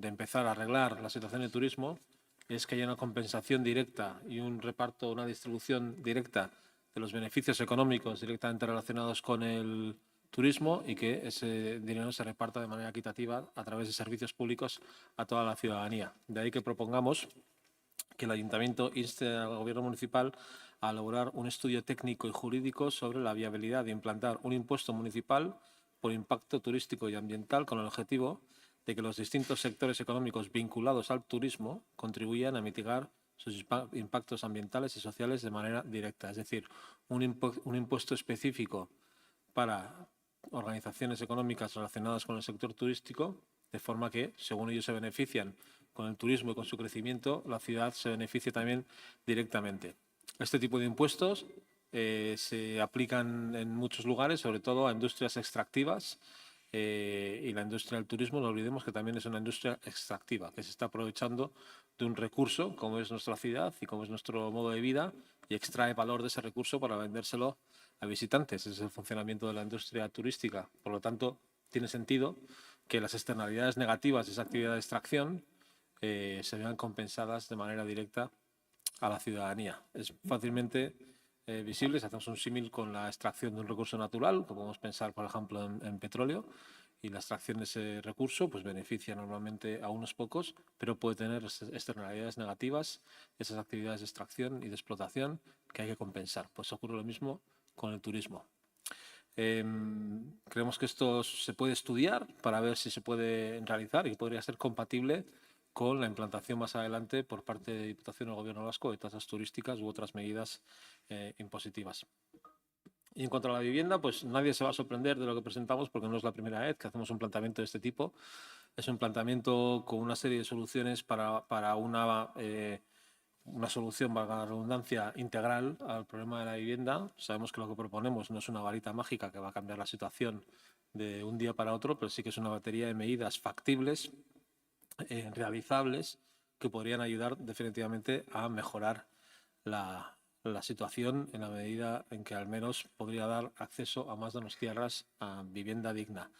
empezar a arreglar la situación del turismo es que haya una compensación directa y un reparto, una distribución directa de los beneficios económicos directamente relacionados con el turismo y que ese dinero se reparta de manera equitativa a través de servicios públicos a toda la ciudadanía. De ahí que propongamos que el Ayuntamiento inste al Gobierno municipal a elaborar un estudio técnico y jurídico sobre la viabilidad de implantar un impuesto municipal por impacto turístico y ambiental con el objetivo de que los distintos sectores económicos vinculados al turismo contribuyan a mitigar sus impactos ambientales y sociales de manera directa. Es decir, un impuesto específico para organizaciones económicas relacionadas con el sector turístico, de forma que, según ellos se benefician con el turismo y con su crecimiento, la ciudad se beneficie también directamente. Este tipo de impuestos se aplican en muchos lugares, sobre todo a industrias extractivas, y la industria del turismo, no olvidemos que también es una industria extractiva, que se está aprovechando de un recurso, como es nuestra ciudad y como es nuestro modo de vida, y extrae valor de ese recurso para vendérselo a visitantes. Ese es el funcionamiento de la industria turística. Por lo tanto, tiene sentido que las externalidades negativas de esa actividad de extracción se vean compensadas de manera directa a la ciudadanía. Es fácilmente visible si hacemos un símil con la extracción de un recurso natural, como podemos pensar, por ejemplo, en petróleo, y la extracción de ese recurso pues beneficia normalmente a unos pocos, pero puede tener externalidades negativas, esas actividades de extracción y de explotación que hay que compensar. Pues ocurre lo mismo con el turismo. Creemos que esto se puede estudiar para ver si se puede realizar y que podría ser compatible con la implantación más adelante por parte de Diputación del Gobierno Vasco de tasas turísticas u otras medidas impositivas. Y en cuanto a la vivienda, pues nadie se va a sorprender de lo que presentamos porque no es la primera vez que hacemos un planteamiento de este tipo. Es un planteamiento con una serie de soluciones para una solución, valga la redundancia, integral al problema de la vivienda. Sabemos que lo que proponemos no es una varita mágica que va a cambiar la situación de un día para otro, pero sí que es una batería de medidas factibles, realizables, que podrían ayudar definitivamente a mejorar la situación en la medida en que al menos podría dar acceso a más donostiarras a vivienda digna.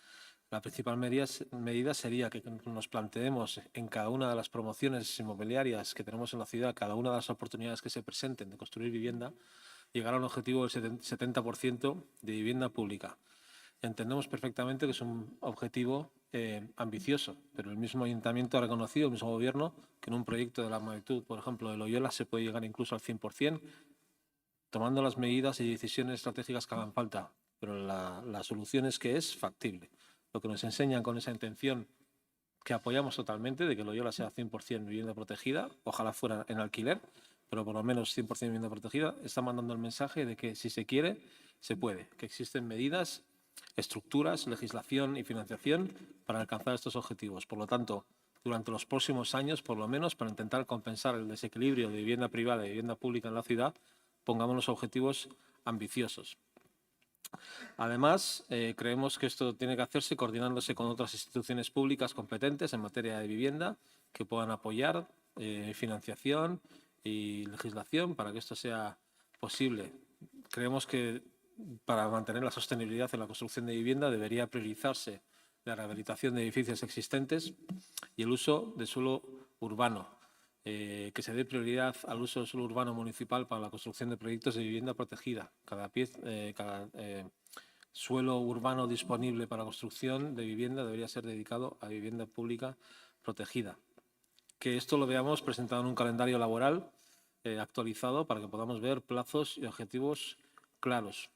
La principal medida sería que nos planteemos en cada una de las promociones inmobiliarias que tenemos en la ciudad, cada una de las oportunidades que se presenten de construir vivienda, llegar a un objetivo del 70% de vivienda pública. Entendemos perfectamente que es un objetivo ambicioso, pero el mismo ayuntamiento ha reconocido, el mismo gobierno, que en un proyecto de la magnitud, por ejemplo, de Loyola, se puede llegar incluso al 100%, tomando las medidas y decisiones estratégicas que hagan falta. Pero la solución es que es factible. Lo que nos enseñan con esa intención que apoyamos totalmente de que Loyola sea 100% vivienda protegida, ojalá fuera en alquiler, pero por lo menos 100% vivienda protegida, está mandando el mensaje de que si se quiere, se puede, que existen medidas, estructuras, legislación y financiación para alcanzar estos objetivos. Por lo tanto, durante los próximos años, por lo menos, para intentar compensar el desequilibrio de vivienda privada y vivienda pública en la ciudad, pongamos los objetivos ambiciosos. Además, creemos que esto tiene que hacerse coordinándose con otras instituciones públicas competentes en materia de vivienda que puedan apoyar financiación y legislación para que esto sea posible. Creemos que para mantener la sostenibilidad en la construcción de vivienda debería priorizarse la rehabilitación de edificios existentes y el uso de suelo urbano. Que se dé prioridad al uso del suelo urbano municipal para la construcción de proyectos de vivienda protegida. Cada suelo urbano disponible para construcción de vivienda debería ser dedicado a vivienda pública protegida. Que esto lo veamos presentado en un calendario laboral actualizado para que podamos ver plazos y objetivos claros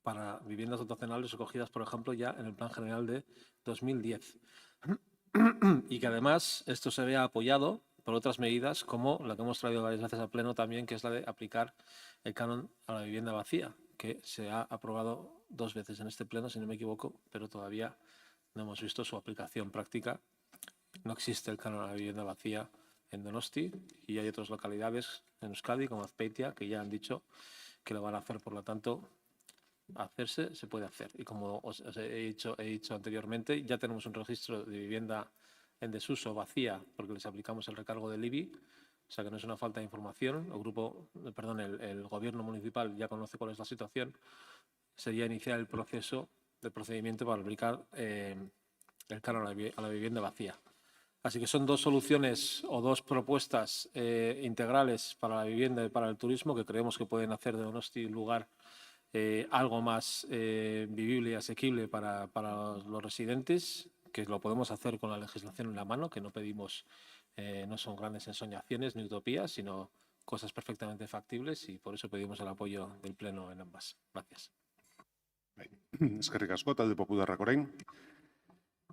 para viviendas dotacionales recogidas, por ejemplo, ya en el Plan General de 2010. Y que además esto se vea apoyado por otras medidas como la que hemos traído varias veces al Pleno también, que es la de aplicar el canon a la vivienda vacía, que se ha aprobado 2 veces en este Pleno, si no me equivoco, pero todavía no hemos visto su aplicación práctica. No existe el canon a la vivienda vacía en Donosti y hay otras localidades en Euskadi, como Azpeitia, que ya han dicho que lo van a hacer. Por lo tanto, hacerse se puede hacer. Y como os he dicho anteriormente, ya tenemos un registro de vivienda en desuso vacía porque les aplicamos el recargo del IBI, o sea que no es una falta de información. El gobierno municipal ya conoce cuál es la situación. Sería iniciar el procedimiento para aplicar el canon a la vivienda vacía. Así que son 2 soluciones o 2 propuestas integrales para la vivienda y para el turismo que creemos que pueden hacer de Donosti un lugar algo más vivible y asequible para los residentes, que lo podemos hacer con la legislación en la mano, que no pedimos, no son grandes ensoñaciones ni utopías, sino cosas perfectamente factibles, y por eso pedimos el apoyo del Pleno en ambas. Gracias. Eskerrik asko, talde popularrak orain.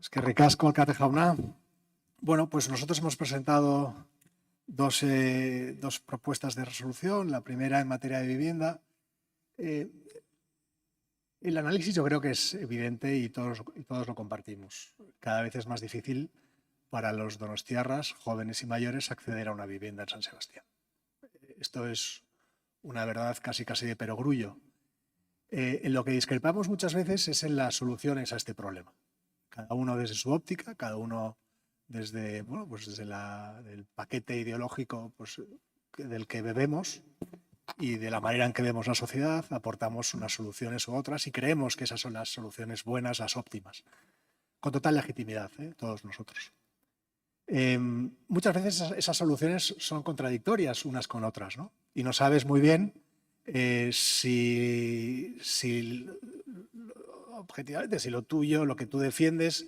Eskerrik asko, alkate jauna. Bueno, pues nosotros hemos presentado dos propuestas de resolución. La primera en materia de vivienda. El análisis yo creo que es evidente y todos lo compartimos. Cada vez es más difícil para los donostiarras, jóvenes y mayores, acceder a una vivienda en San Sebastián. Esto es una verdad casi de perogrullo. En lo que discrepamos muchas veces es en las soluciones a este problema. Cada uno desde su óptica, cada uno desde el paquete ideológico del que bebemos y de la manera en que vemos la sociedad, aportamos unas soluciones u otras y creemos que esas son las soluciones buenas, las óptimas, con total legitimidad, todos nosotros. Muchas veces esas soluciones son contradictorias unas con otras, ¿no? Y no sabes muy bien si objetivamente, si lo tuyo, lo que tú defiendes,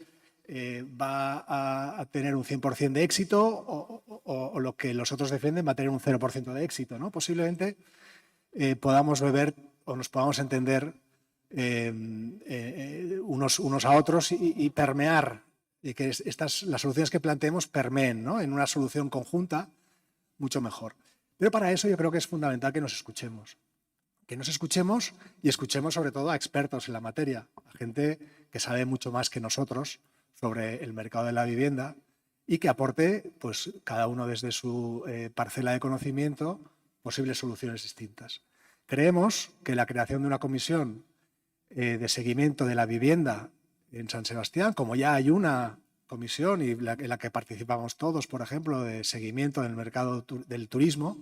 va a tener un 100% de éxito o lo que los otros defienden va a tener un 0% de éxito, ¿no? Posiblemente podamos beber o nos podamos entender unos a otros y permear, y que las soluciones que planteemos permeen, ¿no? En una solución conjunta mucho mejor. Pero para eso yo creo que es fundamental que nos escuchemos. Que nos escuchemos y escuchemos sobre todo a expertos en la materia, a gente que sabe mucho más que nosotros sobre el mercado de la vivienda y que aporte, pues, cada uno desde su parcela de conocimiento, posibles soluciones distintas. Creemos que la creación de una comisión de seguimiento de la vivienda en San Sebastián, como ya hay una comisión en la que participamos todos, por ejemplo, de seguimiento del mercado del turismo,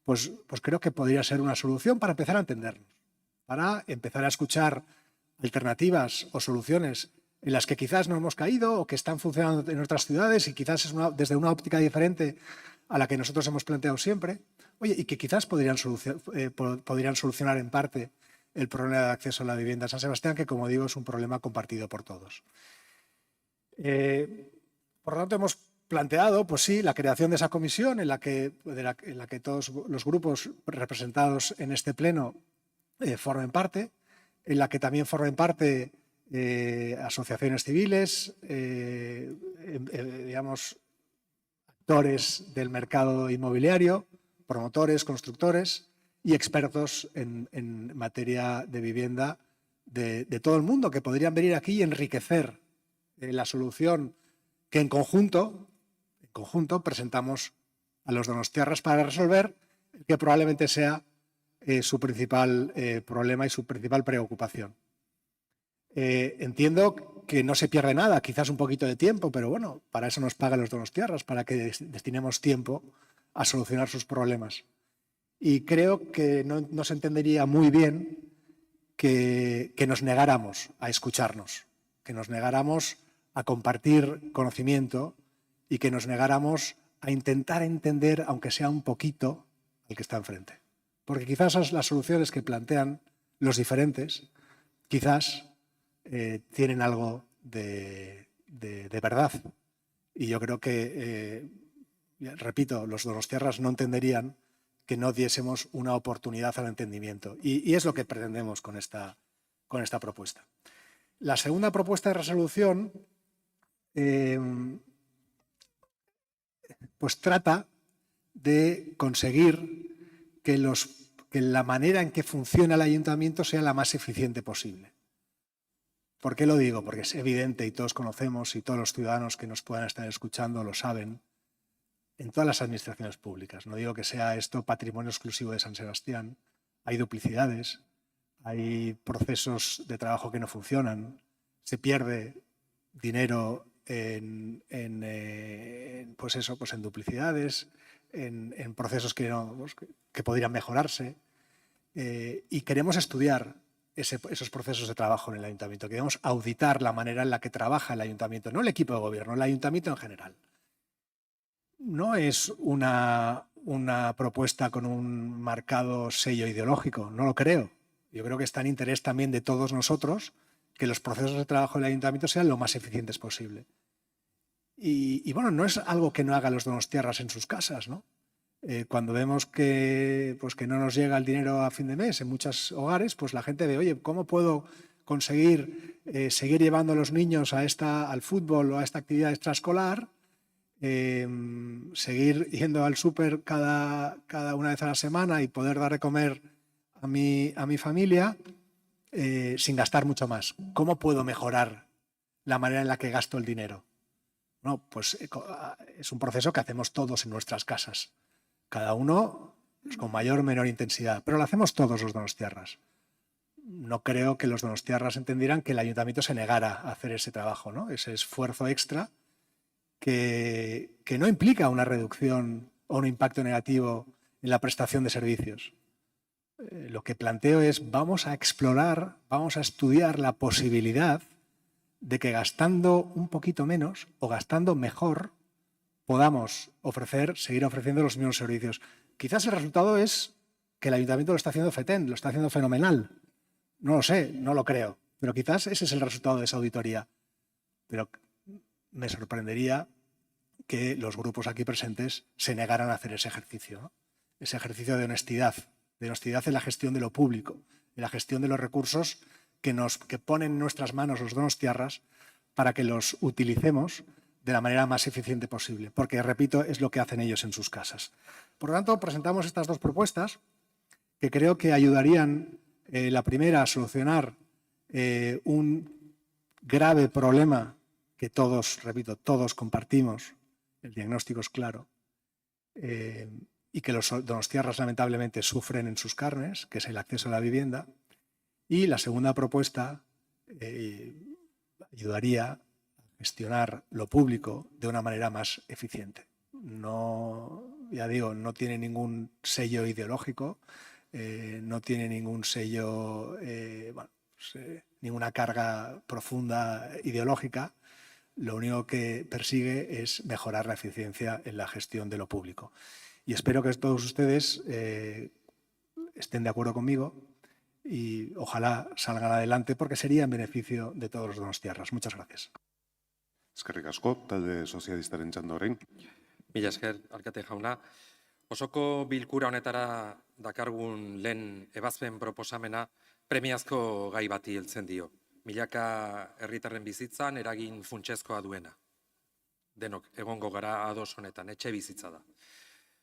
pues creo que podría ser una solución para empezar a entendernos, para empezar a escuchar alternativas o soluciones en las que quizás no hemos caído o que están funcionando en otras ciudades y quizás es desde una óptica diferente a la que nosotros hemos planteado siempre, y que quizás podrían solucionar en parte el problema de acceso a la vivienda en San Sebastián, que, como digo, es un problema compartido por todos. Por lo tanto, hemos planteado, pues sí, la creación de esa comisión en la que todos los grupos representados en este pleno formen parte, en la que también formen parte asociaciones civiles, actores del mercado inmobiliario, promotores, constructores y expertos en materia de vivienda de todo el mundo, que podrían venir aquí y enriquecer la solución que en conjunto presentamos a los donostiarras para resolver, que probablemente sea su principal problema y su principal preocupación. Entiendo que no se pierde nada, quizás un poquito de tiempo, pero bueno, para eso nos pagan los donostiarras, para que destinemos tiempo a solucionar sus problemas. Y creo que no se entendería muy bien que nos negáramos a escucharnos, que nos negáramos a compartir conocimiento y que nos negáramos a intentar entender, aunque sea un poquito, al que está enfrente. Porque quizás las soluciones que plantean los diferentes, quizás tienen algo de verdad. Y yo creo que, repito, los donostiarras no entenderían que no diésemos una oportunidad al entendimiento. Y es lo que pretendemos con esta propuesta. La segunda propuesta de resolución pues trata de conseguir que la manera en que funciona el ayuntamiento sea la más eficiente posible. ¿Por qué lo digo? Porque es evidente y todos conocemos y todos los ciudadanos que nos puedan estar escuchando lo saben en todas las administraciones públicas. No digo que sea esto patrimonio exclusivo de San Sebastián. Hay duplicidades, hay procesos de trabajo que no funcionan, se pierde dinero en duplicidades, en procesos que podrían mejorarse. Y queremos estudiar esos procesos de trabajo en el ayuntamiento. Queremos auditar la manera en la que trabaja el ayuntamiento, no el equipo de gobierno, el ayuntamiento en general. No es una propuesta con un marcado sello ideológico, no lo creo. Yo creo que está en interés también de todos nosotros que los procesos de trabajo del ayuntamiento sean lo más eficientes posible. Y bueno, no es algo que no hagan los donostiarras en sus casas, ¿no? Cuando vemos que no nos llega el dinero a fin de mes en muchos hogares, pues la gente ve, oye, ¿cómo puedo conseguir seguir llevando a los niños al fútbol o a esta actividad extraescolar? Seguir yendo al súper cada una vez a la semana y poder dar de comer a mi familia sin gastar mucho más. ¿Cómo puedo mejorar la manera en la que gasto el dinero? No, pues es un proceso que hacemos todos en nuestras casas. Cada uno con mayor o menor intensidad, pero lo hacemos todos los donostiarras. No creo que los donostiarras entendieran que el ayuntamiento se negara a hacer ese trabajo, ¿no? Ese esfuerzo extra que no implica una reducción o un impacto negativo en la prestación de servicios. Lo que planteo es, vamos a explorar, vamos a estudiar la posibilidad de que gastando un poquito menos o gastando mejor podamos seguir ofreciendo los mismos servicios. Quizás el resultado es que el ayuntamiento lo está haciendo fetén, lo está haciendo fenomenal. No lo sé, no lo creo, pero quizás ese es el resultado de esa auditoría. Pero me sorprendería que los grupos aquí presentes se negaran a hacer ese ejercicio, ¿no? Ese ejercicio de honestidad en la gestión de lo público, en la gestión de los recursos que ponen en nuestras manos los donostiarras para que los utilicemos de la manera más eficiente posible, porque, repito, es lo que hacen ellos en sus casas. Por lo tanto, presentamos estas dos propuestas que creo que ayudarían, la primera, a solucionar un grave problema que todos, repito, todos compartimos, el diagnóstico es claro, y que los donostiarras lamentablemente sufren en sus carnes, que es el acceso a la vivienda. Y la segunda propuesta ayudaría a gestionar lo público de una manera más eficiente. No, ya digo, no tiene ningún sello ideológico, no tiene ningún sello, ninguna carga profunda ideológica. Lo único que persigue es mejorar la eficiencia en la gestión de lo público. Y espero que todos ustedes estén de acuerdo conmigo y ojalá salgan adelante porque sería en beneficio de todos los donostiarras. Muchas gracias. Eskerrik asko, talde sozialistaren txanda orain. Mila esker, alkate jauna. Osoko bilkura honetara dakargun lehen ebazpen proposamena premiazko gai bati heltzen dio. Milaka herritarren bizitzan eragin funtsezkoa duena. Denok egongo gara ados honetan, etxe bizitza da.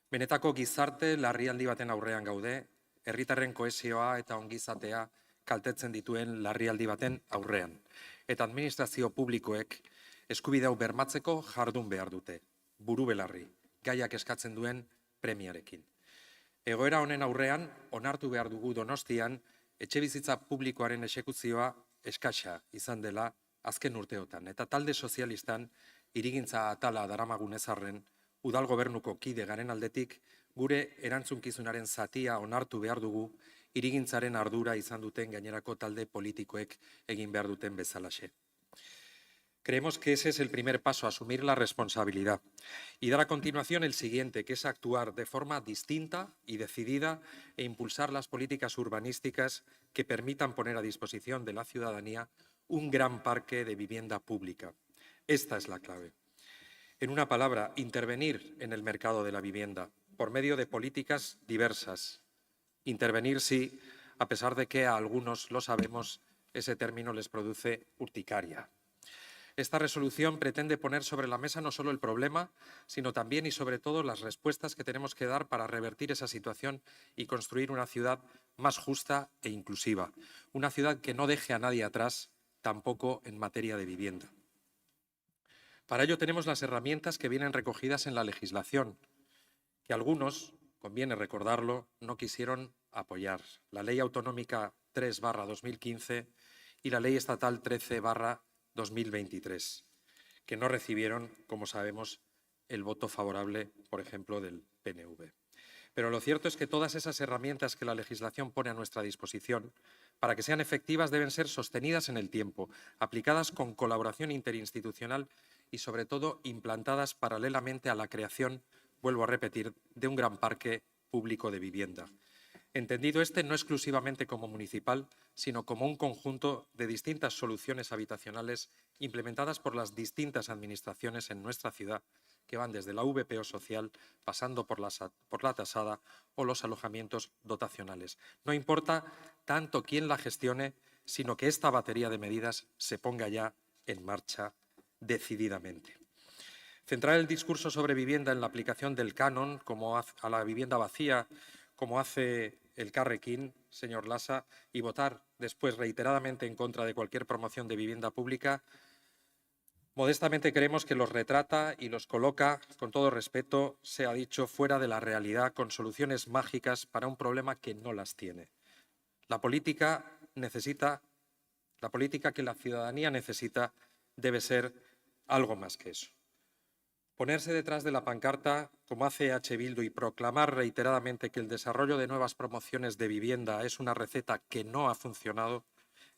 Benetako gizarte larrialdi baten aurrean gaude, herritarren kohesioa eta ongizatea kaltetzen dituen larrialdi baten aurrean. Eta administrazio publikoek eskubide hau bermatzeko jardun behar dute, buru belarri, gaiak eskatzen duen premiarekin. Egoera honen aurrean, onartu behar dugu Donostian, etxebizitza publikoaren exekuzioa eskasa izan dela azken urteotan. Eta talde sozialistan, hirigintza atala daramagunez arren, udal gobernuko kide garen aldetik, gure erantzunkizunaren zatia onartu behar dugu, hirigintzaren ardura izan duten gainerako talde politikoek egin behar duten bezalaxe. Creemos que ese es el primer paso, asumir la responsabilidad y dar a continuación el siguiente, que es actuar de forma distinta y decidida e impulsar las políticas urbanísticas que permitan poner a disposición de la ciudadanía un gran parque de vivienda pública. Esta es la clave. En una palabra, intervenir en el mercado de la vivienda por medio de políticas diversas. Intervenir, sí, a pesar de que a algunos, lo sabemos, ese término les produce urticaria. Esta resolución pretende poner sobre la mesa no solo el problema, sino también y sobre todo las respuestas que tenemos que dar para revertir esa situación y construir una ciudad más justa e inclusiva. Una ciudad que no deje a nadie atrás, tampoco en materia de vivienda. Para ello tenemos las herramientas que vienen recogidas en la legislación, que algunos, conviene recordarlo, no quisieron apoyar. La Ley Autonómica 3/2015 y la Ley Estatal 13/2023, que no recibieron, como sabemos, el voto favorable, por ejemplo, del PNV. Pero lo cierto es que todas esas herramientas que la legislación pone a nuestra disposición, para que sean efectivas, deben ser sostenidas en el tiempo, aplicadas con colaboración interinstitucional y, sobre todo, implantadas paralelamente a la creación, vuelvo a repetir, de un gran parque público de vivienda. Entendido no exclusivamente como municipal, sino como un conjunto de distintas soluciones habitacionales implementadas por las distintas administraciones en nuestra ciudad, que van desde la VPO social, pasando por la tasada o los alojamientos dotacionales. No importa tanto quién la gestione, sino que esta batería de medidas se ponga ya en marcha decididamente. Centrar el discurso sobre vivienda en la aplicación del canon a la vivienda vacía, como hace el Carrequín, señor Lasa, y votar después reiteradamente en contra de cualquier promoción de vivienda pública, modestamente creemos que los retrata y los coloca, con todo respeto, sea dicho, fuera de la realidad, con soluciones mágicas para un problema que no las tiene. La política que la ciudadanía necesita debe ser algo más que eso. Ponerse detrás de la pancarta, como hace EH Bildu, y proclamar reiteradamente que el desarrollo de nuevas promociones de vivienda es una receta que no ha funcionado,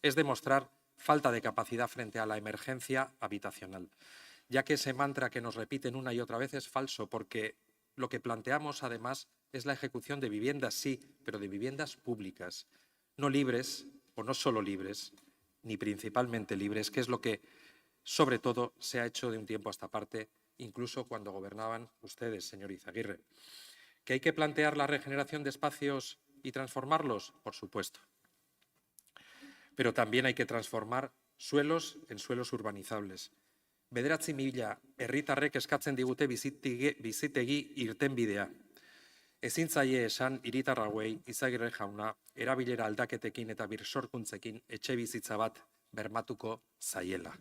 es demostrar falta de capacidad frente a la emergencia habitacional, ya que ese mantra que nos repiten una y otra vez es falso, porque lo que planteamos, además, es la ejecución de viviendas, sí, pero de viviendas públicas, no libres, o no solo libres, ni principalmente libres, que es lo que, sobre todo, se ha hecho de un tiempo a esta parte, incluso cuando gobernaban ustedes, señor Izaguirre. ¿Que hay que plantear la regeneración de espacios y transformarlos? Por supuesto. Pero también hay que transformar suelos en suelos urbanizables. 9.000 herritarrek eskatzen digute bizitegi irtenbidea. Ezin zaie esan hiritar hauei, Izagirre jauna, erabilera aldaketekin eta birsorkuntzekin etxebizitza bat bermatuko zaiela.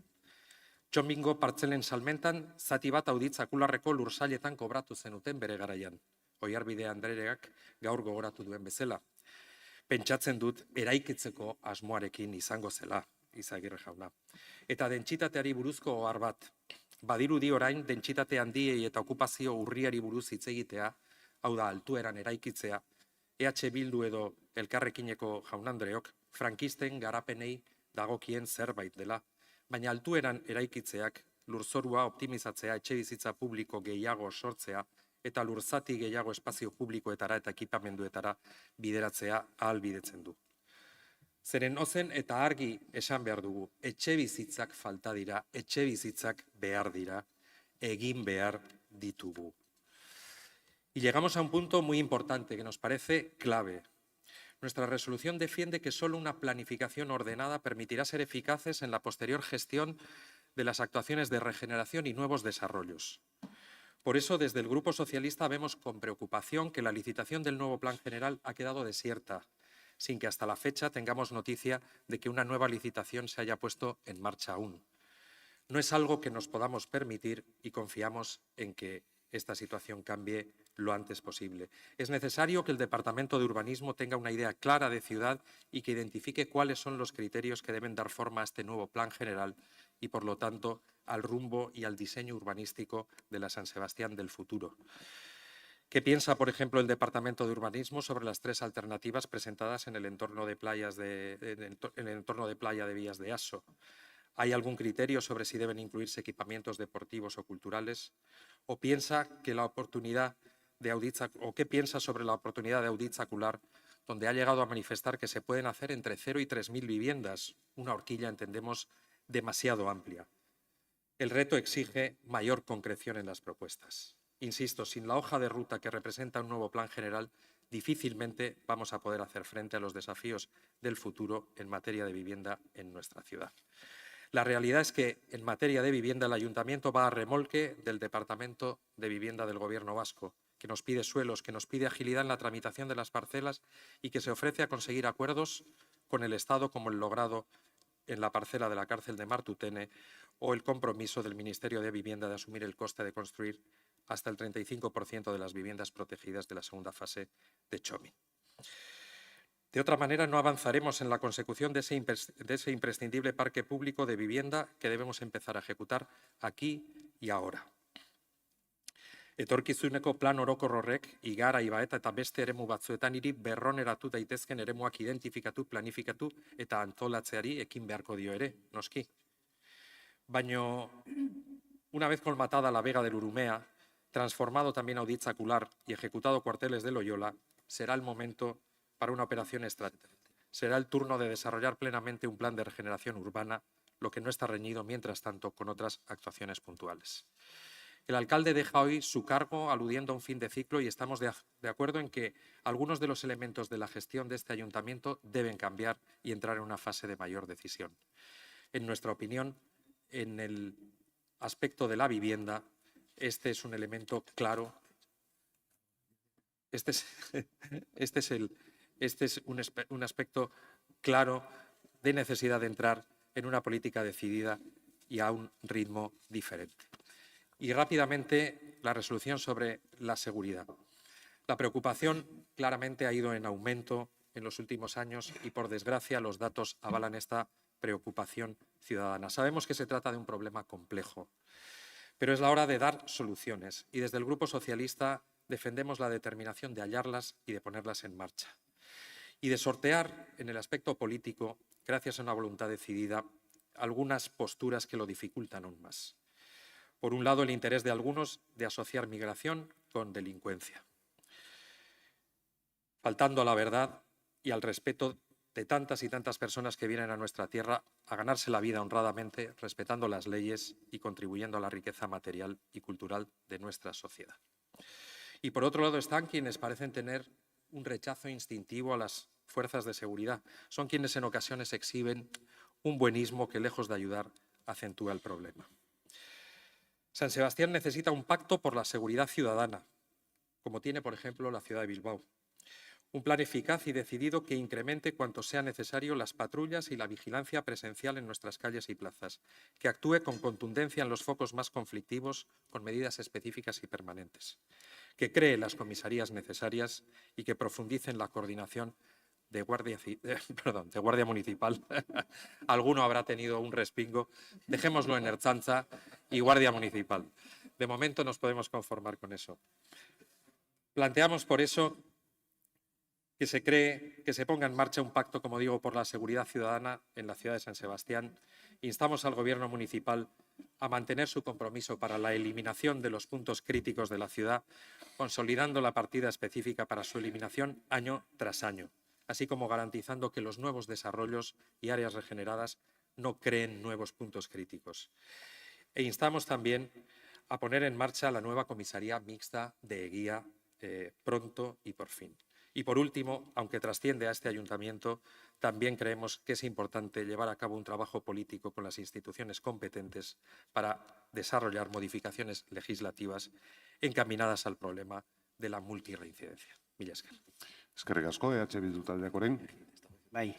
Txonbingo partzelen salmentan, zati bat auditzakularreko lursailetan kobratu zenuten bere garaian. Oiarbide Andreak gaur gogoratu duen bezala. Pentsatzen dut eraikitzeko asmoarekin izango zela, Izagirre jauna. Eta dentsitateari buruzko ohar bat. Badirudi orain dentsitate handiei eta okupazio urriari buruz hitz egitea, hau da altueran eraikitzea, EH Bildu edo Elkarrekineko jaun-andreok frankisten garapenei dagokien zerbait dela. Baina altueran eraikitzeak, lurzorua optimizatzea, etxebizitza publiko gehiago sortzea eta lurzati gehiago espazio publikoetara eta ekipamenduetara bideratzea ahalbidetzen du. Zeren ozen eta argi esan behar dugu, etxebizitzak falta dira, etxebizitzak behar dira, egin behar ditugu. Y llegamos a un punto muy importante que nos parece clave. Nuestra resolución defiende que solo una planificación ordenada permitirá ser eficaces en la posterior gestión de las actuaciones de regeneración y nuevos desarrollos. Por eso, desde el Grupo Socialista vemos con preocupación que la licitación del nuevo Plan General ha quedado desierta, sin que hasta la fecha tengamos noticia de que una nueva licitación se haya puesto en marcha aún. No es algo que nos podamos permitir y confiamos en que esta situación cambie lo antes posible. Es necesario que el Departamento de Urbanismo tenga una idea clara de ciudad y que identifique cuáles son los criterios que deben dar forma a este nuevo plan general y, por lo tanto, al rumbo y al diseño urbanístico de la San Sebastián del futuro. ¿Qué piensa, por ejemplo, el Departamento de Urbanismo sobre las 3 alternativas presentadas en el entorno de playa de Vías de Aso? ¿Hay algún criterio sobre si deben incluirse equipamientos deportivos o culturales? ¿O piensa que la oportunidad qué piensa sobre la oportunidad de Audit Sacular, donde ha llegado a manifestar que se pueden hacer entre 0 y 3.000 viviendas, una horquilla, entendemos, demasiado amplia? El reto exige mayor concreción en las propuestas. Insisto, sin la hoja de ruta que representa un nuevo plan general, difícilmente vamos a poder hacer frente a los desafíos del futuro en materia de vivienda en nuestra ciudad. La realidad es que, en materia de vivienda, el Ayuntamiento va a remolque del Departamento de Vivienda del Gobierno vasco, que nos pide suelos, que nos pide agilidad en la tramitación de las parcelas y que se ofrece a conseguir acuerdos con el Estado, como el logrado en la parcela de la cárcel de Martutene, o el compromiso del Ministerio de Vivienda de asumir el coste de construir hasta el 35% de las viviendas protegidas de la segunda fase de Txomin. De otra manera, no avanzaremos en la consecución de ese imprescindible parque público de vivienda que debemos empezar a ejecutar aquí y ahora. Etorkizuneko plan orokor horrek igara, ibaeta eta beste eremu batzuetan hiri berroneratu daitezken eremuak identifikatu, planifikatu eta antolatzeari ekin beharko dio ere, noski. Baina, una vez colmatada la Vega del Urumea, transformado también Audit Sacular y ejecutado Cuarteles de Loyola, será el momento para una operación estratégica. Será el turno de desarrollar plenamente un plan de regeneración urbana, lo que no está reñido, mientras tanto, con otras actuaciones puntuales. El alcalde deja hoy su cargo aludiendo a un fin de ciclo y estamos de acuerdo en que algunos de los elementos de la gestión de este ayuntamiento deben cambiar y entrar en una fase de mayor decisión. En nuestra opinión, en el aspecto de la vivienda, este es un elemento claro. Este es un aspecto claro de necesidad de entrar en una política decidida y a un ritmo diferente. Y rápidamente, la resolución sobre la seguridad. La preocupación claramente ha ido en aumento en los últimos años y, por desgracia, los datos avalan esta preocupación ciudadana. Sabemos que se trata de un problema complejo, pero es la hora de dar soluciones y desde el Grupo Socialista defendemos la determinación de hallarlas y de ponerlas en marcha. Y de sortear en el aspecto político, gracias a una voluntad decidida, algunas posturas que lo dificultan aún más. Por un lado, el interés de algunos de asociar migración con delincuencia, faltando a la verdad y al respeto de tantas y tantas personas que vienen a nuestra tierra a ganarse la vida honradamente, respetando las leyes y contribuyendo a la riqueza material y cultural de nuestra sociedad. Y por otro lado están quienes parecen tener un rechazo instintivo a las fuerzas de seguridad. Son quienes en ocasiones exhiben un buenismo que, lejos de ayudar, acentúa el problema. San Sebastián necesita un pacto por la seguridad ciudadana, como tiene, por ejemplo, la ciudad de Bilbao. Un plan eficaz y decidido que incremente cuanto sea necesario las patrullas y la vigilancia presencial en nuestras calles y plazas, que actúe con contundencia en los focos más conflictivos con medidas específicas y permanentes, que cree las comisarías necesarias y que profundice en la coordinación de Guardia Municipal. Alguno habrá tenido un respingo. Dejémoslo en Ertzaintza y Guardia Municipal. De momento nos podemos conformar con eso. Planteamos por eso que se ponga en marcha un pacto, como digo, por la seguridad ciudadana en la ciudad de San Sebastián. Instamos al Gobierno municipal a mantener su compromiso para la eliminación de los puntos críticos de la ciudad, consolidando la partida específica para su eliminación año tras año, así como garantizando que los nuevos desarrollos y áreas regeneradas no creen nuevos puntos críticos. E instamos también a poner en marcha la nueva comisaría mixta de Eguía pronto y por fin. Y por último, aunque trasciende a este ayuntamiento, también creemos que es importante llevar a cabo un trabajo político con las instituciones competentes para desarrollar modificaciones legislativas encaminadas al problema de la multirreincidencia. Mila esker. Eskerrik asko, Bildu taldeak orain. Bai.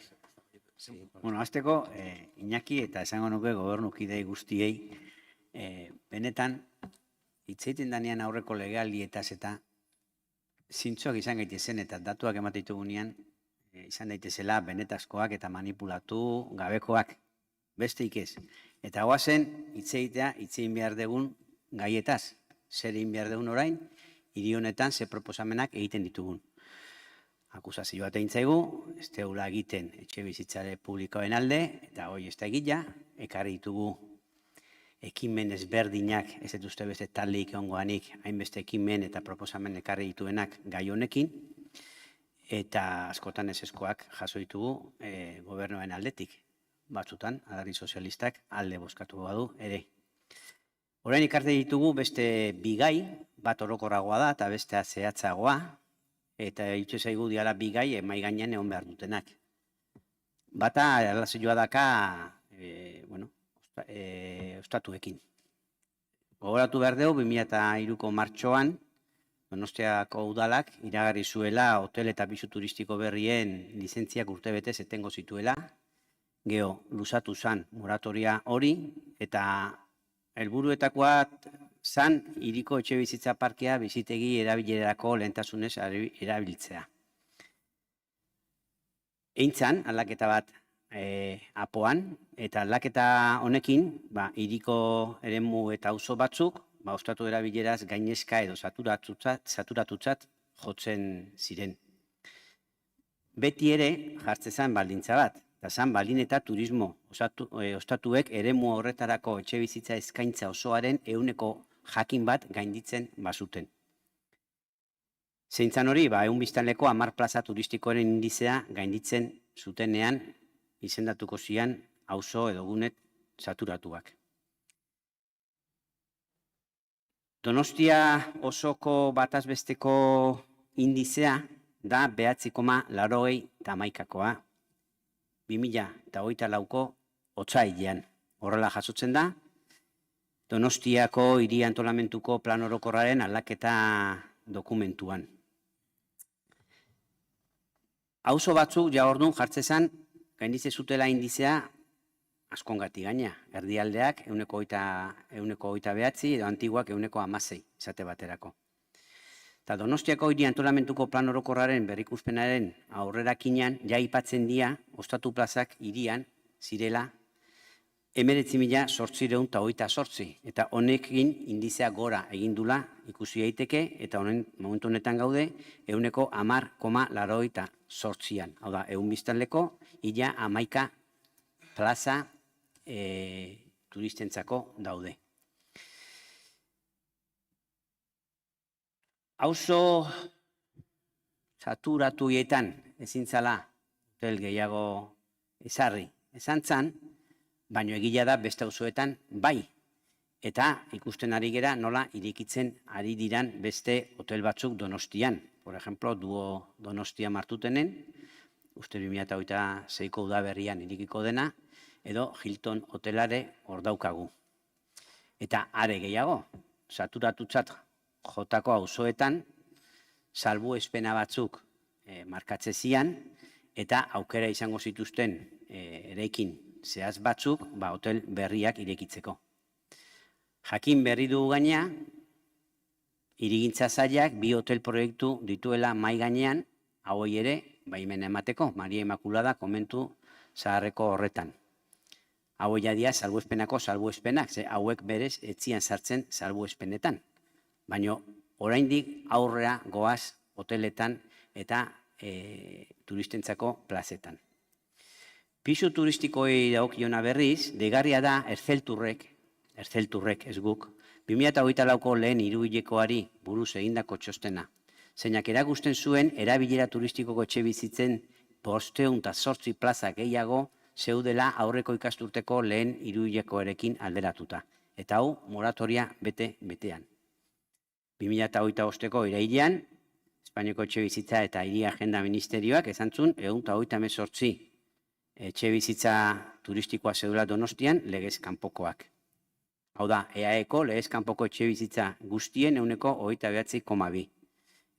Bueno, hasteko, Iñaki eta esango nuke gobernukidei guztiei, benetan, hitz egiten danean aurreko legealdietaz eta zintzoak izan gaitezen eta datuak ematen ditugunean izan daitezela benetazkoak eta manipulatu gabekoak, besteik ez. Eta goazen hitz egin behar dugun gaietaz, zer egin behar dugun orain, hiri honetan ze proposamenak egiten ditugun. Akusazio bat egin zaigu, ez deula egiten etxe bizitzare publikoen alde, eta hoi ez da egila, ekarri ditugu ekimen ezberdinak, ez dut uste beste taldeik ongoanik, hainbeste ekimen eta proposamen ekarri dituenak gai honekin, eta askotan ezeskoak jaso ditugu gobernuen aldetik, batzutan, Alderdi Sozialistak alde bozkatu badu ere. Orain ekarri ditugu beste bigai, bat orokorragoa da eta beste zehatzagoa, eta itxe zaigu diala bigai emai gainean egon behar dutenak. Bata, erlazioa daka, ostatuekin. Gogoratu behar dugu, 2003ko martxoan, Donostiako udalak iragarri zuela hotel eta pisu turistiko berrien lizentziak urtebetez etengo zituela, geho, luzatu zan moratoria hori, eta helburuetakoa zan hiriko etxe bizitza parkea bizitegi erabilerarako lehentasunez erabiltzea. Eintzan, aldaketa bat apoan, eta aldaketa honekin, hiriko eremu eta auzo batzuk, ostatu erabileraz gainezka edo saturatutzat jotzen ziren. Beti ere jartzezan baldintza bat, eta zan baldin eta turismo ostatuek eremu horretarako etxe bizitza eskaintza osoaren 100% jakin bat gainditzen bazuten. Zeintzan hori, 100 biztanleko 10 plaza turistikoaren indizea gainditzen zutenean izendatuko zian auzo edo gunet saturatuak. Donostia osoko batazbesteko indizea da 9,81koa, 2024ko otsailean. Horrela jasotzen da, Donostiako hiri antolamentuko plan orokorraren aldaketa dokumentuan. Auzo batzuk ja ordun jartzezan gainditze zutela indizea askongatik gaina, erdialdeak 129 edo antiguak 116 izate baterako. Eta Donostiako hiri antolamentuko plan orokorraren berrikuspenaren aurrerakinean ja aipatzen dira ostatu plazak hirian zirela 19.828 eta honekin indizea gora egindula ikusi daiteke eta honen momentu honetan gaude 10,88an. Hau da, 100 biztanleko ia 11 plaza turistentzako daude. Auzo saturatuetan ezin zala hotel gehiago ezarri esan zan, baino egila da beste auzoetan bai. Eta ikusten ari gera nola irekitzen ari diran beste hotel batzuk Donostian. Por ejemplo, Duo Donostia Martutenen, uste 2026ko udaberrian irekiko dena, edo Hilton hotelare hor daukagu. Eta are gehiago, saturatutzat jotako auzoetan, salbuespena batzuk markatze zian, eta aukera izango zituzten eraikin zehaz batzuk, hotel berriak irekitzeko. Jakin berri dugu gaina, hirigintza sailak 2 hotel proiektu dituela mai gainean, hauei ere, baimena emateko, Maria Immaculada komentu zaharreko horretan. Hauei adia salbuespenako salbuespenak, hauek berez etzian sartzen salbuespenetan. Baina oraindik aurrera goaz hoteletan eta turistentzako plazetan. Pisu turistikoei dagokiona berriz, deigarria da Erzelturrek ez guk, 2024ko lehen hiruhilekoari buruz egindako txostena. Zeinak erakusten zuen erabilera turistikoko etxe bizitzen 508 plaza gehiago zeudela aurreko ikasturteko lehen hiruhilekoarekin alderatuta. Eta hau moratoria bete-betean. 2025ko irailean, Espainiako etxe bizitza eta hiri agenda ministerioak esan zuen 138 etxe bizitza turistikoa zeudela Donostian legez kanpokoak. Hau da, EAEko legez kanpoko etxe bizitza guztien 29,2.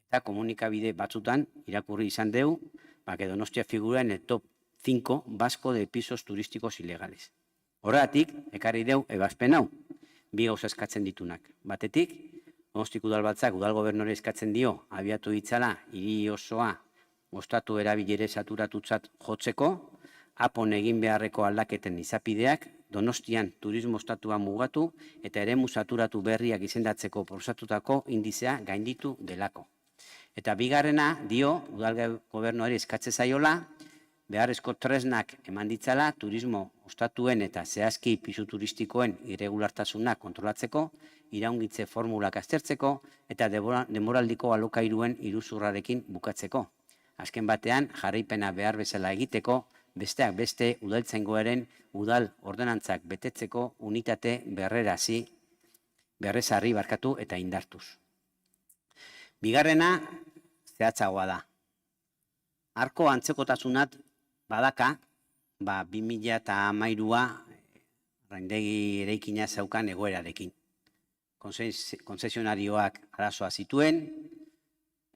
Eta komunikabide batzutan irakurri izan dugu, que Donostia figura en el top 5 vasco de pisos turísticos ilegales. Horregatik, ekarri dugu ebazpen hau, 2 gauza eskatzen ditunak. Batetik, Donostiko udalbatzak udal gobernuari eskatzen dio abiatu ditzala hiri osoa ostatu erabilere saturatutzat jotzeko, apon egin beharreko aldaketen izapideak, Donostian turismo estatua mugatu eta eremu saturatu berriak izendatzeko proposatutako indizea gainditu delako. Eta bigarrena dio udal gobernuari eskatze zaiola, beharrezko tresnak eman ditzala turismo ostatuen eta zehazki pisu turistikoen irregulartasunak kontrolatzeko, iraungitze formulak aztertzeko eta denboraldiko alokairuen iruzurrarekin bukatzeko. Azken batean, jarraipena behar bezala egiteko, besteak beste udaltzaingoaren udal ordenantzak betetzeko unitate berrezarri eta indartuz. Bigarrena, zehatzagoa da. Arko antzekotasunat badaka, 2013a oraindegi eraikina zeukan egoerarekin. Konzesionarioak arazoa zituen,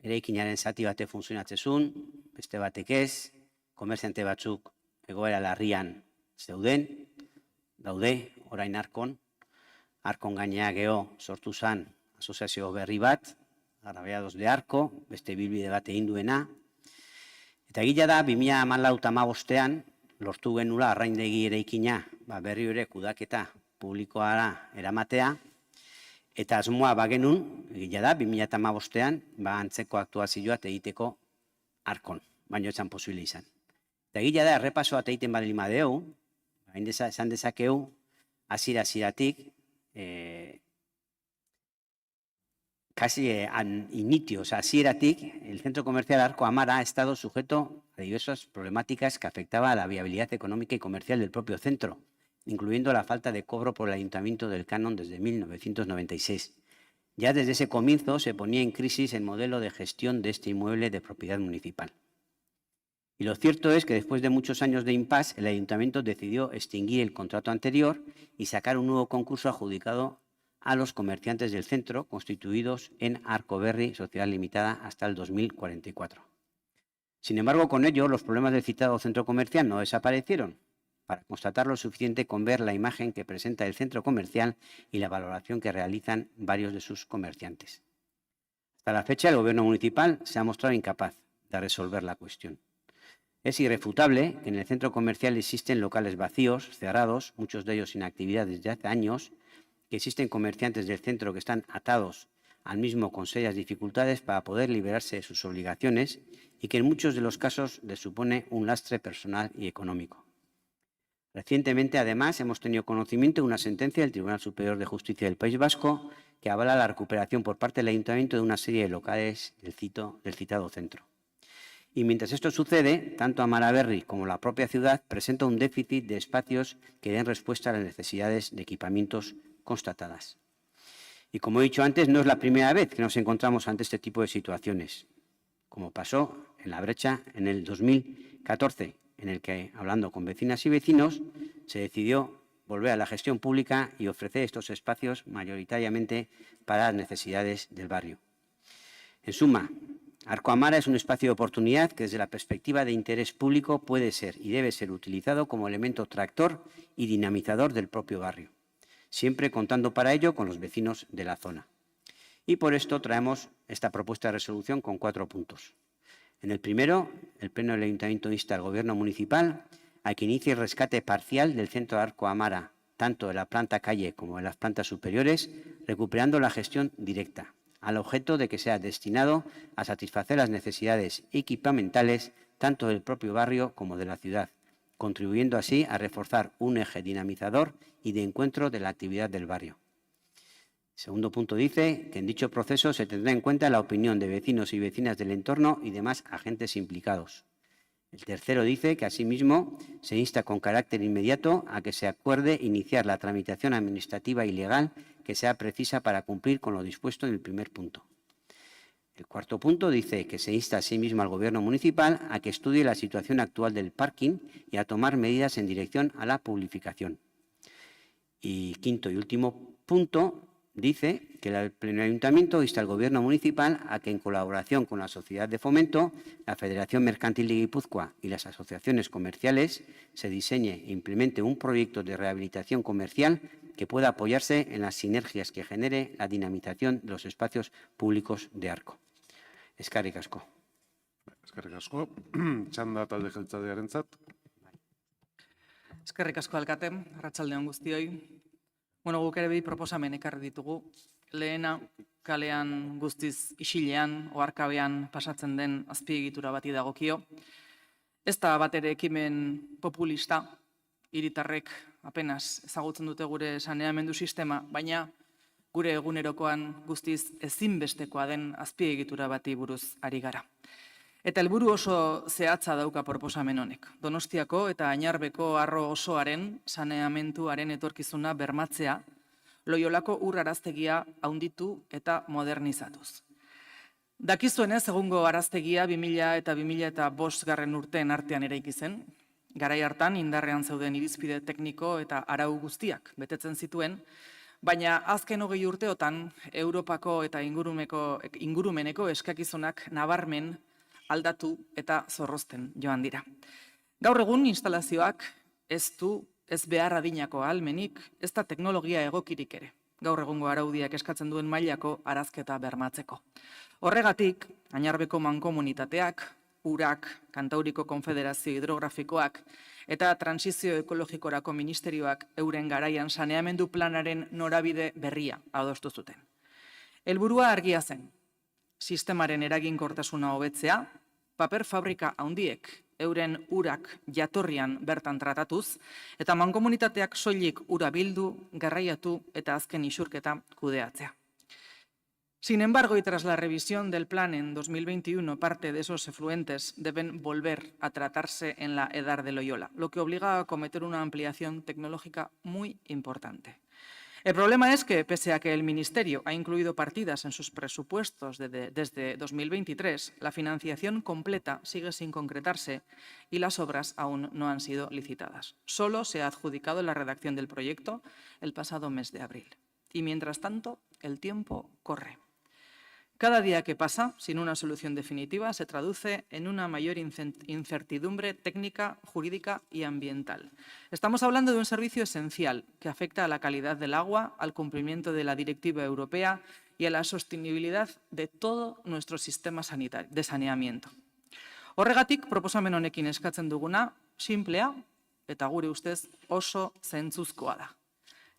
eraikinaren zati bate funtzionatzezun, beste batek ez, komerziante batzuk egoera larrian daude, orain Arkon gainea geho sortu zen asoziazio berri bat, Agraviados de Arko, beste bilbide bat egin duena. Eta gila da, 2014an lortu genula arraindegi eraikina berri hori kudaketa publikoara eramatea, eta asmoa bagenun, gila da, 2015an antzeko aktuazioat egiteko Arkon, baino etzan posible izan. Eta gila da, errepasoa egiten badeli madeu, esan dezakeu, hasieratik, casi inicio, o sea, hasieratik, el centro comercial Arco Amara ha estado sujeto a diversas problemáticas que afectaban a la viabilidad económica y comercial del propio centro, incluyendo la falta de cobro por el Ayuntamiento del canon desde 1996. Ya desde ese comienzo se ponía en crisis el modelo de gestión de este inmueble de propiedad municipal. Y lo cierto es que después de muchos años de impasse, el Ayuntamiento decidió extinguir el contrato anterior y sacar un nuevo concurso adjudicado a los comerciantes del centro, constituidos en Arcoberri Sociedad Limitada hasta el 2044. Sin embargo, con ello, los problemas del citado centro comercial no desaparecieron. Para constatar lo suficiente con ver la imagen que presenta el centro comercial y la valoración que realizan varios de sus comerciantes. Hasta la fecha, el Gobierno municipal se ha mostrado incapaz de resolver la cuestión. Es irrefutable que en el centro comercial existen locales vacíos, cerrados, muchos de ellos sin actividad desde hace años, que existen comerciantes del centro que están atados al mismo con serias dificultades para poder liberarse de sus obligaciones y que en muchos de los casos les supone un lastre personal y económico. Recientemente, además, hemos tenido conocimiento de una sentencia del Tribunal Superior de Justicia del País Vasco que avala la recuperación por parte del Ayuntamiento de una serie de locales del citado centro. Y mientras esto sucede, tanto Amaraberri como la propia ciudad presenta un déficit de espacios que den respuesta a las necesidades de equipamientos constatadas. Y como he dicho antes, no es la primera vez que nos encontramos ante este tipo de situaciones, como pasó en La Brecha en el 2014, en el que, hablando con vecinas y vecinos, se decidió volver a la gestión pública y ofrecer estos espacios mayoritariamente para las necesidades del barrio. En suma, Arco Amara es un espacio de oportunidad que desde la perspectiva de interés público puede ser y debe ser utilizado como elemento tractor y dinamizador del propio barrio, siempre contando para ello con los vecinos de la zona. Y por esto traemos esta propuesta de resolución con 4 puntos. En el primero, el Pleno del Ayuntamiento insta al Gobierno municipal a que inicie el rescate parcial del centro de Arco Amara, tanto de la planta calle como de las plantas superiores, recuperando la gestión directa, al objeto de que sea destinado a satisfacer las necesidades equipamentales tanto del propio barrio como de la ciudad, contribuyendo así a reforzar un eje dinamizador y de encuentro de la actividad del barrio. El segundo punto dice que en dicho proceso se tendrá en cuenta la opinión de vecinos y vecinas del entorno y demás agentes implicados. El tercero dice que asimismo se insta con carácter inmediato a que se acuerde iniciar la tramitación administrativa y legal que sea precisa para cumplir con lo dispuesto en el primer punto. El cuarto punto dice que se insta asimismo al Gobierno municipal a que estudie la situación actual del parking y a tomar medidas en dirección a la publificación. Y quinto y último punto dice que el Pleno Ayuntamiento insta al Gobierno municipal a que en colaboración con la Sociedad de Fomento, la Federación Mercantil de Guipúzcoa y las asociaciones comerciales se diseñe e implemente un proyecto de rehabilitación comercial que pueda apoyarse en las sinergias que genere la dinamización de los espacios públicos de Arco. Eskerrik asko. Eskerrik asko. Txanda talde jeltzalearentzat. Eskerrik asko alkate, arratsalde on guztioi. Bueno, guk ere bi proposamen ekarri ditugu. Lehena, kalean guztiz isilean, oharkabean pasatzen den azpiegitura bati dagokio. Ez da bat ere ekimen populista, hiritarrek apenas ezagutzen dute gure saneamendu sistema, baina gure egunerokoan guztiz ezinbestekoa den azpiegitura bati buruz ari gara. Eta helburu oso zehatza dauka proposamen honek. Donostiako eta Añarbeko arro osoaren saneamenduaren etorkizuna bermatzea, Loiolako ur araztegia haunditu eta modernizatuz. Dakizuenez, egungo araztegia 2000 eta 2005 urteen artean eraiki zen. Garai hartan indarrean zeuden irizpide tekniko eta arau guztiak betetzen zituen, baina azken 20 urteotan Europako eta ingurumeneko eskakizunak nabarmen aldatu eta zorrozten joan dira. Gaur egun instalazioak ez behar adinako ahalmenik, ez da teknologia egokirik ere. Gaur egungo araudiak eskatzen duen mailako arazketa bermatzeko. Horregatik, Añarbeko mankomunitateak, Urak, Kantauriko Konfederazio Hidrografikoak eta Transizio Ekologikorako Ministerioak euren garaian saneamendu planaren norabide berria adostu zuten. Helburua argia zen, sistemaren eraginkortasuna hobetzea, paper fabrika handiek euren urak jatorrian bertan tratatuz, eta mankomunitateak soilik ura bildu, garraiatu eta azken isurketa kudeatzea. Sin embargo, y tras la revisión del plan en 2021, parte de esos efluentes deben volver a tratarse en la Edar de Loyola, lo que obliga a cometer una ampliación tecnológica muy importante. El problema es que, pese a que el Ministerio ha incluido partidas en sus presupuestos desde 2023, la financiación completa sigue sin concretarse y las obras aún no han sido licitadas. Solo se ha adjudicado la redacción del proyecto el pasado mes de abril. Y mientras tanto, el tiempo corre. Cada día que pasa sin una solución definitiva se traduce en una mayor incertidumbre técnica, jurídica y ambiental. Estamos hablando de un servicio esencial que afecta a la calidad del agua, al cumplimiento de la Directiva Europea y a la sostenibilidad de todo nuestro sistema sanitario, de saneamiento. Horregatik, proposamen honekin eskatzen duguna, simplea eta gure ustez oso zentzuzkoa da.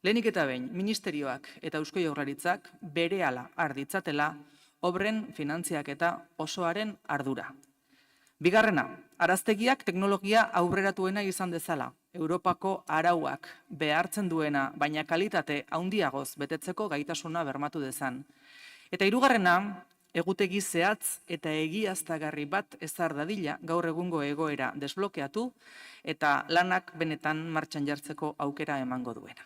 Lehenik eta behin, ministerioak eta Eusko Jaurlaritzak berehala har ditzatela obren finantziaketa osoaren ardura. Bigarrena, araztegiak teknologia aurreratuena izan dezala, Europako arauak behartzen duena, baina kalitate handiagoz betetzeko gaitasuna bermatu dezan. Eta hirugarrena, egutegi zehatz eta egiaztagarri bat ezar dadila gaur egungo egoera desblokeatu eta lanak benetan martxan jartzeko aukera emango duena.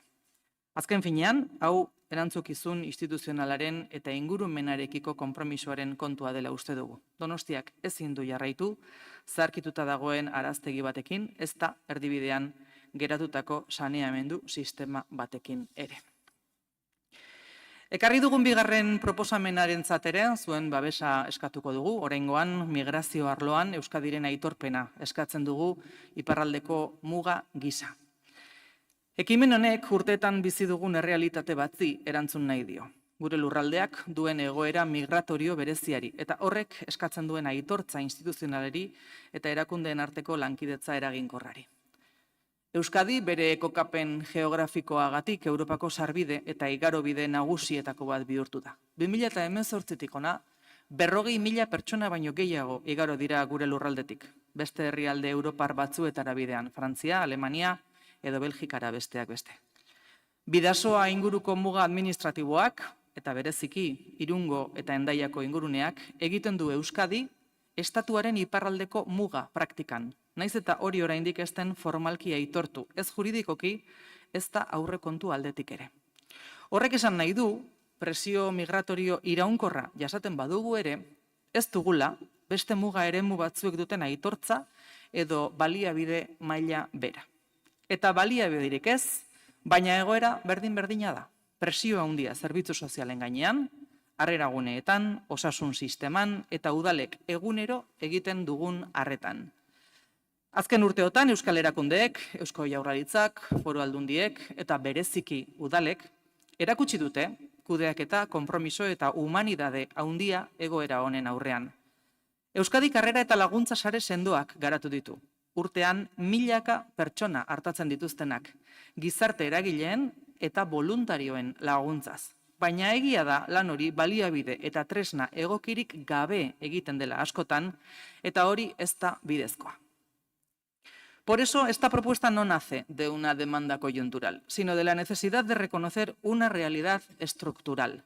Azken finean, hau erantzukizun instituzionalaren eta ingurumenarekiko konpromisoaren kontua dela uste dugu. Donostiak ezin du jarraitu, zaharkituta dagoen araztegi batekin, ez da erdibidean geratutako saneamendu sistema batekin ere. Ekarri dugun bigarren proposamenarentzat ere, zuen babesa eskatuko dugu, oraingoan migrazio arloan Euskadiren aitorpena eskatzen dugu iparraldeko muga gisa. Ekimen honek urteetan bizi dugun errealitate batzi erantzun nahi dio. Gure lurraldeak duen egoera migratorio bereziari eta horrek eskatzen duen aitortza instituzionaleri eta erakundeen arteko lankidetza eraginkorrari. Euskadi bere kokapen geografikoagatik Europako sarbide eta igarobide nagusietako bat bihurtu da. 2018tik ona 40.000 pertsona baino gehiago igaro dira gure lurraldetik. Beste herrialde Europar batzuetara bidean, Frantzia, Alemania edo Belgikara besteak beste. Bidasoa inguruko muga administratiboak eta bereziki Irungo eta Hendaiako inguruneak egiten du Euskadi estatuaren iparraldeko muga praktikan. Naiz eta hori oraindik ez den formalki aitortu, ez juridikoki, ez da aurrekontu aldetik ere. Horrek esan nahi du, presio migratorio iraunkorra jasaten badugu ere, ez dugula beste muga eremu batzuek duten aitortza edo baliabide maila bera. Eta baliabiderik ez, baina egoera berdin-berdina da. Presio handia zerbitzu sozialen gainean, harreraguneetan, osasun sisteman eta udalek egunero egiten dugun harretan. Azken urteotan Euskal Erakundeek, Eusko Jaurlaritzak, Foru Aldundiek eta bereziki udalek erakutsi dute kudeaketa, konpromiso eta humanidade handia egoera honen aurrean. Euskadi karrera eta laguntza sare sendoak garatu ditu. Urtean milaka pertsona hartatzen dituztenak, gizarte eragileen eta voluntarioen laguntzaz. Baina egia da lan hori baliabide eta tresna egokirik gabe egiten dela askotan, eta hori ez da bidezkoa. Por eso, esta propuesta no nace de una demanda coyuntural, sino de la necesidad de reconocer una realidad estructural.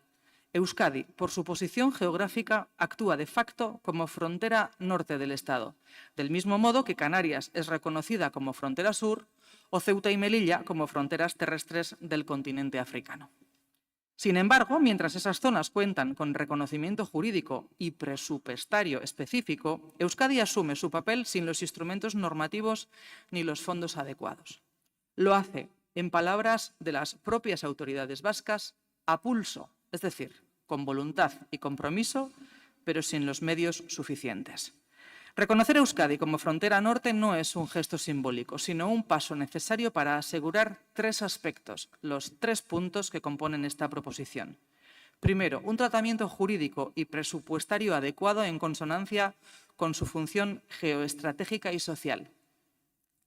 Euskadi, por su posición geográfica, actúa de facto como frontera norte del Estado, del mismo modo que Canarias es reconocida como frontera sur o Ceuta y Melilla como fronteras terrestres del continente africano. Sin embargo, mientras esas zonas cuentan con reconocimiento jurídico y presupuestario específico, Euskadi asume su papel sin los instrumentos normativos ni los fondos adecuados. Lo hace, en palabras de las propias autoridades vascas, a pulso, es decir, con voluntad y compromiso, pero sin los medios suficientes. Reconocer a Euskadi como frontera norte no es un gesto simbólico, sino un paso necesario para asegurar tres aspectos, los 3 puntos que componen esta proposición. Primero, un tratamiento jurídico y presupuestario adecuado en consonancia con su función geoestratégica y social.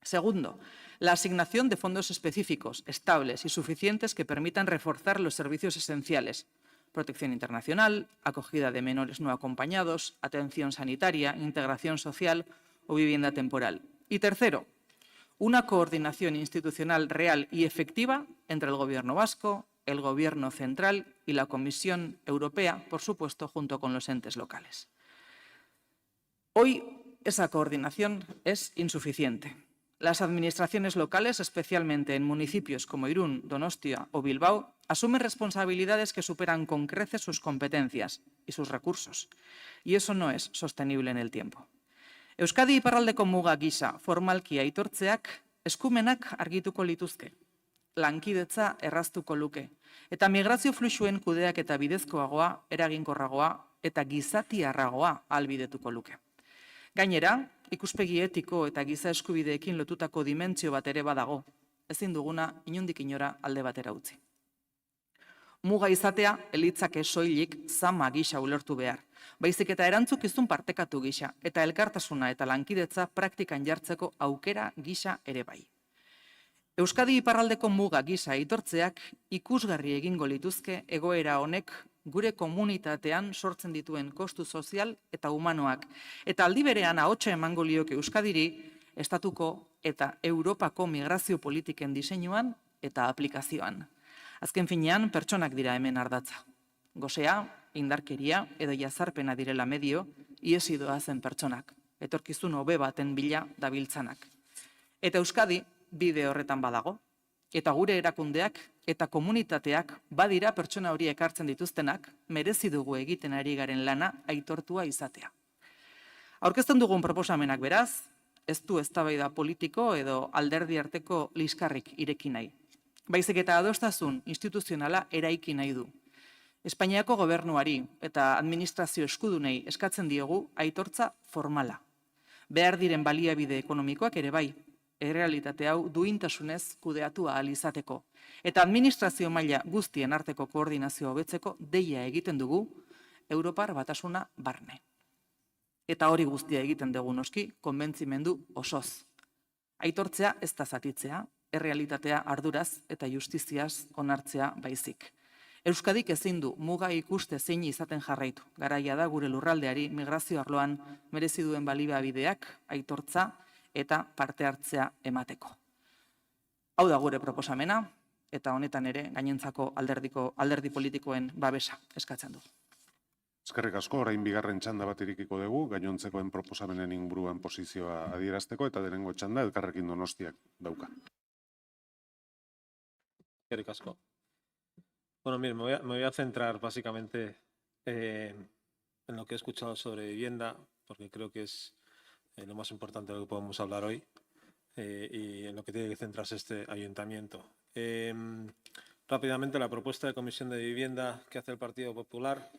Segundo, la asignación de fondos específicos, estables y suficientes que permitan reforzar los servicios esenciales: protección internacional, acogida de menores no acompañados, atención sanitaria, integración social o vivienda temporal. Y tercero, una coordinación institucional real y efectiva entre el Gobierno vasco, el Gobierno central y la Comisión Europea, por supuesto, junto con los entes locales. Hoy esa coordinación es insuficiente. Las administraciones locales, especialmente en municipios como Irún, Donostia o Bilbao, asumen responsabilidades que superan con creces sus competencias y sus recursos. Y eso no es sostenible en el tiempo. Euskadi iparraldeko muga gisa formalki aitortzeak eskumenak argituko lituzke, lankidetza erraztuko luke, eta migrazio fluxuen kudeak eta bidezkoagoa, eraginkorragoa eta gizatiarragoa ahalbidetuko luke. Gainera, ikuspegi etiko eta giza eskubideekin lotutako dimentsio bat ere badago, ezin duguna inondik inora alde batera utzi. Muga izatea elitzake soilik zama gisa ulertu behar, baizik eta erantzukizun partekatu gisa eta elkartasuna eta lankidetza praktikan jartzeko aukera gisa ere bai. Euskadi iparraldeko muga gisa aitortzeak ikusgarri egingo lituzke egoera honek gure komunitatean sortzen dituen kostu sozial eta humanoak, eta aldi berean ahotsa emango lioke Euskadiri estatuko eta Europako migrazio politiken diseinuan eta aplikazioan. Azken finean, pertsonak dira hemen ardatza. Gosea, indarkeria edo jazarpena direla medio, iesi doazen pertsonak, etorkizun hobe baten bila dabiltzanak. Eta Euskadi bide horretan badago, eta gure erakundeak eta komunitateak badira pertsona hori ekartzen dituztenak, merezi dugu egiten ari garen lana aitortua izatea. Aurkezten dugun proposamenak beraz, ez du eztabaida politiko edo alderdi arteko liskarrik ireki nahi. Baizik eta adostasun instituzionala eraiki nahi du. Espainiako gobernuari eta administrazio eskudunei eskatzen diogu aitortza formala. Behar diren baliabide ekonomikoak ere bai, errealitate hau duintasunez kudeatu ahal izateko. Eta administrazio maila guztien arteko koordinazio hobetzeko deia egiten dugu Europar Batasuna barne. Eta hori guztia egiten dugu noski, konbentzimendu osoz. Aitortzea ez da zatitzea, errealitatea arduraz eta justiziaz onartzea baizik. Euskadik ezin du muga ikuste zein izaten jarraitu. Garaia da gure lurraldeari migrazio arloan merezi duen baliabideak aitortza eta parte hartzea emateko. Hau da gure proposamena, eta honetan ere gainentzako alderdi politikoen babesa eskatzen du. Eskerrik asko, orain bigarren txanda bat irikiko dugu, gainontzekoen proposamenen inguruan posizioa adierazteko, eta lehenengo txanda Elkarrekin Donostiak dauka. Eskerrik asko. Bueno, mire, me voy a centrar básicamente en lo que he escuchado sobre vivienda, porque creo que es lo más importante de lo que podemos hablar hoy y en lo que tiene que centrarse este ayuntamiento. Rápidamente, la propuesta de comisión de vivienda que hace el Partido Popular.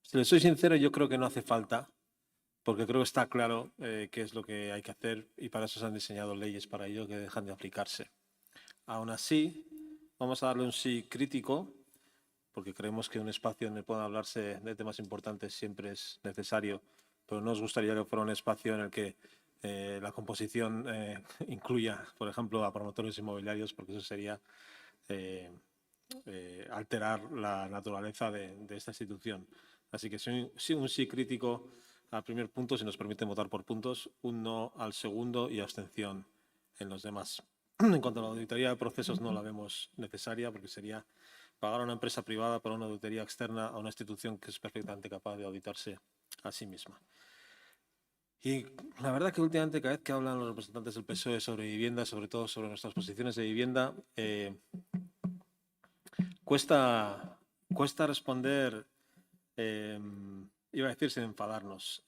Si le soy sincero, yo creo que no hace falta porque creo que está claro qué es lo que hay que hacer y para eso se han diseñado leyes para ello que dejan de aplicarse. Aún así, vamos a darle un sí crítico, porque creemos que un espacio donde puedan hablarse de temas importantes siempre es necesario, pero no nos gustaría que fuera un espacio en el que la composición incluya, por ejemplo, a promotores inmobiliarios, porque eso sería alterar la naturaleza de esta institución. Así que sí, un sí crítico al primer punto, si nos permiten votar por puntos, un no al segundo y abstención en los demás. En cuanto a la auditoría de procesos, no la vemos necesaria porque sería pagar a una empresa privada para una auditoría externa a una institución que es perfectamente capaz de auditarse a sí misma. Y la verdad que últimamente cada vez que hablan los representantes del PSOE sobre vivienda, sobre todo sobre nuestras posiciones de vivienda, cuesta responder, iba a decir sin enfadarnos.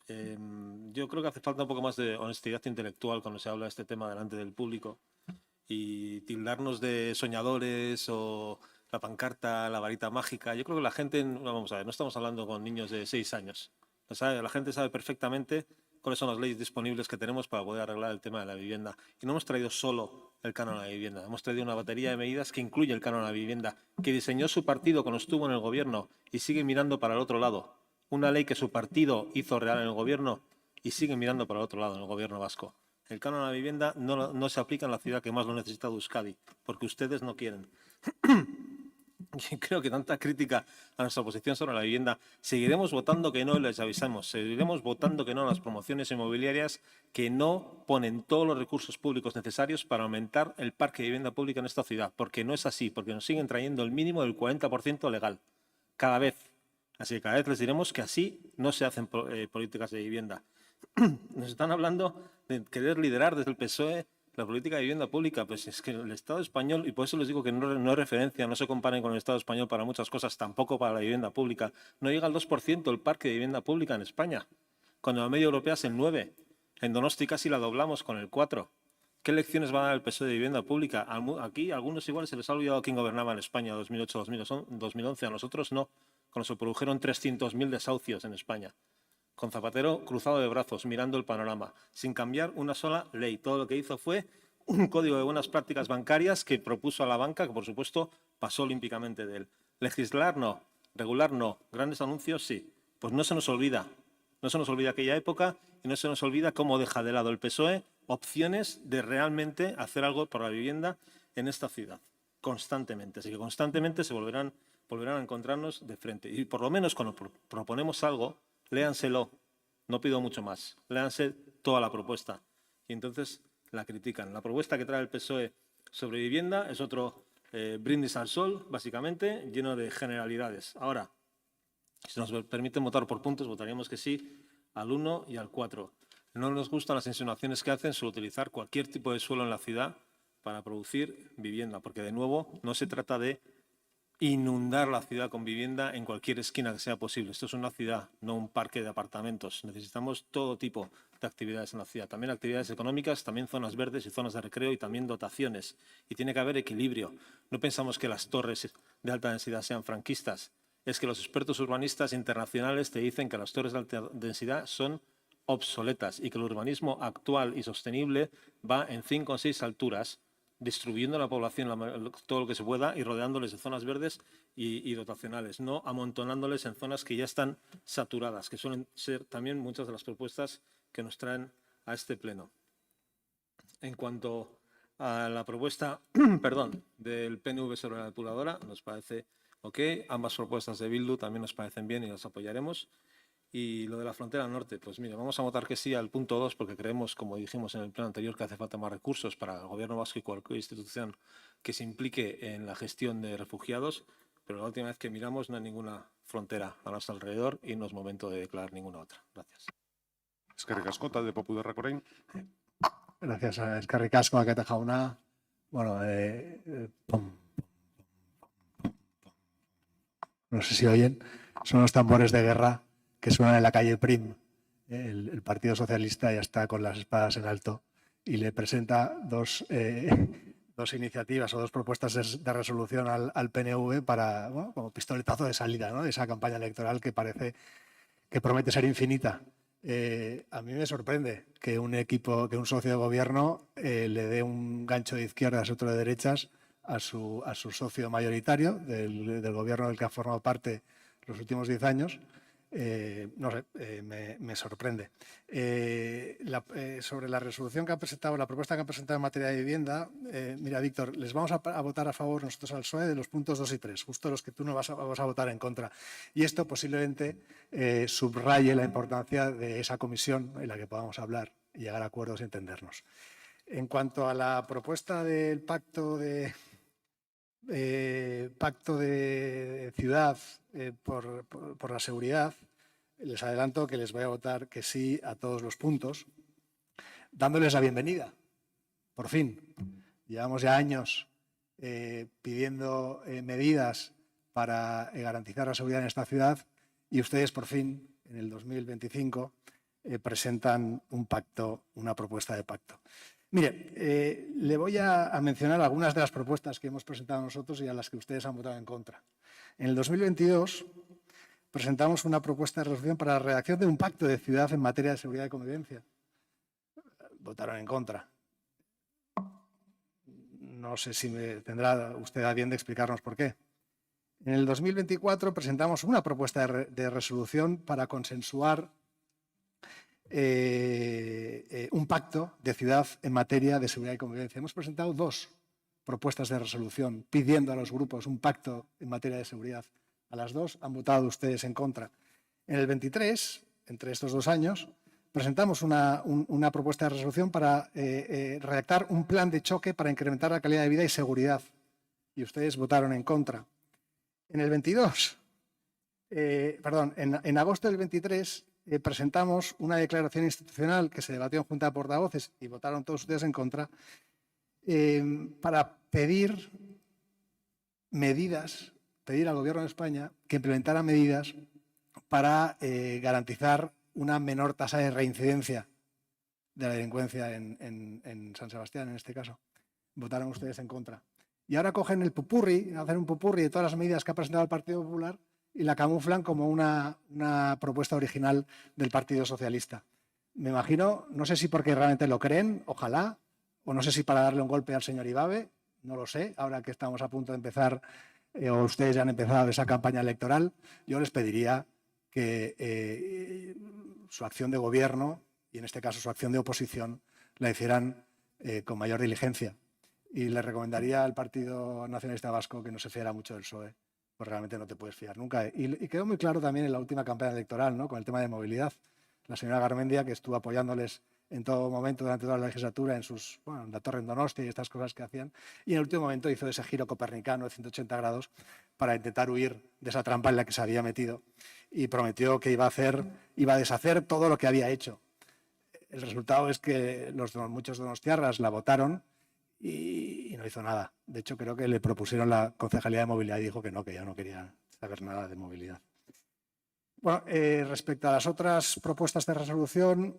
Yo creo que hace falta un poco más de honestidad intelectual cuando se habla de este tema delante del público y tildarnos de soñadores o la pancarta, la varita mágica. Yo creo que la gente, vamos a ver, no estamos hablando con niños de 6 años. La gente sabe perfectamente cuáles son las leyes disponibles que tenemos para poder arreglar el tema de la vivienda. Y no hemos traído solo el canon a la vivienda, hemos traído una batería de medidas que incluye el canon a la vivienda, que diseñó su partido cuando estuvo en el gobierno y sigue mirando para el otro lado. Una ley que su partido hizo real en el gobierno y sigue mirando para el otro lado, en el gobierno vasco. El canon a la vivienda no se aplica en la ciudad que más lo necesita de Euskadi, porque ustedes no quieren. Yo creo que tanta crítica a nuestra posición sobre la vivienda, seguiremos votando que no, les avisamos, seguiremos votando que no a las promociones inmobiliarias que no ponen todos los recursos públicos necesarios para aumentar el parque de vivienda pública en esta ciudad, porque no es así, porque nos siguen trayendo el mínimo del 40% legal, cada vez. Así que cada vez les diremos que así no se hacen políticas de vivienda. Nos están hablando de querer liderar desde el PSOE la política de vivienda pública. Pues es que el Estado español, y por eso les digo que no es referencia, no se comparen con el Estado español para muchas cosas, tampoco para la vivienda pública, no llega al 2% el parque de vivienda pública en España, cuando la media europea es el 9%. En Donosti casi la doblamos con el 4%. ¿Qué lecciones va a dar el PSOE de vivienda pública? Aquí a algunos igual se les ha olvidado quién gobernaba en España 2008-2011, a nosotros no, cuando se produjeron 300.000 desahucios en España. Con Zapatero cruzado de brazos, mirando el panorama, sin cambiar una sola ley. Todo lo que hizo fue un código de buenas prácticas bancarias que propuso a la banca, que por supuesto pasó olímpicamente de él. Legislar no, regular no, grandes anuncios sí. Pues no se nos olvida aquella época y no se nos olvida cómo deja de lado el PSOE opciones de realmente hacer algo por la vivienda en esta ciudad, constantemente. Así que constantemente se volverán a encontrarnos de frente. Y por lo menos cuando proponemos algo, léanselo, no pido mucho más, léanse toda la propuesta y entonces la critican. La propuesta que trae el PSOE sobre vivienda es otro brindis al sol, básicamente, lleno de generalidades. Ahora, si nos permiten votar por puntos, votaríamos que sí al 1 y al 4. No nos gustan las insinuaciones que hacen sobre utilizar cualquier tipo de suelo en la ciudad para producir vivienda, porque de nuevo no se trata de inundar la ciudad con vivienda en cualquier esquina que sea posible. Esto es una ciudad, no un parque de apartamentos. Necesitamos todo tipo de actividades en la ciudad. También actividades económicas, también zonas verdes y zonas de recreo y también dotaciones. Y tiene que haber equilibrio. No pensamos que las torres de alta densidad sean franquistas. Es que los expertos urbanistas internacionales te dicen que las torres de alta densidad son obsoletas y que el urbanismo actual y sostenible va en 5 o 6 alturas, distribuyendo a la población todo lo que se pueda y rodeándoles de zonas verdes y dotacionales, no amontonándoles en zonas que ya están saturadas, que suelen ser también muchas de las propuestas que nos traen a este pleno. En cuanto a la propuesta del PNV sobre la depuradora, nos parece ok. Ambas propuestas de Bildu también nos parecen bien y las apoyaremos. Y lo de la frontera norte, pues mire, vamos a votar que sí al punto 2 porque creemos, como dijimos en el pleno anterior, que hace falta más recursos para el gobierno vasco y cualquier institución que se implique en la gestión de refugiados, pero la última vez que miramos no hay ninguna frontera a nuestro alrededor y no es momento de declarar ninguna otra. Gracias. Eskerrik asko, talde popularrak orain. Gracias, eskerrik asko, Akete jauna. Bueno, no sé si oyen, son los tambores de guerra que suenan en la calle Prim. El Partido Socialista ya está con las espadas en alto y le presenta dos iniciativas o dos propuestas de resolución al PNV para, bueno, como pistoletazo de salida, ¿no?, de esa campaña electoral que parece que promete ser infinita. A mí me sorprende que un equipo, que un socio de gobierno le dé un gancho de izquierdas, otro de derechas a su socio mayoritario del gobierno del que ha formado parte los últimos 10 años. No sé, me sorprende. Sobre la resolución que han presentado, la propuesta que han presentado en materia de vivienda, mira, Víctor, les vamos a votar a favor nosotros al PSOE de los puntos 2 y 3, justo los que tú no vas a votar en contra. Y esto posiblemente subraye la importancia de esa comisión en la que podamos hablar y llegar a acuerdos y entendernos. En cuanto a la propuesta del pacto de ciudad por la seguridad, les adelanto que les voy a votar que sí a todos los puntos, dándoles la bienvenida. Por fin, llevamos ya años pidiendo medidas para garantizar la seguridad en esta ciudad y ustedes por fin, en el 2025, presentan un pacto, una propuesta de pacto. Mire, le voy a mencionar algunas de las propuestas que hemos presentado nosotros y a las que ustedes han votado en contra. En el 2022 presentamos una propuesta de resolución para la redacción de un pacto de ciudad en materia de seguridad y convivencia. Votaron en contra. No sé si tendrá usted a bien de explicarnos por qué. En el 2024 presentamos una propuesta de resolución para consensuar un pacto de ciudad en materia de seguridad y convivencia. Hemos presentado 2 propuestas de resolución pidiendo a los grupos un pacto en materia de seguridad. A las 2 han votado ustedes en contra. En el 23, entre estos 2 años, presentamos una propuesta de resolución para redactar un plan de choque para incrementar la calidad de vida y seguridad. Y ustedes votaron en contra. En el 22, en agosto del 23, presentamos una declaración institucional que se debatió en Junta de Portavoces y votaron todos ustedes en contra para pedir al Gobierno de España que implementara medidas para garantizar una menor tasa de reincidencia de la delincuencia en San Sebastián, en este caso. Votaron ustedes en contra. Y ahora cogen el popurrí, hacen un popurrí de todas las medidas que ha presentado el Partido Popular y la camuflan como una propuesta original del Partido Socialista. Me imagino, no sé si porque realmente lo creen, ojalá, o no sé si para darle un golpe al señor Ibabe, no lo sé, ahora que estamos a punto de empezar, o ustedes ya han empezado esa campaña electoral, yo les pediría que su acción de gobierno, y en este caso su acción de oposición, la hicieran con mayor diligencia. Y le recomendaría al Partido Nacionalista Vasco que no se fiara mucho del PSOE, pues realmente no te puedes fiar nunca. Y quedó muy claro también en la última campaña electoral, ¿no?, con el tema de movilidad. La señora Garmendia, que estuvo apoyándoles en todo momento durante toda la legislatura en la Torre en Donostia y estas cosas que hacían, y en el último momento hizo ese giro copernicano de 180 grados para intentar huir de esa trampa en la que se había metido y prometió que iba a deshacer todo lo que había hecho. El resultado es que muchos donostiarras la votaron y no hizo nada. De hecho, creo que le propusieron la concejalía de movilidad y dijo que ya no quería saber nada de movilidad. Bueno, respecto a las otras propuestas de resolución,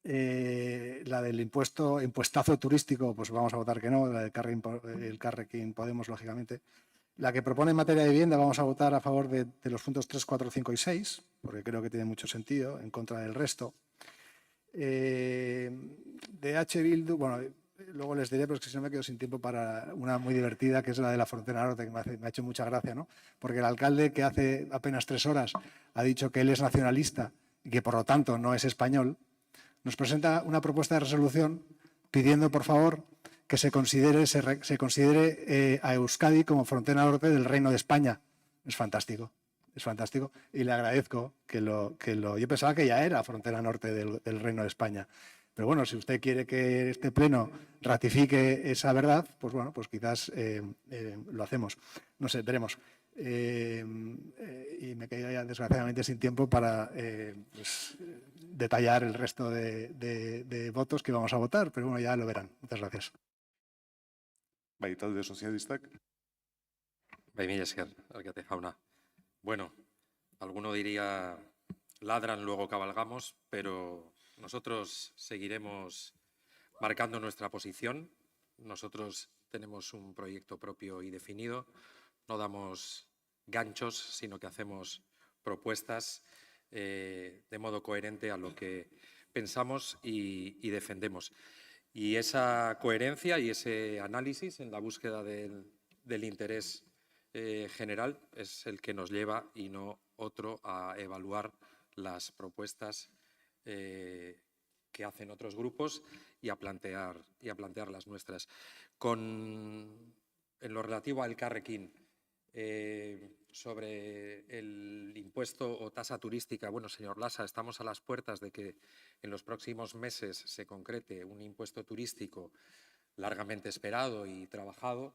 la del impuestazo turístico, pues vamos a votar que no, la del Carrequín Podemos, lógicamente. La que propone en materia de vivienda vamos a votar a favor de los puntos 3, 4, 5 y 6, porque creo que tiene mucho sentido, en contra del resto. De H. Bildu, bueno, luego les diré, pero es que si no me quedo sin tiempo para una muy divertida, que es la de la frontera norte, que me ha hecho mucha gracia, ¿no? Porque el alcalde, que hace apenas 3 horas ha dicho que él es nacionalista y que por lo tanto no es español, nos presenta una propuesta de resolución pidiendo, por favor, que se considere a Euskadi como frontera norte del Reino de España. Es fantástico. Es fantástico y le agradezco que lo... Yo pensaba que ya era frontera norte del Reino de España. Pero bueno, si usted quiere que este pleno ratifique esa verdad, pues bueno, pues quizás lo hacemos. No sé, veremos. Y me quedaría desgraciadamente sin tiempo para detallar el resto de votos que vamos a votar, pero bueno, ya lo verán. Muchas gracias. Talde sozialistak. Bai, mila esker, alkate jauna. Bueno, alguno diría, ladran, luego cabalgamos, pero nosotros seguiremos marcando nuestra posición. Nosotros tenemos un proyecto propio y definido. No damos ganchos, sino que hacemos propuestas de modo coherente a lo que pensamos y defendemos. Y esa coherencia y ese análisis en la búsqueda del interés general es el que nos lleva y no otro a evaluar las propuestas que hacen otros grupos y a plantear las nuestras. En lo relativo al Elkarrekin, sobre el impuesto o tasa turística, bueno, señor Lasa, estamos a las puertas de que en los próximos meses se concrete un impuesto turístico largamente esperado y trabajado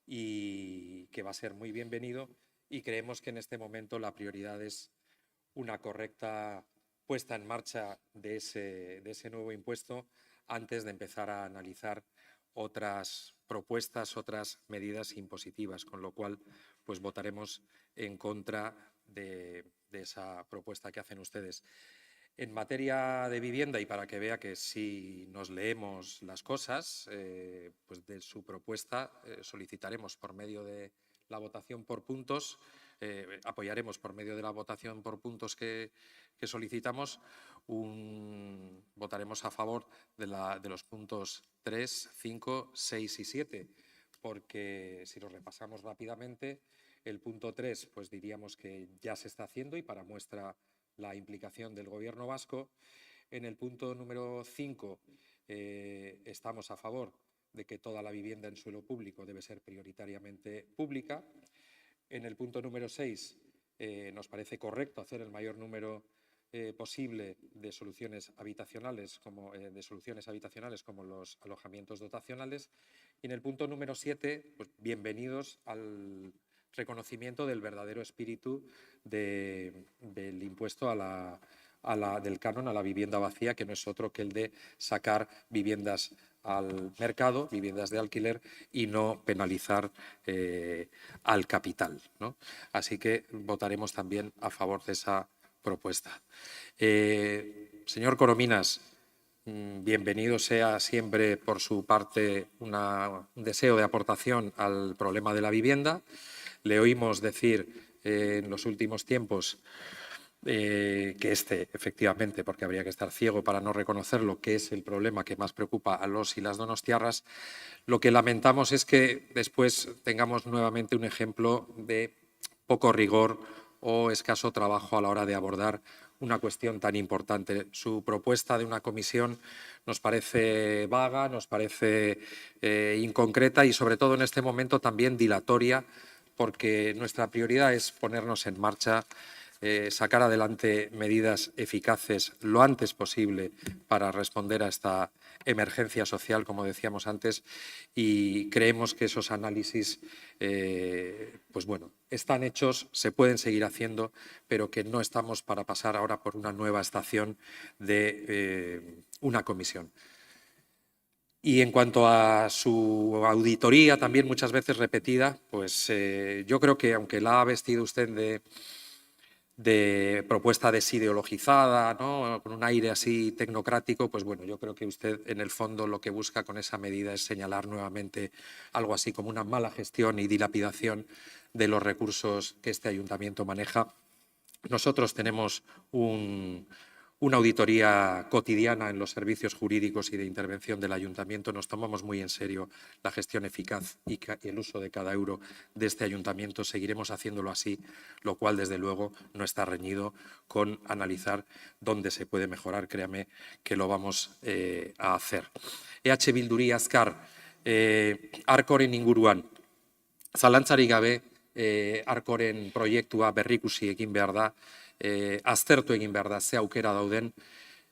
y que va a ser muy bienvenido, y creemos que en este momento la prioridad es una correcta puesta en marcha de ese nuevo impuesto antes de empezar a analizar otras propuestas, otras medidas impositivas, con lo cual pues votaremos en contra de esa propuesta que hacen ustedes. En materia de vivienda, y para que vea que si nos leemos las cosas, pues de su propuesta solicitaremos por medio de la votación por puntos, apoyaremos por medio de la votación por puntos que solicitamos, votaremos a favor de los puntos 3, 5, 6 y 7, porque si los repasamos rápidamente, el punto 3 pues diríamos que ya se está haciendo y para muestra la implicación del Gobierno vasco. En el punto número 5 estamos a favor de que toda la vivienda en suelo público debe ser prioritariamente pública. En el punto número 6 nos parece correcto hacer el mayor número posible de soluciones habitacionales como los alojamientos dotacionales. Y en el punto número 7, pues bienvenidos al reconocimiento del verdadero espíritu del impuesto del canon a la vivienda vacía, que no es otro que el de sacar viviendas al mercado, viviendas de alquiler, y no penalizar al capital, ¿no? Así que votaremos también a favor de esa propuesta. Señor Corominas, bienvenido sea siempre por su parte un deseo de aportación al problema de la vivienda. Le oímos decir en los últimos tiempos que efectivamente, porque habría que estar ciego para no reconocerlo, que es el problema que más preocupa a los y las donostiarras. Lo que lamentamos es que después tengamos nuevamente un ejemplo de poco rigor o escaso trabajo a la hora de abordar una cuestión tan importante. Su propuesta de una comisión nos parece vaga, nos parece inconcreta y sobre todo en este momento también dilatoria, porque nuestra prioridad es ponernos en marcha, sacar adelante medidas eficaces lo antes posible para responder a esta emergencia social, como decíamos antes, y creemos que esos análisis pues bueno, están hechos, se pueden seguir haciendo, pero que no estamos para pasar ahora por una nueva estación de una comisión. Y en cuanto a su auditoría, también muchas veces repetida, pues yo creo que aunque la ha vestido usted de propuesta desideologizada, ¿no?, con un aire así tecnocrático, pues bueno, yo creo que usted en el fondo lo que busca con esa medida es señalar nuevamente algo así como una mala gestión y dilapidación de los recursos que este ayuntamiento maneja. Nosotros tenemos una auditoría cotidiana en los servicios jurídicos y de intervención del ayuntamiento. Nos tomamos muy en serio la gestión eficaz y el uso de cada euro de este ayuntamiento. Seguiremos haciéndolo así, lo cual desde luego no está reñido con analizar dónde se puede mejorar. Créame que lo vamos a hacer. EH Bilduri azkar, Arkoren inguruan, zalantzarik gabe, Arkoren proiektua berrikusi egin behar da, aztertu egin behar da ze aukera dauden,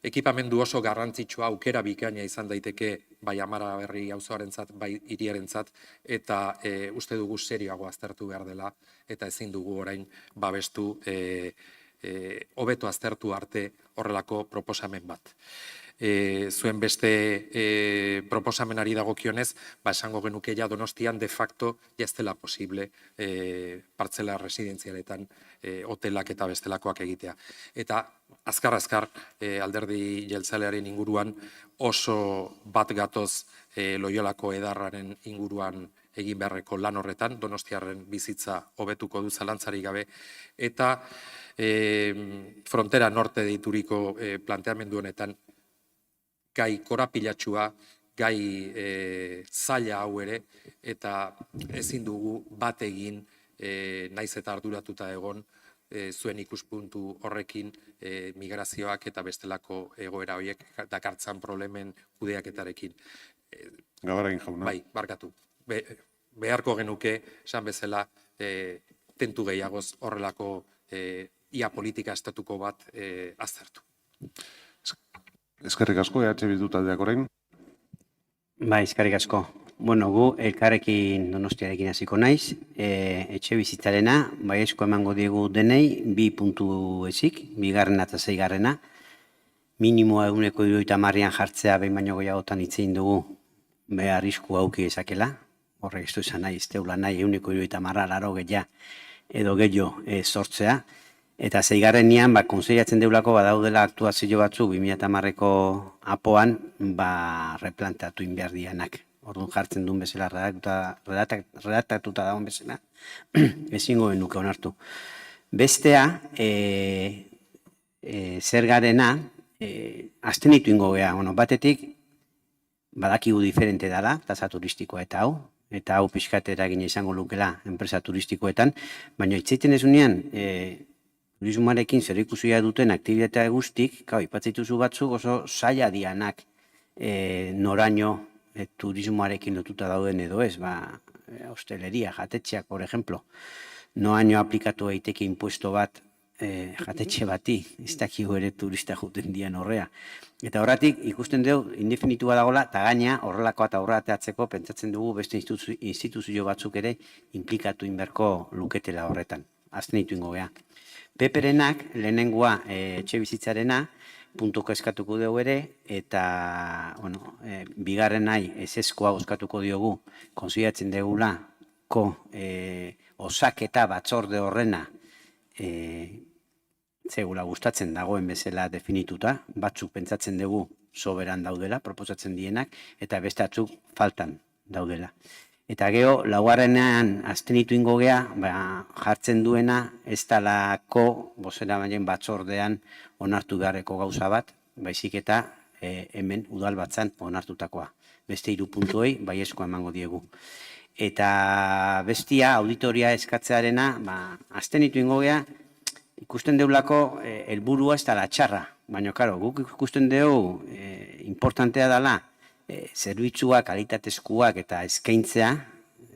ekipamendu oso garrantzitsua, aukera bikaina izan daiteke bai Amara Berri auzoarentzat, bai hiriarentzat, eta uste dugu serioago aztertu behar dela, eta ezin dugu orain babestu hobeto aztertu arte horrelako proposamen bat. Zuen beste proposamenari dagokionez, esango genuke ja Donostian de facto ja ez dela posible partzela residenzialetan hotelak eta bestelakoak egitea. Eta azkar alderdi jeltzalearen inguruan oso bat gatoz Loiolako Edarraren inguruan egin beharreko lan horretan, Donostiarren bizitza hobetuko du zalantzarik gabe, eta frontera norte deituriko planteamendu honetan gai korapilatxua, gai zaila hau ere, eta ezin dugu bat egin naiz eta arduratuta egon zuen ikuspuntu horrekin migrazioak eta bestelako egoera horiek dakartzan problemen kudeaketarekin. Gabarain jauna. Bai, barkatu. Beharko genuke, esan bezala, tentu gehiagoz horrelako ia politika estatuko bat aztertu. Eskerrik asko, EH Bildu taldeak orain. Bai, eskerrik asko. Bueno, gu elkarrekin Donostiarekin hasiko naiz. Etxe bizitzarena, baiezko emango diegu denei, 2 puntu ezik, 2. eta 6. Minimoa 170an jartzea behin baino gehiagotan hitzein dugu behar arrisku auki ezakela. Horrek ez du izan nahi, ez teula nahi 170 laro gehiago edo gehiago sortzea. Eta 6. konseiatzen deulako badaudela aktuazio batzuk 2010ko apoan replanteatu inberdianak. Orduan jartzen duen bezala, redaktatuta dagoen bezala, ezingo genuke onartu. Bestea, zergarena, abstenitu ingo gea. Batetik, badakigu diferente dela, tasa turistikoa eta hau pixkat eragina izango lukela enpresa turistikoetan, baina itzaiten ez unean, turismoarekin zer ikusia duten aktibitatea guztik, ipatzituzu batzuk oso zaila dianak noraino turismoarekin lotuta dauden edo ez, hosteleria, jatetxeak, por ejemplo, noaino aplikatu daiteke impuesto bat jatetxe bati, ez dakigu ere turista juten dian horrea. Eta horretik ikusten dugu indefinitua dagoela, eta gaina horrelakoa eta horreateatzeko pentsatzen dugu beste instituzio batzuk ere implikatu inberko luketela horretan. Azten ingo gea. Peperenak, lehenengoa etxe bizitzarena, puntuko eskatuko dugu ere, eta, bigarren nahi ezeskoa oskatuko diogu, konsideratzen dugulako osaketa batzorde horrena zegula gustatzen dagoen bezala definituta, batzuk pentsatzen dugu soberan daudela, proposatzen dienak, eta beste batzuk faltan daudela. Eta gero, laugarrenean abstenitu ingo gea, jartzen duena ez talako bozeramaile batzordean onartu beharreko gauza bat, baizik eta hemen udal batzan onartutakoa. Beste 3 puntuei baiezkoa emango diegu. Eta bestia, auditoria eskatzearena, abstenitu ingo gea, ikusten deulako helburua ez dela txarra, baina, karo, guk ikusten dugu importantea dela zerbitzua, kalitatezkoak eta eskaintzea,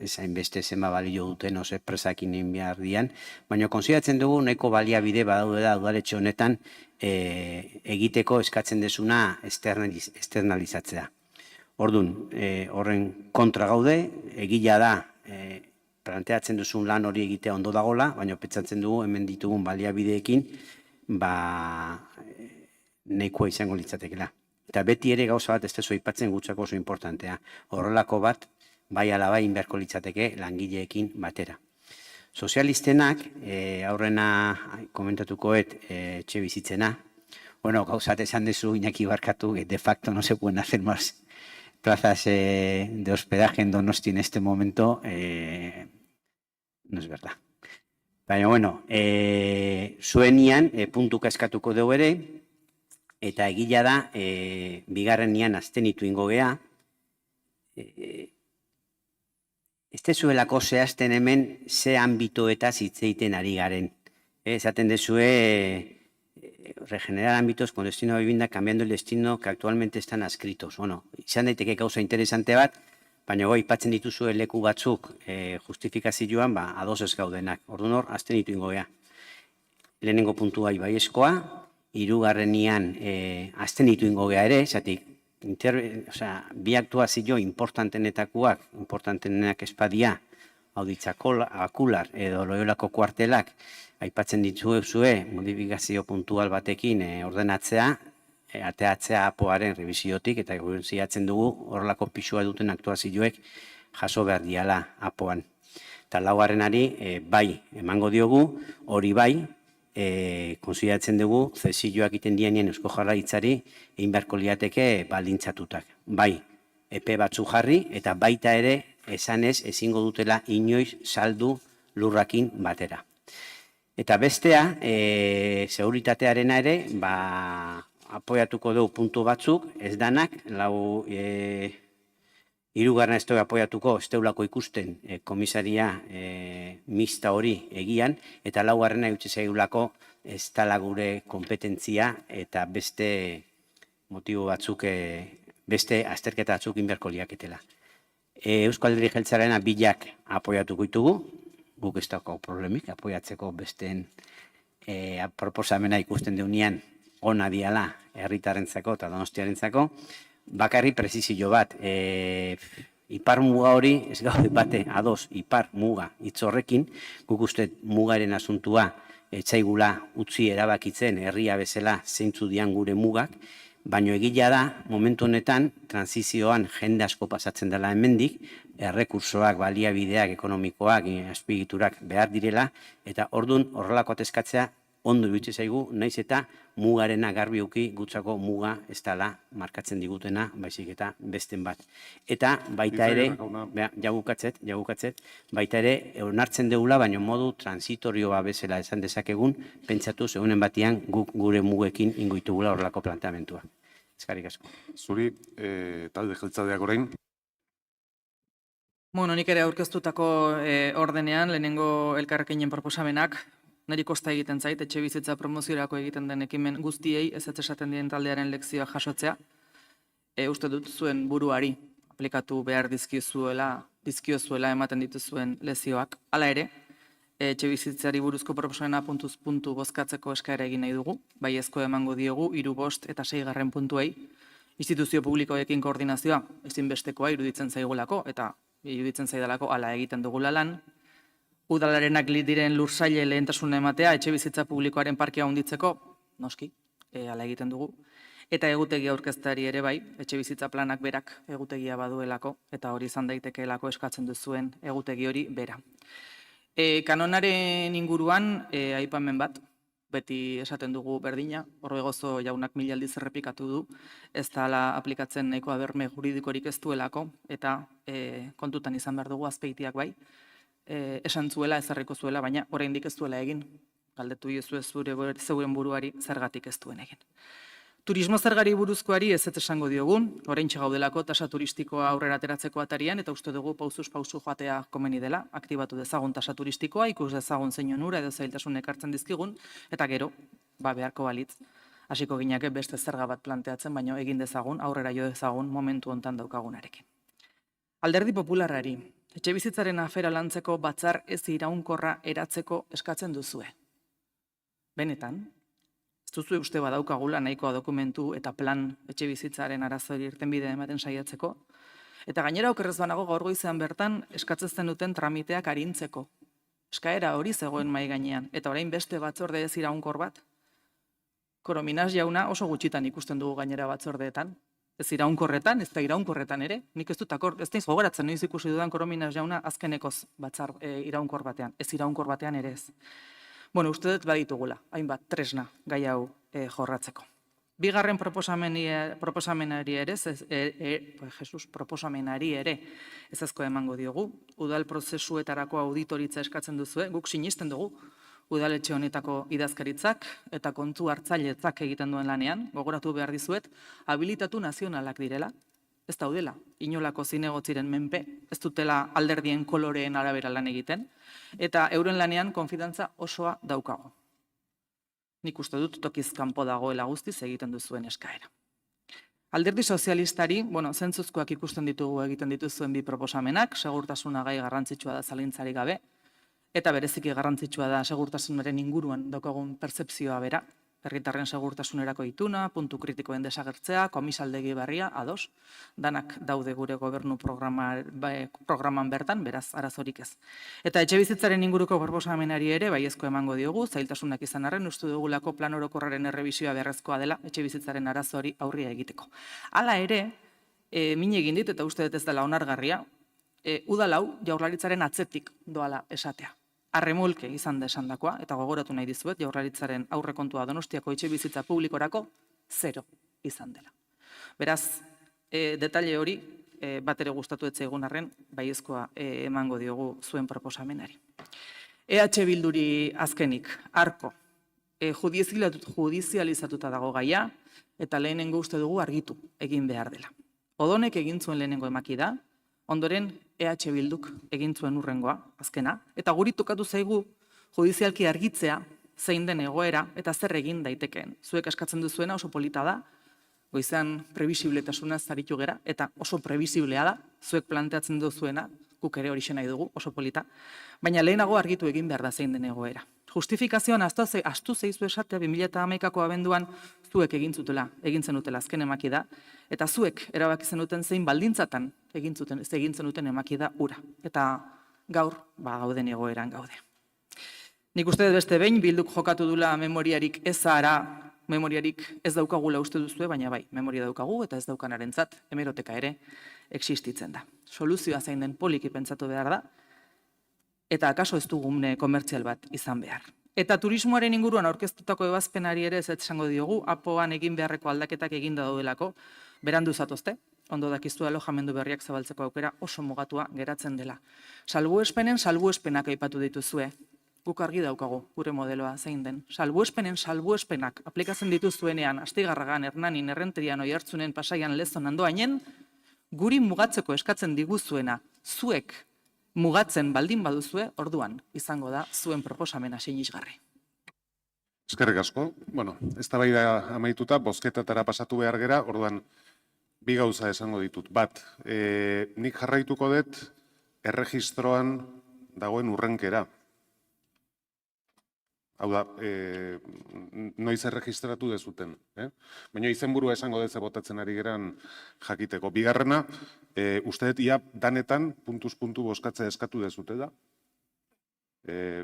ezain beste zenba balio duten oso presakin egin behar dian, baina konsideratzen dugu nahiko baliabide badaudela udaletxe honetan egiteko eskatzen desuna externalizatzea. Orduan, horren kontra gaude, egila da planteatzen duzun lan hori egitea ondo dagola, baina pentsatzen dugu hemen ditugun baliabideekin nahikoa izango litzatekela. Eta beti ere gauza bat ez tezu aipatzen gutzako oso importantea. Horrelako bat, bai ala bai inberko litzateke langileekin batera. Sozialistenak, aurrena komentatukoet etxe bizitzena, gauza bat esan dezu Iñaki barkatu, de facto no se pueden hacer más plazas de hospedaje en Donosti en este momento, no es verdad. Baina, zuenian puntuka eskatuko dugu ere, eta egila da, bigarrenian abstenitu ingo gea, ez dezuelako zehazten hemen ze ambitoetaz hitz egiten ari garen. Esaten dezue regenerar ámbitos con destino a vivienda cambiando el destino que actualmente están adscritos. Izan daiteke gauza interesante bat, baina aipatzen dituzue leku batzuk justifikazioan ados ez gaudenak. Orduan hor, abstenitu ingo gea. Lehenengo puntua baiezkoa, 3. abstenitu ingo gea ere, zatik, bi aktuazio importantenenak espadia, Auditzakular edo Loiolako kuartelak, aipatzen dituzue modifikazio puntual batekin ordenatzea, ateatzea apoaren revisiotik, eta ziatzen dugu horrelako pisua duten aktuazioek jaso behar diala apoan. Eta 4. bai, emango diogu, hori bai, konsideratzen dugu, zesioak iten dienien Eusko Jaurlaritzari egin beharko liateke baldintzatutak. Bai, epe batzu jarri, eta baita ere esanez ezingo dutela inoiz saldu lurrakin batera. Eta bestea, seguritatearena ere, apoiatuko dugu puntu batzuk, ez danak, hirugarren ez dugu apoiatuko, ez deulako ikusten komisaria mixta hori egian, eta laugarrena utzi zaigulako ez dela gure kompetentzia eta beste motibo batzuk, beste azterketa batzuk inberko liaketela. Eusko Alderdi Jeltzaleena bilak apoiatuko ditugu, guk ez daukagu problemik, apoiatzeko besteen proposamena ikusten deunean ona diala herritarrentzako eta donostiarentzako. Bakarri prezisio bat, ipar muga hori, ez gaude bate ados, ipar muga hitz horrekin, guk uste mugaren asuntua etzaigula utzi erabakitzen herria bezala zeintzu dian gure mugak, baino egila da, momentu honetan, transizioan jende asko pasatzen dela hemendik, errekursoak, baliabideak, ekonomikoak, azpiegiturak behar direla, eta ordun horrelako atezkatzea ondo iruditzen zaigu, naiz eta mugarena garbi uki gutzako muga ez dela markatzen digutena, baizik eta besten bat. Eta baita ere, jagukatzet, baita ere, onartzen deula, baina modu transitorioa bezala esan dezakegun, pentsatu zeunen batian guk gure mugekin ingoitugula horrelako planteamentua. Eskerrik asko. Zuri, talde jeltzaleak orain, Nik ere aurkeztutako ordenean, lehenengo elkarrekinen proposamenak, niri kosta egiten zait, etxe bizitza promoziorako egiten den ekimen guztiei, ez esaten dien taldearen lekzioa jasotzea, uste dut zuen buruari aplikatu behar dizkiozuela ematen dituzuen lezioak. Hala ere, etxe bizitzari buruzko proposamena puntuz puntu bozkatzeko eskaera egin nahi dugu, bai ezko emango diogu, 3, 5 eta 6 puntuei, instituzio publikoekin koordinazioa ezinbestekoa iruditzen zaigulako, eta iruditzen zaidalako hala egiten dugula lan, udalarenak diren lursaile lehentasuna ematea, etxe bizitza publikoaren parkea handitzeko, noski, hala egiten dugu. Eta egutegi aurkezteari ere bai, etxe bizitza planak berak egutegia baduelako, eta hori izan daitekeelako eskatzen duzuen egutegi hori bera. Kanonaren inguruan, aipamen bat, beti esaten dugu berdina, Orbegozo jaunak 1000 aldiz errepikatu du, ez dela aplikatzen nahikoa berme juridikorik ez duelako, eta kontutan izan behar dugu azpeitiak bai, esan zuela, ezarriko zuela, baina oraindik ez duela egin. Galdetu diozu zeuren buruari zergatik ez duen egin. Turismo zergari buruzkoari ez esango diogun, oraintxe gaudelako tasa turistikoa aurrera ateratzeko atarian, eta uste dugu pausuz pausu joatea komeni dela, aktibatu dezagun tasa turistikoa, ikus dezagun zein onura edo zailtasun ekartzen dizkigun, eta gero, beharko balitz, hasiko gineke beste zerga bat planteatzen, baino egin dezagun, aurrera jo dezagun momentu hontan daukagunarekin. Alderdi Popularrari, etxe bizitzaren afera lantzeko batzar ez iraunkorra eratzeko eskatzen duzue. Benetan, ez duzu uste badaukagula nahikoa dokumentu eta plan etxe bizitzaren arazori irtenbide ematen saiatzeko. Eta gainera okerrez banago gaur goizean bertan eskatzen duten tramiteak arintzeko. Eskaera hori zegoen mahai gainean, eta orain beste batzorde ez iraunkor bat. Korominas jauna oso gutxitan ikusten dugu gainera batzordeetan. Ez iraunkorretan, ez da iraunkorretan ere. Nik ez dut ez naiz gogoratzen noiz ikusi dudan Korominas jauna azkenekoz batzar iraunkor batean, ez iraunkor batean ere ez. Uste dut baditugula, hainbat tresna gai hau jorratzeko. Bigarren proposamenari ere ezazko emango diogu. Udal prozesuetarako auditoritza eskatzen duzue, guk sinisten dugu udaletxe honetako idazkaritzak eta kontu hartzailetzak egiten duen lanean, gogoratu behar dizuet, habilitatu nazionalak direla, ez daudela, inolako zinegotziren menpe, ez dutela alderdien koloreen arabera lan egiten, eta euren lanean konfidantza osoa daukago. Nik uste dut tokiz kanpo dagoela guztiz egiten duzuen eskaera. Alderdi sozialistari, zentzuzkoak ikusten ditugu egiten dituzuen bi proposamenak, segurtasuna gai garrantzitsua da zalintzarik gabe, eta bereziki garrantzitsua da segurtasunaren inguruan daukagun pertzepzioa bera, herritarren segurtasunerako ituna, puntu kritikoen desagertzea, komisaldegi berria, ados, danak daude gure gobernu programan bertan, beraz, arazorik ez. Eta etxe bizitzaren inguruko proposamenari ere, baiezko emango diogu, zailtasunak izan arren, uste dugulako plan orokorraren errebisioa beharrezkoa dela, etxe bizitzaren arazori aurria egiteko. Hala ere, min egin dit, eta uste dut ez dela onargarria, udalau jaurlaritzaren atzetik doala esatea. Arremolke izan da esandakoa, eta gogoratu nahi dizuet, jaurlaritzaren aurrekontua Donostiako etxe bizitza publikorako 0 izan dela. Beraz, detaile hori bat ere gustatu ez zaigun arren, baiezkoa emango diogu zuen proposamenari. EH Bilduri azkenik, arko, judizializatuta dago gaia, eta lehenengo uste dugu argitu egin behar dela. Odonek egin zuen lehenengo emaki da, ondoren EH Bilduk egin zuen urrengoa, azkena, eta guri tokatu zaigu judizialki argitzea zein den egoera eta zer egin daitekeen. Zuek eskatzen duzuena oso polita da, goizean prebisibletasuna zaritu gera, eta oso prebisiblea da, zuek planteatzen duzuena, guk ere horixe nahi dugu, oso polita, baina lehenago argitu egin behar da zein den egoera. Justifikazioan astu zeizu esatea 2011ko abenduan zuek egin zenutela azken emaki da, eta zuek erabaki zenuten zein baldintzatan egin zenuten emaki da ura. Eta gaur, gauden egoeran gaude. Nik uste dut beste behin, Bilduk jokatu dula memoriarik ez daukagula uste duzue, baina bai, memoria daukagu eta ez daukanarentzat, hemeroteka ere, existitzen da. Soluzioa zein den poliki pentsatu behar da, eta akaso ez dugune komertzial bat izan behar. Eta turismoaren inguruan aurkeztutako ebazpenari ere ez esango diogu, apoan egin beharreko aldaketak eginda daudelako, berandu zatozte, ondo dakizu alojamendu berriak zabaltzeko aukera oso mugatua geratzen dela. Salbuespenak aipatu dituzue, guk argi daukagu gure modeloa zein den. Salbuespenak aplikatzen dituzuenean, Astigarragan, Hernanin, Errenterian, Oiartzunen, Pasaian, Lezon, Andoainen, guri mugatzeko eskatzen diguzuena, zuek mugatzen baldin baduzue, orduan izango da zuen proposamena sinisgarri. Eskerrik asko. Bueno, eztabaida amaituta, bozketatara pasatu behar gera, orduan bi gauza esango ditut. Bat, nik jarraituko dut erregistroan dagoen urrenkera. Hau da, noiz erregistratu dezuten. Baina izenburua esango dut botatzen ari geran jakiteko. Bigarrena, uste dut ia danetan puntuz-puntu bozkatzea eskatu dezute da.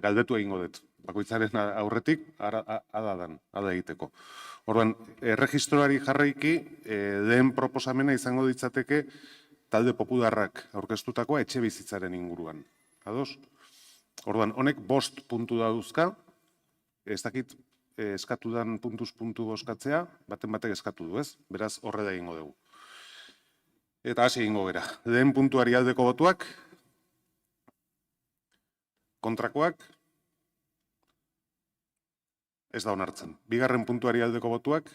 Galdetu egingo dut. Bakoitzaren aurretik, ada egiteko. Orduan, erregistroari jarraiki, lehen proposamena izango ditzateke talde popularrak aurkeztutakoa etxe bizitzaren inguruan. Ados? Orduan, honek 5 puntu dauzka, ez dakit eskatudan puntuz-puntu bozkatzea, baten batek eskatu du, ez? Beraz, horrela egingo dugu. Eta hasi egingo gera. Lehen puntuari aldeko botuak, kontrakoak, ez da onartzen. Bigarren puntuari aldeko botuak,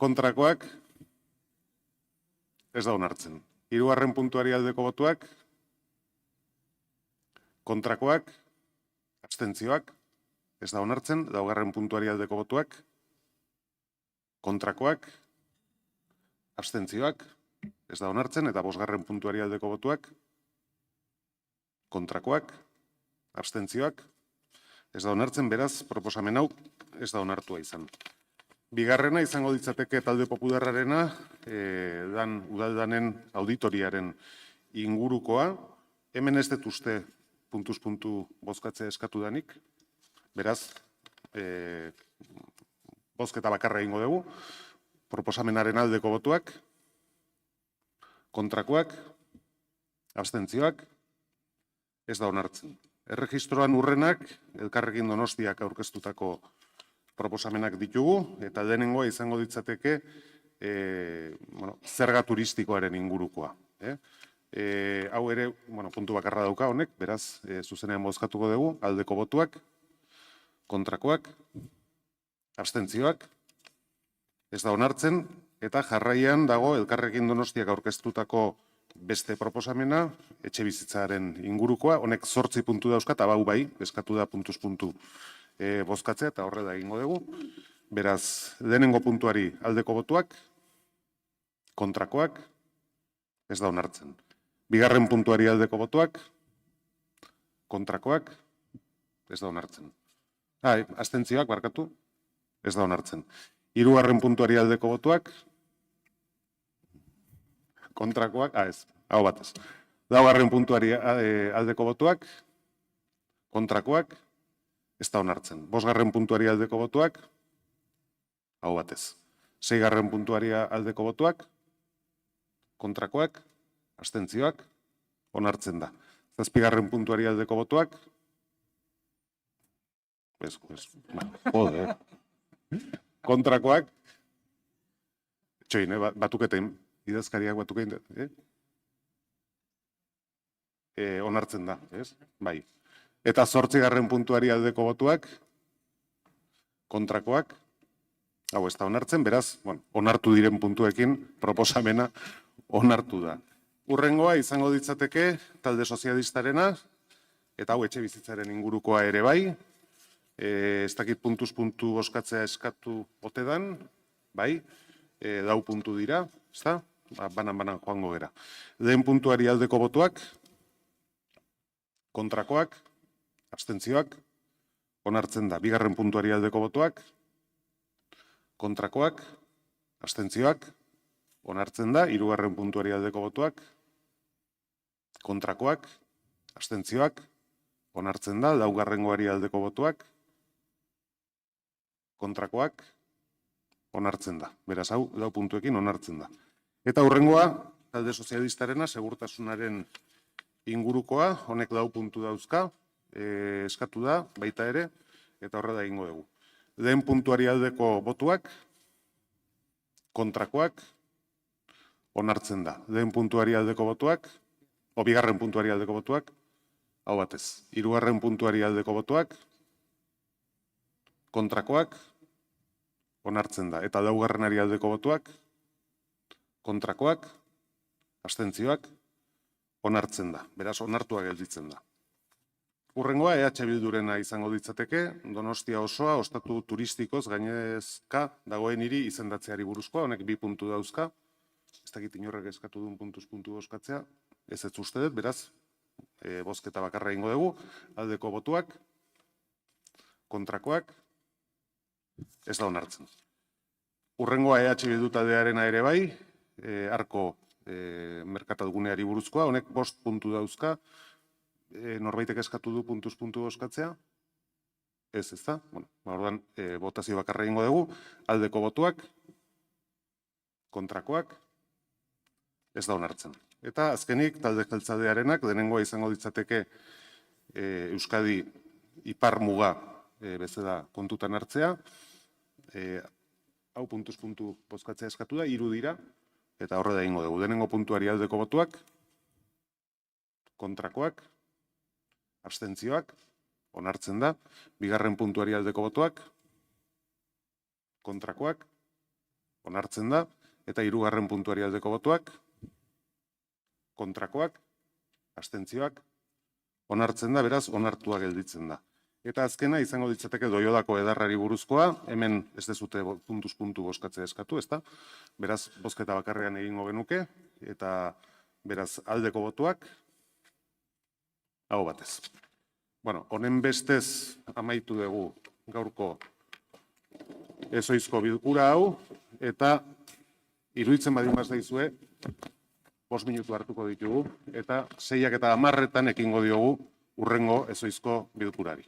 kontrakoak, ez da onartzen. Hirugarren puntuari aldeko botuak, kontrakoak, abstentzioak, ez da onartzen. Laugarren puntuari aldeko botuak, kontrakoak, abstentzioak, ez da onartzen. Eta 5. puntuari aldeko botuak, kontrakoak, abstentzioak, ez da onartzen. Beraz, proposamen hau ez da onartua izan. Bigarrena izango ditzateke talde popularrarena, udaldanen auditoriaren ingurukoa. Hemen ez dut uste puntuz-puntu bozkatzea eskatu danik. Beraz, bozketa bakarra egingo dugu. Proposamenaren aldeko botuak, kontrakoak, abstentzioak, ez da onartzen. Erregistroan urrenak, Elkarrekin Donostiak aurkeztutako proposamenak ditugu, eta lehenengoa izango ditzateke zerga turistikoaren ingurukoa. Hau ere, puntu bakarra dauka honek, beraz, zuzenean bozkatuko dugu, aldeko botuak, kontrakoak, abstentzioak, ez da onartzen, eta jarraian dago Elkarrekin Donostiak aurkeztutako beste proposamena, etxe bizitzaren ingurukoa, honek 8 puntu dauzka, eta bau bai, eskatu da puntuz-puntu bozkatzea, eta horrela egingo dugu. Beraz, lehenengo puntuari aldeko botuak, kontrakoak, ez da onartzen. Bigarren puntuari aldeko botuak, kontrakoak, ez da onartzen. Abstentzioak, barkatu, ez da onartzen. Hirugarren puntuari aldeko botuak, kontrakoak, ez, hau batez. Laugarren puntuari aldeko botuak, kontrakoak, ez da onartzen. 5. puntuari aldeko botuak, hau batez. 6. puntuari aldeko botuak, kontrakoak, abstentzioak, onartzen da. 7. puntuari aldeko botuak, Kontrakoak, txoin, batuketen, idazkariak batuketen, onartzen da, ez? Bai. Eta 8. puntuari aldeko botuak, kontrakoak, hau ez da onartzen, beraz, onartu diren puntuekin proposamena onartu da. Hurrengoa izango ditzateke talde sozialistarena, eta hau etxe bizitzaren ingurukoa ere bai, ez dakit puntuz puntu bozkatzea eskatu otedan, bai, 4 puntu dira, ez da? Banan joango gera. Lehen puntuari aldeko botuak, kontrakoak, abstentzioak, onartzen da. 2. puntuari aldeko botuak, kontrakoak, abstentzioak, onartzen da. 3. puntuari aldeko botuak, kontrakoak, abstentzioak, onartzen da. 4. aldeko botuak, kontrakoak, onartzen da. Beraz, hau, 4 puntuekin onartzen da. Eta hurrengoa, talde sozialistarena, segurtasunaren ingurukoa, honek 4 puntu dauzka, eskatu da, baita ere, eta horrela egingo dugu. Lehen puntuari aldeko botuak, kontrakoak, onartzen da. Lehen puntuari aldeko botuak, 2. puntuari aldeko botuak, hau batez. 3. puntuari aldeko botuak, kontrakoak, onartzen da. Eta 4. aldeko botuak, kontrakoak, abstentzioak, onartzen da. Beraz, onartua gelditzen da. Hurrengoa, EH Bildurena izango ditzateke, Donostia osoa, ostatu turistikoz gainezka dagoen hiri izendatzeari buruzkoa, honek 2 puntu dauzka, ez dakit inorrek eskatu duen puntuz puntu bozkatzea, ez uste dut, beraz, bozketa bakarra egingo dugu, aldeko botuak, kontrakoak, ez da onartzen. Hurrengoa EH Bildu taldearena ere bai, arko merkatalguneari buruzkoa, honek 5 puntu dauzka, norbaitek eskatu du puntuz puntu bozkatzea, ez da, orduan botazio bakarra egingo dugu, aldeko botuak, kontrakoak, ez da onartzen. Eta azkenik, talde jeltzalearenak, lehenengoa izango ditzateke Euskadi ipar muga bezala kontutan hartzea, hau puntuz puntu bozkatzea eskatu da, 3 dira, eta horrela egingo dugu. Lehenengo puntuari aldeko botuak, kontrakoak, abstentzioak, onartzen da. 2. puntuari aldeko botuak, kontrakoak, onartzen da. Eta 3. puntuari aldeko botuak, kontrakoak, abstentzioak, onartzen da, beraz, onartua gelditzen da. Eta azkena izango ditzateke Doiodako edarrari buruzkoa, hemen ez dezute puntuz puntu bozkatzea eskatu, ezta? Beraz, bozketa bakarrean egingo genuke, eta beraz, aldeko botuak, hau batez. Honen bestez amaitu dugu gaurko ezoizko bilkura hau, eta iruditzen badin zaizue, 5 minutu hartuko ditugu, eta 6:10 ekingo diogu hurrengo ezoizko bilkurari.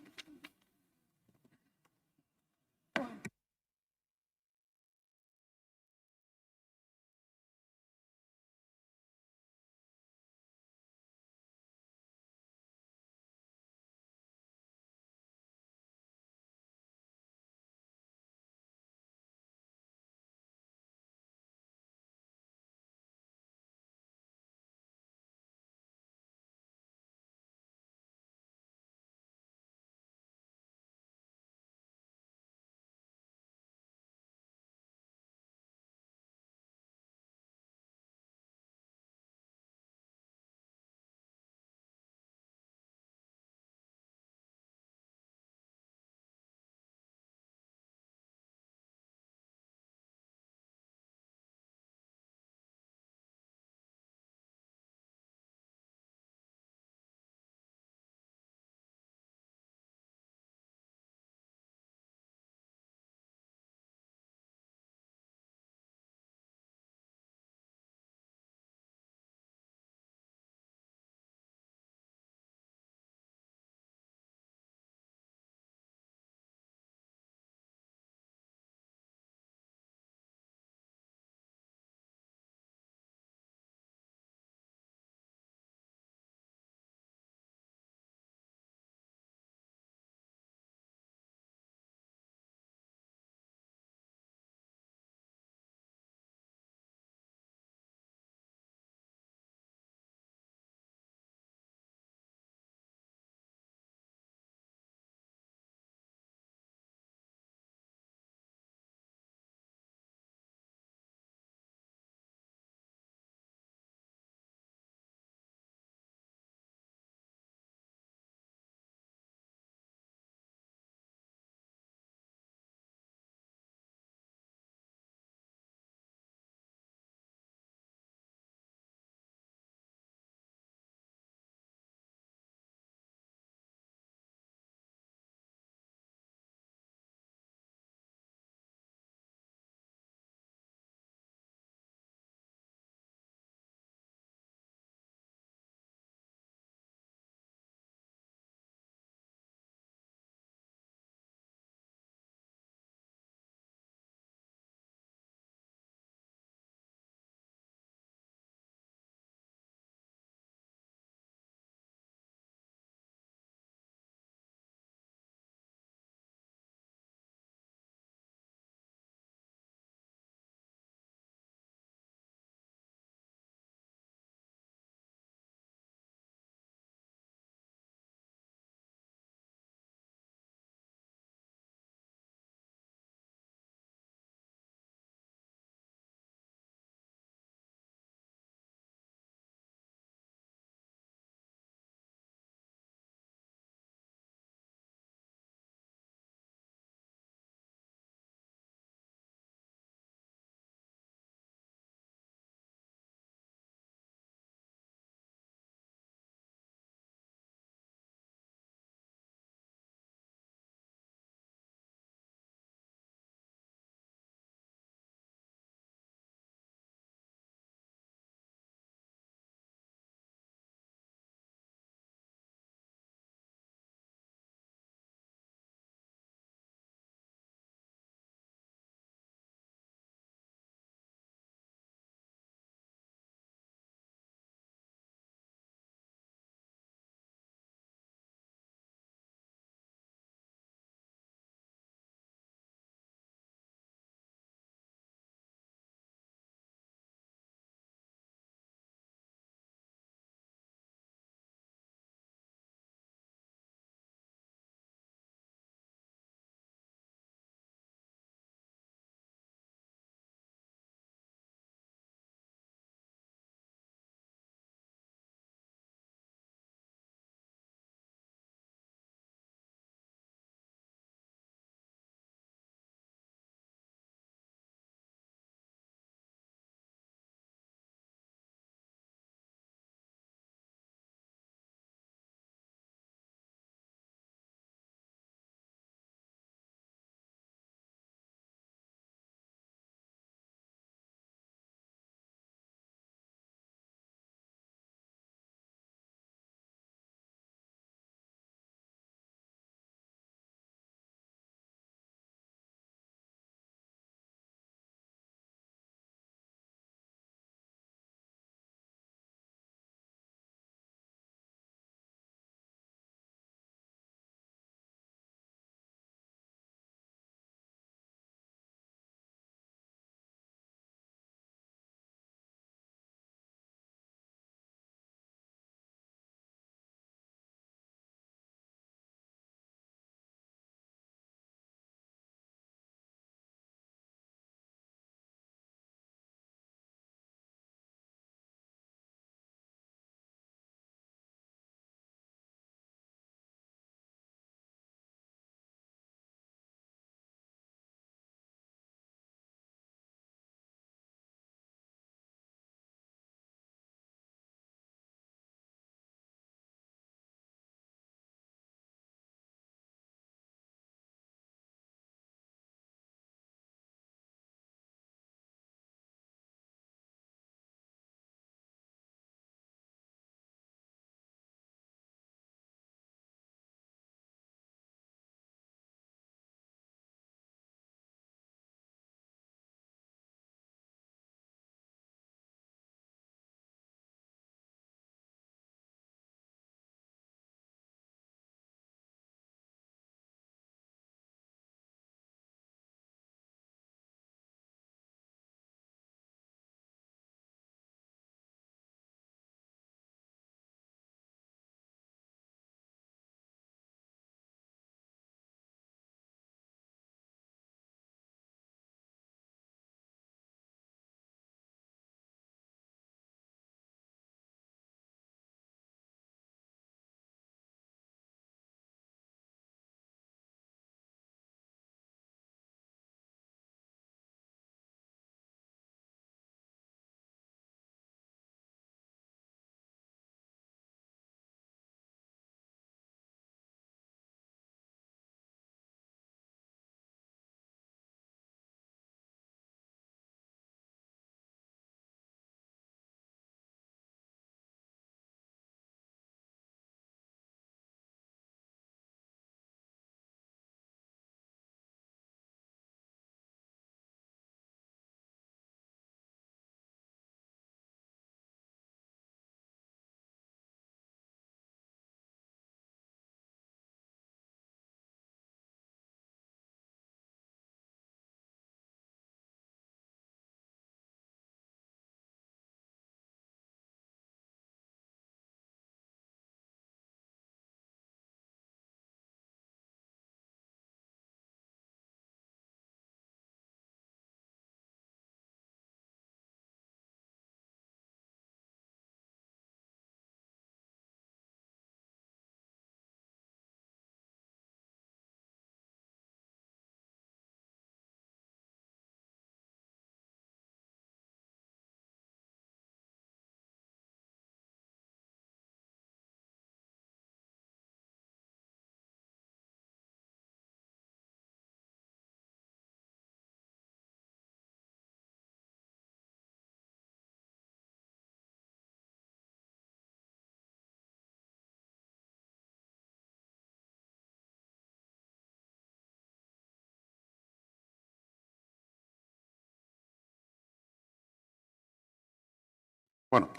Bueno,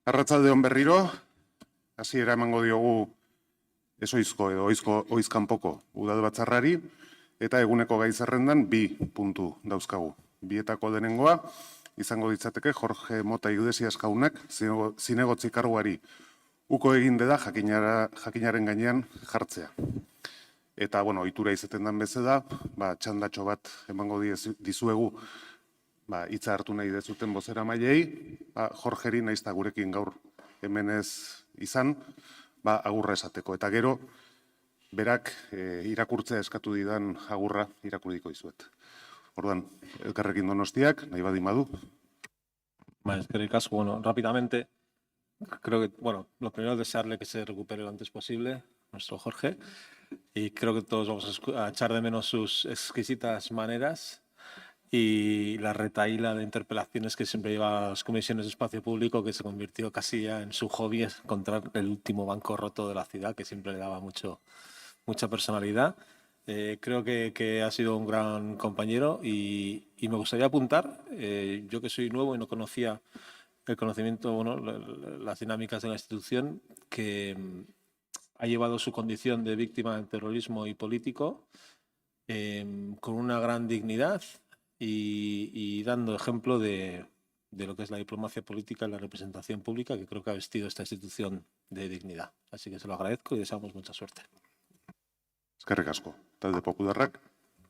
arratsaldeon berriro, hasiera emango diogu ezoizko edo oizkanpoko udal batzarrari, eta eguneko gai zerrendan 2 puntu dauzkagu. Bietako lehenengoa, izango ditzateke Jorge Mota Iglesias jaunak zinegotzi karguari uko egin da jakinaren gainean jartzea. Eta, bueno, ohitura izaten den bezala, txandatxo bat emango dizuegu hitza hartu nahi dezuten bozeramaileei, Jorgeri nahiz eta gurekin gaur hemen ez izan, agurra esateko. Eta gero, berak irakurtzea eskatu didan agurra irakurriko dizuet. Orduan, elkarrekin Donostiak, nahi badi madu. Eskerrik asko, bueno, rápidamente, creo que, bueno, lo primero es desearle que se recupere lo antes posible, nuestro Jorge, y creo que todos vamos a echar de menos sus exquisitas maneras y la retahíla de interpelaciones que siempre lleva a las comisiones de espacio público, que se convirtió casi ya en su hobby, es encontrar el último banco roto de la ciudad, que siempre le daba mucha personalidad. Creo que ha sido un gran compañero y me gustaría apuntar, yo que soy nuevo y no conocía el conocimiento, bueno, las dinámicas de la institución, que ha llevado su condición de víctima del terrorismo y político con una gran dignidad y dando ejemplo de lo que es la diplomacia política y la representación pública, que creo que ha vestido esta institución de dignidad. Así que se lo agradezco y deseamos mucha suerte. Eskerrik asko. Talde Popularrak.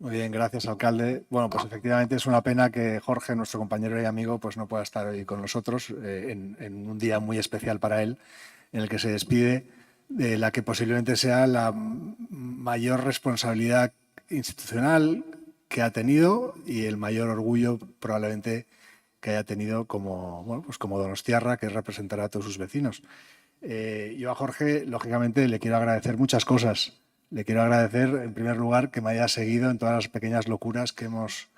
Muy bien, gracias, alcalde. Bueno, pues efectivamente es una pena que Jorge, nuestro compañero y amigo, pues no pueda estar hoy con nosotros en un día muy especial para él, en el que se despide de la que posiblemente sea la mayor responsabilidad institucional que ha tenido y el mayor orgullo probablemente que haya tenido como donostiarra, que es representar a todos sus vecinos. Yo a Jorge, lógicamente, le quiero agradecer muchas cosas. Le quiero agradecer, en primer lugar, que me haya seguido en todas las pequeñas locuras que hemos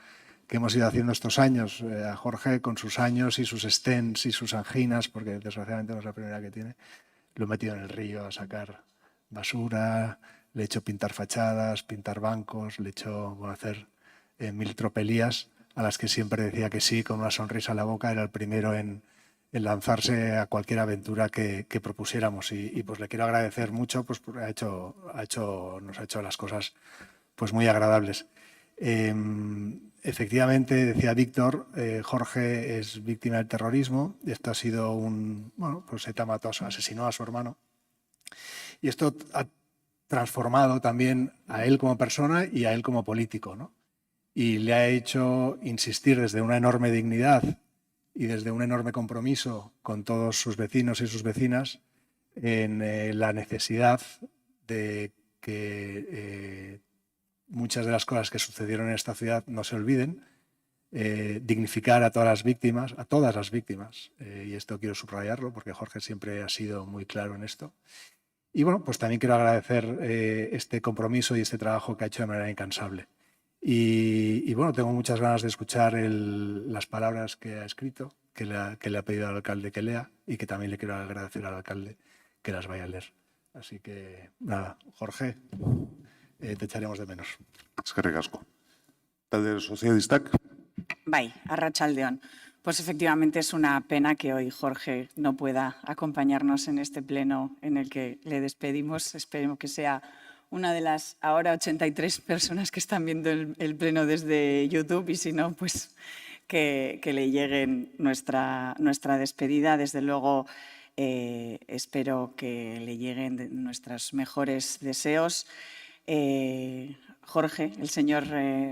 ido haciendo estos años. A Jorge, con sus años y sus stents y sus anginas, porque desgraciadamente no es la primera que tiene, lo he metido en el río a sacar basura, le he hecho pintar fachadas, pintar bancos, le he hecho hacer 1000 tropelías a las que siempre decía que sí, con una sonrisa en la boca. Era el primero en lanzarse a cualquier aventura que propusiéramos y pues le quiero agradecer mucho, pues porque nos ha hecho las cosas pues muy agradables. Efectivamente, decía Víctor, Jorge es víctima del terrorismo. Esto ha sido pues ETA asesinó a su hermano y esto ha transformado también a él como persona y a él como político, ¿no? Y le ha hecho insistir desde una enorme dignidad y desde un enorme compromiso con todos sus vecinos y sus vecinas en la necesidad de que muchas de las cosas que sucedieron en esta ciudad no se olviden, dignificar a todas las víctimas, y esto quiero subrayarlo porque Jorge siempre ha sido muy claro en esto. Y bueno, pues también quiero agradecer este compromiso y este trabajo que ha hecho de manera incansable. Y bueno, tengo muchas ganas de escuchar las palabras que ha escrito, que le ha pedido al alcalde que lea y que también le quiero agradecer al alcalde que las vaya a leer. Así que nada, Jorge, te echaremos de menos. Eskerrik asko. Talde Sozialistak. Bai, arratsaldeon. Pues efectivamente es una pena que hoy Jorge no pueda acompañarnos en este pleno en el que le despedimos. Esperemos que sea una de las ahora 83 personas que están viendo el pleno desde YouTube y si no, pues que le lleguen nuestra despedida. Desde luego, espero que le lleguen nuestros mejores deseos. Jorge, el señor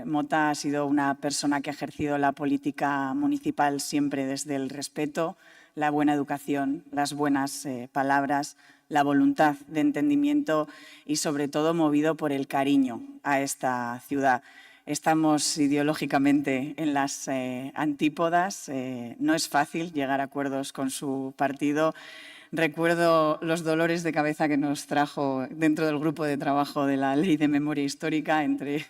Mota, ha sido una persona que ha ejercido la política municipal siempre desde el respeto, la buena educación, las buenas palabras, la voluntad de entendimiento y sobre todo movido por el cariño a esta ciudad. Estamos ideológicamente en las antípodas, no es fácil llegar a acuerdos con su partido. Recuerdo los dolores de cabeza que nos trajo dentro del grupo de trabajo de la Ley de Memoria Histórica, entre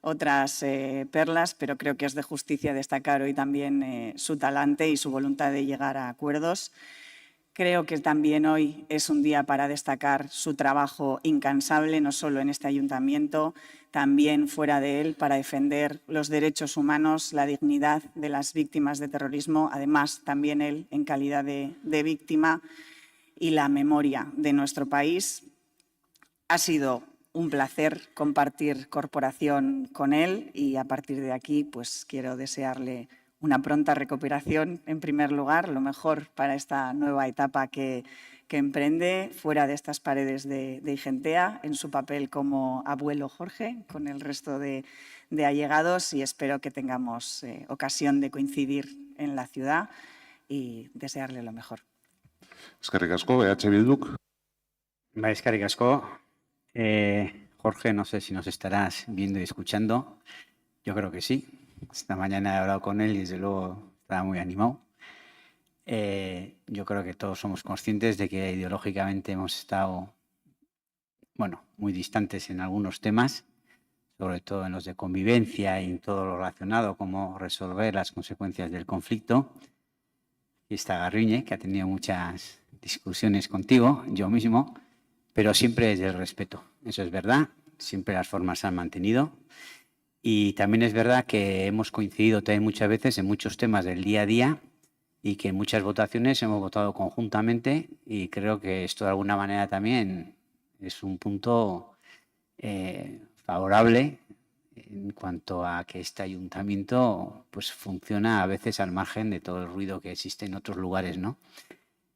otras perlas, pero creo que es de justicia destacar hoy también su talante y su voluntad de llegar a acuerdos. Creo que también hoy es un día para destacar su trabajo incansable, no solo en este ayuntamiento, también fuera de él para defender los derechos humanos, la dignidad de las víctimas de terrorismo, además también él en calidad de víctima, y la memoria de nuestro país. Ha sido un placer compartir corporación con él y a partir de aquí pues quiero desearle una pronta recuperación en primer lugar, lo mejor para esta nueva etapa que emprende fuera de estas paredes de Igentea, en su papel como abuelo Jorge, con el resto de allegados, y espero que tengamos ocasión de coincidir en la ciudad y desearle lo mejor. Eskerrik asko, EH Bilduk. Eskerrik asko. Jorge, no sé si nos estarás viendo y escuchando. Yo creo que sí. Esta mañana he hablado con él y desde luego estaba muy animado. Yo creo que todos somos conscientes de que ideológicamente hemos estado, bueno, muy distantes en algunos temas, sobre todo en los de convivencia y en todo lo relacionado, cómo resolver las consecuencias del conflicto. Y está Garriñe, que ha tenido muchas discusiones contigo, yo mismo, pero siempre desde el respeto. Eso es verdad, siempre las formas se han mantenido. Y también es verdad que hemos coincidido también muchas veces en muchos temas del día a día y que en muchas votaciones hemos votado conjuntamente y creo que esto de alguna manera también es un punto favorable en cuanto a que este ayuntamiento pues funciona a veces al margen de todo el ruido que existe en otros lugares, ¿no?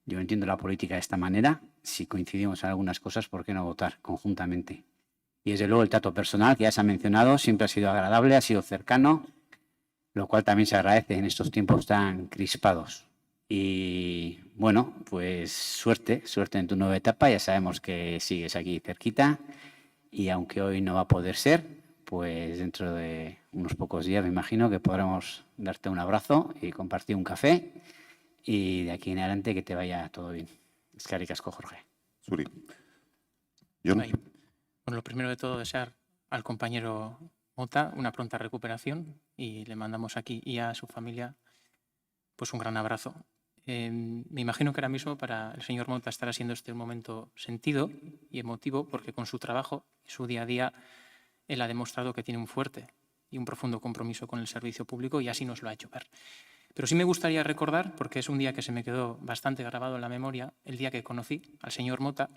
Yo entiendo la política de esta manera. Si coincidimos en algunas cosas, ¿por qué no votar conjuntamente? Y desde luego el trato personal, que ya se ha mencionado, siempre ha sido agradable, ha sido cercano, lo cual también se agradece en estos tiempos tan crispados. Y bueno, pues suerte en tu nueva etapa. Ya sabemos que sigues aquí cerquita y aunque hoy no va a poder ser, pues dentro de unos pocos días me imagino que podremos darte un abrazo y compartir un café y de aquí en adelante que te vaya todo bien. Eskerrik asko, Jorge. Zuri. Jon? Bai. Bueno, lo primero de todo, desear al compañero Mota una pronta recuperación y le mandamos aquí y a su familia pues un gran abrazo. Me imagino que ahora mismo para el señor Mota estará siendo este un momento sentido y emotivo porque con su trabajo y su día a día él ha demostrado que tiene un fuerte y un profundo compromiso con el servicio público y así nos lo ha hecho ver. Pero sí me gustaría recordar, porque es un día que se me quedó bastante grabado en la memoria, el día que conocí al señor Mota.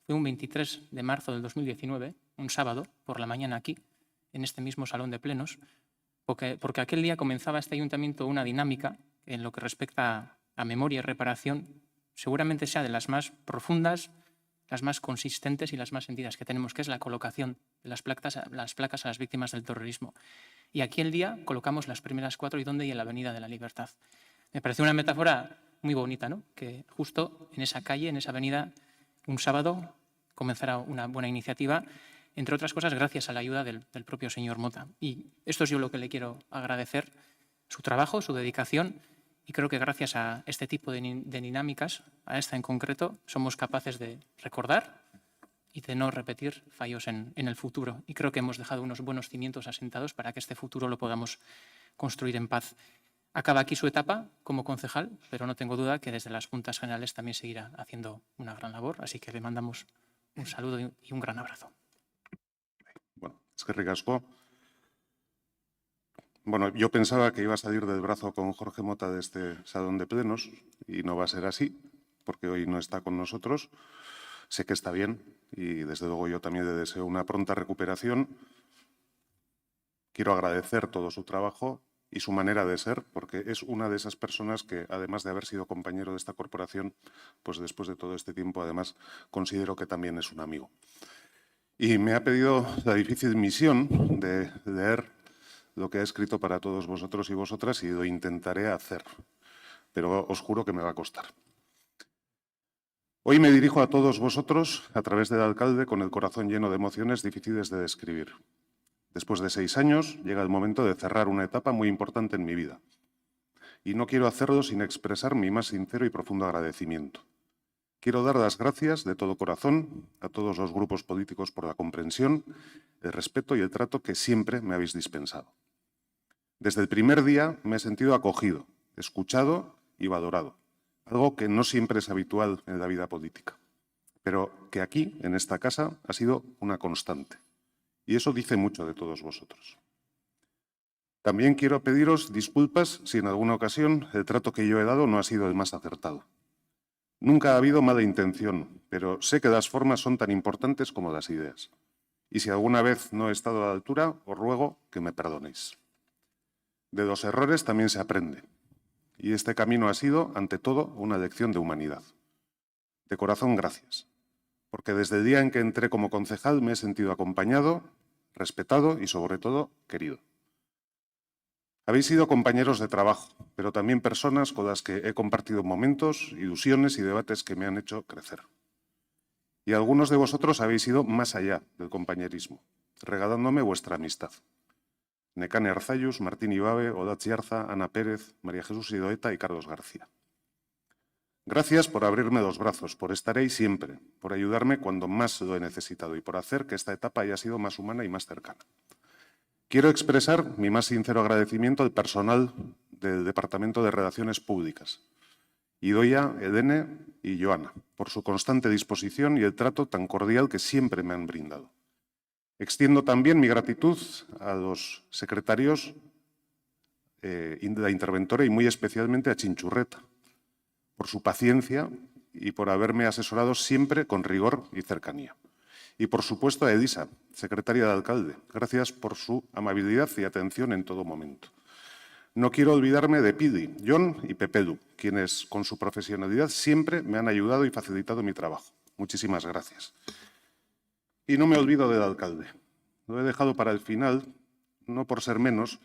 Fue un 23 de marzo del 2019, un sábado, por la mañana aquí, en este mismo salón de plenos, porque aquel día comenzaba este ayuntamiento una dinámica en lo que respecta a memoria y reparación, seguramente sea de las más profundas, las más consistentes y las más sentidas que tenemos, que es la colocación de las placas a las víctimas del terrorismo. Y aquí el día colocamos las primeras 4 y dónde y en la Avenida de la Libertad. Me parece una metáfora muy bonita, ¿no? Que justo en esa calle, en esa avenida, un sábado comenzará una buena iniciativa, entre otras cosas gracias a la ayuda del propio señor Mota. Y esto es yo lo que le quiero agradecer, su trabajo, su dedicación, y creo que gracias a este tipo de dinámicas, a esta en concreto, somos capaces de recordar y de no repetir fallos en el futuro. Y creo que hemos dejado unos buenos cimientos asentados para que este futuro lo podamos construir en paz. Acaba aquí su etapa como concejal, pero no tengo duda que desde las Juntas Generales también seguirá haciendo una gran labor, así que le mandamos un saludo y un gran abrazo. Bueno, eskerrik asko. Bueno, yo pensaba que iba a salir del brazo con Jorge Mota de este salón de plenos y no va a ser así, porque hoy no está con nosotros. Sé que está bien y desde luego yo también le deseo una pronta recuperación. Quiero agradecer todo su trabajo y su manera de ser, porque es una de esas personas que, además de haber sido compañero de esta corporación, pues después de todo este tiempo, además, considero que también es un amigo. Y me ha pedido la difícil misión de leer lo que ha escrito para todos vosotros y vosotras y lo intentaré hacer, pero os juro que me va a costar. Hoy me dirijo a todos vosotros a través del alcalde con el corazón lleno de emociones difíciles de describir. Después de 6 años, llega el momento de cerrar una etapa muy importante en mi vida. Y no quiero hacerlo sin expresar mi más sincero y profundo agradecimiento. Quiero dar las gracias de todo corazón a todos los grupos políticos por la comprensión, el respeto y el trato que siempre me habéis dispensado. Desde el primer día me he sentido acogido, escuchado y valorado, algo que no siempre es habitual en la vida política, pero que aquí, en esta casa, ha sido una constante. Y eso dice mucho de todos vosotros. También quiero pediros disculpas si en alguna ocasión el trato que yo he dado no ha sido el más acertado. Nunca ha habido mala intención, pero sé que las formas son tan importantes como las ideas. Y si alguna vez no he estado a la altura, os ruego que me perdonéis. De los errores también se aprende. Y este camino ha sido, ante todo, una lección de humanidad. De corazón, gracias. Porque desde el día en que entré como concejal me he sentido acompañado, respetado y, sobre todo, querido. Habéis sido compañeros de trabajo, pero también personas con las que he compartido momentos, ilusiones y debates que me han hecho crecer. Y algunos de vosotros habéis ido más allá del compañerismo, regalándome vuestra amistad. Nekane Arzayus, Martín Ibabe, Odatzi Arza, Ana Pérez, María Jesús Idoeta y Carlos García. Gracias por abrirme los brazos, por estar ahí siempre, por ayudarme cuando más lo he necesitado y por hacer que esta etapa haya sido más humana y más cercana. Quiero expresar mi más sincero agradecimiento al personal del Departamento de Relaciones Públicas, Idoia, Edene y Joana, por su constante disposición y el trato tan cordial que siempre me han brindado. Extiendo también mi gratitud a los secretarios de la interventora y muy especialmente a Chinchurreta, por su paciencia y por haberme asesorado siempre con rigor y cercanía. Y, por supuesto, a Elisa, secretaria de alcalde. Gracias por su amabilidad y atención en todo momento. No quiero olvidarme de Pidi, John y Pepedu, quienes, con su profesionalidad, siempre me han ayudado y facilitado mi trabajo. Muchísimas gracias. Y no me olvido del alcalde. Lo he dejado para el final, no por ser menos,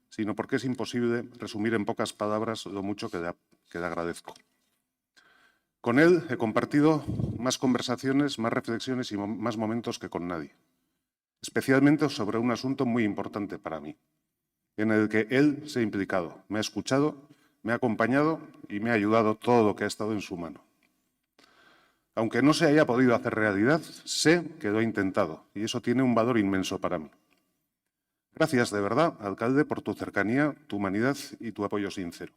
sino porque es imposible resumir en pocas palabras lo mucho que le agradezco. Con él he compartido más conversaciones, más reflexiones y más momentos que con nadie, especialmente sobre un asunto muy importante para mí, en el que él se ha implicado, me ha escuchado, me ha acompañado y me ha ayudado todo lo que ha estado en su mano. Aunque no se haya podido hacer realidad, sé que lo he intentado y eso tiene un valor inmenso para mí. Gracias de verdad, alcalde, por tu cercanía, tu humanidad y tu apoyo sincero.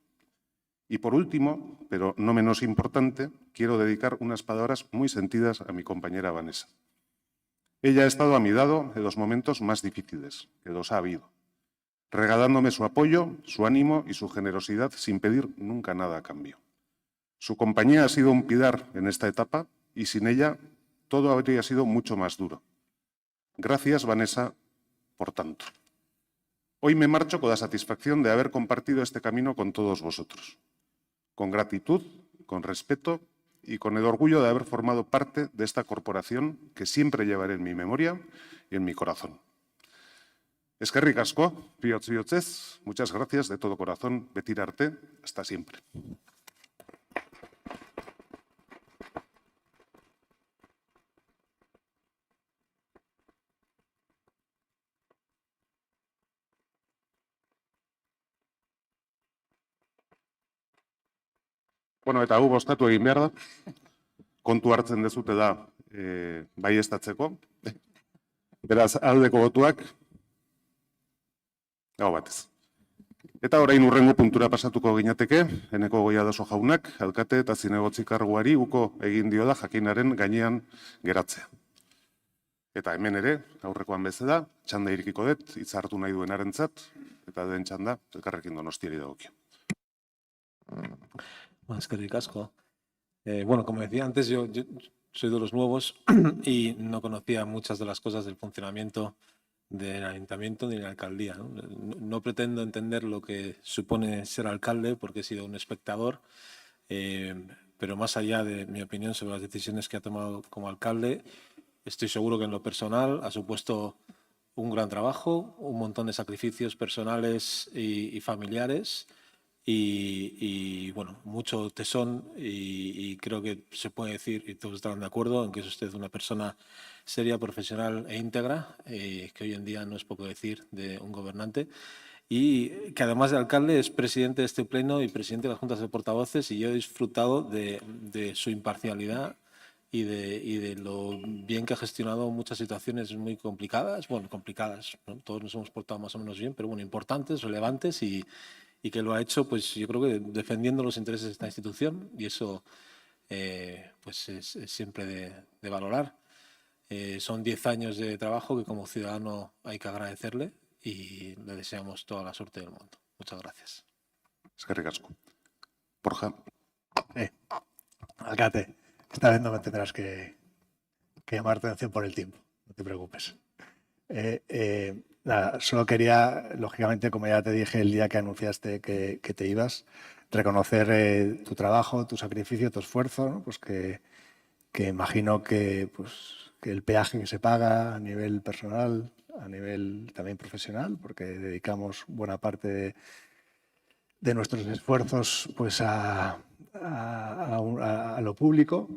Y por último, pero no menos importante, quiero dedicar unas palabras muy sentidas a mi compañera Vanessa. Ella ha estado a mi lado en los momentos más difíciles, que los ha habido, regalándome su apoyo, su ánimo y su generosidad sin pedir nunca nada a cambio. Su compañía ha sido un pilar en esta etapa y sin ella todo habría sido mucho más duro. Gracias, Vanessa, por tanto. Hoy me marcho con la satisfacción de haber compartido este camino con todos vosotros. Con gratitud, con respeto y con el orgullo de haber formado parte de esta corporación que siempre llevaré en mi memoria y en mi corazón. Eskerrik asko, bihotz bihotzez, muchas gracias de todo corazón, betir arte, hasta siempre. Bueno, eta gu bozkatu egin behar da. Kontu hartzen dezute da baieztatzeko. Beraz, aldeko botuak. Gau batez. Eta orain hurrengo puntura pasatuko ginateke, Eneko Goiadaso jaunak, alkate eta zinegotzi karguari uko egin diola jakinaren gainean geratzea. Eta hemen ere, aurrekoan bezala, txanda irikiko dut, hitz hartu nahi duenarentzat, eta den txanda, elkarrekin Donostiari dagokio. Eskerrik asko. Bueno, como decía antes, yo soy de los nuevos y no conocía muchas de las cosas del funcionamiento del ayuntamiento ni de la alcaldía. No pretendo entender lo que supone ser alcalde porque he sido un espectador, pero más allá de mi opinión sobre las decisiones que ha tomado como alcalde, estoy seguro que en lo personal ha supuesto un gran trabajo, un montón de sacrificios personales y familiares. Y bueno, mucho tesón y creo que se puede decir, y todos estarán de acuerdo, en que es usted una persona seria, profesional e íntegra, que hoy en día no es poco decir de un gobernante, y que además de alcalde es presidente de este pleno y presidente de las juntas de portavoces, y yo he disfrutado de su imparcialidad y de lo bien que ha gestionado muchas situaciones muy complicadas, bueno, complicadas, ¿no? Todos nos hemos portado más o menos bien, pero bueno, importantes, relevantes y que lo ha hecho, pues yo creo que defendiendo los intereses de esta institución y eso pues es siempre de valorar. Son 10 años de trabajo que como ciudadano hay que agradecerle y le deseamos toda la suerte del mundo. Muchas gracias. Eskerrik asko. Borja, Alcate, esta vez no me tendrás que llamar atención por el tiempo, no te preocupes. Nada, solo quería, lógicamente, como ya te dije el día que anunciaste que te ibas, reconocer tu trabajo, tu sacrificio, tu esfuerzo, ¿no? Pues que imagino que el peaje que se paga a nivel personal, a nivel también profesional, porque dedicamos buena parte de nuestros esfuerzos pues a lo público,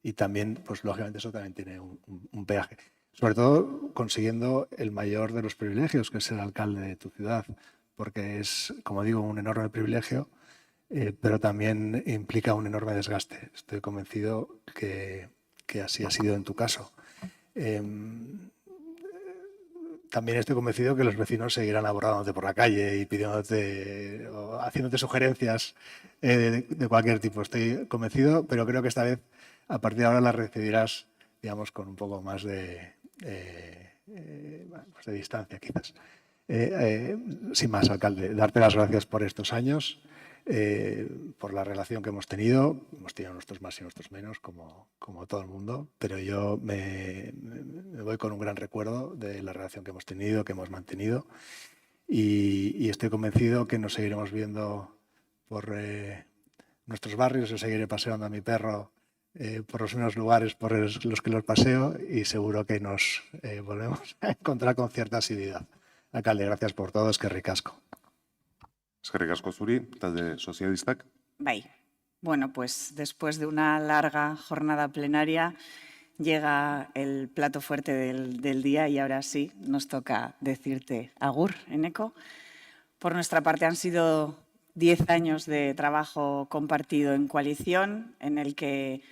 y también, pues lógicamente eso también tiene un peaje. Sobre todo consiguiendo el mayor de los privilegios, que es ser alcalde de tu ciudad, porque es, como digo, un enorme privilegio, pero también implica un enorme desgaste. Estoy convencido que así ha sido en tu caso. También estoy convencido que los vecinos seguirán abordándote por la calle y pidiéndote o haciéndote sugerencias de cualquier tipo. Estoy convencido, pero creo que esta vez, a partir de ahora, las recibirás, digamos, con un poco más de distancia, quizás. Sin más, alcalde, darte las gracias por estos años, por la relación que hemos tenido. Hemos tenido nuestros más y nuestros menos, como todo el mundo, pero yo me voy con un gran recuerdo de la relación que hemos tenido, que hemos mantenido, y estoy convencido que nos seguiremos viendo por nuestros barrios. Yo seguiré paseando a mi perro por los mismos lugares por los que los paseo, y seguro que nos volvemos a encontrar con cierta asiduidad. Alcalde, gracias por todo, eskerrik asko. eskerrik asko zuri, talde sozialistak. Bai. Bueno, pues después de una larga jornada plenaria llega el plato fuerte del día y ahora sí nos toca decirte agur, Eneko. Por nuestra parte han sido 10 años de trabajo compartido en coalición, en el que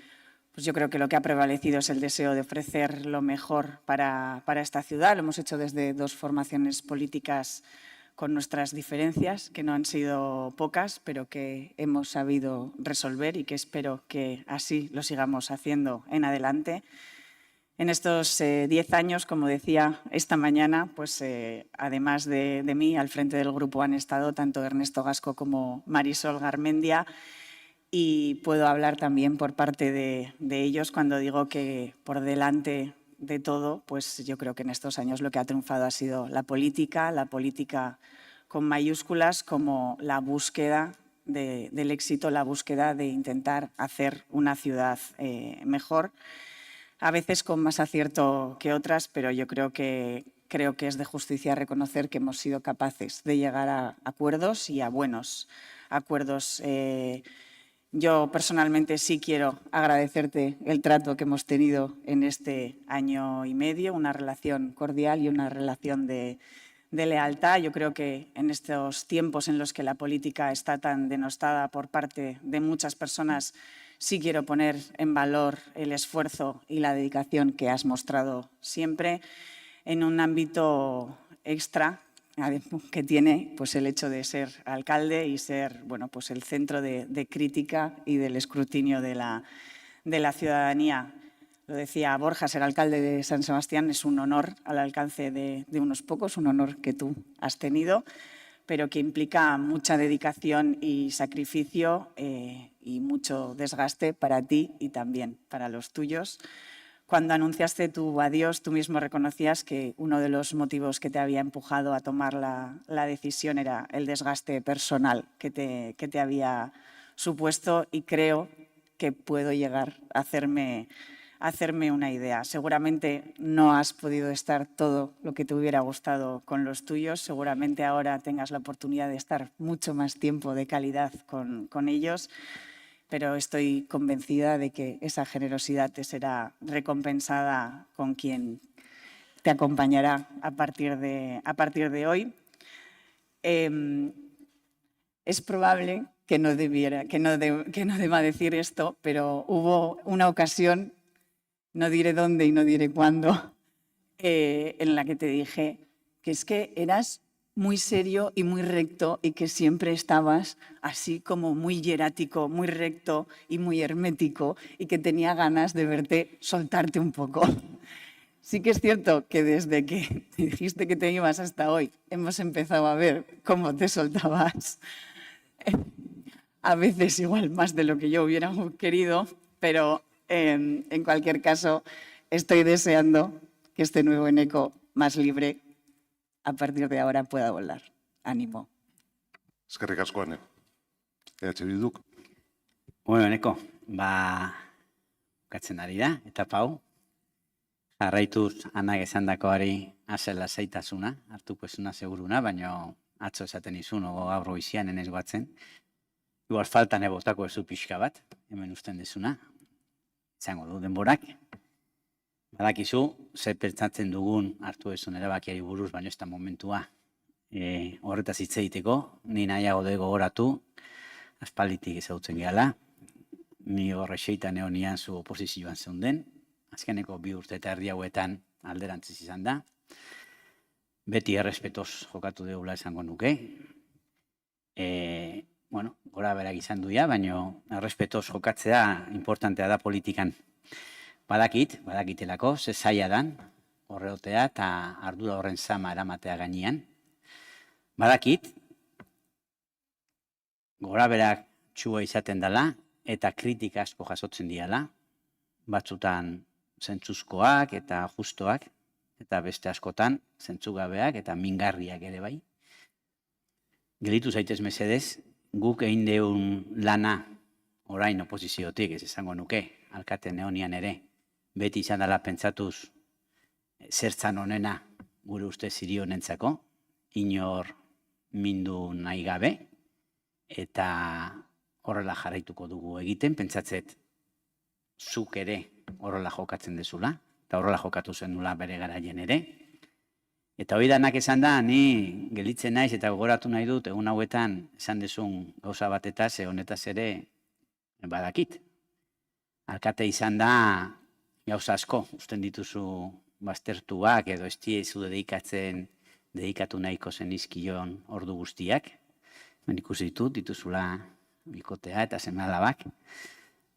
pues yo creo que lo que ha prevalecido es el deseo de ofrecer lo mejor para esta ciudad. Lo hemos hecho desde dos formaciones políticas con nuestras diferencias, que no han sido pocas, pero que hemos sabido resolver y que espero que así lo sigamos haciendo en adelante. En estos 10 años, como decía esta mañana, pues además de mí, al frente del grupo han estado tanto Ernesto Gasco como Marisol Garmendia, y puedo hablar también por parte de ellos cuando digo que por delante de todo, pues yo creo que en estos años lo que ha triunfado ha sido la política con mayúsculas, como la búsqueda del éxito, la búsqueda de intentar hacer una ciudad mejor, a veces con más acierto que otras, pero yo creo que es de justicia reconocer que hemos sido capaces de llegar a acuerdos y a buenos acuerdos. Yo personalmente sí quiero agradecerte el trato que hemos tenido en este año y medio, una relación cordial y una relación de lealtad. Yo creo que en estos tiempos en los que la política está tan denostada por parte de muchas personas, sí quiero poner en valor el esfuerzo y la dedicación que has mostrado siempre en un ámbito extra que tiene pues el hecho de ser alcalde y ser pues el centro de crítica y del escrutinio de la ciudadanía. Lo decía Borja, ser alcalde de San Sebastián es un honor al alcance de unos pocos, un honor que tú has tenido, pero que implica mucha dedicación y sacrificio y mucho desgaste para ti y también para los tuyos. Cuando anunciaste tu adiós, tú mismo reconocías que uno de los motivos que te había empujado a tomar la decisión era el desgaste personal que te había supuesto, y creo que puedo llegar a hacerme una idea. Seguramente no has podido estar todo lo que te hubiera gustado con los tuyos, seguramente ahora tengas la oportunidad de estar mucho más tiempo de calidad con ellos, pero estoy convencida de que esa generosidad te será recompensada con quien te acompañará a partir de hoy. Es probable que no deba decir esto, pero hubo una ocasión, no diré dónde y no diré cuándo, en la que te dije que es que eras muy serio y muy recto y que siempre estabas así como muy hierático, muy recto y muy hermético y que tenía ganas de verte soltarte un poco. Sí que es cierto que desde que dijiste que te ibas hasta hoy hemos empezado a ver cómo te soltabas. A veces igual más de lo que yo hubiera querido, pero en cualquier caso estoy deseando que este nuevo Eneco más libre a partir de ahora pueda volar. Ánimo. Eskerrik asko, Ane. Bilduk. Bueno, Eneko, bukatzen ari da, eta pau. Jarraituz anak esandakoari azel lasaitasuna, hartuko esuna seguruna, baina atzo esaten izun, ogo gaur goizian enez guatzen. Igual faltan ebotako ezu pixka bat, hemen usten dezuna. Izango du denborak. Badakizu, ze pentsatzen dugun hartu ezun erabakiari buruz, baina ez da momentua. Horretaz hitz egiteko, ni nahiago de gogoratu, aspalditik ezagutzen gehala. Ni horre xeitan eonian zu oposizioan zeunden. Azkeneko 2 urte eta erdi hauetan alderantziz izan da. Beti errespetoz jokatu deula esango nuke. Bueno, gora berak izan duia, baina errespetoz jokatzea importantea da politikan. Badakitelako, ze zaila dan, horreotea eta ardura horren sama eramatea gainean. Badakit, gora berak txua izaten dela eta kritika asko jasotzen diala, batzutan zentzuzkoak eta justoak, eta beste askotan zentzugabeak eta mingarriak ere bai. Gelitu zaitez mesedez, guk egin deun lana orain oposiziotik, ez esango nuke, alkate neonian ere, beti izan dela pentsatuz zertzan honena gure uste ziri honentzako, inor mindu nahi gabe, eta horrela jarraituko dugu egiten, pentsatzet zuk ere horrela jokatzen dezula, eta horrela jokatu zen nula bere garaien ere. Eta hori danak esan da, ni gelitzen naiz eta gogoratu nahi dut, egun hauetan esan dezun gauza bateta, ze honetaz ere badakit. Alkate izan da gauza asko, usten dituzu baztertuak edo ez diezu dedikatu nahiko zenizkion ordu guztiak. Ben ikusi dituzula bikotea eta seme-alabak.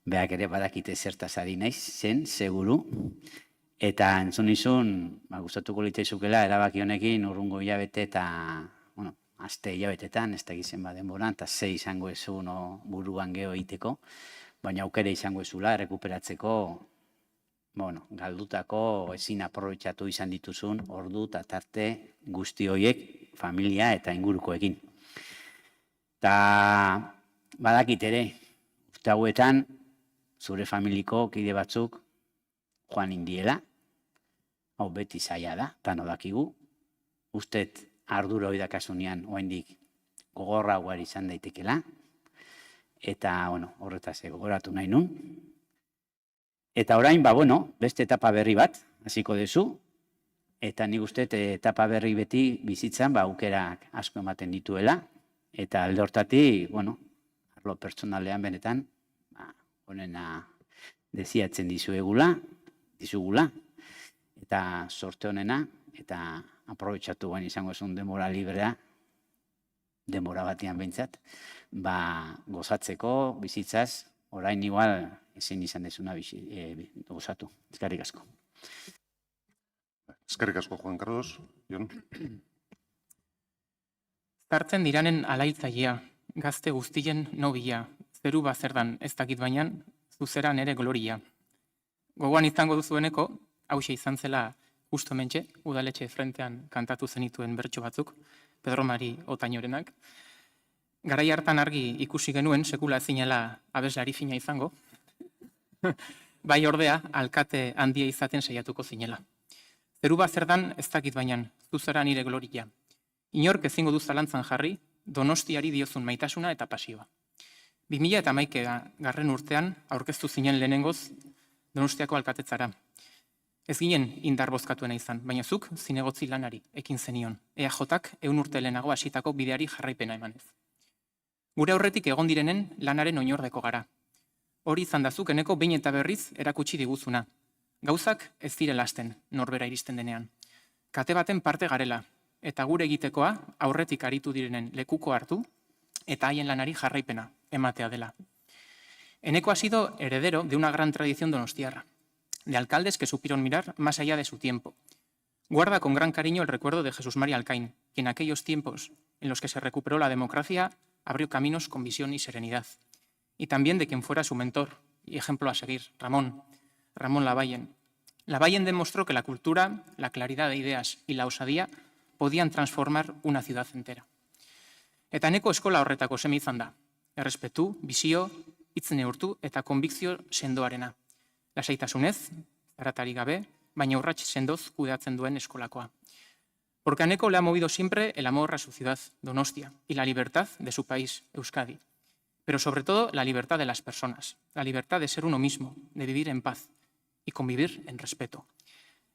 Beak ere badakite zertaz ari naiz, zen, seguru. Eta entzun izun, gustatuko litzaizukela erabaki honekin urrungo hilabete eta, bueno, aste hilabetetan, ez da gizen denboran, eta 6 izango ezun buruan geho egiteko, baina aukere izango ezula errekuperatzeko, bueno, galdutako ezin aprobetxatu izan dituzun ordu eta tarte guzti horiek familia eta ingurukoekin. Eta badakit ere, urte hauetan, zure familiko kide batzuk joan indiela, hau beti zaila da, eta nodakigu, ustet ardura hori dakasunean oendik gogorra guari izan daitekela, eta, bueno, horretaz gogoratu nahi nun. Eta orain, bueno, beste etapa berri bat, hasiko dezu, eta nik uste etapa berri beti bizitzan, aukerak asko ematen dituela, eta alde hortatik, bueno, arlo pertsonalean benetan, honena deziatzen dizugula, eta sorte honena, eta aprobetxatu guen izango esun denbora librea, denbora batean behintzat, gozatzeko, bizitzaz, orain igual ezin izan dezuna gozatu. Eskerrik asko. Eskerrik asko, Juan Carlos. Jon? Zartzen diranen alaitzailea, gazte guztien nobia, zeru bazerdan ez dakit bainan, zuzeran ere gloria. Gogoan izango duzueneko, hauxe izan zela justo mentxe, udaletxe frentean kantatu zenituen bertso batzuk, Pedro Mari Otañorenak. Garai hartan argi ikusi genuen, sekula ezinela abeslari fina izango, bai ordea, alkate handia izaten saiatuko zinela. Zeru bazerdan ez dakit bainan, zuzera nire gloria. Inork ezingo du zalantzan jarri, Donostiari diozun maitasuna eta pasioa. 2011 urtean aurkeztu zinen lehenengoz Donostiako alkatetzara. Ez ginen indar bozkatuena izan, baina zuk zinegotzi lanari ekin zenion. EAJak 100 urte lehenago hasitako bideari jarraipena emanez. Gure aurretik egon direnen lanaren oinordeko gara. Hori izan da zuk eneko behin eta berriz erakutsi diguzuna. Gauzak ez direla hasten norbera iristen denean. Kate baten parte garela, eta gure egitekoa aurretik aritu direnen lekuko hartu eta haien lanari jarraipena ematea dela. Eneko ha sido heredero de una gran tradición donostiarra, de alcaldes que supieron mirar más allá de su tiempo. Guarda con gran cariño el recuerdo de Jesús María Alcaín, que en aquellos tiempos en los que se recuperó la democracia abrió caminos con visión y serenidad. Y también de quien fuera su mentor y ejemplo a seguir, Ramón Lavallen. Lavallen demostró que la cultura, la claridad de ideas y la osadía podían transformar una ciudad entera. Eta eneko eskola horretako seme izan da. Errespetu, bizio, hitz neurtu eta konbikzio sendoarena. Lasaitasunez, zaratari gabe, baina urrats sendoz kudeatzen duen eskolakoa. Porque a Eneko le ha movido siempre el amor a su ciudad, Donostia, y la libertad de su país, Euskadi. Pero sobre todo la libertad de las personas, la libertad de ser uno mismo, de vivir en paz y convivir en respeto.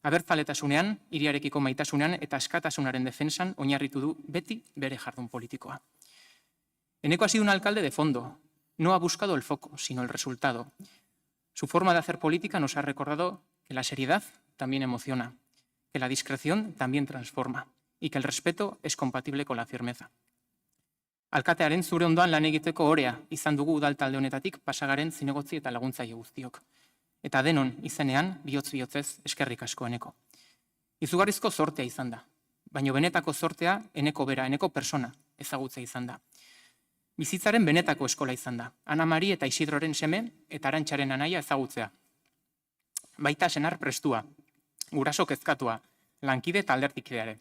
Abertzaletasunean, hiriarekiko maitasunean eta askatasunaren defensan oinarritu du beti bere jardun politikoa. Eneko ha sido un alcalde de fondo. No ha buscado el foco, sino el resultado. Su forma de hacer política nos ha recordado que la seriedad también emociona, que la discreción también transforma y que el respeto es compatible con la firmeza. Alkatearen zure ondoan lan egiteko orea izan dugu udaltalde honetatik pasagaren zinegotzi eta laguntzaile guztiok. Eta denon izenean, bihotz-bihotzez eskerrik asko Eneko. Izugarrizko zortea izan da, baina benetako zortea Eneko bera, Eneko persona ezagutzea izan da. Bizitzaren benetako eskola izan da, Ana Mari eta Isidroren seme eta Arantxaren anaia ezagutzea. Baita senar prestua, guraso kezkatua, lankide eta alderdikideare.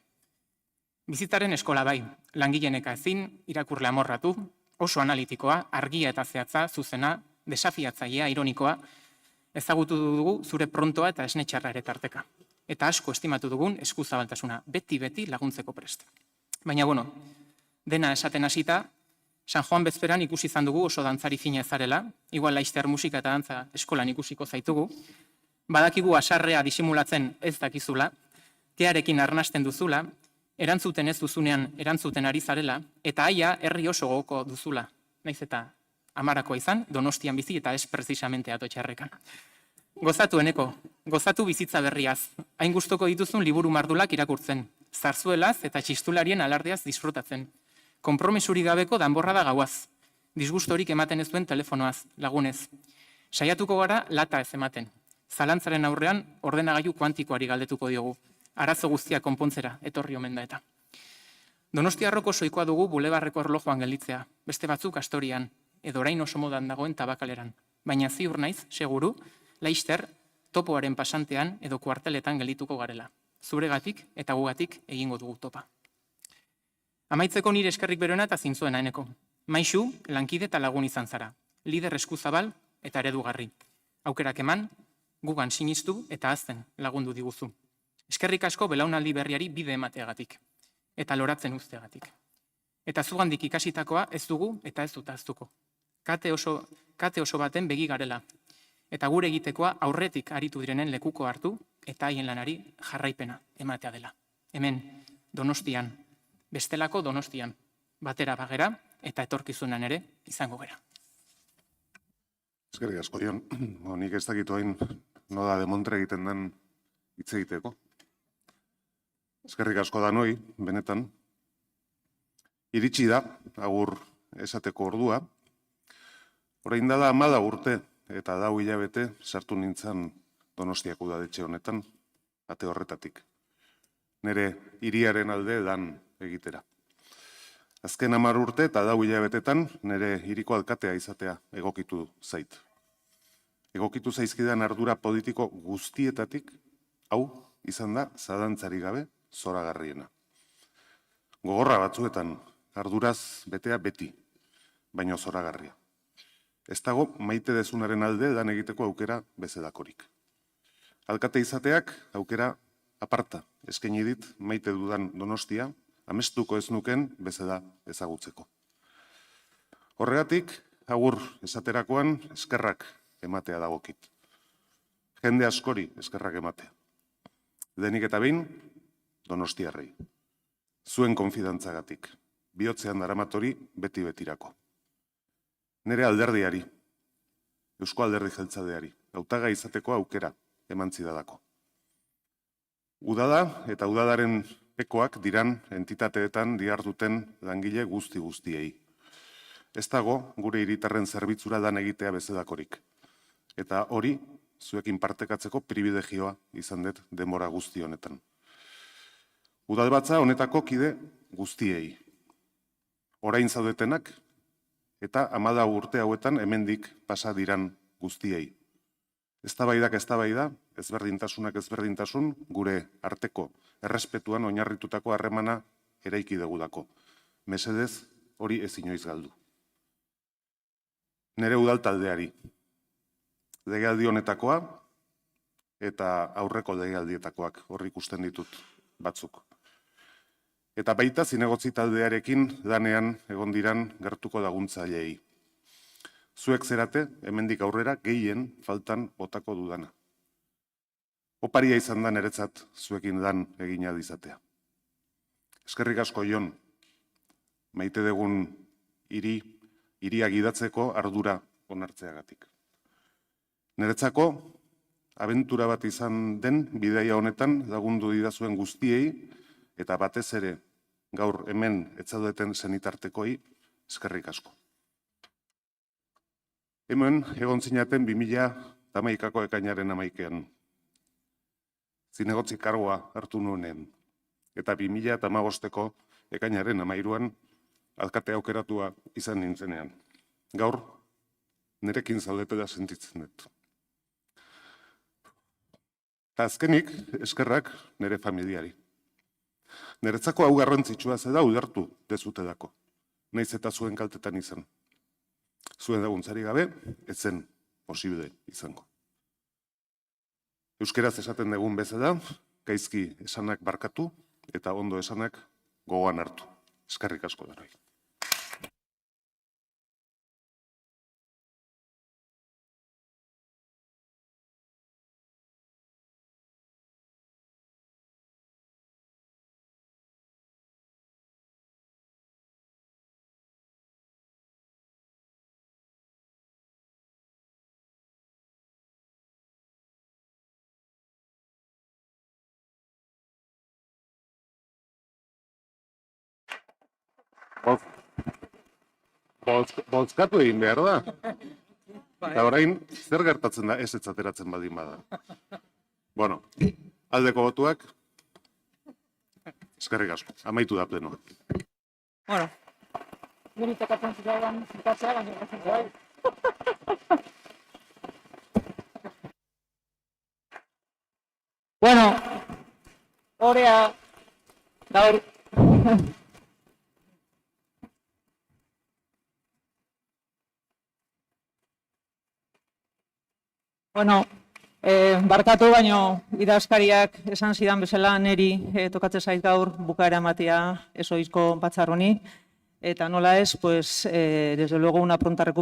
Bizitzaren eskola bai, langileneka ezin, irakurle amorratu, oso analitikoa, argia eta zehatza, zuzena, desafiatzailea, ironikoa, ezagutu dugu zure prontoa eta esne txarra ere tarteka. Eta asko estimatu dugun eskuzabaltasuna, beti laguntzeko prest. Baina, dena esaten hasita, San Juan bezperan ikusi izan dugu oso dantzari fina ezarela, igual Laster musika eta dantza eskolan ikusiko zaitugu, badakigu asarrea disimulatzen ez dakizula, kearekin arnasten duzula, erantzuten ez duzunean erantzuten ari zarela, eta aia herri oso gogoko duzula, naiz eta Amarakoa izan, Donostian bizi eta ez precisamente Atotxarrekan. Gozatu Eneko, gozatu bizitza berriaz, hain gustoko dituzun liburu mardulak irakurtzen, zarzuelaz eta txistularien alardeaz disfrutatzen, konpromisuri gabeko danborrada gauaz, disgustorik ematen ez duen telefonoaz, lagunez. Saiatuko gara lata ez ematen. Zalantzaren aurrean ordenagailu kuantikoari galdetuko diogu, arazo guztia konpontzera etorri omen da eta. Donostiarroko soikoa dugu bulebarreko erlojuan gelditzea, beste batzuk Astorian, edo orain oso modan dagoen Tabakaleran. Baina ziur naiz, seguru, Laster, topoaren pasantean edo kuarteletan geldituko garela. Zuregatik eta gugatik egingo dugu topa. Amaitzeko nire eskerrik beroena eta zintzuena Eneko. Maixu, lankide eta lagun izan zara. Lider eskuzabal eta eredugarri. Aukerak eman, gugan sinistu eta azten lagundu diguzu. Eskerrik asko belaunaldi berriari bide emateagatik. Eta loratzen uzteagatik. Eta zugandik ikasitakoa ez dugu eta ez dut ahaztuko. Kate oso baten begi garela. Eta gure egitekoa aurretik aritu direnen lekuko hartu eta haien lanari jarraipena ematea dela. Hemen, Donostian, bestelako Donostian, batera bagera eta etorkizunan ere izango gera. Eskerrik asko, Jon. Nik ez dakitu hain noda demontre egiten den hitz egiteko. Eskerrik asko da noi, benetan. Iritsi da, agur esateko ordua. Orain dela 14 urte eta 4 hilabete sartu nintzen Donostiako udaletxe honetan, ate horretatik. Nere hiriaren alde lan egitera. Azken 10 urte eta 4 hilabetetan nere hiriko alkatea izatea egokitu zait. Egokitu zaizkidan ardura politiko guztietatik, hau izan da zalantzari gabe zoragarriena. Gogorra batzuetan, arduraz betea beti, baino zoragarria. Ez dago maite dezunaren alde lan egiteko aukera bezalakorik. Alkate izateak aukera aparta eskaini dit maite dudan Donostia, amestuko ez nuken bezala ezagutzeko. Horregatik, agur esaterakoan eskerrak ematea dagokit. Jende askori eskerrak ematea. Lehenik eta behin, Donostiarrei. Zuen konfidantzagatik. Bihotzean daramatori beti-betirako. Nere alderdiari, Eusko Alderdi Jeltzadeari, hautagai izateko aukera eman zidalako. Udada eta udadaren ekoak diran entitateetan diharduten langile guztiei. Ez dago gure hiritarren zerbitzura lan egitea bezalakorik. Eta hori, zuekin partekatzeko pribilegioa izan dut denbora guzti honetan. Udalbatza honetako kide guztiei. Orain zaudetenak eta 14 urte hauetan hemendik pasa diran guztiei. Eztabaidak eztabaida, ezberdintasunak ezberdintasun, gure arteko errespetuan oinarritutako harremana eraiki degulako. Mesedez, hori ez inoiz galdu. Nere udal taldeari, legealdi honetakoa eta aurreko legealdietakoak hor ikusten ditut batzuk. Eta baita zinegotzi taldearekin lanean egon diran gertuko laguntzaileei. Zuek zerate, hemendik aurrera gehien faltan botako dudana. Oparia izan da niretzat zuekin lan egina dizatea. Eskerrik asko Jon, maite dugun hiria gidatzeko ardura onartzeagatik. Niretzako, abentura bat izan den bidaia honetan lagundu didazuen guztiei eta batez ere gaur hemen etzaudeten senitartekoi eskerrik asko. Hemen egon zinaten 2011ko ekainaren 11ean. Zinegotzi kargoa hartu nuenean. Eta 2015ko ekainaren 13ean alkate aukeratua izan nintzenean. Gaur, nirekin zaudetela sentitzen dut. Eta azkenik, eskerrak nire familiari. Niretzako hau garrantzitsua zeda ulertu dezutelako. Naiz eta zuen kaltetan izan. Zuen laguntzari gabe, ez zen posible izango. Euskeraz esaten dugun bezala, gaizki esanak barkatu eta ondo esanak gogoan hartu. Eskerrik asko denoi. Bozkatu egin behar da. Eta orain, zer gertatzen da ez etzateratzen baldin bada. Bueno, aldeko botuak, eskerrik asko, amaitu da plenoa. Bueno, Guri tokatzen zitzaidan bukatzea, baina bukatzen bai. Bueno, orea gaur. Bueno, barkatu baino idazkariak esan zidan bezala neri tokatzen zait gaur bukaera ematea ezoizko batzar honi. Eta nola ez, pues, desde luego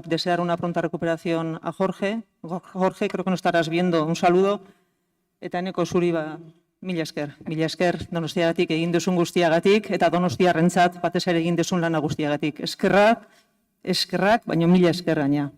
desear una pronta recuperación a Jorge. Jorge, creo que nos estarás viendo, un saludo. Eta eneko zuri mila esker Donostiagatik egin duzun guztiagatik, eta Donostiarrentzat batez ere egin duzun lana guztiagatik. Eskerrak, baina mila esker gaina.